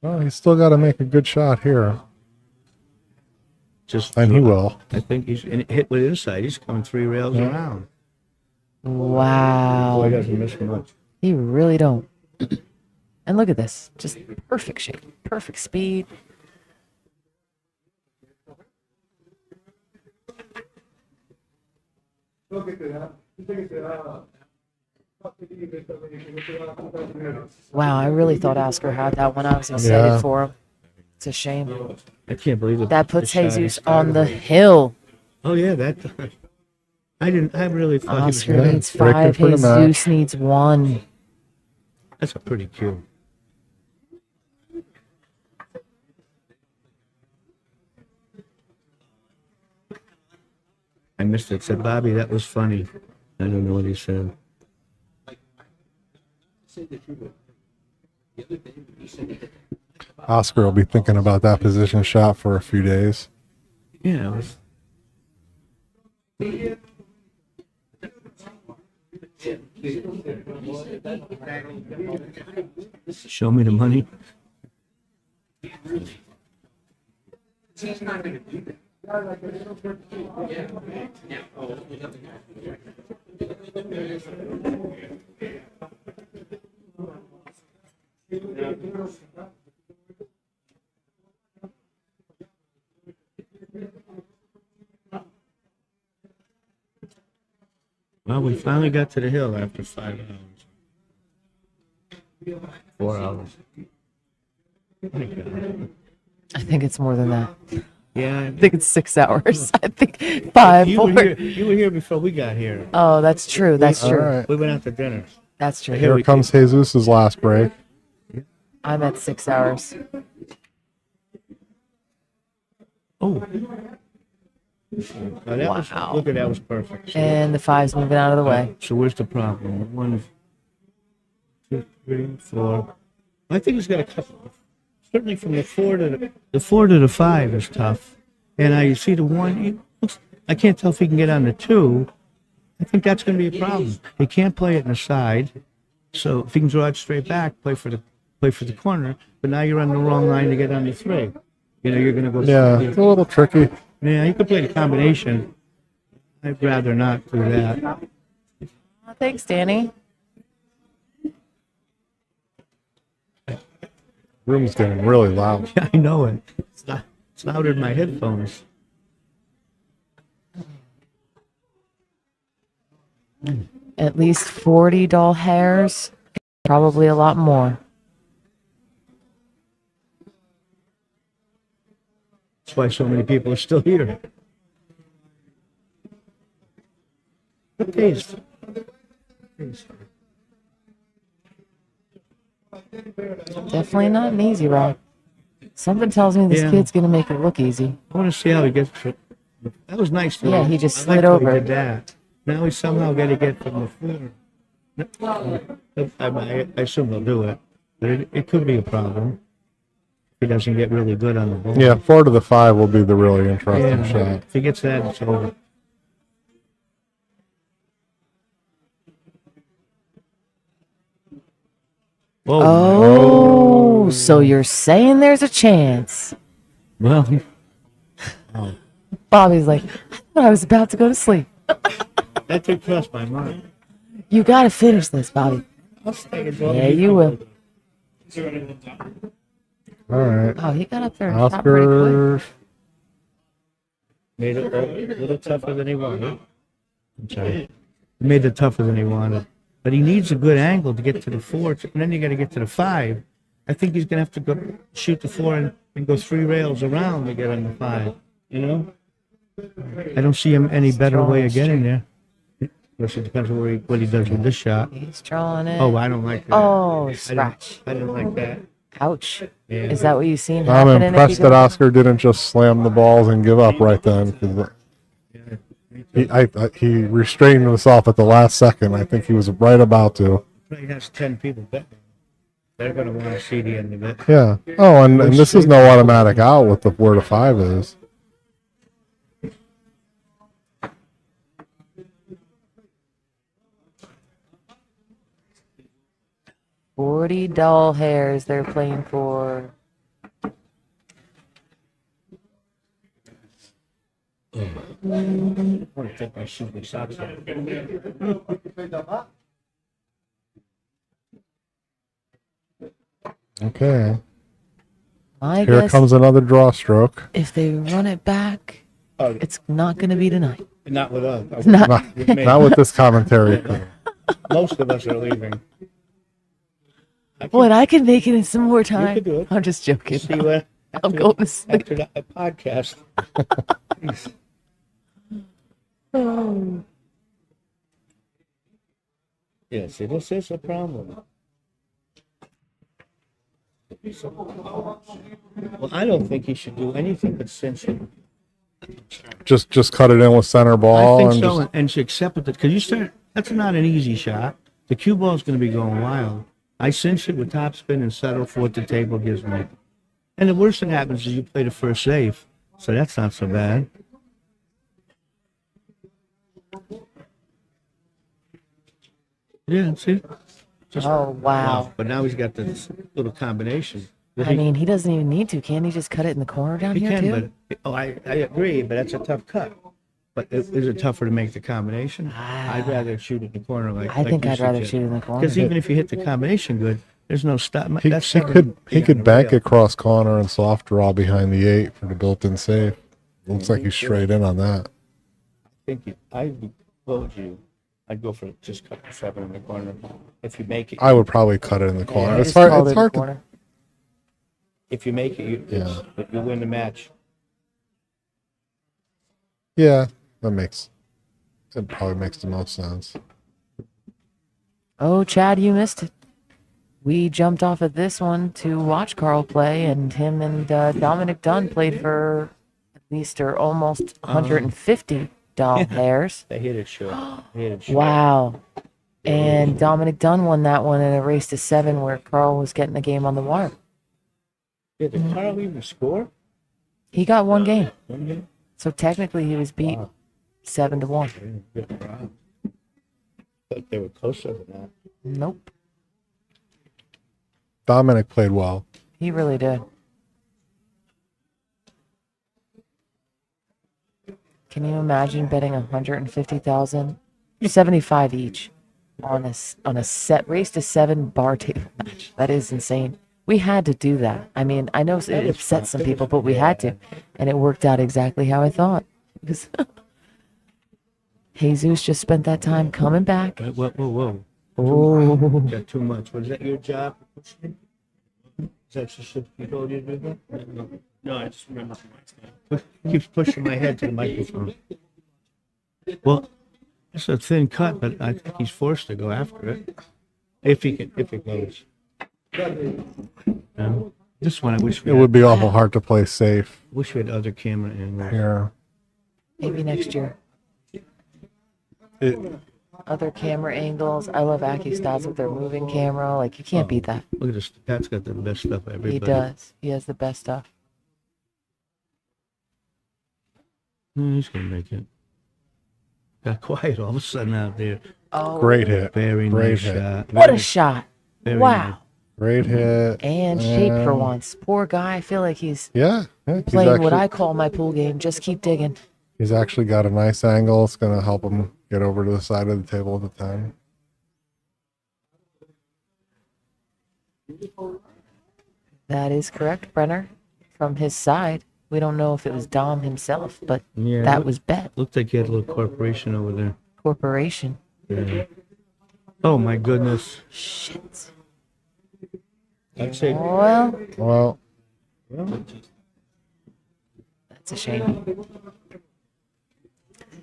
Well, he's still got to make a good shot here, Just and he will. I think he's hit with inside. He's coming 3 rails around. Wow. Boy, doesn't miss much. He really don't. And look at this. Just perfect shape. Perfect speed. Wow, I really thought Oscar had that one. I was excited Yeah. for him. It's a shame. I can't believe it. That puts the shot he Jesus started on the with. hill. Oh yeah, that. I really thought he was. Oscar Yeah, needs breaking 5. for the match. Jesus needs 1. That's a pretty cue. I missed it. Said Bobby, that was funny. I don't know what he said. Oscar will be thinking about that position shot for a few days. Yeah, it was. Show me the money. Well, we finally got to the hill after 5 hours. 4 hours. My God. I think it's more than that. Yeah, I think it's 6 hours. I think 5, you 4. were here. You were here before we got here. Oh, that's true. That's All true. right. We went out to dinner. That's true. Here comes Jesus' last break. I'm at 6 hours. Oh. Now that was, Wow. look at that was perfect. So, And the 5's moving out of the way. so where's the problem? 1, 2, 3, 4. I think he's got a couple. Certainly from the 4 to the 5 is tough. And I see the 1. I can't tell if he can get on the 2. I think that's going to be a problem. He can't play it in the side. So if he can draw it straight back, play for the corner. But now you're on the wrong line to get on the 3. You know, you're going to go. Yeah, it's a little tricky. Yeah, you could play the combination. I'd rather not do that. Oh, thanks, Danny. Room's getting really loud. Yeah, I know it. It's louder than my headphones. At least 40 doll hairs. Probably a lot more. That's why so many people are still here. Good taste. Definitely not an easy ride. Something tells me this Yeah. kid's gonna make it look easy. I want to see how he gets it. That was nice. Though. Yeah, he just I slid liked how over. He did that. Now he somehow got to get from the floor. I assume he'll do it, but it could be a problem. If he doesn't get really good on the ball. Yeah, 4 to the 5 will be the really interesting Yeah, shot. if he gets that, it's over. Whoa. Oh, so you're saying there's a chance. Well, Bobby's like, I thought I was about to go to sleep. that did cross my mind. You gotta finish this, Bobby. I'll stay as long Yeah, as you will. All right. Oh, he got up there and stopped pretty quick. Oscar. Made it a little tougher than he wanted. I'm sorry. He made it tougher than he wanted. But he needs a good angle to get to the 4, and then you got to get to the 5. I think he's going to have to go shoot the 4 and go 3 rails around to get on the 5. You know? I don't see him any better way of getting there. Unless it depends on what he does with this shot. He's drawing it. Oh, I don't like that. Oh, scratch. I don't like that. Ouch. Yeah. Is that what you've seen I'm happen? impressed that Oscar didn't just slam the balls and give up right then. 'Cause he restrained himself at the last second. I think he was right about to. He has 10 people betting. They're going to want to see the end of it. Yeah. Oh, and this is no automatic out with the 4 to 5 is. $40 hairs they're playing for. I want to take my shoes and socks off. Okay. My Here guess, comes another draw stroke. if they run it back, Oh, it's not going to be tonight. not with us. Not- With me. Not with this commentary. Most of us are leaving. Boy, I can make it in some more time. could do it. I'm just joking. See what? I'm going to sleep. After the podcast. Oh. Yeah, see, this is a problem. Well, I don't think he should do anything but cinch it. Just cut it in with center ball I think and so, just, and she accepted it, because you start, that's not an easy shot. The cue ball's gonna be going wild. I cinch it with topspin and settle for what the table gives me. And the worst that happens is you play the first save, so that's not so bad. Yeah, see? Just- Oh, wow. But now he's got this little combination. I mean, he doesn't even need to. Can't he just cut it in the corner down He here, can, too? but, oh, I agree, but that's a tough cut. But is it tougher to make the combination? I'd rather shoot it in the corner like I think you I'd rather suggest. shoot in the corner. Because even if you hit the combination good, there's no stop. he That's could bank it cross corner and soft draw behind the 8 for the built-in save. Looks like he's straight in on that. I vote you. I'd go for just cut the 7 in the corner. If you make it, I would probably cut it in the corner. Yeah, It's just call it hard. It's in the hard to. corner. if you make it, you win the match. Yeah, that probably makes the most sense. Oh, Chad, you missed it. We jumped off of this one to watch Carl play, and him and Dominic Dunn played for at least or almost $150 hairs. They hit it short. They hit it short. Wow. And Dominic Dunn won that one in a race to 7 where Carl was getting the game on the wire. Yeah, did Carl even score? He got one game. Mm-hmm. So technically he was beat 7-1. Good job. But they were closer than that. Nope. Dominic played well. He really did. Can you imagine betting 150,000, 75 each on a set race to 7 bar table match? That is insane. We had to do that. I mean, I know it upset some people, but we had to, and it worked out exactly how I thought. Because Jesus just spent that time coming back. Whoa. Oh, Got too much. Was that your job? Is that just what you told you to do that? No, I just remember from my stand. Keeps pushing my head to the microphone. Well, it's a thin cut, but I think he's forced to go after it. If it goes. This one, I wish we It would be awful hard to play safe wish we had other camera angles. here. maybe next year. It, Other camera angles. I love Aki Stats with their moving camera. Like, you can't beat that. Look at this. Pat's got the best stuff ever. He does. He has the best stuff. He's gonna make it. Got quiet all of a sudden out there. Oh, great hit. Very Great nice hit. shot. what a shot. Very Wow. nice. Great hit. And shape for And- once. Poor guy. I feel like he's Yeah. playing what I call my pool game. Just keep digging. He's actually got a nice angle. It's going to help him get over to the side of the table at the time. That is correct, Brenner. From his side. We don't know if it was Dom himself, but Yeah, that was bet. looked like he had a little corporation over there. Corporation. Yeah. Oh my goodness. Shit. I'd say Well, Well, that's a shame.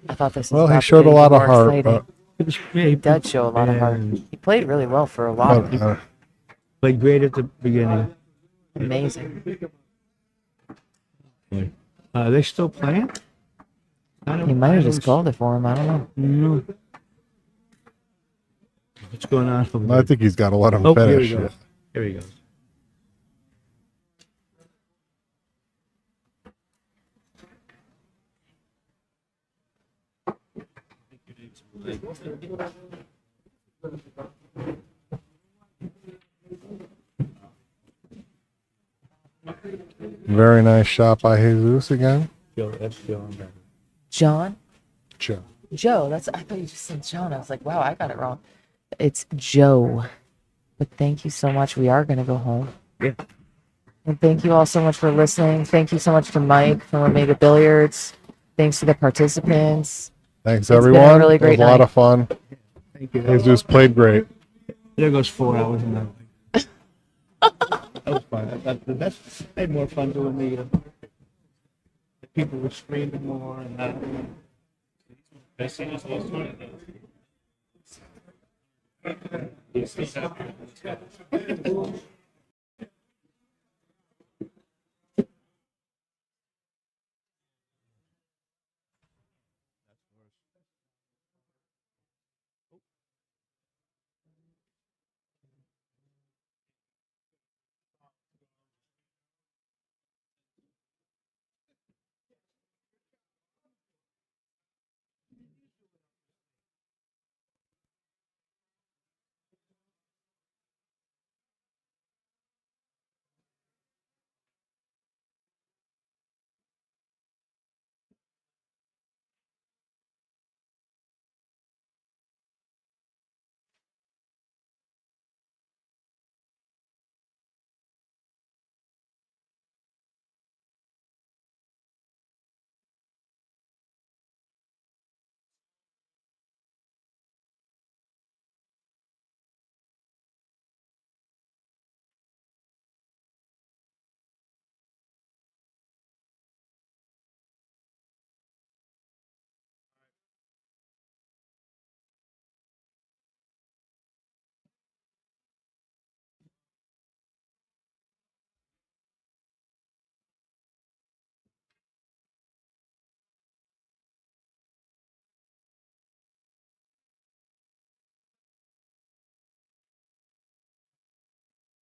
I thought this was well, he about to showed be a lot of more heart, exciting. but Yeah, he Does show a lot of heart. and He played really well for a while. played great at the beginning. Amazing. Are they still playing? He might have just called it for him. I don't know. No. What's going on over I there? think he's got to let him Oh, here finish. he goes. Here he goes. Very nice shot by Jesus again. That's Joe. John? Joe. Joe. I thought you just said John. I was like, wow, I got it wrong. It's Joe. But thank you so much. We are going to go home. Yeah. And thank you all so much for listening. Thank you so much to Mike from Omega Billiards. Thanks to the participants. Thanks, been a everyone. really It was great a lot night. of fun. Thank you. Jesus played great. There goes 4 hours and nothing. That was fun. That's I had more fun doing the people were screaming more and that. I see this was one of those.